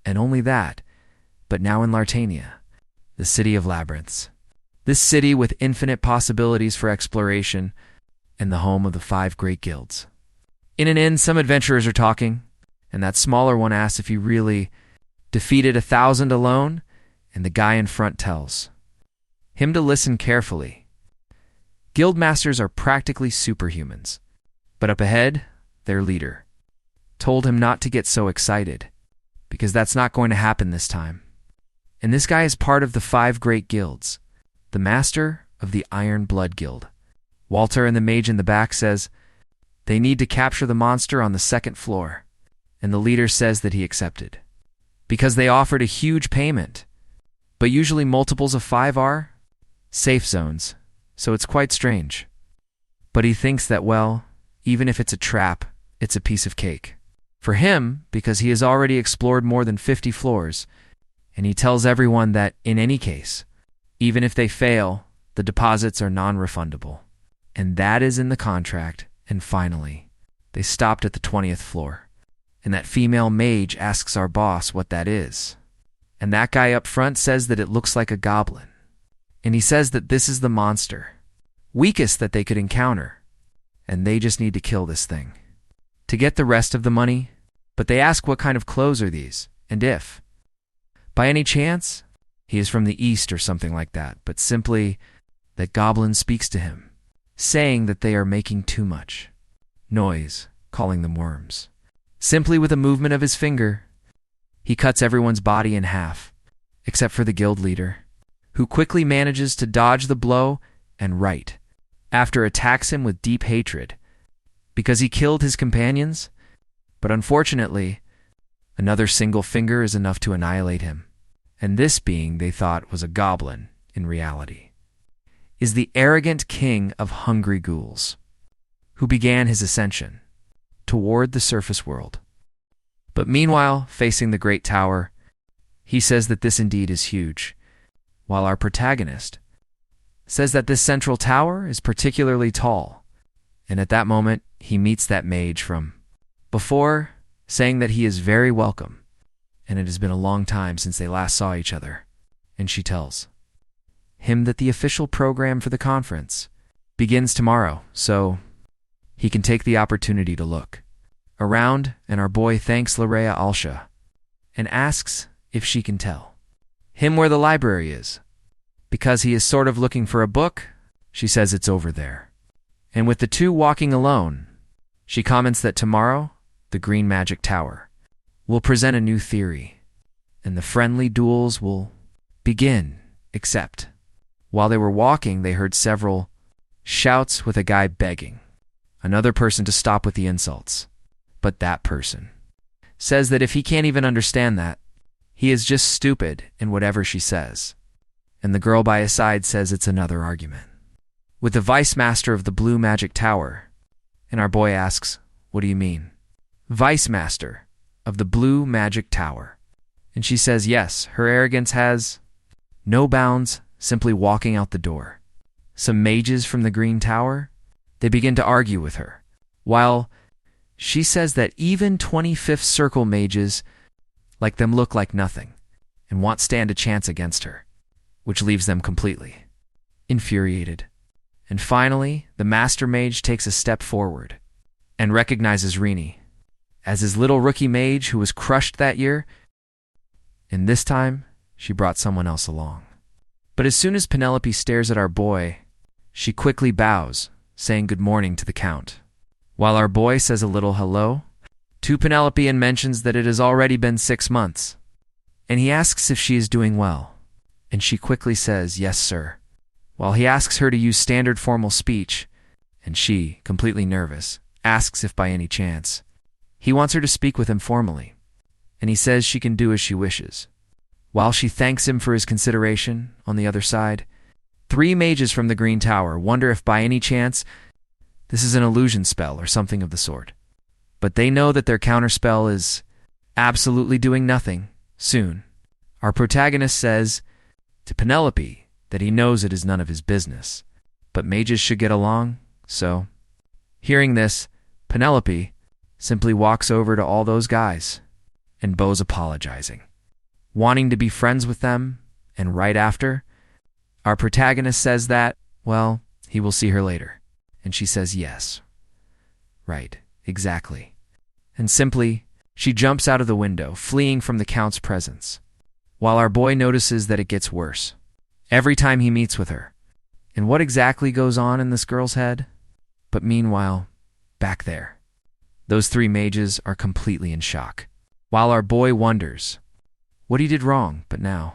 and only that, but now in Lartania, the city of labyrinths, this city with infinite possibilities for exploration, and the home of the 5 great guilds. In an inn, some adventurers are talking, and that smaller one asks if he really defeated 1,000 alone, and the guy in front tells him to listen carefully. Guildmasters are practically superhumans, but up ahead, their leader told him not to get so excited, because that's not going to happen this time. And this guy is part of the 5 great guilds, the master of the Iron Blood Guild. Walter and the mage in the back says they need to capture the monster on the 2nd floor, and the leader says that he accepted, because they offered a huge payment, but usually multiples of 5 are safe zones, so it's quite strange. But he thinks that, well, even if it's a trap, it's a piece of cake for him, because he has already explored more than 50 floors, and he tells everyone that, in any case, even if they fail, the deposits are non-refundable. And that is in the contract. And finally, they stopped at the 20th floor, and that female mage asks our boss what that is. And that guy up front says that it looks like a goblin. And he says that this is the monster, weakest that they could encounter, and they just need to kill this thing to get the rest of the money. But they ask what kind of clothes are these, and if, by any chance, he is from the east or something like that, but simply that Goblin speaks to him, saying that they are making too much noise, calling them worms. Simply with a movement of his finger, he cuts everyone's body in half, except for the guild leader, who quickly manages to dodge the blow and right after attacks him with deep hatred, because he killed his companions. But unfortunately, another single finger is enough to annihilate him, and this being they thought was a goblin in reality is the arrogant king of hungry ghouls, who began his ascension toward the surface world. But meanwhile, facing the great tower, he says that this indeed is huge, while our protagonist says that this central tower is particularly tall, and at that moment he meets that mage from before, saying that he is very welcome, and it has been a long time since they last saw each other. And she tells him that the official program for the conference begins tomorrow, so he can take the opportunity to look around, and our boy thanks Larea Alsha and asks if she can tell him where the library is. Because he is sort of looking for a book, she says it's over there. And with the two walking alone, she comments that tomorrow, the Green Magic Tower will present a new theory, and the friendly duels will begin, except while they were walking, they heard several shouts with a guy begging another person to stop with the insults. But that person says that if he can't even understand that, he is just stupid in whatever she says. And the girl by his side says it's another argument with the Vice Master of the Blue Magic Tower. And our boy asks, "What do you mean?" "Vice Master of the Blue Magic Tower." And she says yes, her arrogance has no bounds, simply walking out the door. Some mages from the Green Tower, they begin to argue with her, while she says that even 25th Circle mages like them look like nothing and won't stand a chance against her, which leaves them completely infuriated. And finally, the Master Mage takes a step forward and recognizes Rini as his little rookie mage who was crushed that year, and this time she brought someone else along. But as soon as Penelope stares at our boy, she quickly bows, saying good morning to the Count, while our boy says a little hello to Penelope and mentions that it has already been 6 months, and he asks if she is doing well, and she quickly says, "Yes, sir," while he asks her to use standard formal speech, and she, completely nervous, asks if by any chance he wants her to speak with him formally, and he says she can do as she wishes. While she thanks him for his consideration, on the other side, 3 mages from the Green Tower wonder if by any chance this is an illusion spell or something of the sort. But they know that their counterspell is absolutely doing nothing. Soon, our protagonist says to Penelope that he knows it is none of his business, but mages should get along, so hearing this, Penelope simply walks over to all those guys and bows apologizing, wanting to be friends with them, and right after, our protagonist says that, well, he will see her later. And she says yes. Right, exactly. And simply, she jumps out of the window, fleeing from the Count's presence, while our boy notices that it gets worse every time he meets with her. And what exactly goes on in this girl's head? But meanwhile, back there, those 3 mages are completely in shock, while our boy wonders what he did wrong. But now,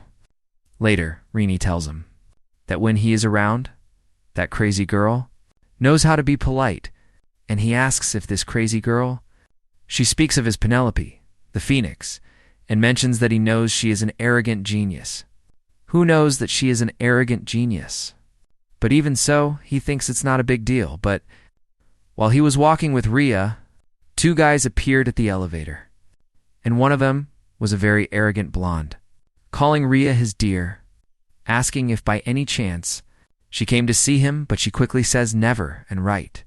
later, Rini tells him that when he is around, that crazy girl knows how to be polite, and he asks if this crazy girl, she speaks of his Penelope, the Phoenix, and mentions that he knows she is an arrogant genius. Who knows that she is an arrogant genius? But even so, he thinks it's not a big deal. But while he was walking with Rhea, 2 guys appeared at the elevator, and one of them was a very arrogant blonde, calling Rhea his dear, asking if by any chance she came to see him, but she quickly says never, and right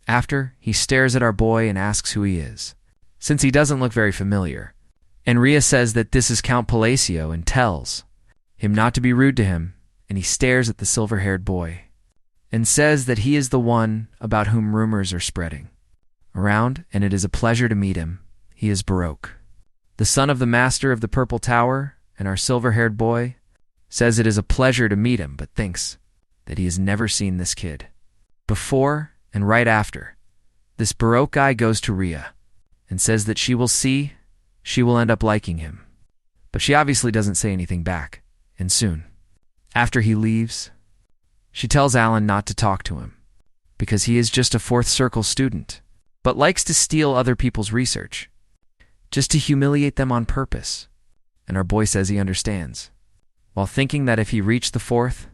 after, he stares at our boy and asks who he is, since he doesn't look very familiar. And Rhea says that this is Count Palacio and tells him not to be rude to him, and he stares at the silver-haired boy and says that he is the one about whom rumors are spreading around, and it is a pleasure to meet him. He is Baroque, the son of the Master of the Purple Tower, and our silver-haired boy says it is a pleasure to meet him, but thinks that he has never seen this kid before. And right after, this Baroque guy goes to Rhea and says that she will end up liking him. But she obviously doesn't say anything back. And soon, after he leaves, she tells Alan not to talk to him because he is just a 4th Circle student, but likes to steal other people's research, just to humiliate them on purpose. And our boy says he understands, while thinking that if he reached the 4th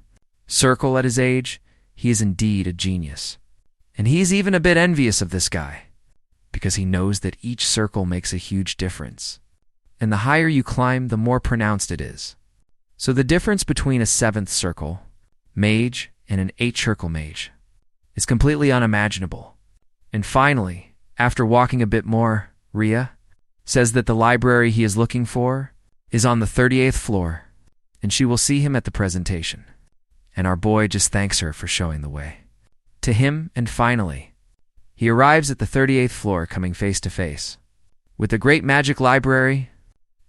Circle at his age, he is indeed a genius. And he's even a bit envious of this guy, because he knows that each circle makes a huge difference. And the higher you climb, the more pronounced it is. So the difference between a 7th Circle mage and an 8th Circle mage is completely unimaginable. And finally, after walking a bit more, Rhea says that the library he is looking for is on the 38th floor, and she will see him at the presentation. And our boy just thanks her for showing the way to him, and finally, he arrives at the 38th floor, coming face to face with the great magic library,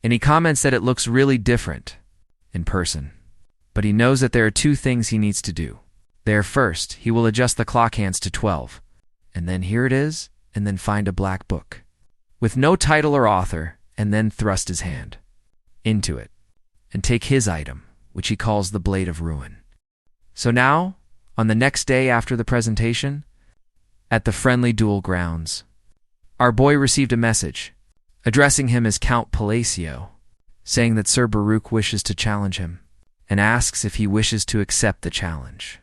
and he comments that it looks really different in person. But he knows that there are two things he needs to do. There, first, he will adjust the clock hands to 12, and then here it is, and then find a black book with no title or author, and then thrust his hand into it and take his item, which he calls the Blade of Ruin. So now, on the next day after the presentation, at the Friendly Duel grounds, our boy received a message addressing him as Count Palacio, saying that Sir Baruch wishes to challenge him and asks if he wishes to accept the challenge.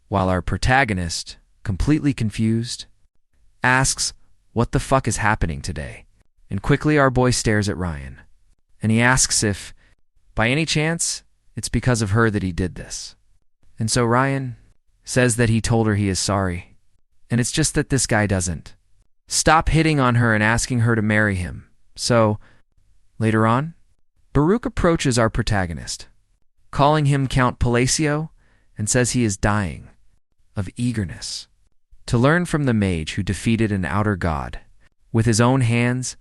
While our protagonist, completely confused, asks what the fuck is happening today, and quickly our boy stares at Ryan, and he asks if, by any chance, it's because of her that he did this. And so Ryan says that he told her he is sorry, and it's just that this guy doesn't stop hitting on her and asking her to marry him. So, later on, Baruch approaches our protagonist, calling him Count Palacio, and says he is dying of eagerness to learn from the mage who defeated an outer god with his own hands,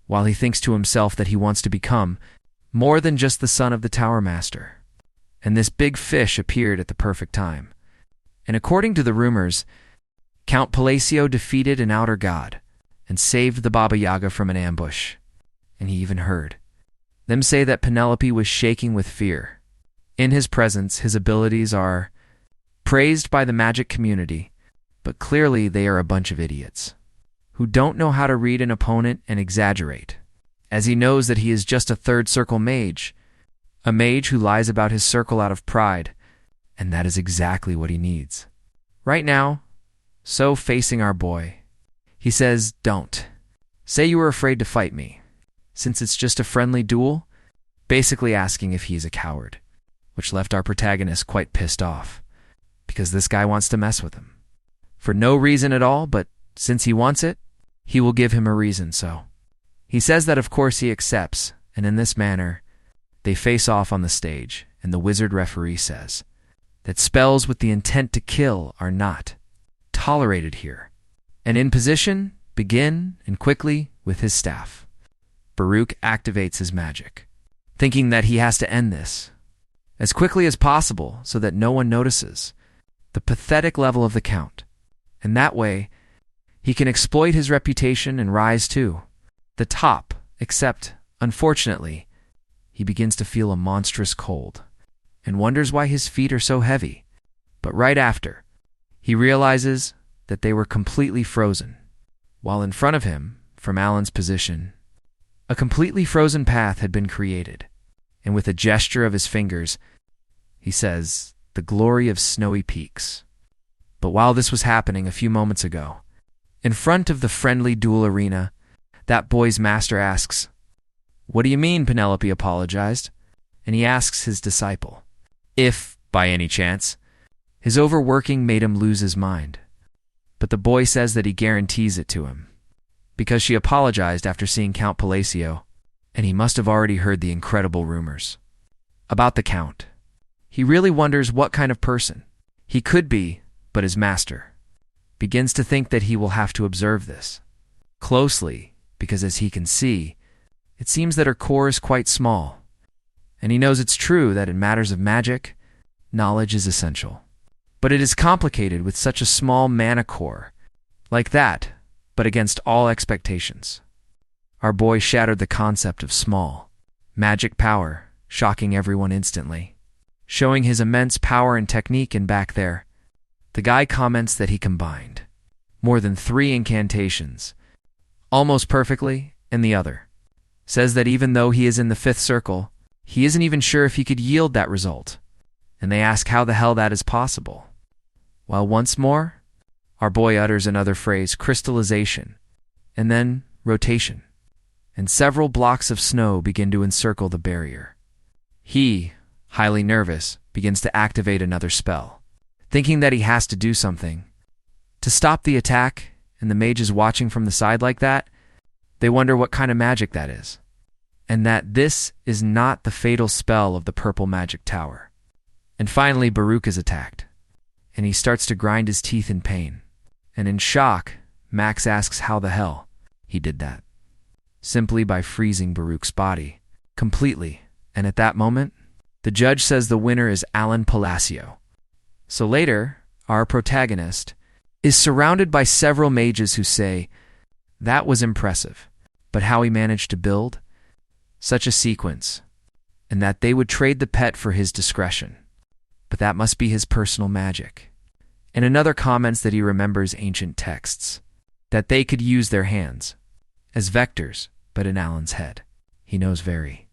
while he thinks to himself that he wants to become more than just the son of the Tower Master. And this big fish appeared at the perfect time. And according to the rumors, Count Palacio defeated an outer god and saved the Baba Yaga from an ambush. And he even heard them say that Penelope was shaking with fear. In his presence, his abilities are praised by the magic community, but clearly they are a bunch of idiots who don't know how to read an opponent and exaggerate, as he knows that he is just a third circle mage, a mage who lies about his circle out of pride, and that is exactly what he needs right now. So facing our boy, he says, "Don't say you were afraid to fight me, since it's just a friendly duel," basically asking if he is a coward, which left our protagonist quite pissed off, because this guy wants to mess with him for no reason at all, but since he wants it, he will give him a reason. So he says that of course he accepts, and in this manner, they face off on the stage, and the wizard referee says that spells with the intent to kill are not tolerated here. And in position, begin, and quickly, with his staff, Baruch activates his magic, thinking that he has to end this as quickly as possible so that no one notices the pathetic level of the count, and that way he can exploit his reputation and rise to the top, except, unfortunately, he begins to feel a monstrous cold and wonders why his feet are so heavy. But right after, he realizes that they were completely frozen, while in front of him, from Alan's position, a completely frozen path had been created, and with a gesture of his fingers, he says, "The glory of snowy peaks." But while this was happening a few moments ago, in front of the Friendly Duel arena, that boy's master asks, "What do you mean Penelope apologized?" And he asks his disciple if, by any chance, his overworking made him lose his mind. But the boy says that he guarantees it to him, because she apologized after seeing Count Palacio, and he must have already heard the incredible rumors about the Count. He really wonders what kind of person he could be, but his master begins to think that he will have to observe this closely, because as he can see, it seems that her core is quite small, and he knows it's true that in matters of magic, knowledge is essential. But it is complicated with such a small mana core like that, but against all expectations. Our boy shattered the concept of small magic power, shocking everyone instantly, showing his immense power and technique. And back there, the guy comments that he combined more than 3 incantations almost perfectly, and the other says that even though he is in the 5th circle, he isn't even sure if he could yield that result, and they ask how the hell that is possible. While once more, our boy utters another phrase, crystallization, and then rotation, and several blocks of snow begin to encircle the barrier. He, highly nervous, begins to activate another spell, thinking that he has to do something to stop the attack, and the mage is watching from the side like that, They wonder what kind of magic that is, and that this is not the fatal spell of the purple magic tower. And finally, Baruch is attacked, and he starts to grind his teeth in pain. And in shock, Max asks how the hell he did that. Simply by freezing Baruch's body completely. And at that moment, the judge says the winner is Alan Palacio. So later, our protagonist is surrounded by several mages who say, that was impressive, but how he managed to build such a sequence, and that they would trade the pet for his discretion. But that must be his personal magic. And another comments that he remembers ancient texts, that they could use their hands as vectors, but in Alan's head, he knows very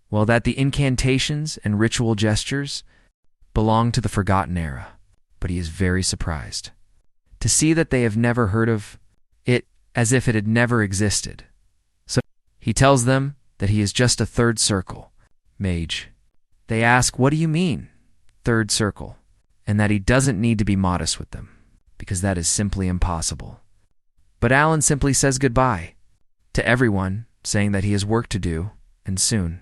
well that the incantations and ritual gestures belong to the forgotten era, but he is very surprised to see that they have never heard of it, as if it had never existed. So he tells them that he is just a third circle mage. They ask, what do you mean, third circle? And that he doesn't need to be modest with them, because that is simply impossible. But Alan simply says goodbye to everyone, saying that he has work to do, and soon.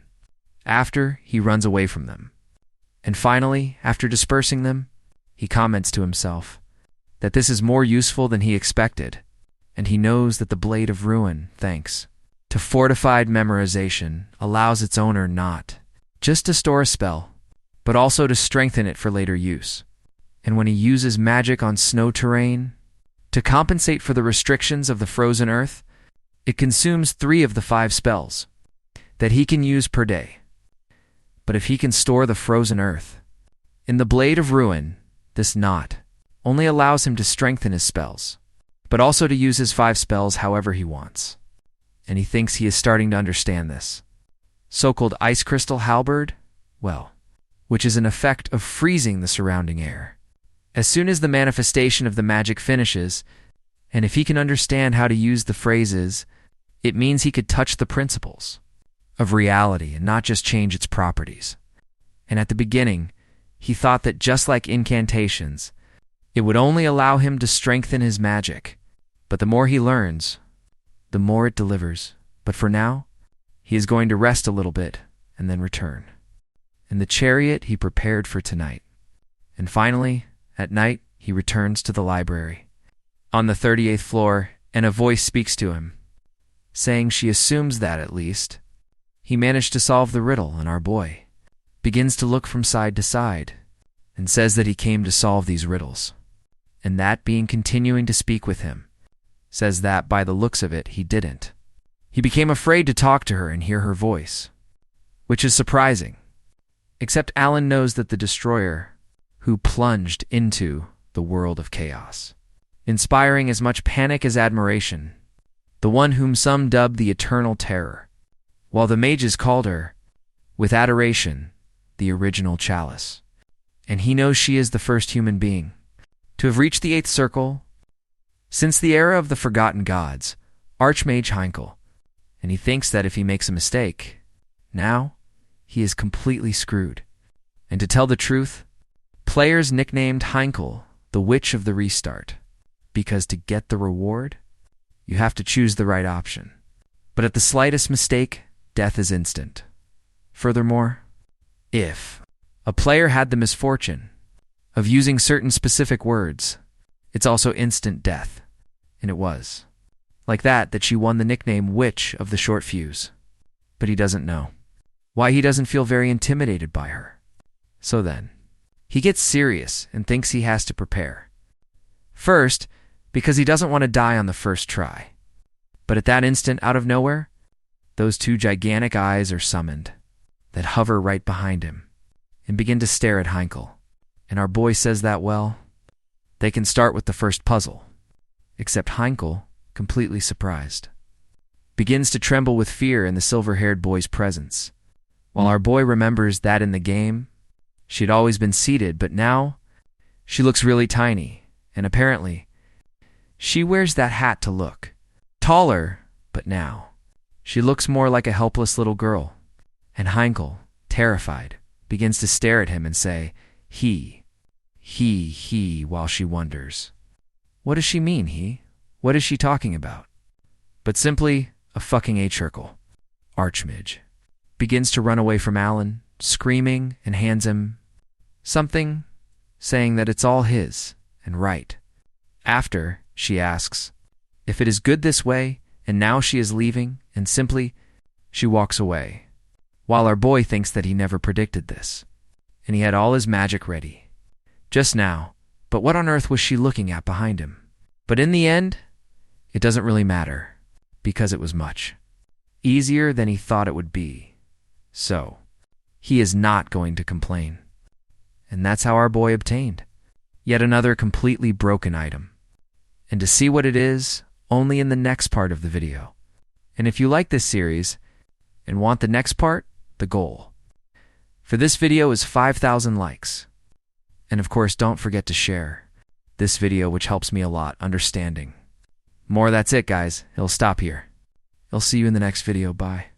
After, he runs away from them. And finally, after dispersing them, he comments to himself that this is more useful than he expected, and he knows that the Blade of Ruin, thanks to fortified memorization, allows its owner not just to store a spell, but also to strengthen it for later use. And when he uses magic on snow terrain, to compensate for the restrictions of the frozen earth, it consumes 3 of the 5 spells that he can use per day. But if he can store the frozen earth in the Blade of Ruin, this not only allows him to strengthen his spells, but also to use his 5 spells however he wants. And he thinks he is starting to understand this so-called ice crystal halberd, well, which is an effect of freezing the surrounding air. As soon as the manifestation of the magic finishes, and if he can understand how to use the phrases, it means he could touch the principles of reality and not just change its properties. And at the beginning, he thought that just like incantations, it would only allow him to strengthen his magic. But the more he learns, the more it delivers. But for now, he is going to rest a little bit and then return. In the chariot he prepared for tonight. And finally, at night, he returns to the library on the 38th floor, and a voice speaks to him, saying she assumes that, at least, he managed to solve the riddle, and our boy begins to look from side to side and says that he came to solve these riddles. And that being continuing to speak with him, says that, by the looks of it, he didn't. He became afraid to talk to her and hear her voice, which is surprising. Except Alan knows that the destroyer who plunged into the world of chaos, inspiring as much panic as admiration, the one whom some dubbed the Eternal Terror, while the mages called her, with adoration, the Original Chalice. And he knows she is the first human being to have reached the 8th circle since the era of the Forgotten Gods, Archmage Heinkel, and he thinks that if he makes a mistake, now he is completely screwed. And to tell the truth, players nicknamed Heinkel the Witch of the Restart, because to get the reward, you have to choose the right option. But at the slightest mistake, death is instant. Furthermore, if a player had the misfortune of using certain specific words, it's also instant death. And it was like that she won the nickname Witch of the Short Fuse. But he doesn't know why he doesn't feel very intimidated by her. So then, he gets serious and thinks he has to prepare. First, because he doesn't want to die on the first try. But at that instant, out of nowhere, those 2 gigantic eyes are summoned that hover right behind him and begin to stare at Heinkel. And our boy says that, well, they can start with the first puzzle. Except Heinkel, completely surprised, begins to tremble with fear in the silver-haired boy's presence, while our boy remembers that in the game, she'd always been seated, but now she looks really tiny, and apparently she wears that hat to look taller, but now she looks more like a helpless little girl. And Heinkel, terrified, begins to stare at him and say, he, while she wonders. What does she mean, he? What is she talking about? But simply, a fucking H-circle. Archmidge begins to run away from Alan, screaming, and hands him something, saying that it's all his and right. After, she asks if it is good this way, and now she is leaving, and simply, she walks away. While our boy thinks that he never predicted this, and he had all his magic ready just now, but what on earth was she looking at behind him? But in the end, it doesn't really matter, because it was much easier than he thought it would be. So, he is not going to complain. And that's how our boy obtained yet another completely broken item. And to see what it is, only in the next part of the video. And if you like this series and want the next part, the goal for this video is 5,000 likes. And of course, don't forget to share this video, which helps me a lot understanding more. That's it, guys. It'll stop here. I'll see you in the next video. Bye.